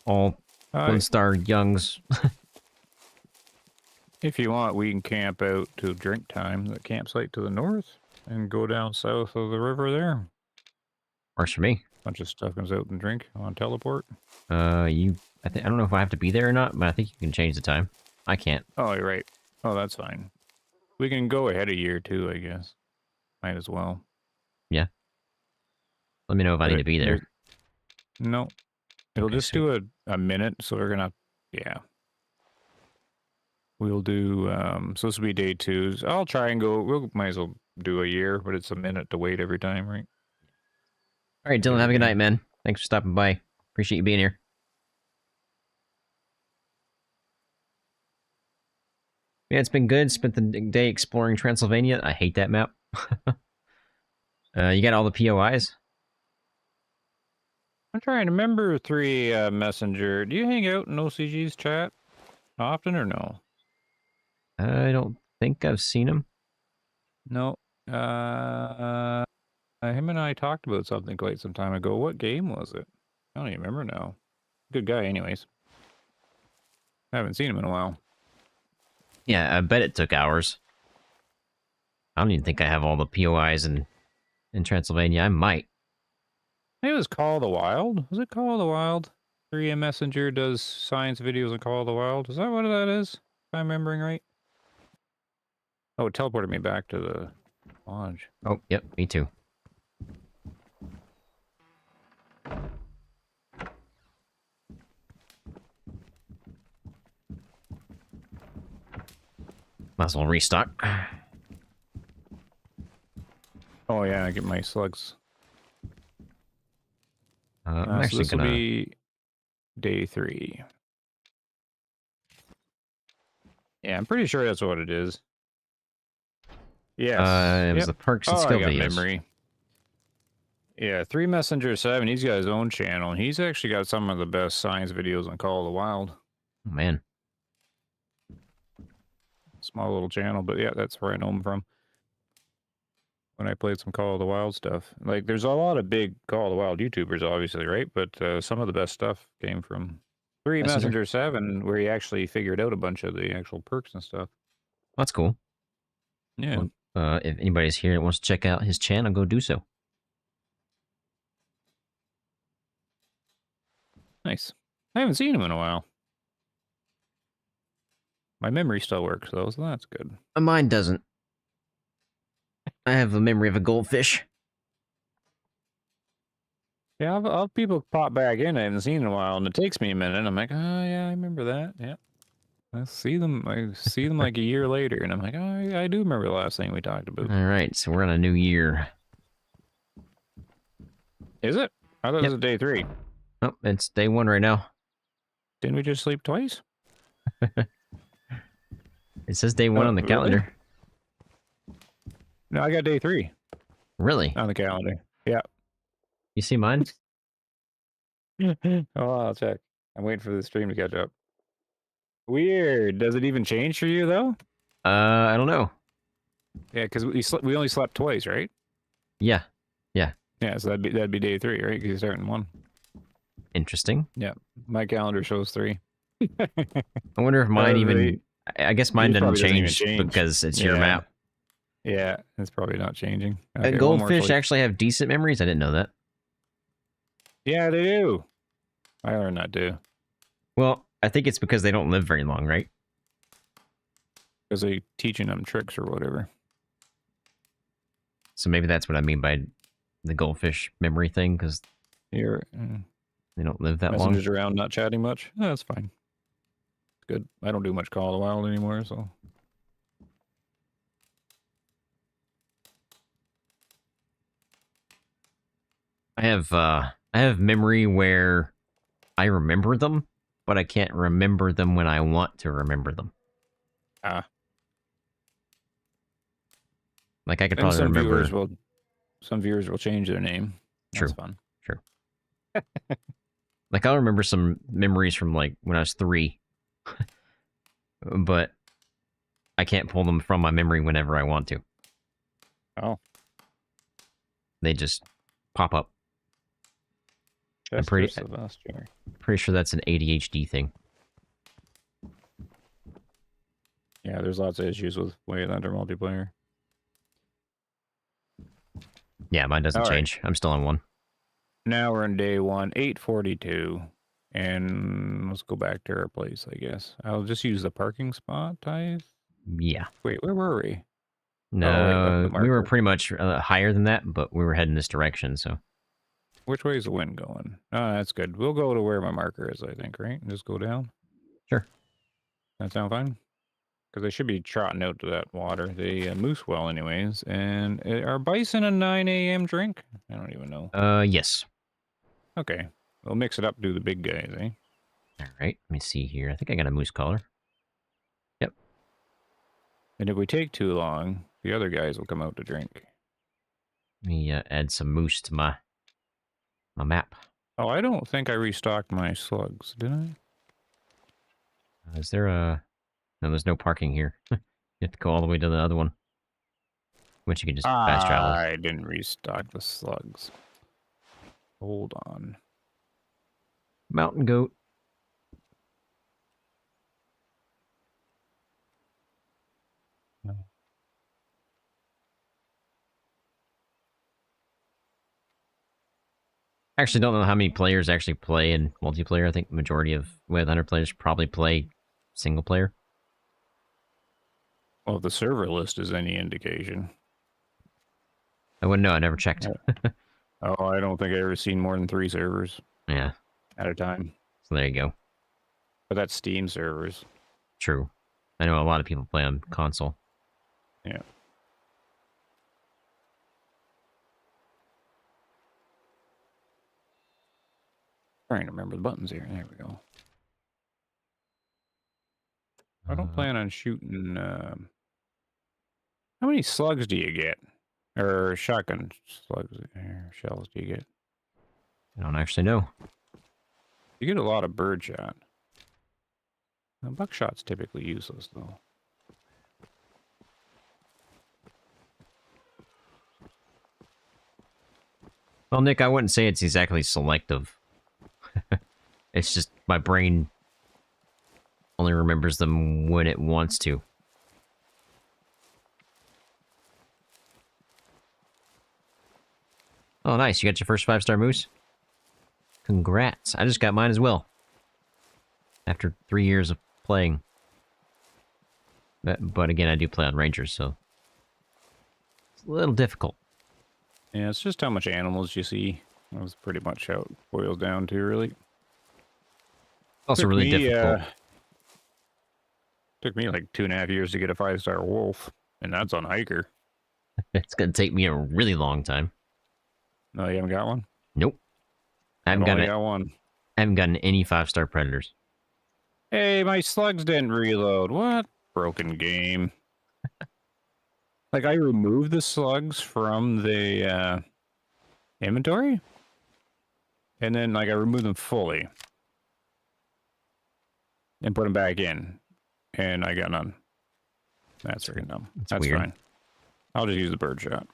All Lone Star Youngs. If you want, we can camp out to drink time, the campsite to the north, and go down south of the river there. Works for me. Bunch of stuff comes out and drink on teleport. I don't know if I have to be there or not, but I think you can change the time. I can't. Oh, you're right. Oh, that's fine. We can go ahead a year too, I guess. Might as well. Yeah. Let me know if I need to be there. No. It'll Okay, just sweet. do a minute, so we're gonna, yeah. We'll do, so this will be day 2. I'll try and go, we might as well do a year, but it's a minute to wait every time, right? All right, Dylan, have a good night, man. Thanks for stopping by. Appreciate you being here. Yeah, it's been good. Spent the day exploring Transylvania. I hate that map. You got all the POIs? I'm trying to remember 3 Messenger. Do you hang out in OCG's chat often or no? I don't think I've seen him. No. Him and I talked about something quite some time ago. What game was it? I don't even remember now. Good guy, anyways. I haven't seen him in a while. Yeah, I bet it took hours. I don't even think I have all the POIs in Transylvania. I might. It was Call of the Wild. Was it Call of the Wild? 3M Messenger does science videos on Call of the Wild. Is that what that is? If I'm remembering right? Oh, it teleported me back to the lodge. Oh, yep, me too. Might as well restock. Oh yeah, I get my slugs. I'm So actually this will gonna... be day 3. Yeah, I'm pretty sure that's what it is. Yes. It was the perks and skill I got videos. memory. Yeah, 3 Messenger 7. He's got his own channel, and he's actually got some of the best science videos on Call of the Wild. Oh, man. Small little channel, but yeah, that's where I know him from. When I played some Call of the Wild stuff. Like, there's a lot of big Call of the Wild YouTubers, obviously, right? But some of the best stuff came from 3 Messenger 7, where he actually figured out a bunch of the actual perks and stuff. That's cool. Yeah. Well, if anybody's here that wants to check out his channel, go do so. Nice. I haven't seen him in a while. My memory still works, though, so that's good. Mine doesn't. I have the memory of a goldfish. Yeah, I'll have people pop back in I haven't seen in a while, and it takes me a minute, and I'm like, oh, yeah, I remember that, yeah. I see them like a year later, and I'm like, oh, I do remember the last thing we talked about. All right, so we're on a new year. Is it? I thought it was day 3. Oh, it's day 1 right now. Didn't we just sleep twice? It says day 1 on the calendar. No, I got day 3. Really? On the calendar. Yeah. You see mine? Oh, I'll check. I'm waiting for the stream to catch up. Weird. Does it even change for you, though? I don't know. Yeah, because we only slept twice, right? Yeah. Yeah. Yeah, so that'd be day 3, right? Because you're starting 1. Interesting. Yeah, my calendar shows 3. I wonder if mine even... I guess mine doesn't change because it's your map. Yeah, it's probably not changing. Okay, goldfish actually have decent memories? I didn't know that. Yeah, they do. I learned that too. Well, I think it's because they don't live very long, right? Because they teaching them tricks or whatever. So maybe that's what I mean by the goldfish memory thing, because they don't live that long. Messengers around, not chatting much. No, that's fine. It's good. I don't do much Call of the Wild anymore, so... I have memory where I remember them, but I can't remember them when I want to remember them. Like I could probably remember. Some viewers will change their name. True. That's fun. True. Like I'll remember some memories from like when I was 3, but I can't pull them from my memory whenever I want to. Oh. They just pop up. I'm Chester Sylvester. pretty sure that's an ADHD thing. Yeah, there's lots of issues with Waylander multiplayer. Yeah, mine doesn't change. I'm still on 1. Now we're in day 1, 8:42. And let's go back to our place, I guess. I'll just use the parking spot, Yeah. Wait, where were we? No, Oh, wait, up the we were marker. pretty much higher than that, but we were heading this direction, so. Which way is the wind going? Oh, that's good. We'll go to where my marker is, I think, right? And just go down? Sure. That sound fine? Because they should be trotting out to that water. They moose well anyways. And are bison a 9 a.m. drink? I don't even know. Yes. Okay. We'll mix it up, do the big guys, eh? All right, let me see here. I think I got a moose collar. Yep. And if we take too long, the other guys will come out to drink. Let me add some moose to my map. Oh, I don't think I restocked my slugs, did I? Is there a... No, there's no parking here. You have to go all the way to the other one. Which you can just fast travel. I didn't restock the slugs. Hold on. Mountain goat. No. I actually don't know how many players actually play in multiplayer. I think the majority of Web Hunter players probably play single player. Well, if the server list is any indication. I wouldn't know. I never checked. Oh, I don't think I've ever seen more than 3 servers. Yeah. At a time. So there you go. But that's Steam servers. True. I know a lot of people play on console. Yeah. Trying to remember the buttons here. There we go. I don't plan on shooting... How many slugs do you get? Or shotgun slugs or shells do you get? I don't actually know. You get a lot of birdshot. Now, buckshot's typically useless, though. Well, Nick, I wouldn't say it's exactly selective. It's just my brain only remembers them when it wants to. Oh, nice. You got your first 5-star moose? Congrats. I just got mine as well. After 3 years of playing. But again, I do play on Rangers, so... It's a little difficult. Yeah, it's just how much animals you see. That was pretty much how it boils down to, really. Also really difficult. Took me like 2.5 years to get a 5-star wolf, and that's on hiker. It's gonna take me a really long time. No, you haven't got one? Nope. I haven't got one. I haven't gotten any 5-star predators. Hey, my slugs didn't reload. What? Broken game. Like, I removed the slugs from the inventory, and then, like, I removed them fully and put them back in, and I got none. That's freaking dumb. That's weird. Fine. I'll just use the birdshot.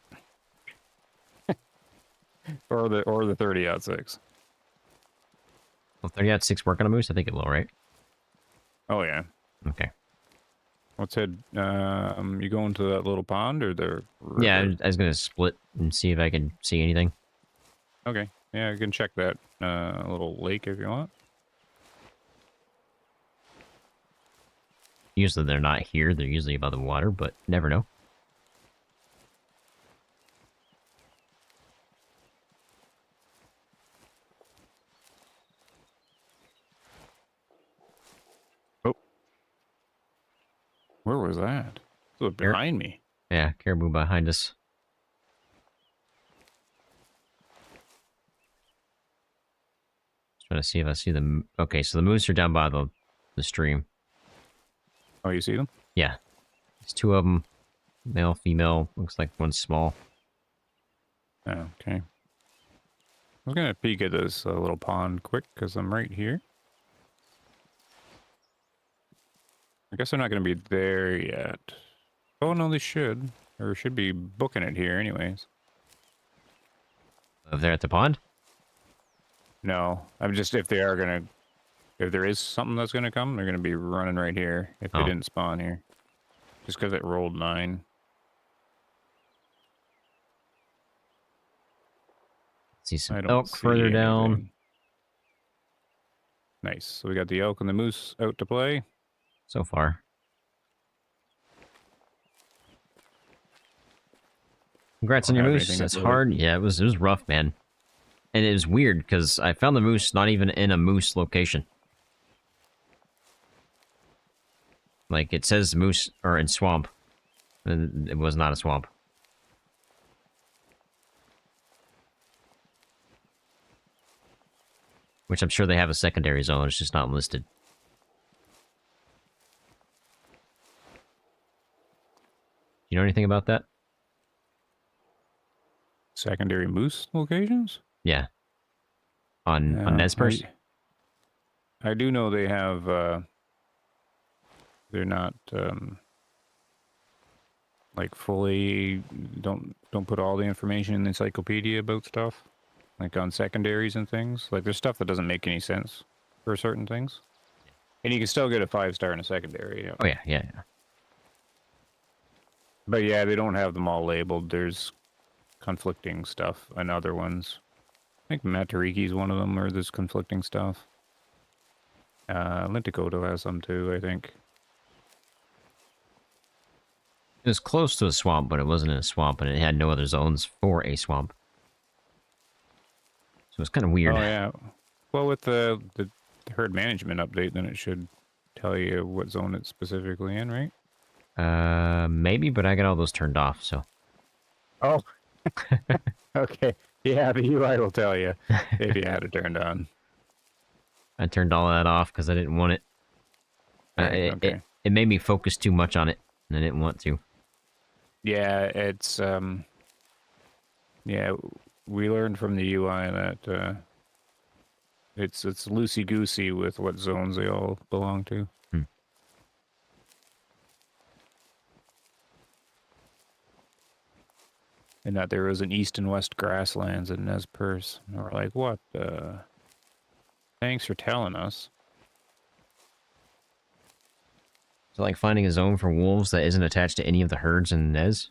or the 30-06. Will 30-6 work on a moose? I think it will, right? Oh, yeah. Okay. Let's head, you going to that little pond or the river? Yeah, I was gonna split and see if I can see anything. Okay. Yeah, you can check that little lake if you want. Usually they're not here. They're usually above the water, but never know. Oh. Where was that? It was behind me. Yeah, caribou behind us. Just trying to see if I see them. Okay, so the moose are down by the stream. Oh, you see them? Yeah. There's 2 of them. Male, female. Looks like one's small. Oh, okay. I was going to peek at this little pond quick because I'm right here. I guess they're not going to be there yet. Oh, no, they should. Or should be booking it here anyways. Over there at the pond? No, I'm just if they are gonna, if there is something that's gonna come, they're gonna be running right here if they Oh. didn't spawn here, just because it rolled 9. See some I don't elk further see down. anything. Nice. So we got the elk and the moose out to play. So far. Congrats on Don't your have moose. anything That's that's really. hard. Yeah, it was rough, man. And it was weird because I found the moose not even in a moose location. Like it says moose or in swamp, and it was not a swamp. Which I'm sure they have a secondary zone. It's just not listed. You know anything about that? Secondary moose locations? Yeah. On Yeah, Nespers? I do know they have, they're not, like fully, don't put all the information in the encyclopedia about stuff. Like on secondaries and things. Like there's stuff that doesn't make any sense for certain things. And you can still get a 5-star in a secondary. Yeah. Oh, yeah, yeah, yeah. But yeah, they don't have them all labeled. There's conflicting stuff and other ones. I think Matariki's one of them, or there's conflicting stuff. Lintukoto has some too, I think. It was close to a swamp, but it wasn't in a swamp, and it had no other zones for a swamp. So it's kind of weird. Oh yeah. Well, with the herd management update, then it should tell you what zone it's specifically in, right? Maybe, but I got all those turned off, so. Oh. Okay. Yeah, the UI will tell you if you had it turned on. I turned all that off because I didn't want it. Right, okay. It made me focus too much on it, and I didn't want to. Yeah, it's yeah, we learned from the UI that it's loosey goosey with what zones they all belong to. Hmm. And that there was an east and west grasslands in Nez Perce. And we're like, what? Thanks for telling us. So, like finding a zone for wolves that isn't attached to any of the herds in Nez?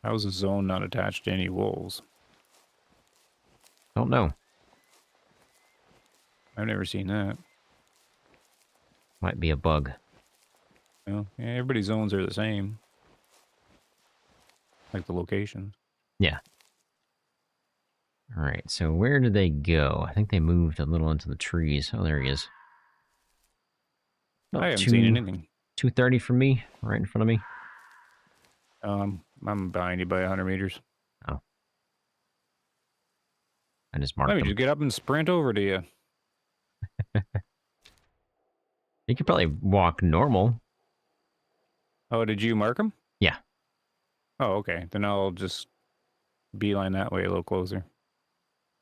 How is a zone not attached to any wolves? Don't know. I've never seen that. Might be a bug. Well, yeah, everybody's zones are the same. Like the location. Yeah. Alright, so where did they go? I think they moved a little into the trees. Oh, there he is. I haven't seen anything. 230 from me, right in front of me. I'm behind you by 100 meters. Oh. I just marked Let me them. just get up and sprint over to you. You could probably walk normal. Oh, did you mark them? Yeah. Oh, okay. Then I'll just beeline that way a little closer.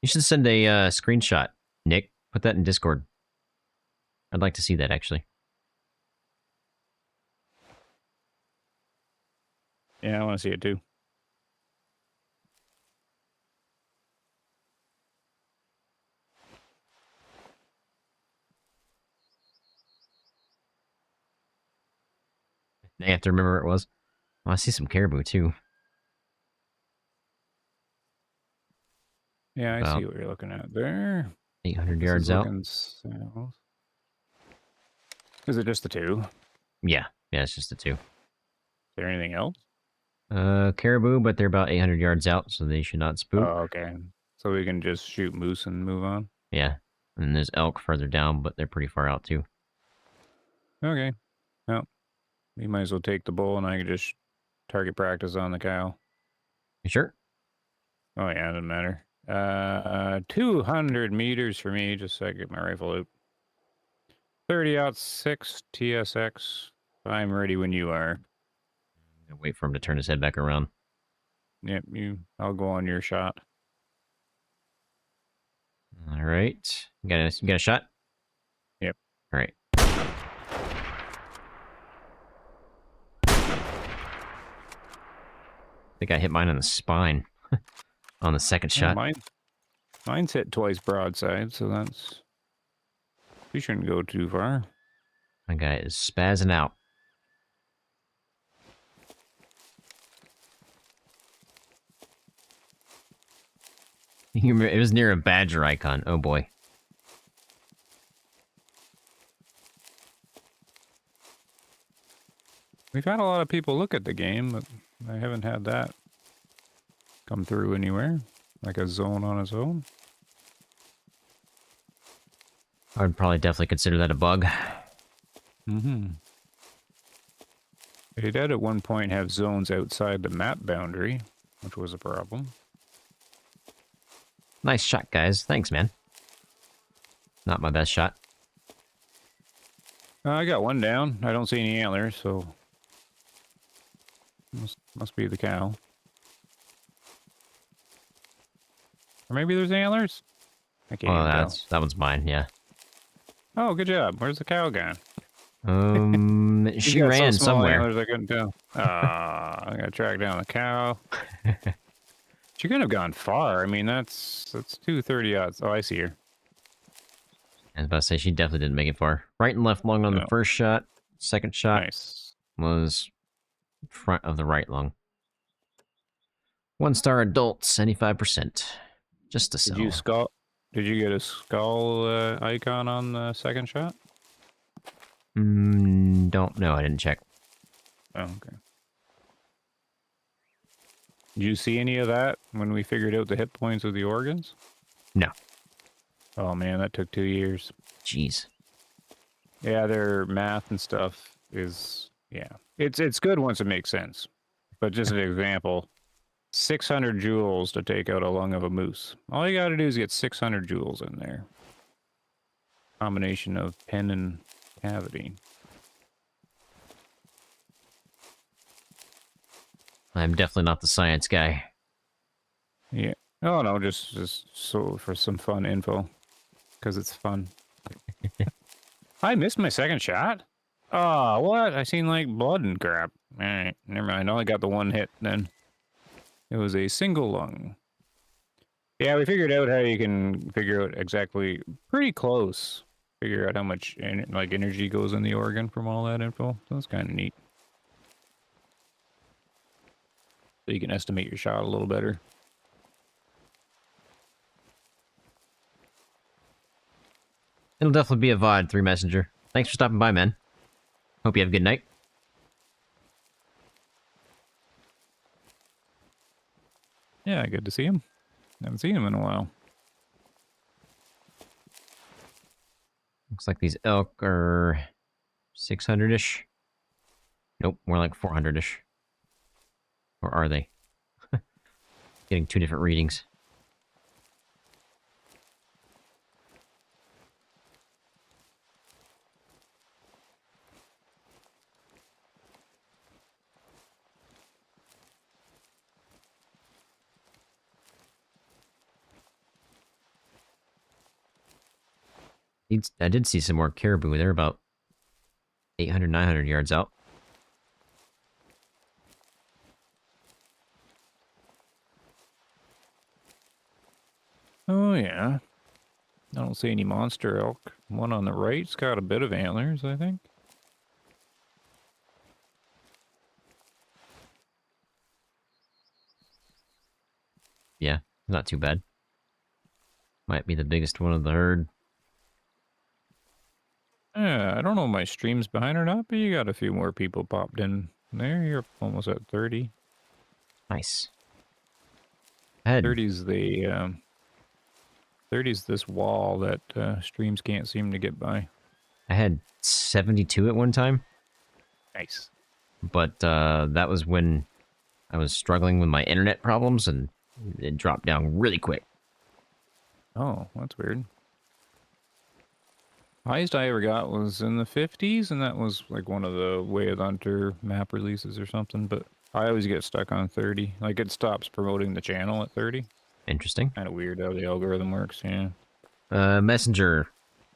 You should send a screenshot, Nick. Put that in Discord. I'd like to see that, actually. Yeah, I want to see it too. I have to remember where it was. Oh, I see some caribou, too. Yeah, I see what you're looking at there. 800 yards out. South. Is it just the two? Yeah. Yeah, it's just the two. Is there anything else? Caribou, but they're about 800 yards out, so they should not spook. Oh, okay. So we can just shoot moose and move on? Yeah. And there's elk further down, but they're pretty far out, too. Okay. Well, we might as well take the bull and I can just target practice on the cow. You sure? Oh, yeah, doesn't matter. 200 meters for me, just so I get my rifle out. 30-06 TSX. I'm ready when you are. Wait for him to turn his head back around. Yep, I'll go on your shot. All right. You got a shot? Yep. All right. I think I hit mine on the spine on the second shot. Mine Mine's hit twice broadside, so that's... We shouldn't go too far. My guy is spazzing out. It was near a badger icon. Oh boy. We've had a lot of people look at the game, but I haven't had that come through anywhere. Like a zone on its own. I would probably definitely consider that a bug. Mm-hmm. They did at one point have zones outside the map boundary, which was a problem. Nice shot, guys. Thanks, man. Not my best shot. I got one down. I don't see any antlers, so... Must be the cow. Or maybe there's antlers? I can't even tell. That one's mine, yeah. Oh, good job. Where's the cow gone? She ran somewhere. Antlers, I couldn't tell. I gotta track down the cow. She could have gone far. I mean, that's 230 odds. Oh, I see her. I was about to say, she definitely didn't make it far. Right and left lung on the first shot. Second shot was front of the right lung. 1-star adults, 75%. Just a sell. Did you get a skull icon on the second shot? Don't know. I didn't check. Oh, okay. Did you see any of that when we figured out the hit points of the organs? No. Oh man, that took 2 years. Jeez. Yeah, their math and stuff is, yeah. It's good once it makes sense. But just an example, 600 joules to take out a lung of a moose. All you gotta do is get 600 joules in there. Combination of pen and cavity. I'm definitely not the science guy. Yeah. Oh no, just so for some fun info. Because it's fun. I missed my second shot? Oh, what? I seen like blood and crap. Alright, never mind. I only got the one hit then. It was a single lung. Yeah, we figured out how you can figure out exactly, pretty close. Figure out how much energy goes in the organ from all that info. So that's kind of neat. So you can estimate your shot a little better. It'll definitely be a VOD, 3 Messenger. Thanks for stopping by, man. Hope you have a good night. Yeah, good to see him. Haven't seen him in a while. Looks like these elk are 600-ish. Nope, more like 400-ish. Or are they? Getting 2 different readings. I did see some more caribou. They're about 800, 900 yards out. Oh, yeah. I don't see any monster elk. One on the right's got a bit of antlers, I think. Yeah, not too bad. Might be the biggest one of the herd. Yeah, I don't know if my stream's behind or not, but you got a few more people popped in there. You're almost at 30. Nice. Ahead. 30's the 30's this wall that streams can't seem to get by. I had 72 at one time. Nice. But that was when I was struggling with my internet problems, and it dropped down really quick. Oh, that's weird. Highest I ever got was in the 50s, and that was like one of the Way of the Hunter map releases or something, but I always get stuck on 30. Like, it stops promoting the channel at 30. Interesting. Kind of weird how the algorithm works, yeah. Messenger,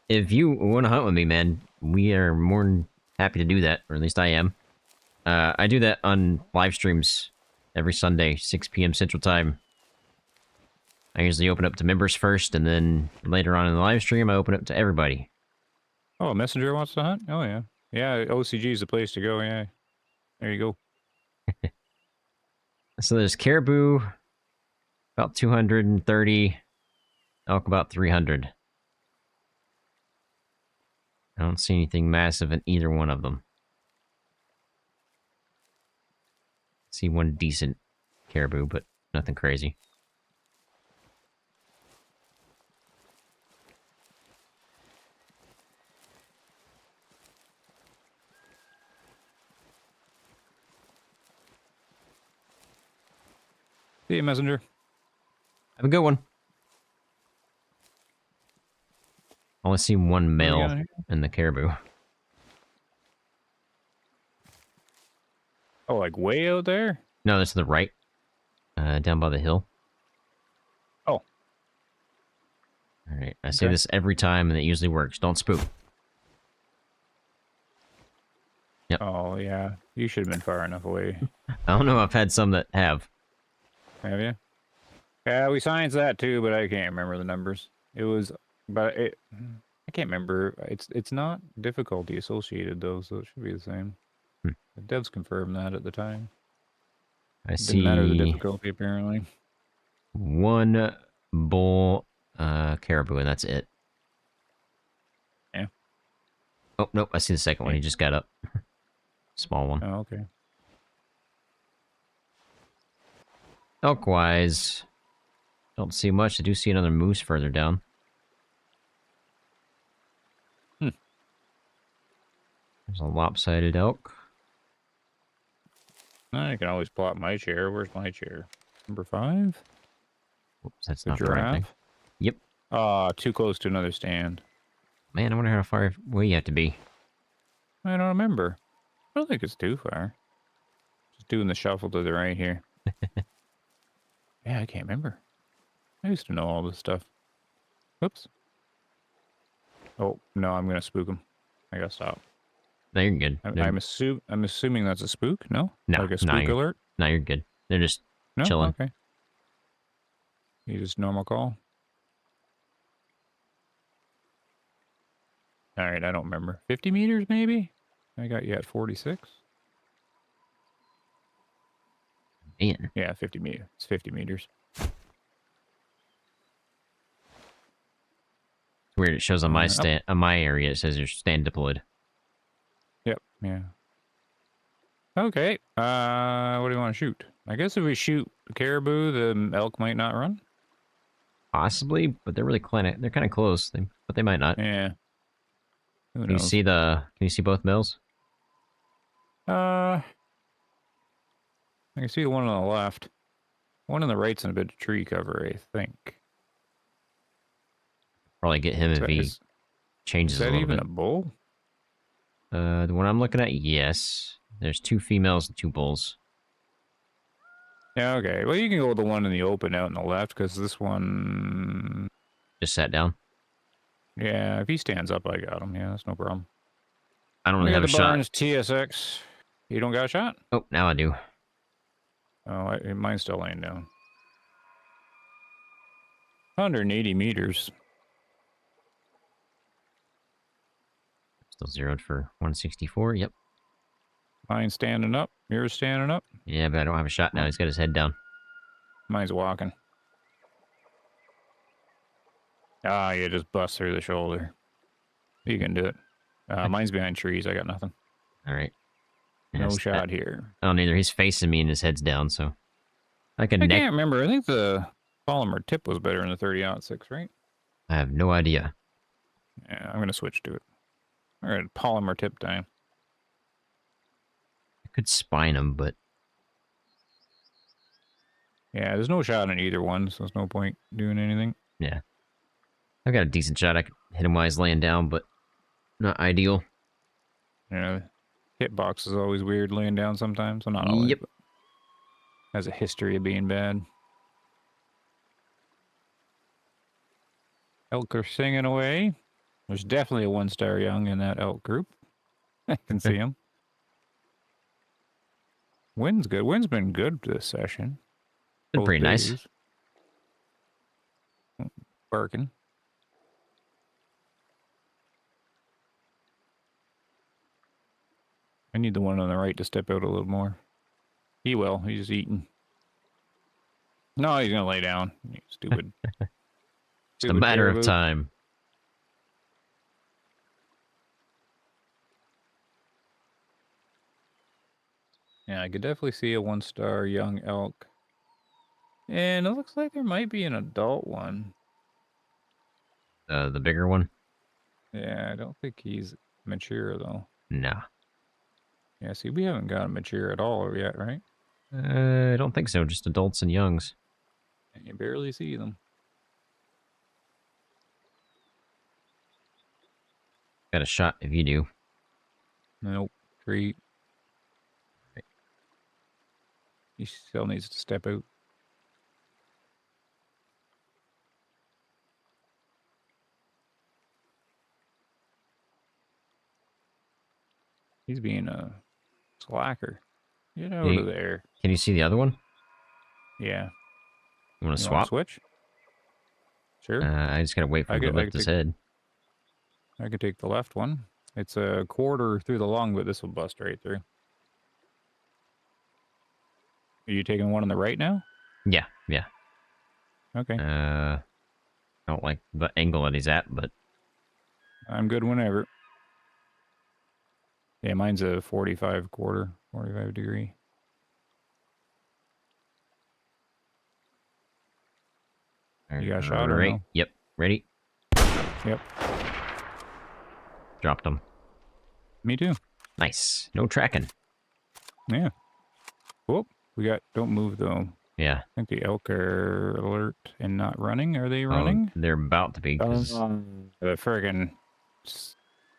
if you want to hunt with me, man, we are more than happy to do that, or at least I am. I do that on live streams every Sunday, 6 p.m. Central Time. I usually open up to members first, and then later on in the live stream, I open up to everybody. Oh, Messenger wants to hunt? Oh, yeah. Yeah, OCG is the place to go, yeah. There you go. So there's caribou, about 230, elk about 300. I don't see anything massive in either one of them. See one decent caribou, but nothing crazy. See you, Messenger. Have a good one. I only see one male in the caribou. Oh, like way out there? No, that's to the right. Down by the hill. Oh. Alright, I say this every time and it usually works. Don't spook. Yep. Oh, yeah. You should have been far enough away. I don't know, I've had some that have. Have you? Yeah, we science that too, but I can't remember the numbers. It was, but I can't remember. It's not difficulty associated though, so it should be the same. Hmm. The devs confirmed that at the time. I It see didn't matter the difficulty apparently. one bull caribou, and that's it. Yeah. Oh, nope, I see the second one. He just got up. Small one. Oh, okay. Elk-wise, don't see much. I do see another moose further down. Hmm. There's a lopsided elk. I can always plot my chair. Where's my chair? Number 5? Whoops, that's The not the right thing. giraffe? Yep. Too close to another stand. Man, I wonder how far away you have to be. I don't remember. I don't think it's too far. Just doing the shuffle to the right here. Yeah, I can't remember. I used to know all this stuff. Whoops. Oh, no, I'm going to spook him. I got to stop. No, you're good. I'm assuming that's a spook, no? No, Like a spook alert? No, you're good. They're just No? chilling. Okay. You just normal call? All right, I don't remember. 50 meters, maybe? I got you at 46. Man. Yeah, 50 meters. It's 50 meters. It's weird. It shows on my on my area. It says your stand deployed. Yep. Yeah. Okay. What do you want to shoot? I guess if we shoot caribou, the elk might not run. Possibly, but they're really they're kind of close. But they might not. Yeah. Who Can you knows? see Can you see both males? I can see the one on the left. One on the right's in a bit of tree cover, I think. Probably get him if he changes is that a little even bit. a bull? The one I'm looking at, yes. There's 2 females and 2 bulls. Yeah, okay. Well, you can go with the one in the open out on the left, because this one... Just sat down. Yeah, if he stands up, I got him. Yeah, that's no problem. I don't really have a shot. Barnes TSX. You don't got a shot? Oh, now I do. Oh, mine's still laying down. 180 meters. Still zeroed for 164. Yep. Mine's standing up. Yours standing up. Yeah, but I don't have a shot now. He's got his head down. Mine's walking. You just bust through the shoulder. You can do it. Mine's behind trees. I got nothing. All right. No shot here. Oh, neither. He's facing me and his head's down, so I can't remember. I think the polymer tip was better in the 30-06, right? I have no idea. Yeah, I'm going to switch to it. All right, polymer tip time. I could spine him, but... Yeah, there's no shot in either one, so there's no point doing anything. Yeah. I've got a decent shot. I could hit him while he's laying down, but not ideal. Yeah, hitbox is always weird laying down sometimes. Well, not always. Yep. But has a history of being bad. Elk are singing away. There's definitely a 1-star young in that elk group. I can see him. Wind's good. Wind's been good this session. Been pretty nice. barking. I need the one on the right to step out a little more. He will. He's eating. No, he's gonna lay down. You stupid. Just a matter of time. Yeah, I could definitely see a 1-star young elk. And it looks like there might be an adult one. The bigger one? Yeah, I don't think he's mature, though. Nah. Yeah, see, we haven't got him mature at all yet, right? I don't think so. Just adults and youngs. And you barely see them. Got a shot if you do. Nope. Treat. Right. He still needs to step out. He's being a slacker. Get out of there. Can you see the other one? Yeah. You want to You swap? switch? Sure. I just gotta wait for him to lift his head. I could take the left one. It's a quarter through the long, but this will bust right through. Are you taking one on the right now? Yeah, yeah. Okay. I don't like the angle that he's at, but I'm good whenever. Yeah, mine's a 45 degree. You got a shot or no? Yep. Ready? Yep. Dropped him. Me too. Nice. No tracking. Yeah. Whoop. Don't move though. Yeah. I think the elk are alert and not running. Are they running? They're about to be. The friggin'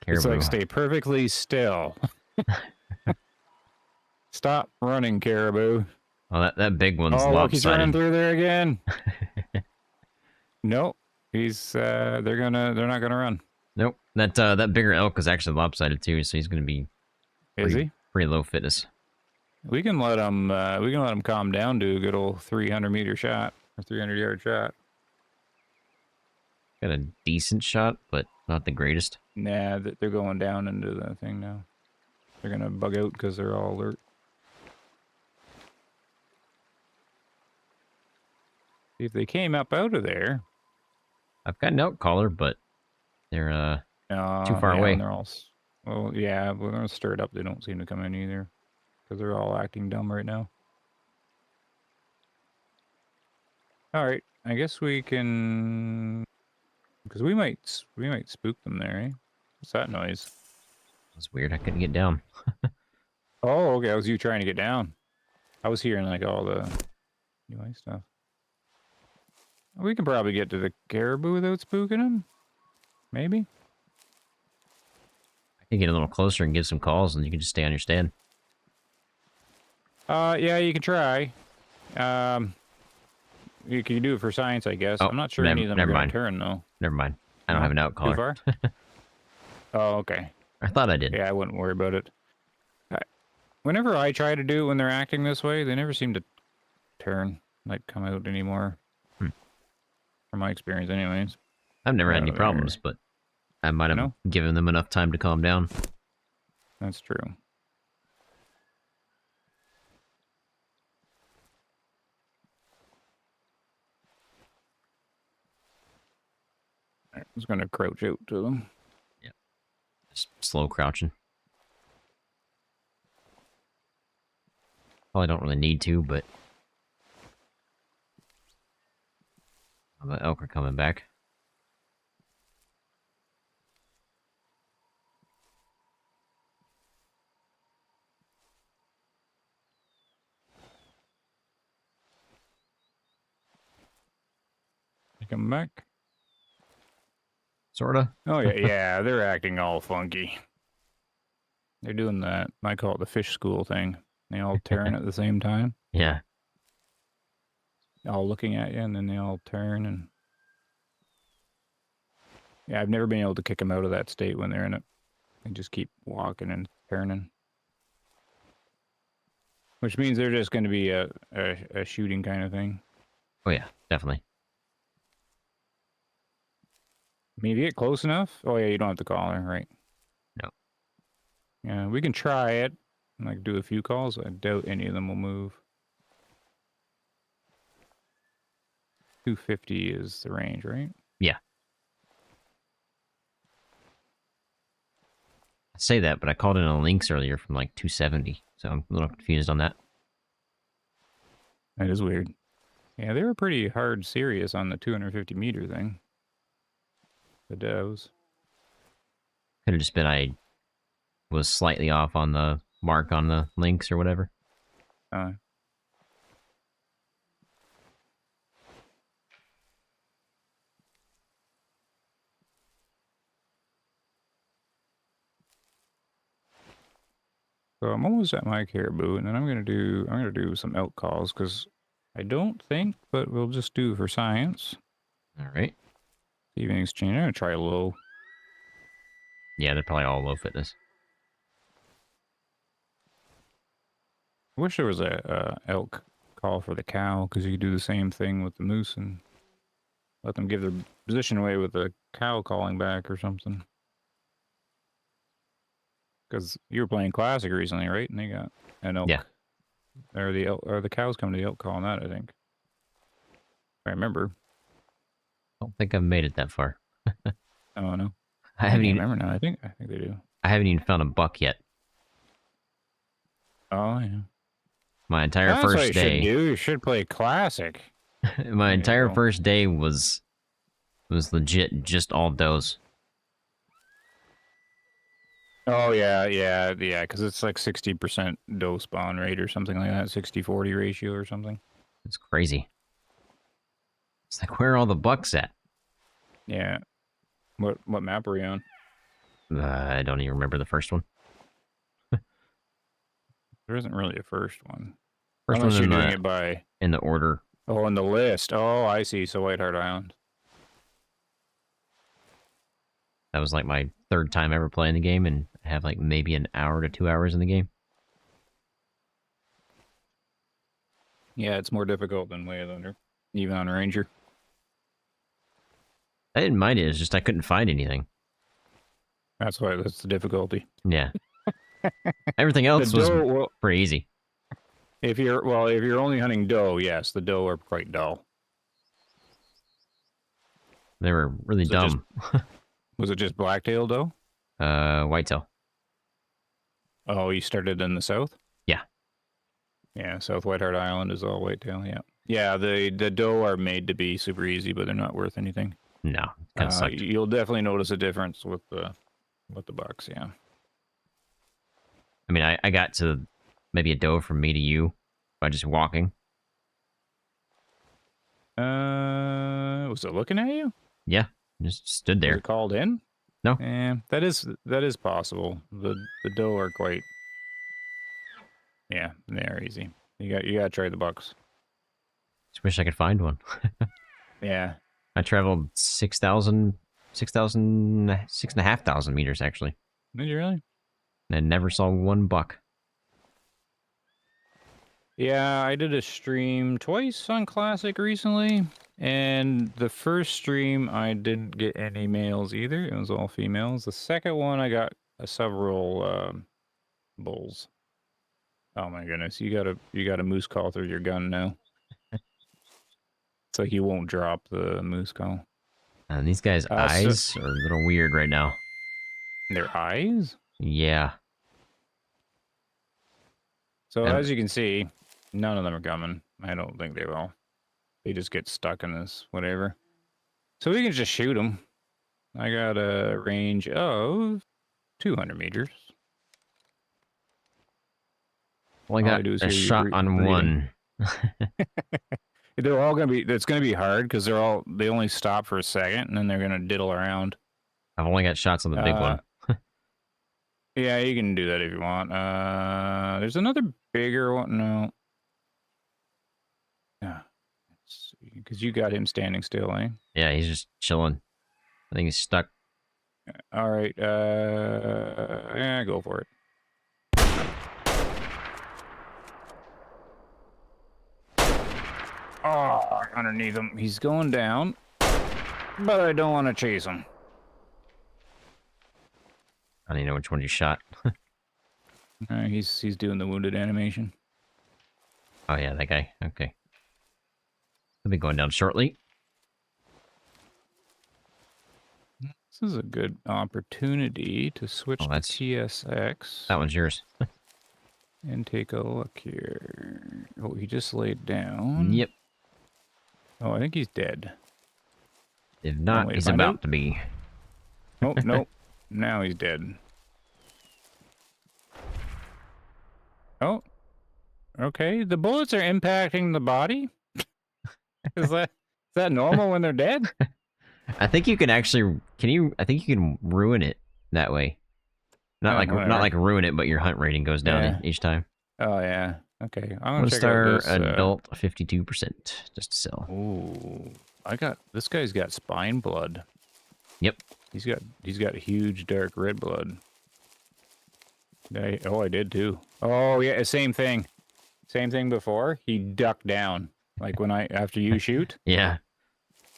Caribou. It's like stay perfectly still. Stop running, caribou. Oh, that big one's lopsided. Look, he's running through there again. Nope. They're not gonna run. Nope. That bigger elk is actually lopsided too, so he's gonna be pretty low fitness. We can let him calm down, do a good old 300-meter shot or 300-yard shot. Got a decent shot, but not the greatest. Nah, they're going down into the thing now. They're gonna bug out because they're all alert. If they came up out of there, I've got an elk collar, but they're too far away. They're all, when they're stirred up, they don't seem to come in either, because they're all acting dumb right now. All right, I guess we can, because we might spook them there. Eh? What's that noise? That's weird. I couldn't get down. Oh, okay. That was you trying to get down. I was hearing like all the UI stuff. We can probably get to the caribou without spooking them. Maybe. I can get a little closer and give some calls, and you can just stay on your stand. Yeah, you can try. You can do it for science, I guess. I'm not sure any of them are going to turn, though. Never mind. I don't have an out collar. Too far? Oh, okay. I thought I did. Yeah, I wouldn't worry about it. Whenever I try to do it when they're acting this way, they never seem to turn, like come out anymore. From my experience, anyways. I've never had any problems, but I might have given them enough time to calm down. That's true. I'm just going to crouch out to them. Yep. Just slow crouching. Probably don't really need to, but... Oh, the elk are coming back. They come back? Sorta. Oh, yeah, they're acting all funky. They're doing that, I call it the fish school thing. They all turn at the same time. Yeah. All looking at you, and then they all turn. And yeah, I've never been able to kick them out of that state when they're in it. They just keep walking and turning. Which means they're just going to be a shooting kind of thing. Oh, yeah, definitely. I mean, if you get close enough. Oh yeah, you don't have to call her, right? No. Yeah, we can try it. Like do a few calls. I doubt any of them will move. 250 is the range, right? Yeah. I say that, but I called in a Lynx earlier from like 270, so I'm a little confused on that. That is weird. Yeah, they were pretty hard serious on the 250-meter thing. The does. Could have just been I was slightly off on the mark on the Lynx or whatever. So I'm almost at my caribou, and then I'm gonna do some elk calls because I don't think, but we'll just do for science. All right. Evening exchange. I'm gonna try low. Yeah, they're probably all low fitness. I wish there was a elk call for the cow because you could do the same thing with the moose and let them give their position away with the cow calling back or something. Because you were playing classic recently, right? And they got an elk. Yeah. Or the cows come to the elk call on that, I think. I remember. I don't think I've made it that far. Oh no. I haven't even remember now. I think they do. I haven't even found a buck yet. Oh yeah. My entire That's first what you day. should do. You should play classic. My There you entire go. first day was legit just all does. Oh yeah, because it's like 60% doe spawn rate or something like that, 60-40 ratio or something. It's crazy. It's like, where are all the bucks at? Yeah. What map are you on? I don't even remember the first one. There isn't really a first one. First Unless one you're doing it by in the order. Oh, on the list. Oh, I see. So White Hart Island. That was like my third time ever playing the game, and I have like maybe an hour to 2 hours in the game. Yeah, it's more difficult than Waylander, even on Ranger. I didn't mind it. It's just I couldn't find anything. That's the difficulty. Yeah. Everything else was well, pretty easy. if you're only hunting doe, yes, the doe are quite dull. They were really dumb. Was it just blacktail doe? Whitetail. Oh, you started in the south? Yeah. Yeah, South White Hart Island is all whitetail, yeah. Yeah, the doe are made to be super easy, but they're not worth anything. No, kind of sucked. You'll definitely notice a difference with the bucks, yeah. I mean, I got to maybe a doe from me to you by just walking. Was it looking at you? Yeah, just stood there. Was it called in? No. Yeah, that is possible. The doe are quite. Yeah, they're easy. You gotta try the bucks. Just wish I could find one. Yeah. I traveled 6,500 meters actually. Did you really? And I never saw one buck. Yeah, I did a stream twice on Classic recently, and the first stream I didn't get any males either. It was all females. The second one I got several bulls. Oh my goodness, you got a moose call through your gun now. So you won't drop the moose call. And these guys' eyes are a little weird right now. Their eyes? Yeah. So as you can see, none of them are coming. I don't think they will. They just get stuck in this whatever. So we can just shoot them. I got a range of 200 meters. Well, I got a shot on one. They're all gonna be. It's gonna be hard because they only stop for a second and then they're gonna diddle around. I've only got shots on the big one. Yeah, you can do that if you want. There's another bigger one. No. Yeah. Because you got him standing still, eh? Yeah, he's just chilling. I think he's stuck. All right. Yeah, go for it. Oh, underneath him. He's going down. But I don't want to chase him. I don't even know which one you shot. He's doing the wounded animation. Oh yeah, that guy. Okay. He'll be going down shortly. This is a good opportunity to switch Oh, to that's... TSX That one's yours. and take a look here. Oh, he just laid down. Yep. Oh, I think he's dead. If One not, way to he's find about out. to be. Oh, nope. Now he's dead. Oh, okay. The bullets are impacting the body? Is that normal when they're dead? I think you can actually... Can you... I think you can ruin it that way. Not Whatever. like ruin it, but your hunt rating goes down Yeah. each time. Oh, yeah. Okay. I'm gonna One check star out this. adult, 52%. Just to sell. Ooh, this guy's got spine blood. Yep. He's got huge dark red blood. I did too. Oh yeah, same thing. Same thing before. He ducked down. Like after you shoot. Yeah.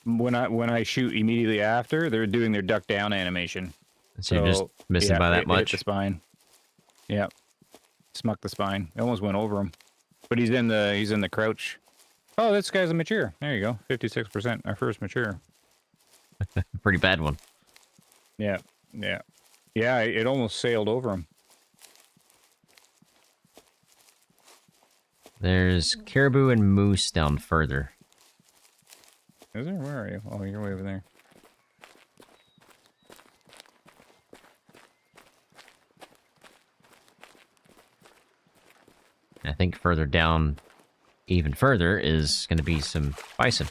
When I shoot immediately after, they're doing their duck down animation. So you're just missing yeah, by that it much. hit the spine. Yeah. Smucked the spine. It almost went over him. But he's in the crouch. Oh, this guy's a mature. There you go. 56%. Our first mature. Pretty bad one. Yeah. Yeah. Yeah, it almost sailed over him. There's caribou and moose down further. Is there? Where are you? Oh, you're way over there. I think further down, even further, is going to be some bison.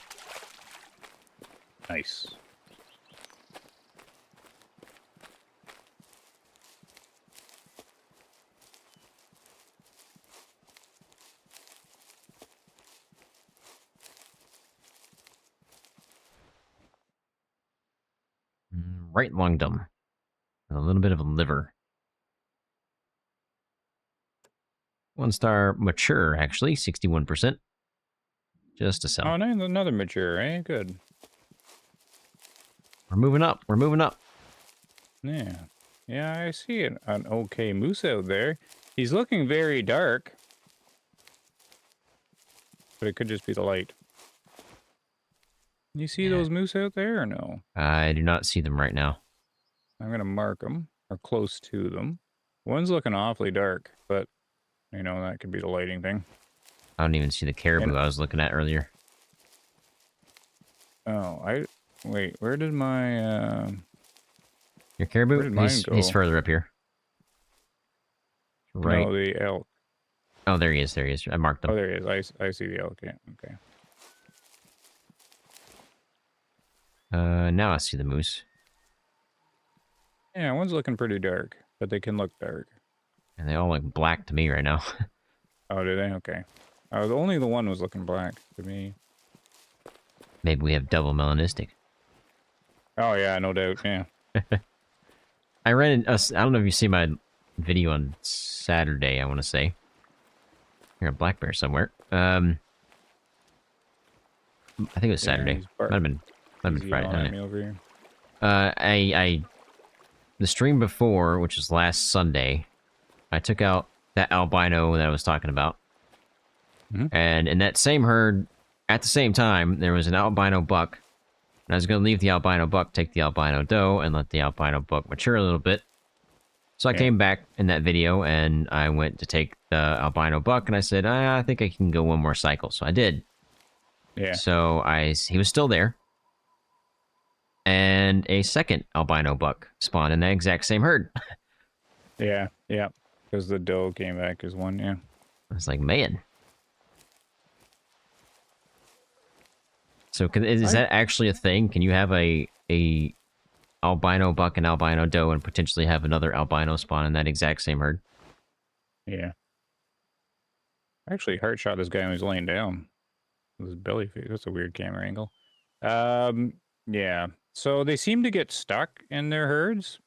Nice. Right lungdom. With a little bit of a liver. One star mature, actually, 61%. Just to sell. Oh, no, another mature, eh? Good. We're moving up. We're moving up. Yeah. Yeah, I see an okay moose out there. He's looking very dark. But it could just be the light. You see those moose out there or no? I do not see them right now. I'm going to mark them, or close to them. One's looking awfully dark, but, you know, that could be the lighting thing. I don't even see the caribou I was looking at earlier. Oh, wait, where did my, Your caribou? Where did mine He's go? further up here. Right. No, the elk. Oh, there he is. There he is. I marked him. Oh, there he is. I see the elk, yeah, okay. Now I see the moose. Yeah, one's looking pretty dark, but they can look dark. And they all look black to me right now. Oh, do they? Okay. Only the one was looking black to me. Maybe we have double melanistic. Oh, yeah, no doubt, yeah. I ran I don't know if you see my video on Saturday, I want to say. Here, a black bear somewhere. I think it was Saturday. Might have been Friday. At me over here. The stream before, which was last Sunday, I took out that albino that I was talking about. Mm-hmm. And in that same herd, at the same time, there was an albino buck. And I was going to leave the albino buck, take the albino doe, and let the albino buck mature a little bit. So I came back in that video, and I went to take the albino buck, and I said, I think I can go one more cycle. So I did. Yeah. So he was still there. And a second albino buck spawned in that exact same herd. Yeah, yeah. Because the doe came back as one, yeah. I was like, man. So is that actually a thing? Can you have a albino buck and albino doe and potentially have another albino spawn in that exact same herd? Yeah. I actually heart shot this guy when he was laying down. With his belly face. That's a weird camera angle. Yeah. So they seem to get stuck in their herds.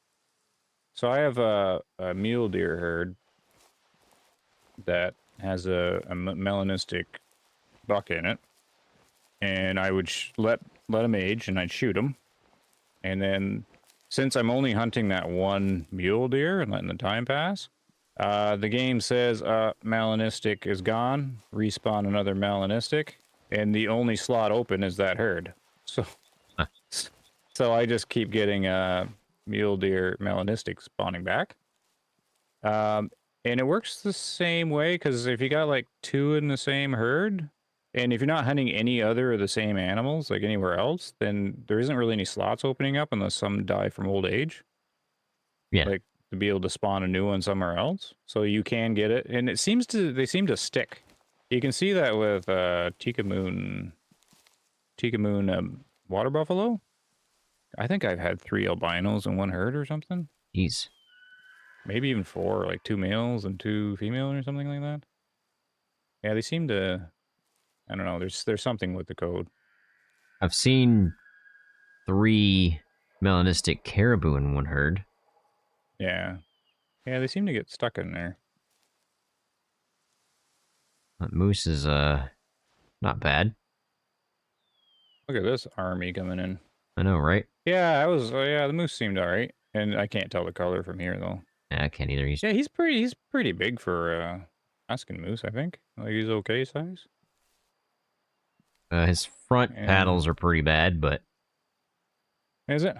So I have a mule deer herd that has a melanistic buck in it. And I would let him age, and I'd shoot him. And then since I'm only hunting that one mule deer and letting the time pass, the game says melanistic is gone, respawn another melanistic, and the only slot open is that herd. So, Huh. so I just keep getting mule deer melanistic spawning back. And it works the same way, because if you got like 2 in the same herd, and if you're not hunting any other of the same animals, like anywhere else, then there isn't really any slots opening up unless some die from old age. Yeah. Like to be able to spawn a new one somewhere else. So you can get it. And they seem to stick. You can see that with Tika Moon water buffalo. I think I've had 3 albinos in one herd or something. Jeez. Maybe even 4, like 2 males and 2 females or something like that. Yeah, they seem to. I don't know. There's something with the code. I've seen 3 melanistic caribou in one herd. Yeah, they seem to get stuck in there. That moose is not bad. Look at this army coming in. I know, right? Yeah, the moose seemed all right, and I can't tell the color from here though. Yeah, I can't either. Yeah, he's pretty big for Askin moose, I think. Like he's okay size. His front paddles are pretty bad, but is it?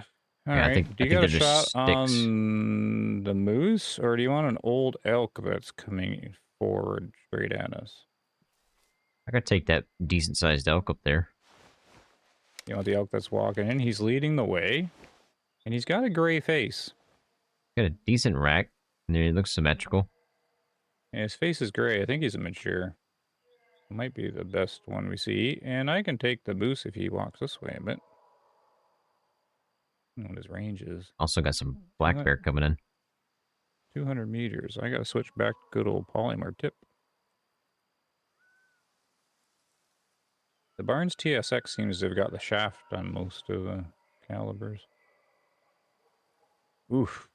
All right. I think Do you got a they're shot just sticks. on the moose, or do you want an old elk that's coming forward straight at us? I gotta take that decent sized elk up there. You want the elk that's walking in? He's leading the way, and he's got a gray face. Got a decent rack, and it looks symmetrical. Yeah, his face is gray. I think he's a mature. Might be the best one we see, and I can take the moose if he walks this way a bit. I don't know what his range is. Also got some black bear coming in. 200 meters. I gotta switch back to good old polymer tip. The Barnes TSX seems to have got the shaft on most of the calibers. Oof.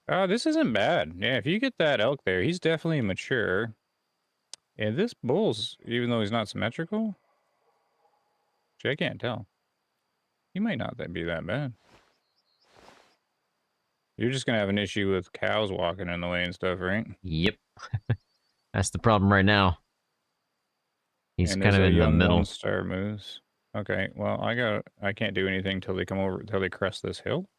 This isn't bad. Yeah, if you get that elk there, he's definitely mature. And this bull's, even though he's not symmetrical, I can't tell. He might not be that bad. You're just going to have an issue with cows walking in the way and stuff, right? Yep. That's the problem right now. He's and kind of in the middle. One-star moose. Okay, well, I can't do anything till they come over, till they crest this hill.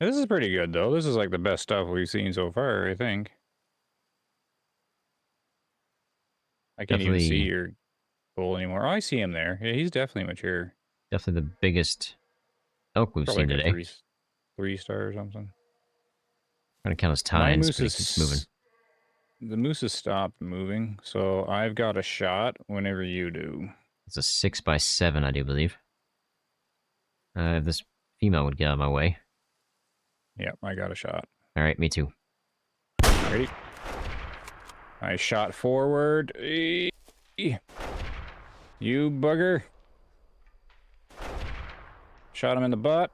This is pretty good, though. This is like the best stuff we've seen so far, I think. I can't even see your bull anymore. Oh, I see him there. Yeah, he's definitely mature. Definitely the biggest elk we've seen today. 3-star or something. Trying to count his tines, but he keeps moving. The moose has stopped moving, so I've got a shot whenever you do. It's a 6x7, I do believe. If this female would get out of my way. Yep, I got a shot. All right, me too. Ready? I shot forward. You bugger. Shot him in the butt.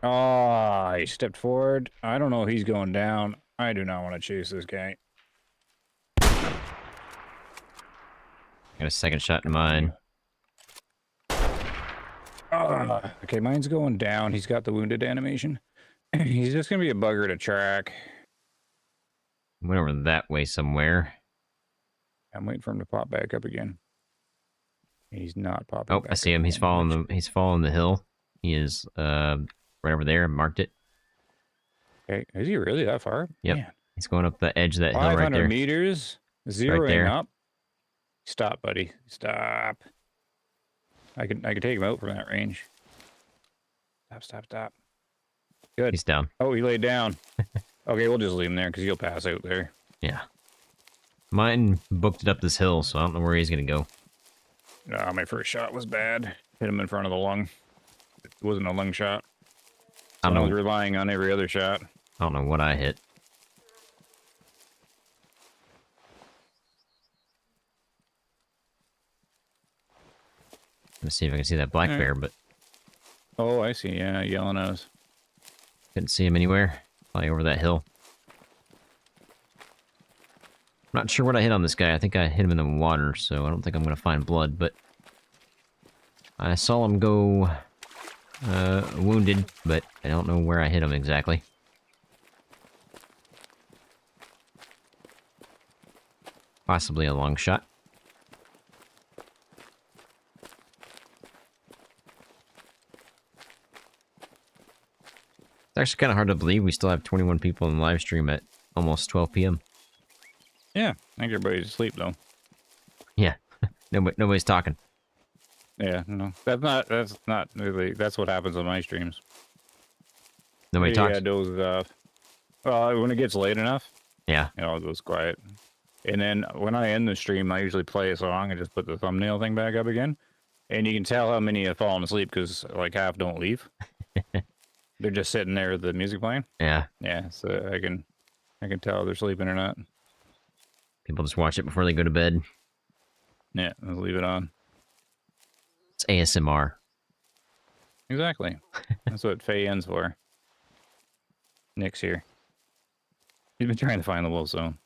Oh, he stepped forward. I don't know if he's going down. I do not want to chase this guy. Got a second shot in mine. Okay, mine's going down. He's got the wounded animation. He's just going to be a bugger to track. Went over that way somewhere. I'm waiting for him to pop back up again. He's not popping Oh, back I see him. He's following the hill. He is right over there. I marked it. Okay, is he really that far? Yep. Man. He's going up the edge of that hill right there. 500 meters, zeroing right there. up. Stop, buddy. Stop. I can take him out from that range. Stop. Good. He's down. Oh, he laid down. Okay, we'll just leave him there because he'll pass out there. Yeah. Mine booked it up this hill, so I don't know where he's going to go. No, my first shot was bad. Hit him in front of the lung. It wasn't a lung shot. So I was relying on every other shot. I don't know what I hit. Let's see if I can see that black bear, but... Oh, I see. Yeah, yelling at us. Couldn't see him anywhere. Probably over that hill. I'm not sure what I hit on this guy. I think I hit him in the water, so I don't think I'm going to find blood, but... I saw him go wounded, but I don't know where I hit him exactly. Possibly a long shot. It's actually kind of hard to believe we still have 21 people in the live stream at almost 12 p.m. Yeah, I think everybody's asleep though. Yeah, nobody's talking. Yeah, no, that's not really. That's what happens on my streams. Nobody talks. Yeah, dozes off. Well, when it gets late enough, Yeah. it all goes quiet. And then when I end the stream, I usually play a song and just put the thumbnail thing back up again. And you can tell how many have fallen asleep because like half don't leave. They're just sitting there with the music playing. Yeah. Yeah, so I can tell if they're sleeping or not. People just watch it before they go to bed. Yeah, let's leave it on. It's ASMR. Exactly. That's what Faye ends for. Nick's here. He's been trying to find the wolf zone.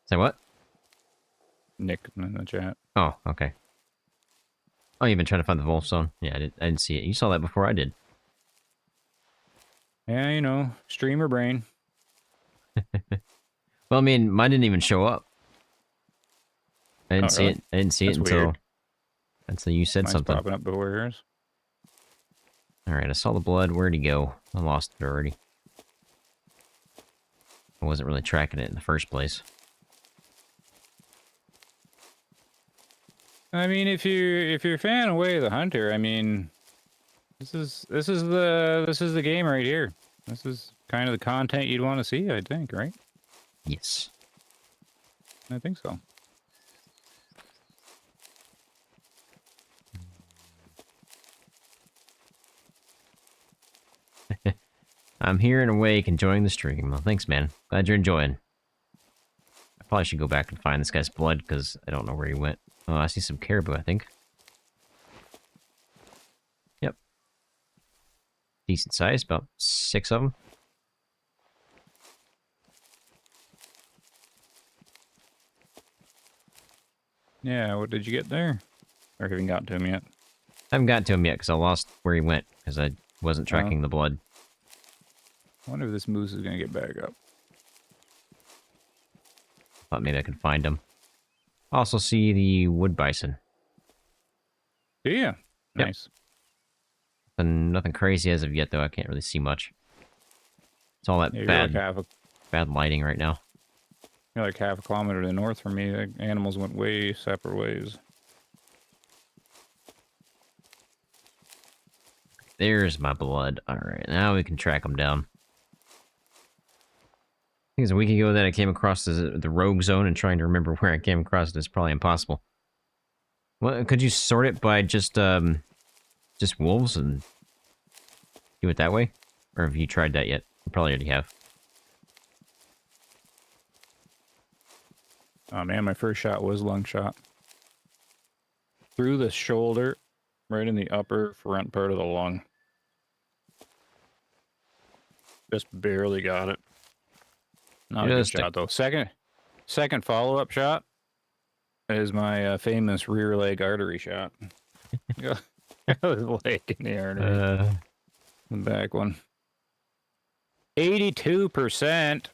Say what? Nick in the chat. Oh, okay. Oh, you've been trying to find the wolf zone? Yeah, I didn't see it. You saw that before I did. Yeah, you know, streamer brain. Well, I mean, mine didn't even show up. I didn't see really? it. I didn't see That's it weird. until you said Mine's something. popping up before yours. All right, I saw the blood. Where'd he go? I lost it already. I wasn't really tracking it in the first place. I mean, if you're a fan of Way of the Hunter, I mean, this is the game right here. This is kind of the content you'd want to see, I think, right? Yes. I think so. I'm here and awake, enjoying the stream. Well, thanks, man. Glad you're enjoying. I probably should go back and find this guy's blood, because I don't know where he went. Oh, I see some caribou, I think. Yep. Decent size, about 6 of them. Yeah, what did you get there? Or haven't gotten to him yet? I haven't gotten to him yet, because I lost where he went, because I wasn't tracking the blood. I wonder if this moose is going to get back up. Thought maybe I could find him. Also see the wood bison. Yeah. Nice. Nothing crazy as of yet, though. I can't really see much. It's all that Yeah, bad lighting right now. you're like half a kilometer to the north from me. The animals went way separate ways. There's my blood. Alright, now we can track them down. I think it was a week ago that I came across the rogue zone, and trying to remember where I came across it is probably impossible. Well, could you sort it by just wolves and do it that way? Or have you tried that yet? You probably already have. Oh man, my first shot was lung shot. Through the shoulder, right in the upper front part of the lung. Just barely got it. Not a good shot though. Second follow-up shot is my famous rear leg artery shot. Leg in the artery. The back one. 82%.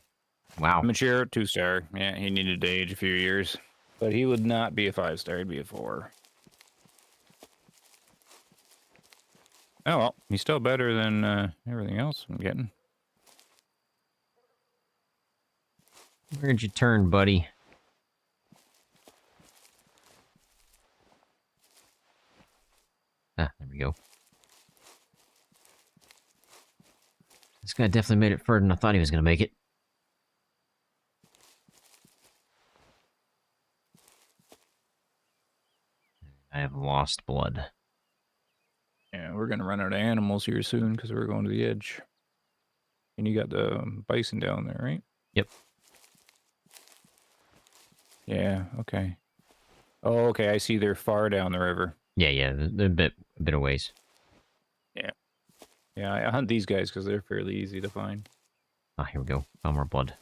Wow. Mature 2-star. Yeah, he needed to age a few years. But he would not be a 5-star, he'd be a 4. Oh well, he's still better than everything else I'm getting. Where'd you turn, buddy? Ah, there we go. This guy definitely made it further than I thought he was going to make it. I have lost blood. Yeah, we're gonna run out of animals here soon because we're going to the edge. And you got the bison down there, right? Yep. Yeah, okay. Oh, okay, I see they're far down the river. Yeah, they're a bit of ways. Yeah. Yeah, I hunt these guys because they're fairly easy to find. Ah, here we go. Found more blood.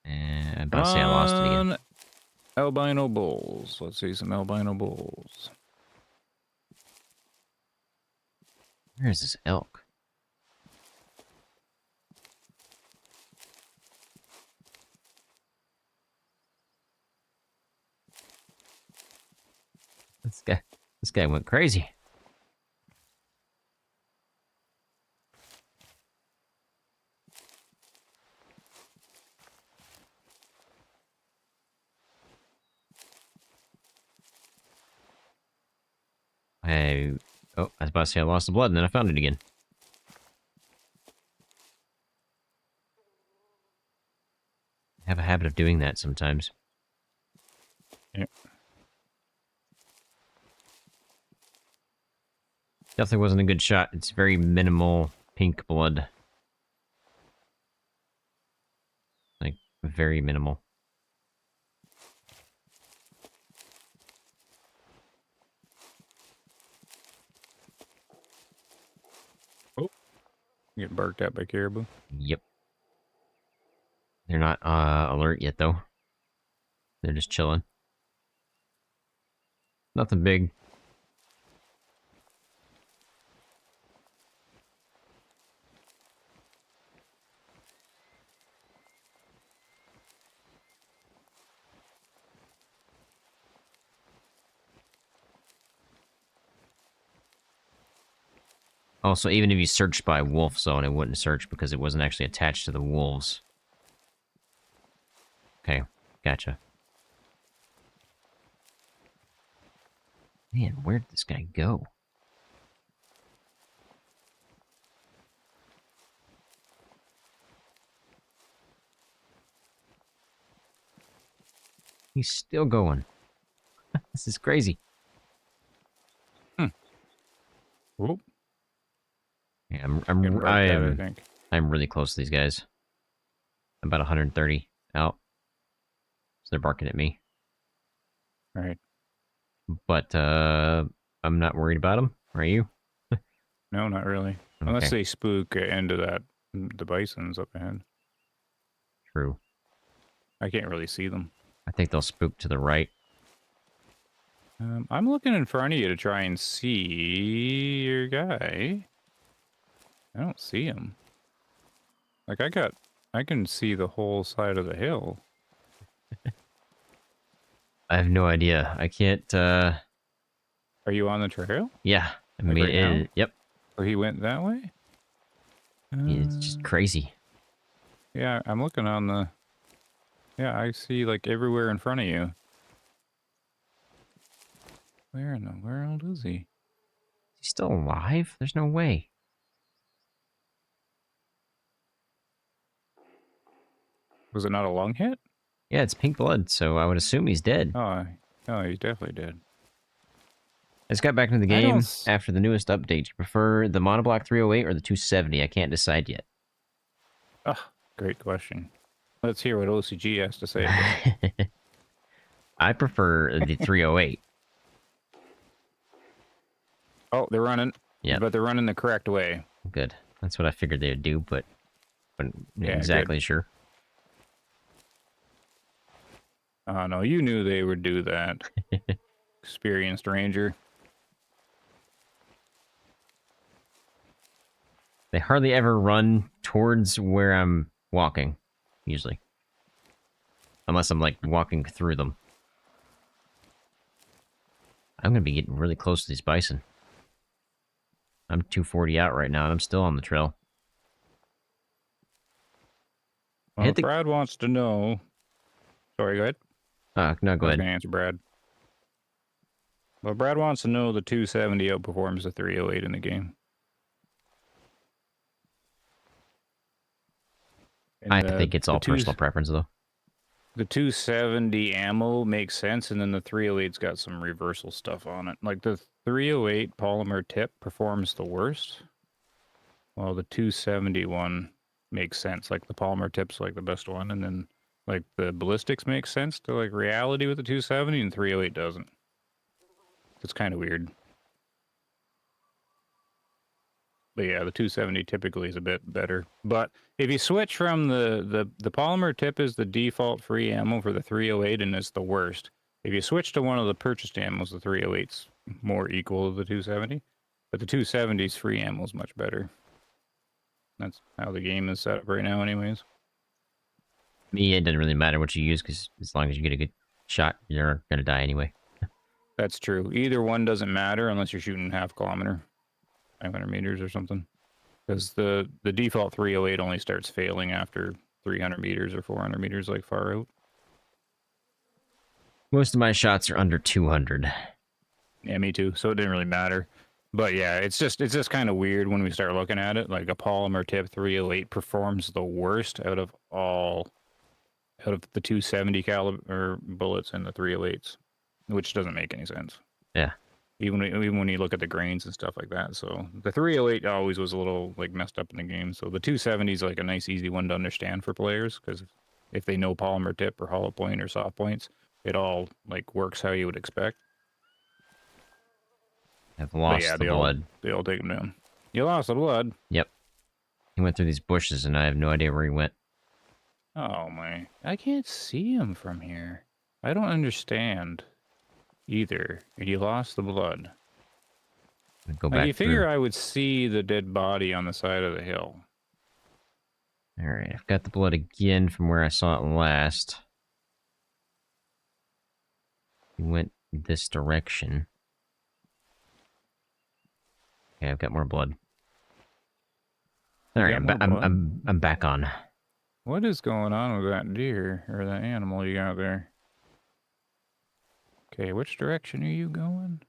And I'm about to say I lost it again. albino bulls. Let's see some albino bulls. Where is this elk? This guy went crazy. Oh, I was about to say I lost the blood, and then I found it again. I have a habit of doing that sometimes. Yep. Definitely wasn't a good shot. It's very minimal pink blood. Like, very minimal. Oh, get barked at by caribou. Yep. They're not alert yet, though. They're just chilling. Nothing big. Also, even if you searched by wolf zone, it wouldn't search because it wasn't actually attached to the wolves. Okay, gotcha. Man, where did this guy go? He's still going. This is crazy. Whoop. Yeah, Getting barked at, I think. I'm really close to these guys. I'm about 130 out. So they're barking at me. All right. But I'm not worried about them. Are you? No, not really. Okay. Unless they spook into that, the bisons up ahead. True. I can't really see them. I think they'll spook to the right. I'm looking in front of you to try and see your guy. I don't see him. Like I can see the whole side of the hill. I have no idea. I can't, Are you on the trail? yeah. I Like mean, right now? yep. Or he went that way? It's just crazy. Yeah, I'm looking on the... Yeah, I see like everywhere in front of you. Where in the world is he? He's still alive? There's no way. Was it not a lung hit? Yeah, it's pink blood, so I would assume he's dead. Oh, he's definitely dead. I just got back into the I game don't after the newest update. Do you prefer the monoblock 308 or the 270? I can't decide yet. Ah, great question. Let's hear what OCG has to say about it. I prefer the 308. Oh, they're running. Yeah. But they're running the correct way. Good. That's what I figured they would do, but wasn't Yeah, exactly good. sure. Oh, no, you knew they would do that. Experienced ranger. They hardly ever run towards where I'm walking, usually. Unless I'm, like, walking through them. I'm going to be getting really close to these bison. I'm 240 out right now, and I'm still on the trail. Well, Brad wants to know... Sorry, go ahead. No, go I was ahead. going to answer Brad. Well, Brad wants to know the 270 outperforms the 308 in the game. And I think it's all personal preference, though. The 270 ammo makes sense, and then the 308's got some reversal stuff on it. Like, the 308 polymer tip performs the worst, while the 271 makes sense. Like, the polymer tip's, like, the best one, and then, like, the ballistics makes sense to, like, reality with the 270, and 308 doesn't. It's kind of weird. But yeah, the 270 typically is a bit better. But if you switch from the polymer tip is the default free ammo for the 308 and it's the worst. If you switch to one of the purchased ammos, the 308's more equal to the 270. But the 270's free ammo is much better. That's how the game is set up right now anyways. Me, it doesn't really matter what you use, because as long as you get a good shot, you're gonna die anyway. That's true. Either one doesn't matter unless you're shooting half kilometer, 500 meters or something. Because the default 308 only starts failing after 300 meters or 400 meters, like far out. Most of my shots are under 200. Yeah, me too. So it didn't really matter. But yeah, it's just kind of weird when we start looking at it. Like a polymer tip 308 performs the worst out of the 270 caliber bullets and the 308s, which doesn't make any sense. Yeah. Even when you look at the grains and stuff like that. So the 308 always was a little like messed up in the game. So the 270 is like a nice, easy one to understand for players, because if they know polymer tip or hollow point or soft points, it all like works how you would expect. I've lost the blood. They all take them down. You lost the blood? Yep. He went through these bushes, and I have no idea where he went. Oh my! I can't see him from here. I don't understand either. You lost the blood. Go back. You figure I would see the dead body on the side of the hill. All right, I've got the blood again from where I saw it last. He went this direction. Okay, I've got more blood. All right, I'm back on. What is going on with that deer or that animal you got there? Okay, which direction are you going?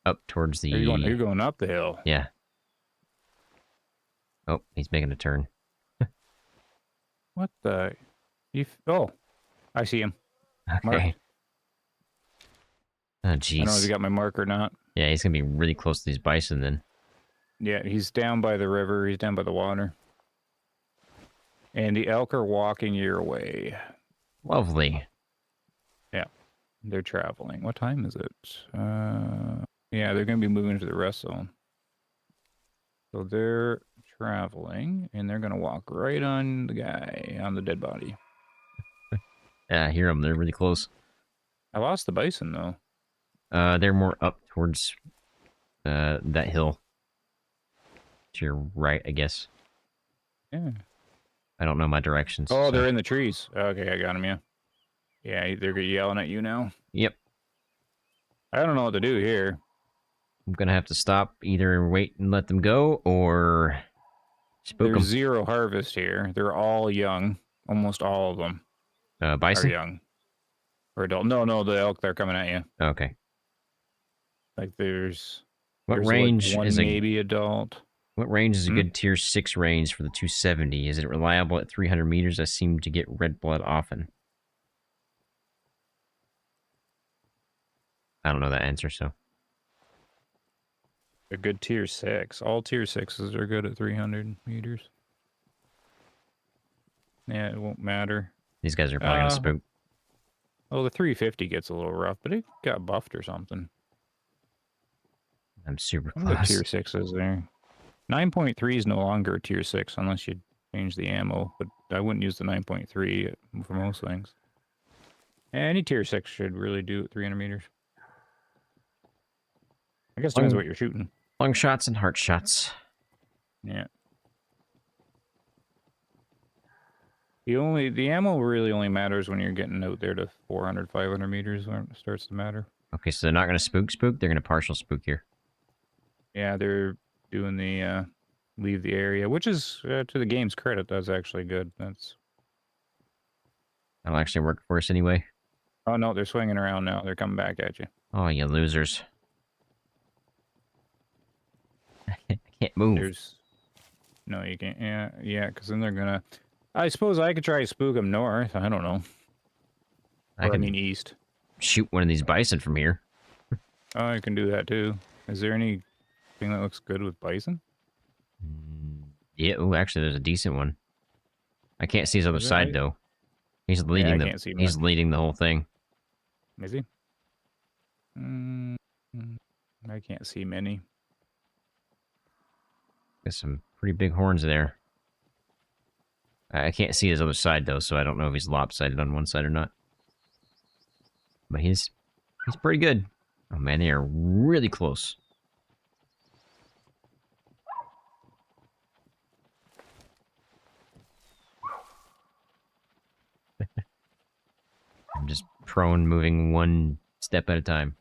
Up towards the... You're going up the hill. Yeah. Oh, he's making a turn. What the... Oh, I see him. Okay. Marked. Oh, I jeez. don't know if you got my mark or not. Yeah, he's going to be really close to these bison then. Yeah, he's down by the river. He's down by the water. And the elk are walking your way. Lovely. Yeah, they're traveling. What time is it? Yeah, they're going to be moving to the rest zone. So they're traveling, and they're going to walk right on the guy, on the dead body. Yeah, I hear them. They're really close. I lost the bison, though. They're more up towards that hill. To your right, I guess. Yeah. I don't know my directions. Oh, so. they're in the trees. Okay, I got them, yeah. Yeah, they're yelling at you now. Yep. I don't know what to do here. I'm gonna have to stop, either wait and let them go, or spook them. There's zero harvest here. They're all young. Almost all of them bison? are young. Or adult. No, the elk, they're coming at you. Okay. Like there's range like one is maybe adult. What range is a good tier 6 range for the 270? Is it reliable at 300 meters? I seem to get red blood often. I don't know that answer, so. A good tier 6. All tier 6s are good at 300 meters. Yeah, it won't matter. These guys are probably gonna spook. Oh, the 350 gets a little rough, but it got buffed or something. I'm super What are the close. tier 6s there? 9.3 is no longer a tier 6 unless you change the ammo, but I wouldn't use the 9.3 for most things. Any tier 6 should really do at 300 meters. I guess it depends what you're shooting. Long shots and heart shots. Yeah. The ammo really only matters when you're getting out there to 400, 500 meters when it starts to matter. Okay, so they're not going to spook, they're going to partial spook here. Yeah, they're doing the leave the area, which is, to the game's credit, that's actually good. That'll actually work for us anyway. Oh, no, they're swinging around now. They're coming back at you. Oh, you losers. I can't move. No, you can't. Yeah, because then they're going to... I suppose I could try to spook them north. I don't know. I mean east. Shoot one of these bison from here. Oh, I can do that too. Is there anything that looks good with bison? Yeah, oh, actually, there's a decent one. I can't see his other side, though. He's leading he's leading the whole thing. Is he? I can't see many. Got some pretty big horns there. I can't see his other side, though, so I don't know if he's lopsided on one side or not. But he's pretty good. Oh, man, they are really close. I'm just prone, moving one step at a time.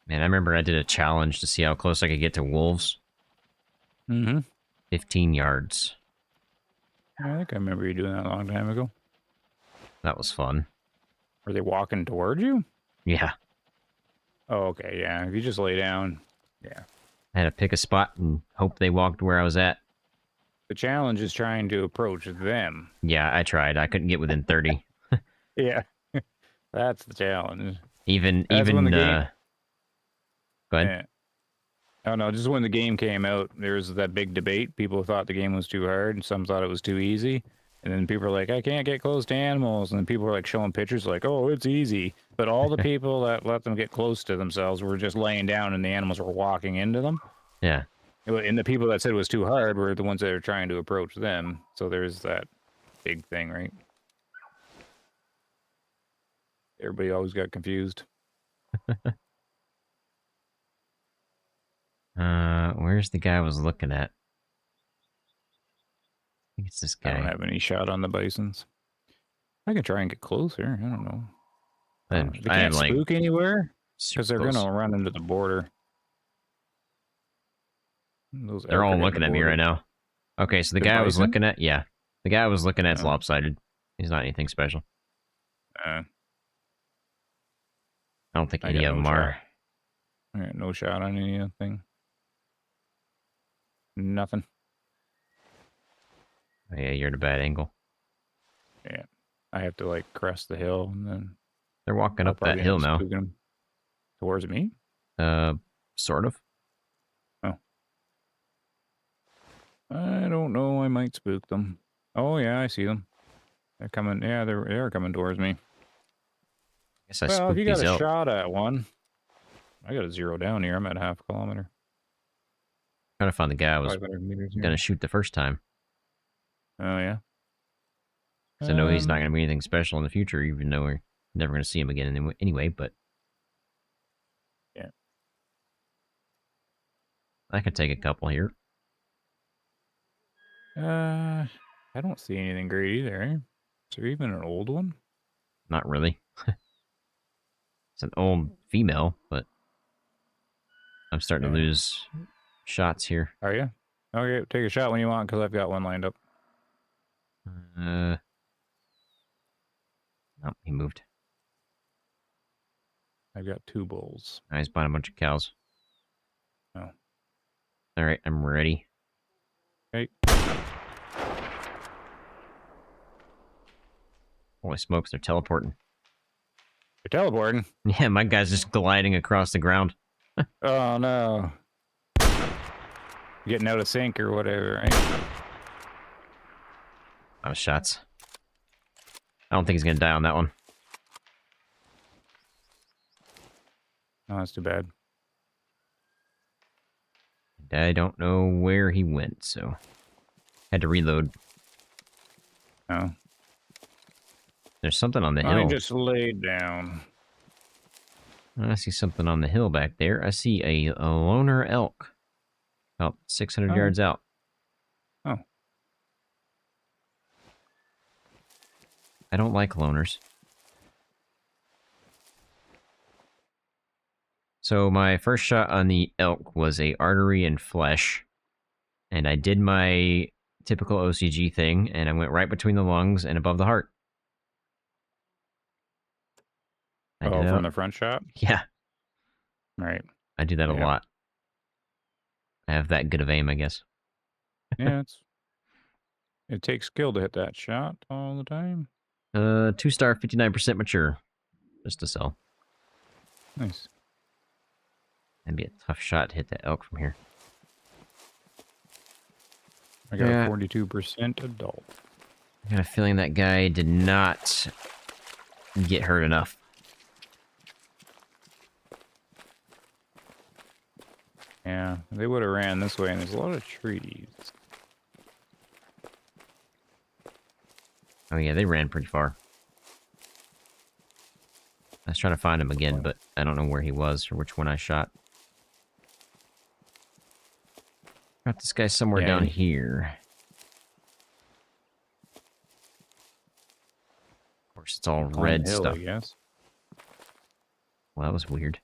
Man, I remember I did a challenge to see how close I could get to wolves. Mm-hmm. 15 yards. I think I remember you doing that a long time ago. That was fun. Were they walking towards you? Yeah. Oh, okay, yeah. If you just lay down, yeah. I had to pick a spot and hope they walked where I was at. The challenge is trying to approach them. Yeah, I tried. I couldn't get within 30. Yeah. That's the challenge. Even That's when the game... Go ahead. Yeah. Oh, no, just when the game came out, there was that big debate. People thought the game was too hard, and some thought it was too easy. And then people were like, I can't get close to animals. And then people were like showing pictures like, oh, it's easy. But all the people that let them get close to themselves were just laying down and the animals were walking into them. Yeah. And the people that said it was too hard were the ones that were trying to approach them. So there's that big thing, right? Everybody always got confused. Where's the guy I was looking at? I think it's this guy. I don't have any shot on the bisons. I can try and get closer. I don't know. They can't spook anywhere because they're gonna run into the border. They're all looking at me right now. Okay, so the guy I was looking at, yeah, the guy I was looking at is lopsided. He's not anything special. I don't think any of them are. No shot on anything. Nothing. Oh, yeah, you're at a bad angle. Yeah, I have to like crest the hill and then. They're walking up that hill now. Towards me? Sort of. Oh. I don't know. I might spook them. Oh yeah, I see them. They're coming. Yeah, they're coming towards me. Guess I well, if you got a out. shot at one, I got a 0 down here. I'm at half a kilometer. Trying to find the guy I was gonna shoot the first time. Oh yeah. Because I know he's not gonna be anything special in the future, even though we're never gonna see him again anyway. But yeah, I could take a couple here. I don't see anything great either. Eh? Is there even an old one? Not really. It's an old female, but I'm starting to lose shots here. Are you? Okay, take a shot when you want, because I've got one lined up. No, he moved. I've got 2 bulls. Oh, he's buying a bunch of cows. Oh. All right, I'm ready. Okay. Holy smokes, they're teleporting. You're teleporting? Yeah, my guy's just gliding across the ground. Oh, no. Getting out of sync or whatever, right? Oh, shots. I don't think he's going to die on that one. Oh, that's too bad. I don't know where he went, so had to reload. Oh. There's something on the hill. I just laid down. I see something on the hill back there. I see a loner elk. About 600 yards out. Oh. I don't like loners. So my first shot on the elk was a artery and flesh. And I did my typical OCG thing, and I went right between the lungs and above the heart. From the front shot? Yeah. Right. I do that a lot. I have that good of aim, I guess. Yeah, it takes skill to hit that shot all the time. 2-star, 59% mature. Just to sell. Nice. That'd be a tough shot to hit that elk from here. I got Yeah. a 42% adult. I got a feeling that guy did not get hurt enough. Yeah, they would have ran this way, and there's a lot of trees. Oh yeah, they ran pretty far. I was trying to find him again, but I don't know where he was or which one I shot. Got this guy somewhere Yeah, down here. Of course, it's all on the red hill, stuff. I guess. Well, that was weird.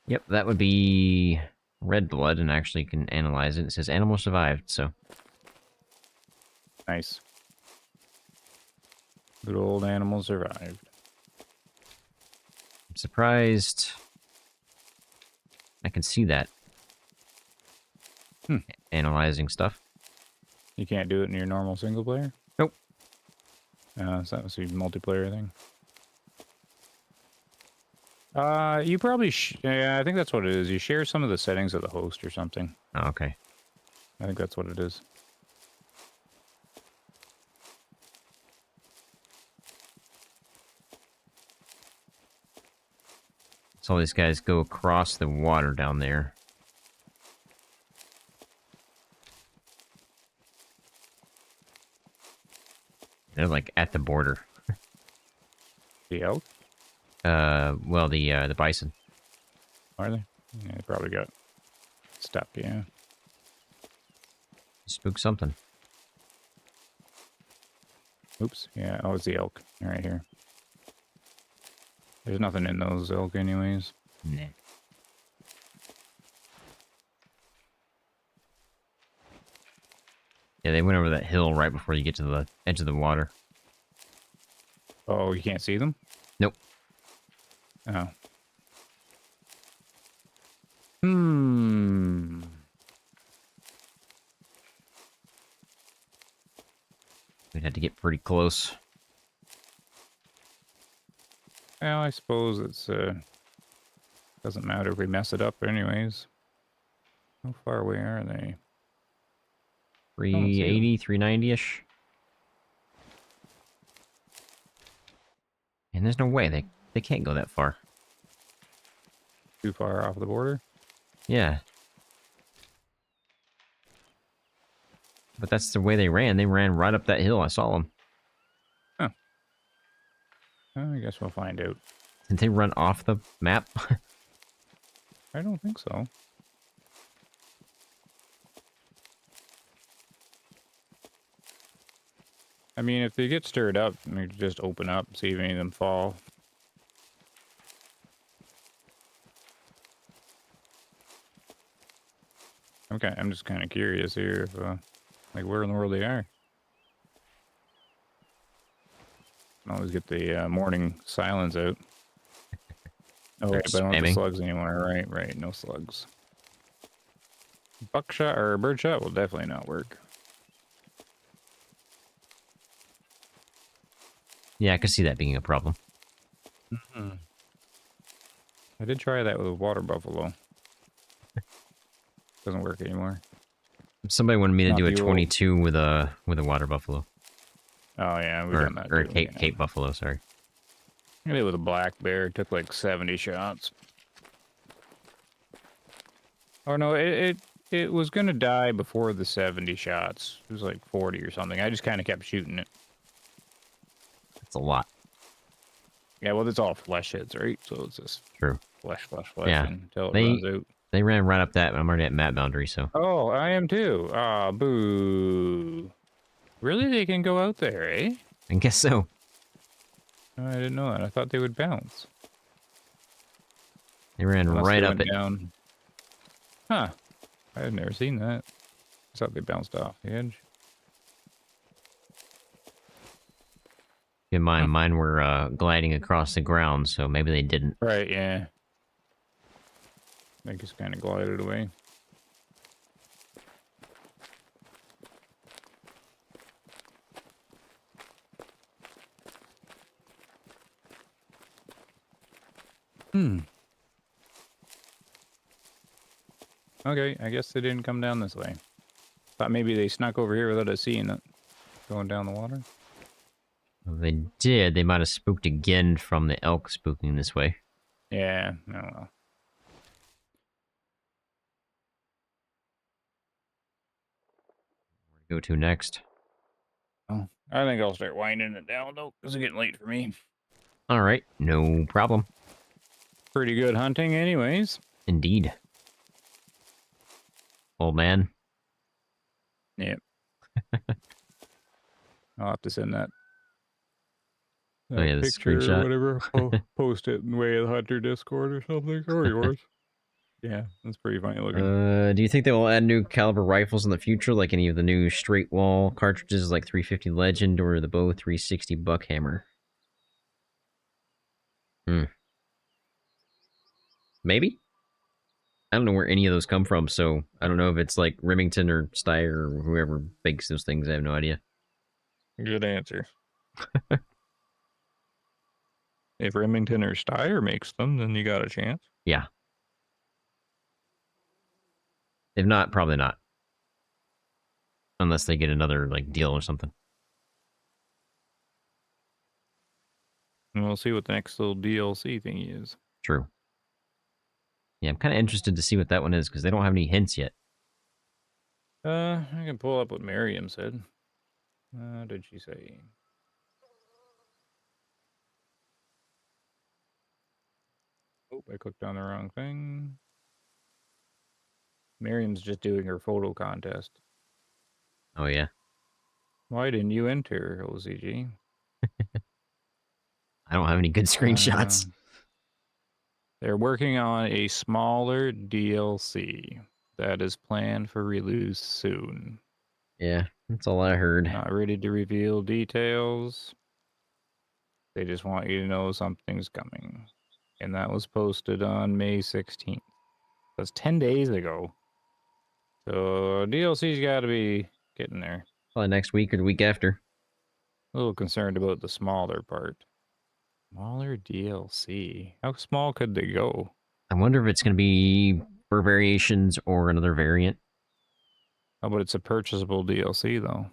Yep, that would be red blood, and actually can analyze it. It says animal survived, so... Nice. Good old animal survived. I'm surprised I can see that. Analyzing stuff. You can't do it in your normal single player? Nope. So that was a multiplayer thing. You probably... yeah, I think that's what it is. You share some of the settings of the host or something. Oh, okay. I think that's what it is. So these guys go across the water down there. They're like at the border. The elk? Well, the bison. Are they? Yeah, they probably got stuck, yeah. Spook something. Oops. Yeah, oh, it's the elk right here. There's nothing in those elk anyways. Nah. Yeah, they went over that hill right before you get to the edge of the water. Oh, you can't see them? Nope. Oh. We'd have to get pretty close. Well, I suppose it's doesn't matter if we mess it up anyways. How far away are they? 380, 390-ish. And there's no way they can't go that far. Too far off the border? Yeah. But that's the way they ran. They ran right up that hill. I saw them. Huh. I guess we'll find out. Did they run off the map? I don't think so. I mean, if they get stirred up, we could just open up, see if any of them fall. Okay, I'm just kind of curious here if, like, where in the world they are. I always get the morning silence out. Oh, They're right, but I don't have the spamming. slugs anymore. Right, no slugs. Buckshot or birdshot will definitely not work. Yeah, I could see that being a problem. I did try that with a water buffalo. Doesn't work anymore. Somebody wanted me to Not do a the old- 22 with a water buffalo. Oh yeah, we've done that Or a too, Cape, yeah. Cape buffalo, sorry. I did it with a black bear. It took like 70 shots. Oh no, it was gonna die before the 70 shots. It was like 40 or something. I just kind of kept shooting it. That's a lot. Yeah, well, it's all flesh hits, right? So it's just True. flesh, Yeah. until it They- runs out. They ran right up that, but I'm already at map boundary, so... Oh, I am too. Ah, boo. Really? They can go out there, eh? I guess so. Oh, I didn't know that. I thought they would bounce. They ran Unless right they up went it. down. Huh. I had never seen that. I thought they bounced off the edge. Keep in mind, mine were gliding across the ground, so maybe they didn't. Right, yeah. They just kind of glided away. Okay, I guess they didn't come down this way. Thought maybe they snuck over here without us seeing it. Going down the water. If they did, they might have spooked again from the elk spooking this way. Yeah, oh well. Where to go to next? Oh, I think I'll start winding it down, though, because it's getting late for me. All right, no problem. Pretty good hunting anyways. Indeed. Old man. Yep. I'll have to send that, Oh, yeah, the picture screenshot. or whatever. Post it in way of the Hunter Discord or something. Or yours. Yeah, that's pretty funny looking. Do you think they will add new caliber rifles in the future, like any of the new straight wall cartridges like 350 Legend or the Bow 360 Buckhammer? Maybe? I don't know where any of those come from, so I don't know if it's like Remington or Steyr or whoever makes those things. I have no idea. Good answer. If Remington or Steyr makes them, then you got a chance. Yeah. If not, probably not. Unless they get another like deal or something. And we'll see what the next little DLC thing is. True. Yeah, I'm kind of interested to see what that one is because they don't have any hints yet. I can pull up what Miriam said. Did she say? Oh, I clicked on the wrong thing. Miriam's just doing her photo contest. Oh yeah. Why didn't you enter, OCG? I don't have any good screenshots. They're working on a smaller DLC that is planned for release soon. Yeah, that's all I heard. Not ready to reveal details. They just want you to know something's coming. And that was posted on May 16th. That's 10 days ago. So DLC's got to be getting there. Probably next week or the week after. A little concerned about the smaller part. Smaller DLC. How small could they go? I wonder if it's going to be for variations or another variant. Oh, but it's a purchasable DLC though.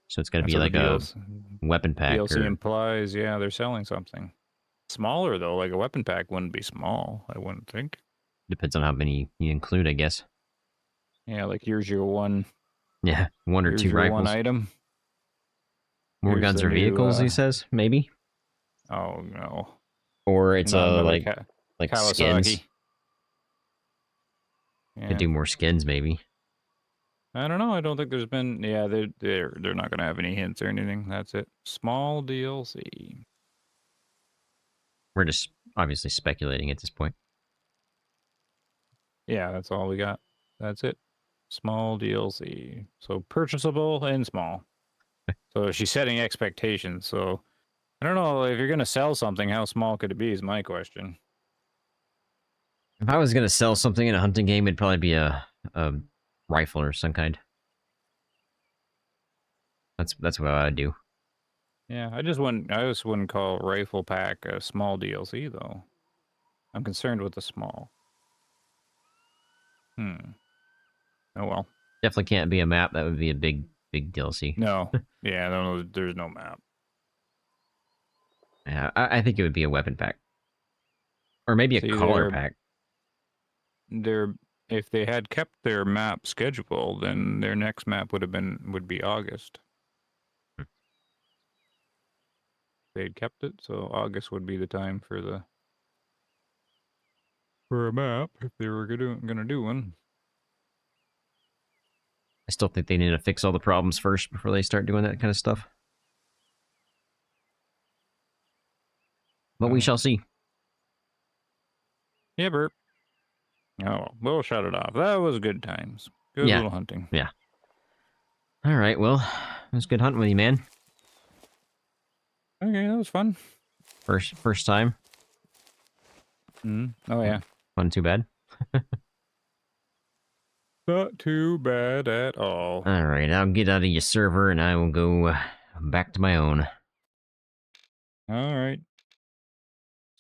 So it's going to That's be what like the a DLC, weapon pack. DLC or... implies, yeah, they're selling something. Smaller though, like a weapon pack wouldn't be small, I wouldn't think. Depends on how many you include, I guess. Yeah, like here's your one. Yeah, one or Here's two your rifles. one item. More Here's guns the or new, vehicles, he says, maybe. Oh no. Or it's Not like Kawasaki. skins. Yeah. Could do more skins, maybe. I don't know. I don't think there's been. Yeah, they're not gonna have any hints or anything. That's it. Small DLC. We're just obviously speculating at this point. Yeah, that's all we got. That's it. Small DLC. So purchasable and small. So she's setting expectations. So I don't know if you're gonna sell something. How small could it be? Is my question. If I was going to sell something in a hunting game, it'd probably be a rifle or some kind. That's what I'd do. Yeah, I just wouldn't call rifle pack a small DLC though. I'm concerned with the small. Oh well. Definitely can't be a map. That would be a big DLC. No. Yeah, no, there's no map. Yeah, I think it would be a weapon pack. Or maybe a collar pack. If they had kept their map schedule, then their next map would be August. They'd kept it, so August would be the time for a map if they were gonna do one. I still think they need to fix all the problems first before they start doing that kind of stuff. But we shall see. Yeah, Bert. Oh, we'll shut it off. That was good times. Good little hunting. Yeah. All right, well, it was good hunting with you, man. Okay, that was fun. First time. Oh, yeah. Wasn't too bad. Not too bad at all. All right, I'll get out of your server and I will go back to my own. All right.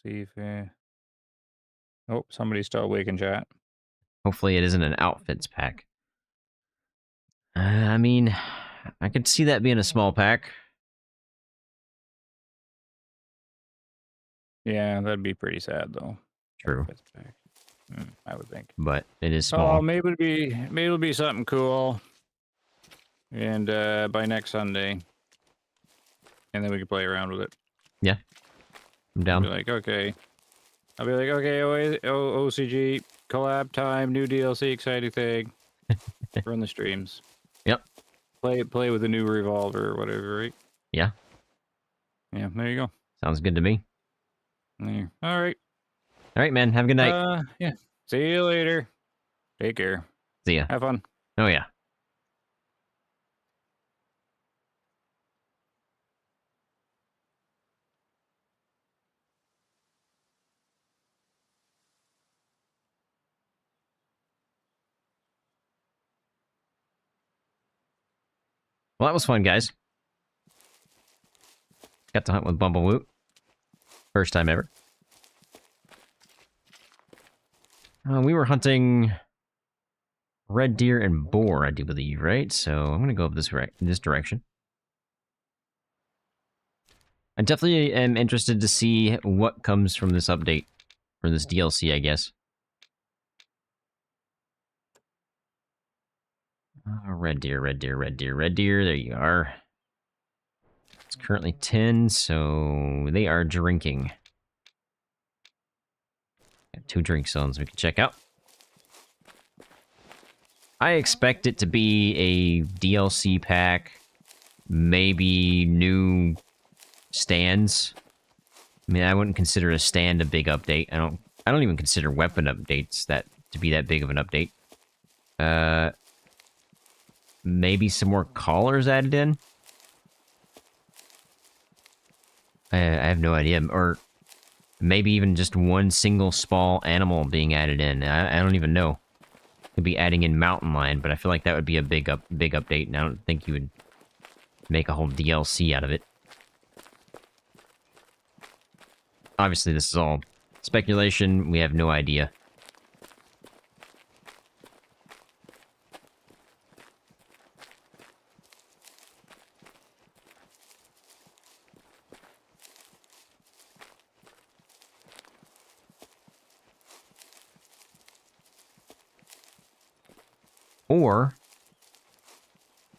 See if... Oh, somebody's still awake in chat. Hopefully it isn't an outfits pack. I mean, I could see that being a small pack. Yeah, that'd be pretty sad though. True. Outfits pack. I would think. But it is small. Oh, maybe it'll be something cool. And by next Sunday. And then we can play around with it. Yeah. I'm down. I'll be like, okay, OCG, collab time, new DLC, exciting thing. Run the streams. Yep. Play with the new revolver or whatever, right? Yeah. Yeah, there you go. Sounds good to me. There. All right. All right, man. Have a good night. Yeah. See you later. Take care. See ya. Have fun. Oh, yeah. Well, that was fun, guys. Got to hunt with Bumblewoot. First time ever. We were hunting red deer and boar, I do believe, right? So I'm going to go up this direction. I definitely am interested to see what comes from this update. Or this DLC, I guess. Red deer, red deer, red deer, red deer. There you are. It's currently 10, so they are drinking. Got 2 drink zones we can check out. I expect it to be a DLC pack, maybe new stands. I mean, I wouldn't consider a stand a big update. I don't even consider weapon updates to be that big of an update. Maybe some more collars added in. I have no idea, or maybe even just one single small animal being added in. I don't even know. Could be adding in mountain lion, but I feel like that would be a big update, and I don't think you would make a whole DLC out of it. Obviously, this is all speculation. We have no idea.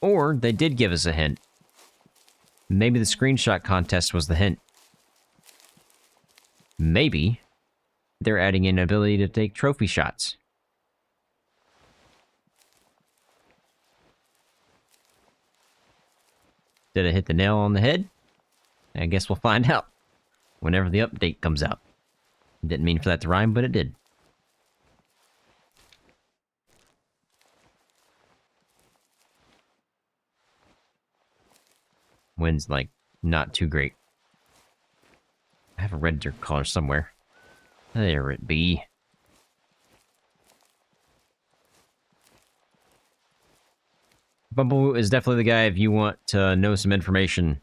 Or they did give us a hint. Maybe the screenshot contest was the hint. Maybe they're adding in ability to take trophy shots. Did I hit the nail on the head? I guess we'll find out whenever the update comes out. Didn't mean for that to rhyme, but it did. Wind's, like, not too great. I have a red deer collar somewhere. There it be. Bumblewoot is definitely the guy if you want to know some information.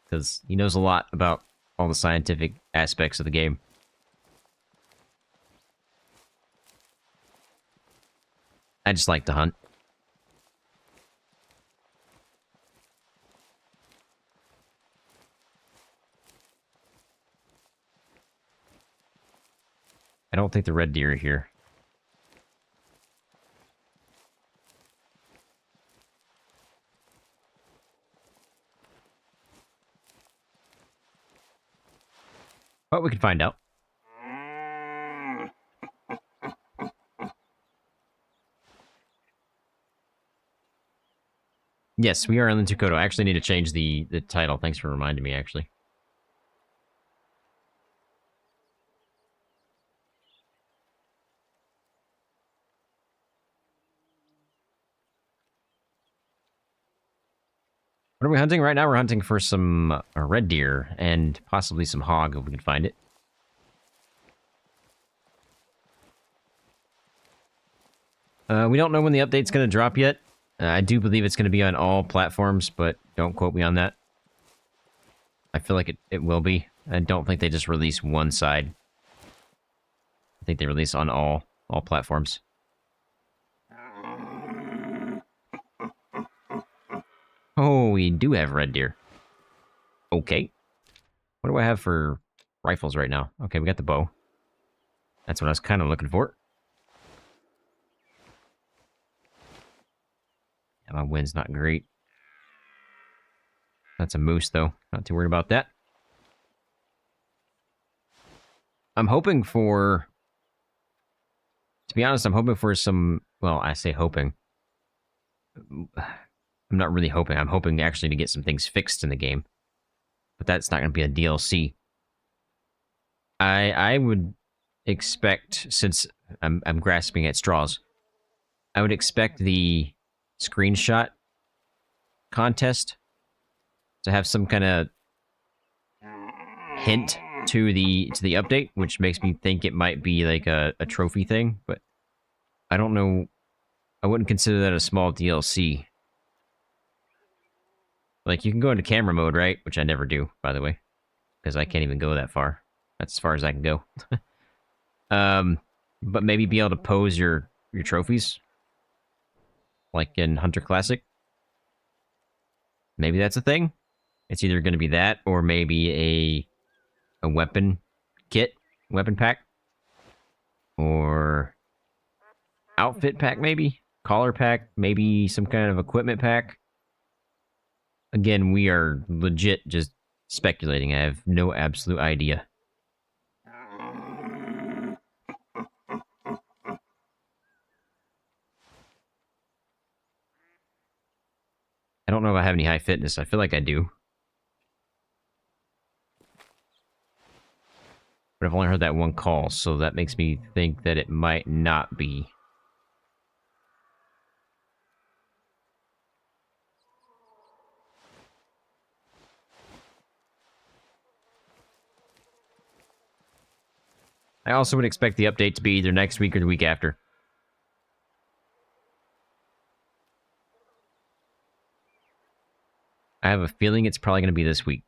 Because he knows a lot about all the scientific aspects of the game. I just like to hunt. I don't think the red deer are here. But we can find out. Yes, we are in Lintukoto. I actually need to change the title. Thanks for reminding me, actually. What are we hunting? Right now we're hunting for some red deer and possibly some hog if we can find it. We don't know when the update's going to drop yet. I do believe it's going to be on all platforms, but don't quote me on that. I feel like it will be. I don't think they just release one side. I think they release on all all platforms. Oh, we do have red deer. Okay. What do I have for rifles right now? Okay, we got the bow. That's what I was kind of looking for. Yeah, my wind's not great. That's a moose, though. Not too worried about that. I'm hoping for... To be honest, I'm hoping for some... Well, I say hoping. I'm not really hoping. I'm hoping actually to get some things fixed in the game. But that's not going to be a DLC. I would expect, since I'm grasping at straws, I would expect the screenshot contest to have some kind of hint to the update, which makes me think it might be like a trophy thing, but I don't know. I wouldn't consider that a small DLC. Like, you can go into camera mode, right? Which I never do, by the way, because I can't even go that far. That's as far as I can go. But maybe be able to pose your trophies, like in Hunter Classic. Maybe that's a thing. It's either going to be that, or maybe a weapon kit, weapon pack, or outfit pack, maybe collar pack, maybe some kind of equipment pack. Again, we are legit just speculating. I have no absolute idea. I don't know if I have any high fitness. I feel like I do. But I've only heard that one call, so that makes me think that it might not be. I also would expect the update to be either next week or the week after. I have a feeling it's probably going to be this week.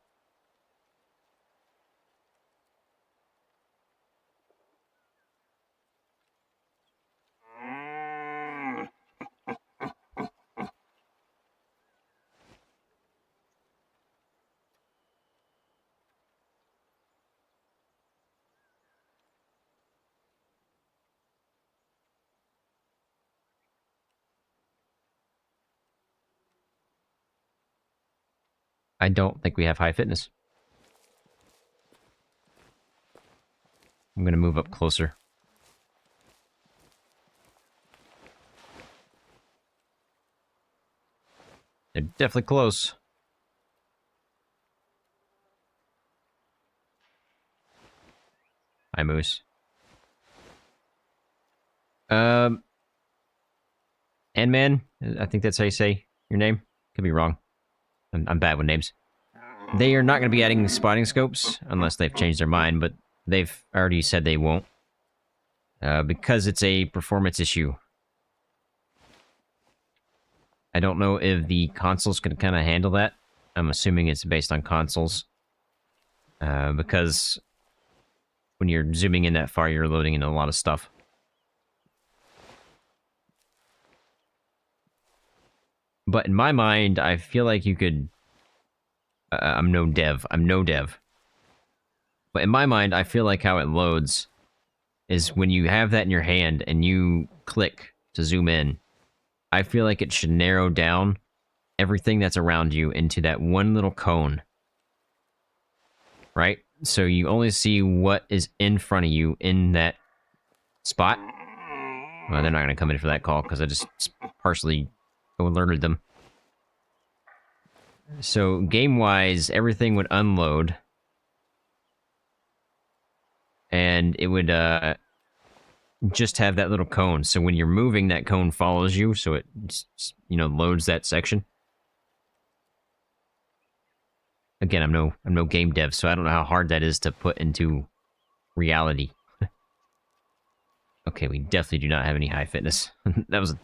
I don't think we have high fitness. I'm going to move up closer. They're definitely close. Hi, Moose. N-Man? I think that's how you say your name. Could be wrong. I'm bad with names. They are not going to be adding spotting scopes, unless they've changed their mind, but they've already said they won't. Because it's a performance issue. I don't know if the consoles can kind of handle that. I'm assuming it's based on consoles. Because when you're zooming in that far, you're loading in a lot of stuff. But in my mind, I feel like you could... I'm no dev. But in my mind, I feel like how it loads is when you have that in your hand and you click to zoom in, I feel like it should narrow down everything that's around you into that one little cone. Right? So you only see what is in front of you in that spot. Well, they're not going to come in for that call because I just partially alerted them. So game-wise, everything would unload. And it would just have that little cone. So when you're moving, that cone follows you, so it loads that section. Again, I'm no game dev, so I don't know how hard that is to put into reality. Okay, we definitely do not have any high fitness.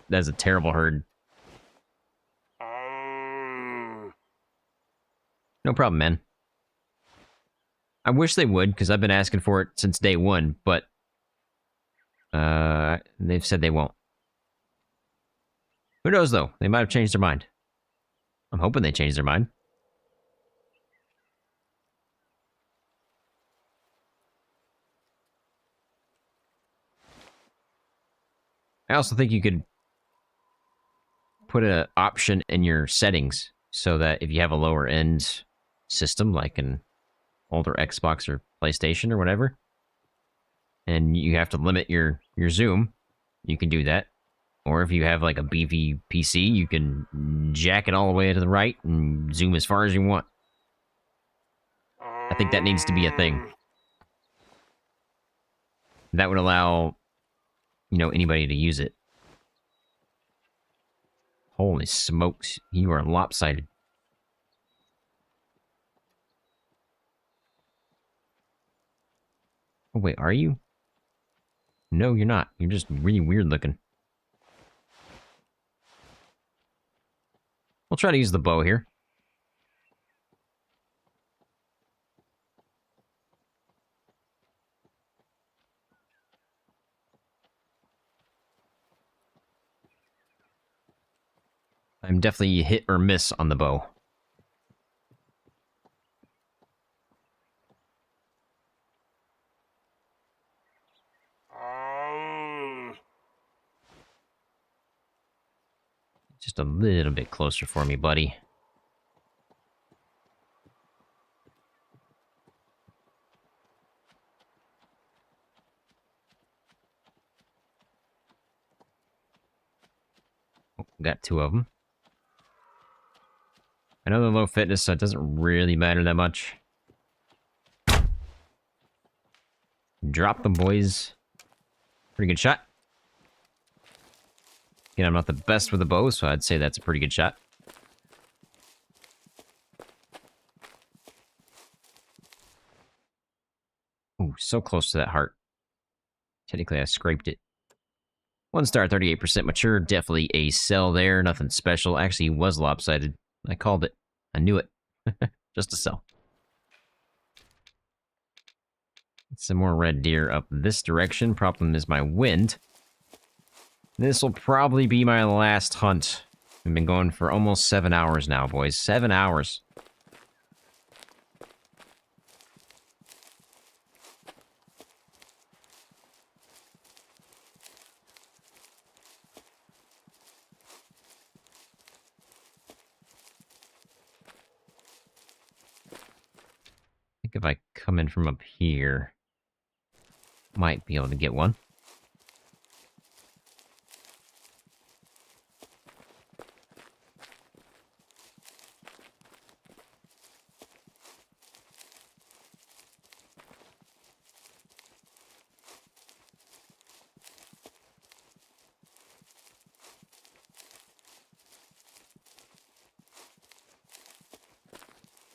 That's a terrible herd. No problem, man. I wish they would, because I've been asking for it since day one, but They've said they won't. Who knows, though? They might have changed their mind. I'm hoping they changed their mind. I also think you could put an option in your settings so that if you have a lower end system, like an older Xbox or PlayStation or whatever, and you have to limit your zoom, you can do that. Or if you have like a beefy PC, you can jack it all the way to the right and zoom as far as you want. I think that needs to be a thing. That would allow, anybody to use it. Holy smokes, you are lopsided. Oh, wait, are you? No, you're not. You're just really weird looking. We'll try to use the bow here. I'm definitely hit or miss on the bow. Just a little bit closer for me, buddy. Oh, got two of them. I know they're low fitness, so it doesn't really matter that much. Drop them, boys. Pretty good shot. Again, I'm not the best with the bow, so I'd say that's a pretty good shot. Ooh, so close to that heart. Technically, I scraped it. 1 star, 38% mature. Definitely a sell there. Nothing special. Actually, he was lopsided. I called it. I knew it. Just a sell. Some more red deer up this direction. Problem is my wind. This will probably be my last hunt. We've been going for almost 7 hours now, boys. 7 hours. I think if I come in from up here, might be able to get one.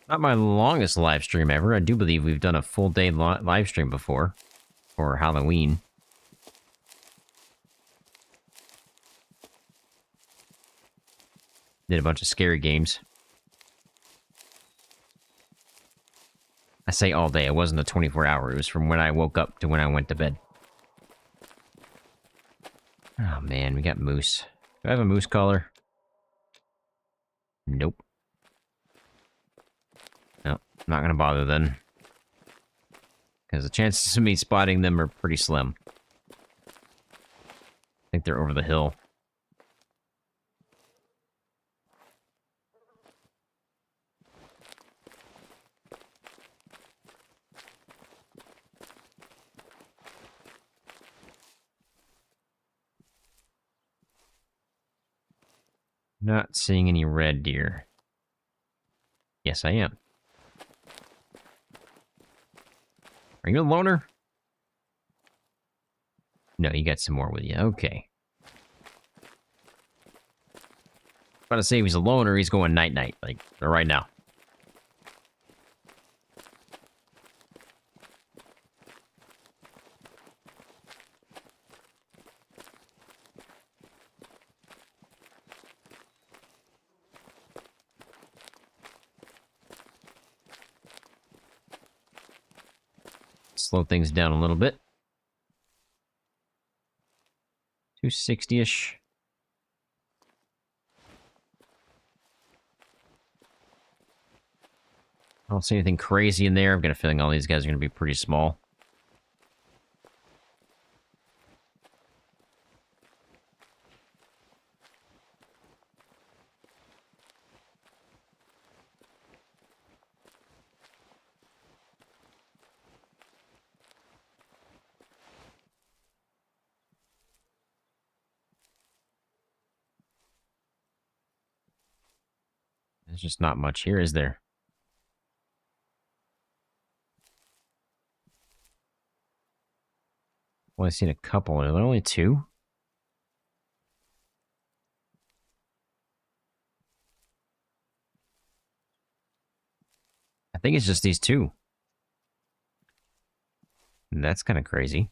Not my longest live stream ever. I do believe we've done a full day live stream before. For Halloween. Did a bunch of scary games. I say all day. It wasn't a 24-hour. It was from when I woke up to when I went to bed. Oh, man. We got moose. Do I have a moose collar? Nope. No, not gonna bother then. Because the chances of me spotting them are pretty slim. I think they're over the hill. Not seeing any red deer. Yes, I am. Are you a loner? No, you got some more with you. Okay. About to say if he's a loner, he's going night-night, like, right now. Slow things down a little bit. 260-ish. I don't see anything crazy in there. I've got a feeling all these guys are going to be pretty small. There's just not much here, is there? Well, I've seen a couple. Are there only two? I think it's just these two. That's kind of crazy.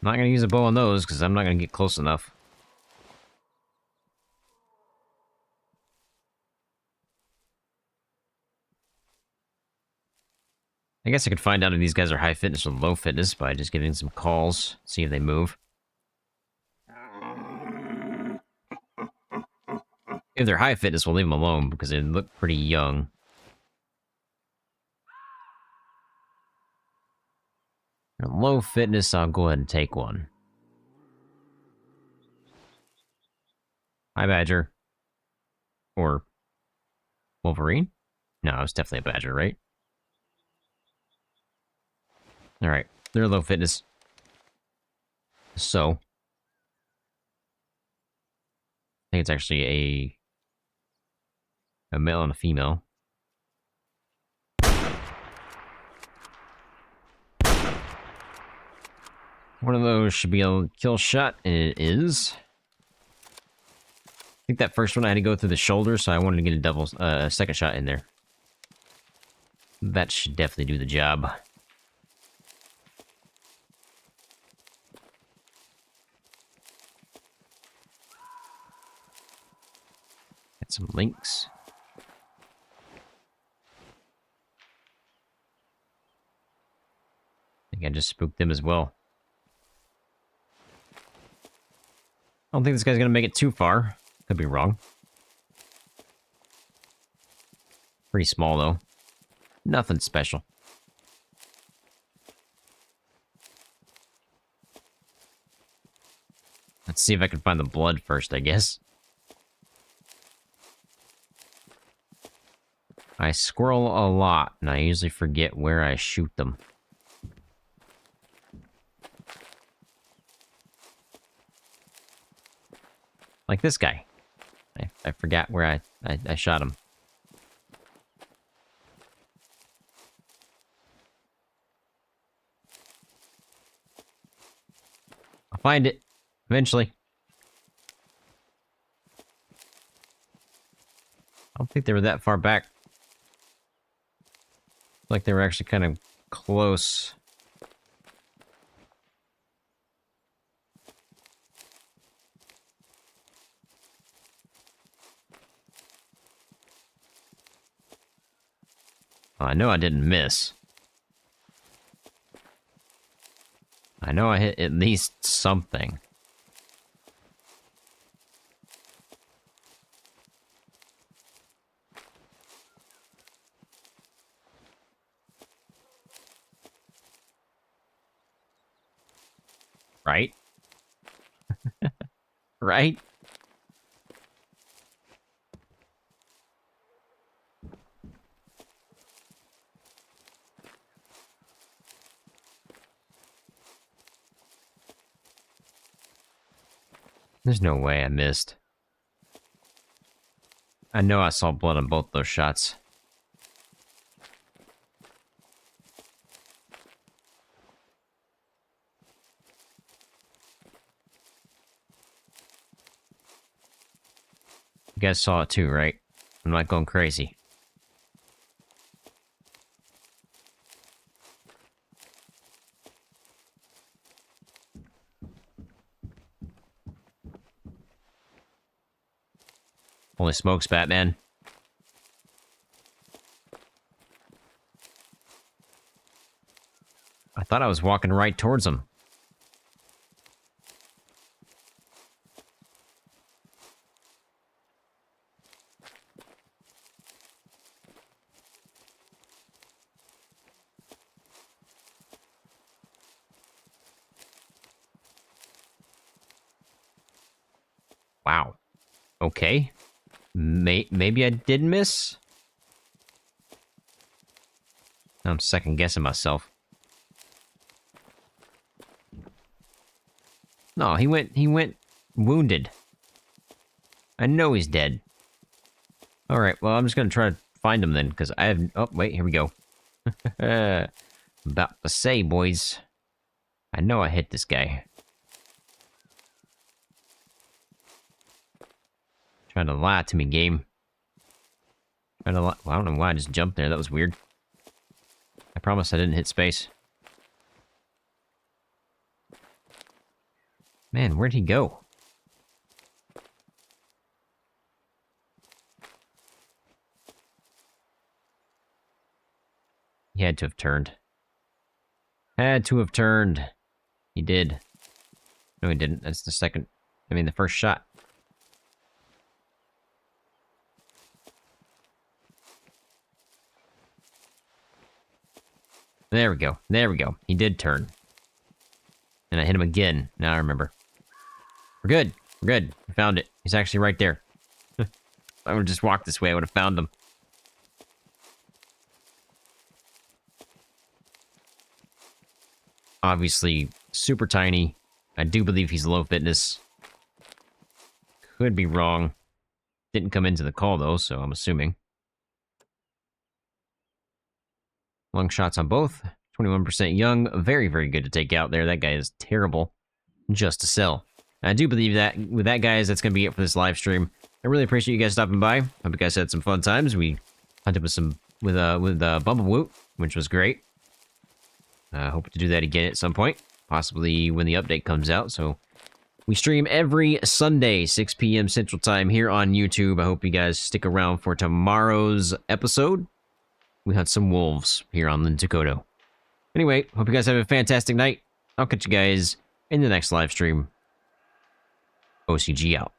I'm not going to use a bow on those because I'm not going to get close enough. I guess I could find out if these guys are high fitness or low fitness by just giving some calls, see if they move. If they're high fitness, we'll leave them alone because they look pretty young. Low fitness, I'll go ahead and take one. Hi, Badger. Or Wolverine? No, it's definitely a Badger, right? Alright, they're low fitness. So, I think it's actually a male and a female. One of those should be a kill shot, and it is. I think that first one I had to go through the shoulder, so I wanted to get a double, second shot in there. That should definitely do the job. Got some links. I think I just spooked them as well. I don't think this guy's gonna make it too far. Could be wrong. Pretty small, though. Nothing special. Let's see if I can find the blood first, I guess. I squirrel a lot, and I usually forget where I shoot them. Like this guy. I forgot where I shot him. I'll find it. Eventually. I don't think they were that far back. Like they were actually kind of close. I know I didn't miss. I know I hit at least something. Right? Right? There's no way I missed. I know I saw blood on both those shots. You guys saw it too, right? I'm not going crazy. Holy smokes, Batman. I thought I was walking right towards him. Wow. Okay. Maybe I did miss? I'm second guessing myself. No, he went wounded. I know he's dead. Alright, well, I'm just gonna try to find him then, because I have... Oh, wait, here we go. About to say, boys. I know I hit this guy. Trying to lie to me, game. Trying to lie... Well, I don't know why I just jumped there. That was weird. I promise I didn't hit space. Man, where'd he go? He had to have turned. Had to have turned. He did. No, he didn't. That's the second... I mean, the first shot. There we go. There we go. He did turn. And I hit him again. Now I remember. We're good. We're good. We found it. He's actually right there. If I would have just walked this way, I would have found him. Obviously, super tiny. I do believe he's low fitness. Could be wrong. Didn't come into the call, though, so I'm assuming. Long shots on both. 21% young. Very, very good to take out there. That guy is terrible just to sell. I do believe that with that, guys, that's going to be it for this live stream. I really appreciate you guys stopping by. Hope you guys had some fun times. We hunted with Bumblewoot, which was great. Hope to do that again at some point, possibly when the update comes out. So we stream every Sunday, 6 p.m. Central Time here on YouTube. I hope you guys stick around for tomorrow's episode. We hunt some wolves here on Lintukoto. Anyway, hope you guys have a fantastic night. I'll catch you guys in the next live stream. OCG out.